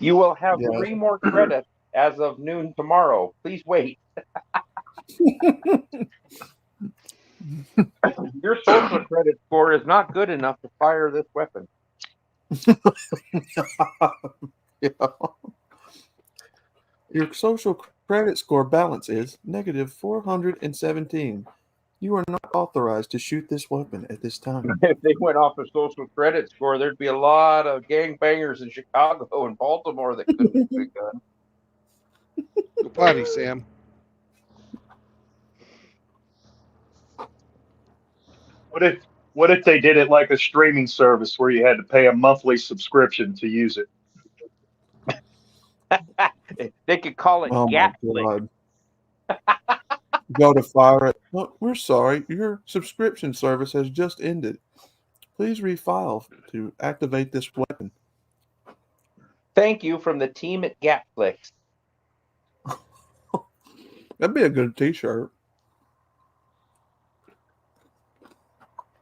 You will have Yeah. 3 more credits as of noon tomorrow. Please wait. Your social credit score is not good enough to fire this weapon. Yeah. Your social credit score balance is negative 417. You are not authorized to shoot this weapon at this time. If they went off a social credit score, there'd be a lot of gangbangers in Chicago and Baltimore that couldn't shoot a gun. Go potty, Sam. What if they did it like a streaming service where you had to pay a monthly subscription to use it? They could call it Oh my Gatlick. God. Go to fire it. Oh, we're sorry. Your subscription service has just ended. Please refile to activate this weapon. Thank you from the team at Gatflix. That'd be a good t-shirt.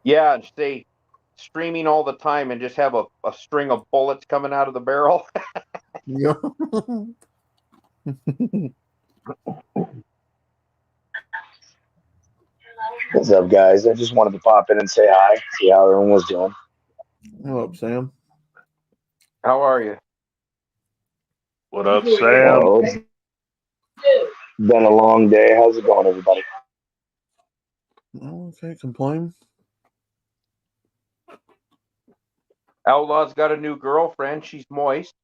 Yeah, and stay streaming all the time and just have a string of bullets coming out of the barrel. Yeah. What's up, guys? I just wanted to pop in and say hi, see how everyone was doing. What up, Sam? How are you? What up, Sam? Oh, it's been a long day. How's it going, everybody? Oh, I can't complain. Outlaw's got a new girlfriend. She's moist.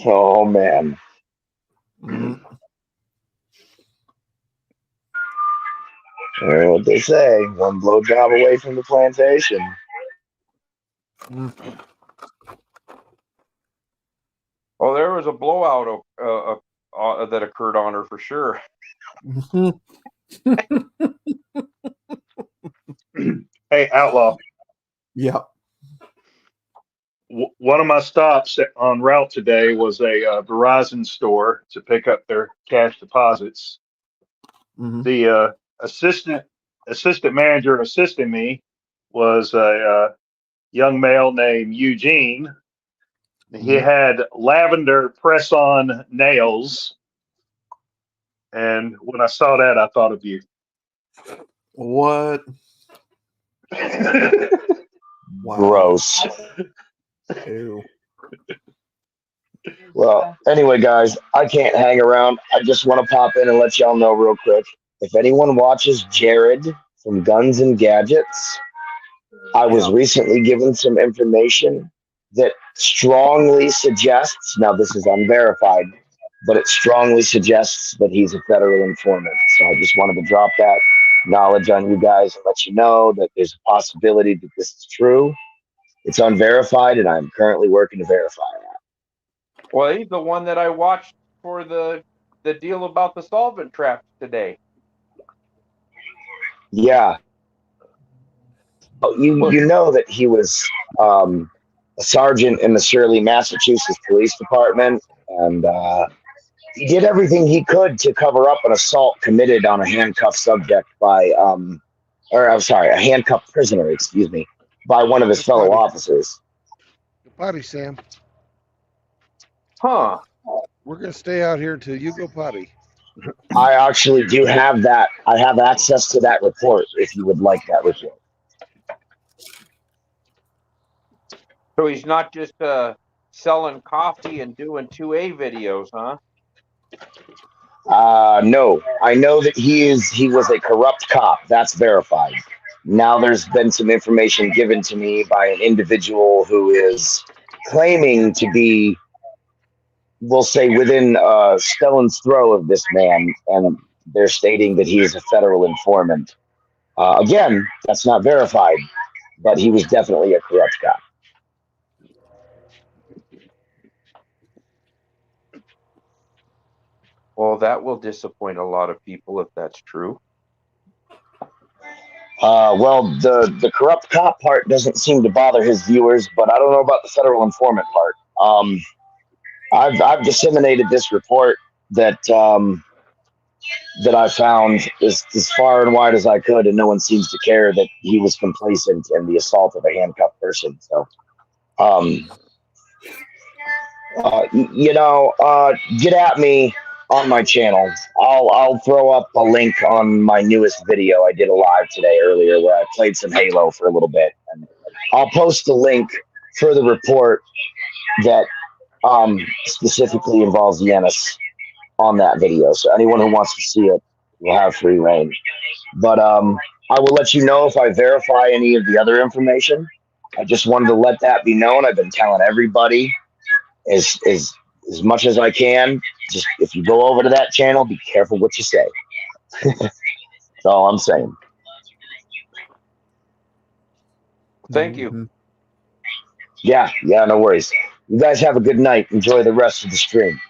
Oh, man. What they say, one blowjob away from the plantation. Oh, there was a blowout that occurred on her for sure. Hey, Outlaw. Yeah. One of my stops en route today was a Verizon store to pick up their cash deposits. Mm-hmm. The assistant manager assisting me was a young male named Eugene. He had lavender press-on nails, and when I saw that, I thought of you. What? Wow. Gross. Ew. Well, anyway, guys, I can't hang around. I just want to pop in and let y'all know real quick. If anyone watches Jared from Guns and Gadgets, I was recently given some information that strongly suggests, now this is unverified, but it strongly suggests that he's a federal informant. So I just wanted to drop that knowledge on you guys and let you know that there's a possibility that this is true. It's unverified, and I'm currently working to verify that. Well, he's the one that I watched for the deal about the solvent traps today. Yeah. You know that he was a sergeant in the Shirley, Massachusetts Police Department, and he did everything he could to cover up an assault committed on a handcuffed subject by, a handcuffed prisoner, excuse me, by one of his fellow officers. Good potty, Sam. Huh. We're gonna stay out here till you go potty. I actually do have that. I have access to that report if you would like that report. So he's not just selling coffee and doing 2A videos, huh? No, I know that he was a corrupt cop. That's verified. Now there's been some information given to me by an individual who is claiming to be, we'll say, within a stone's throw of this man, and they're stating that he is a federal informant. Again, that's not verified, but he was definitely a corrupt cop. Well, that will disappoint a lot of people if that's true. Well, the corrupt cop part doesn't seem to bother his viewers, but I don't know about the federal informant part. I've disseminated this report that that I found as far and wide as I could, and no one seems to care that he was complacent in the assault of a handcuffed person. So, get at me on my channel. I'll throw up a link on my newest video. I did a live today earlier where I played some Halo for a little bit, and I'll post the link for the report that specifically involves Yenis on that video. So anyone who wants to see it will have free reign. But I will let you know if I verify any of the other information. I just wanted to let that be known. I've been telling everybody as much as I can. Just if you go over to that channel, be careful what you say. That's all I'm saying. Thank you. Yeah, no worries. You guys have a good night. Enjoy the rest of the stream.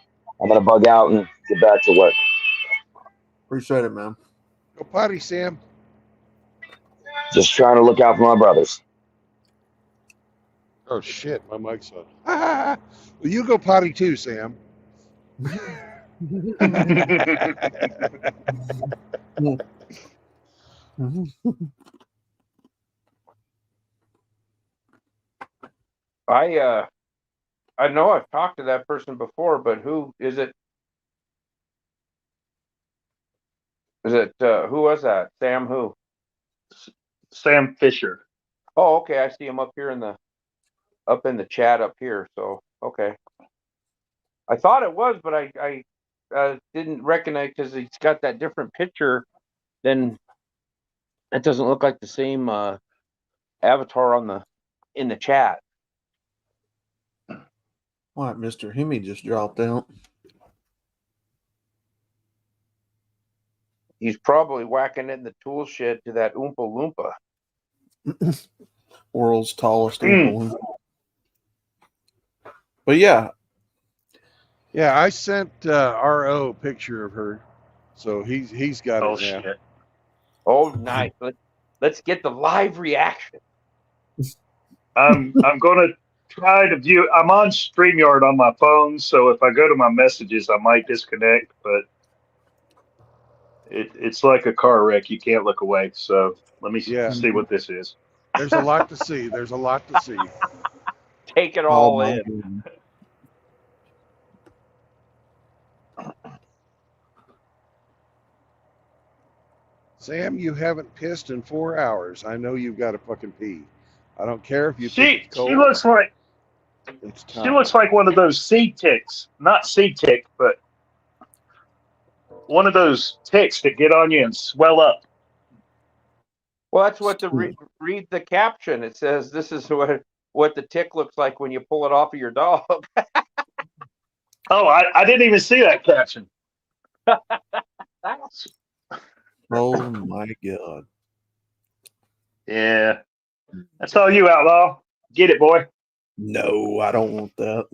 I'm gonna bug out and get back to work. Appreciate it, man. Go potty, Sam. Just trying to look out for my brothers. Oh shit, my mic's on. Well, you go potty too, Sam. I know I've talked to that person before, but who is it? Is it who was that? Sam who? Sam Fisher. Oh, okay. I see him up here in the chat up here. So okay. I thought it was, but I didn't recognize because he's got that different picture. Then it doesn't look like the same avatar in the chat. What, Mr. Hemi just dropped out. He's probably whacking in the tool shed to that Oompa Loompa. World's tallest Oompa Loompa. But yeah. Yeah, I sent RO a picture of her, so he's got it now. Shit. Oh, nice. Let's get the live reaction. I'm gonna try to view. I'm on StreamYard on my phone, so if I go to my messages, I might disconnect. But it's like a car wreck; you can't look away. So let me see what this is. There's a lot to see. There's a lot to see. Take it all in. Sam, you haven't pissed in 4 hours. I know you've got to fucking pee. I don't care if you She cold. looks like it's time. She looks like one of those seed ticks, not seed tick, but one of those ticks that get on you and swell up. Well, that's what read the caption. It says this is what the tick looks like when you pull it off of your dog. Oh, I didn't even see that caption. Oh my God. Yeah. That's all you, Outlaw. Get it, boy. No, I don't want that.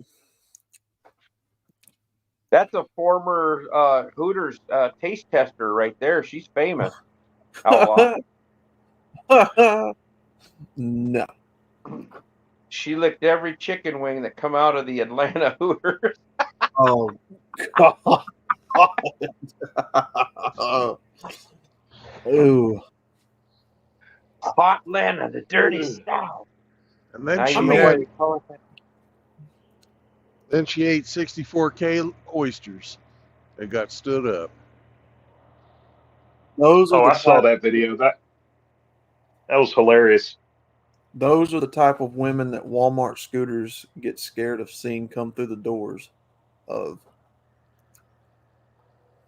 That's a former Hooters taste tester right there. She's famous. Outlaw. No. She licked every chicken wing that come out of the Atlanta Hooters. Oh, God. Ooh. Hot Atlanta, the dirty South. And then now she you know had, why they call it that. Then she ate 64K oysters and got stood up. Those are Oh, the I saw type, that video. That was hilarious. those are the type of women that Walmart scooters get scared of seeing come through the doors of.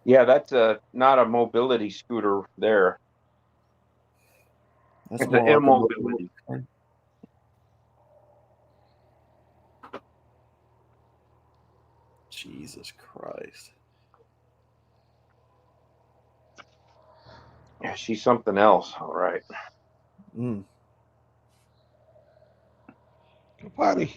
Yeah, that's not a mobility scooter there. That's It's an more like a immobility. Jesus Christ. Yeah, she's something else. All right. Mm. Go potty.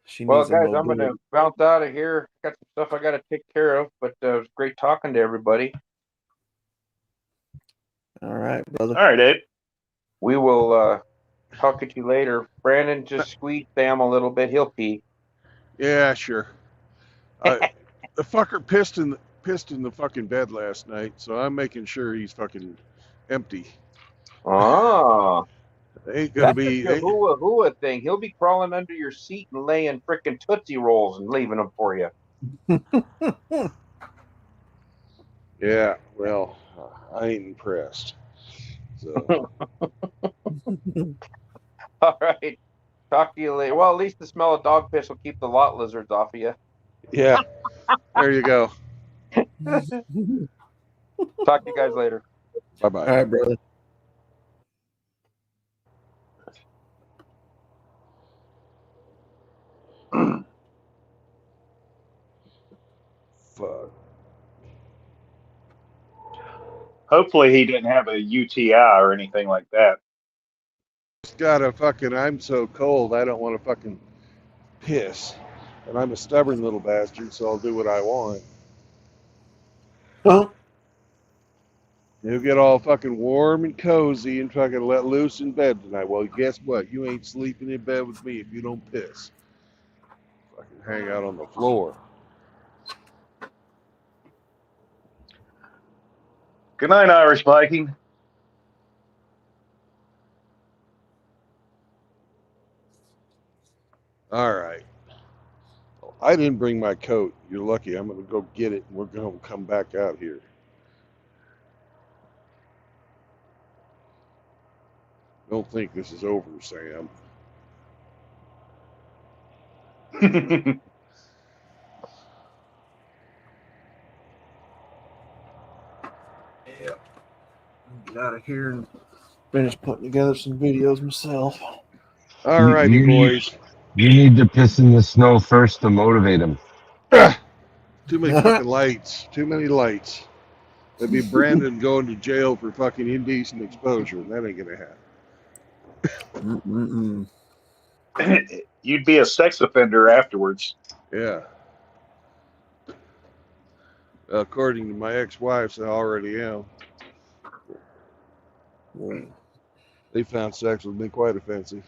She Well, needs a guys, I'm going mobility. to bounce out of here. Got some stuff I got to take care of, but it was great talking to everybody. All right, brother. All right, Ed. We will talk to you later. Brandon, just squeeze Sam a little bit. He'll pee. Yeah, sure. The fucker pissed in the fucking bed last night, so I'm making sure he's fucking empty. Oh, Ain't gonna that's be. a hua hua thing. He'll be crawling under your seat and laying frickin' Tootsie Rolls and leaving them for you. Yeah, well, I ain't impressed. So. All right. Talk to you later. Well, at least the smell of dog piss will keep the lot lizards off of you. Yeah, there you go. Talk to you guys later. Bye-bye. All right, brother. Fuck. Hopefully he didn't have a UTI or anything like that. Just gotta fucking. I'm so cold. I don't want to fucking piss, and I'm a stubborn little bastard, so I'll do what I want. Huh? You get all fucking warm and cozy and fucking let loose in bed tonight. Well, guess what? You ain't sleeping in bed with me if you don't piss. Fucking hang out on the floor. Good night, Irish Viking. All right. I didn't bring my coat. You're lucky. I'm gonna go get it, and we're gonna come back out here. Don't think this is over, Sam. Yeah. Get out of here and finish putting together some videos myself. All righty, You boys. need to piss in the snow first to motivate him. Too many fucking lights. Too many lights. That'd be Brandon going to jail for fucking indecent exposure. That ain't gonna happen. You'd be a sex offender afterwards. Yeah. According to my ex-wives, I already am. Whoa. They found sex with me quite offensive.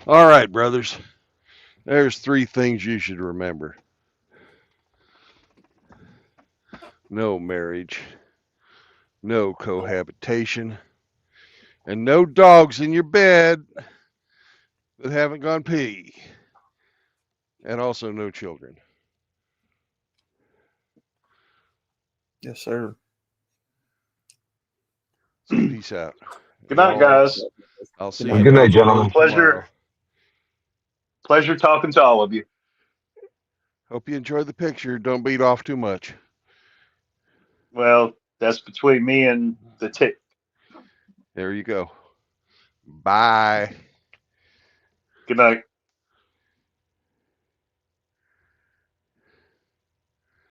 All right, brothers. There's 3 things you should remember. No marriage, no cohabitation, and no dogs in your bed that haven't gone pee. And also no children. Yes, sir. So peace out. Good night, guys. I'll see Good you Good night, next gentlemen. tomorrow. Pleasure talking to all of you. Hope you enjoyed the picture. Don't beat off too much. Well, that's between me and the tick. There you go. Bye. Good night.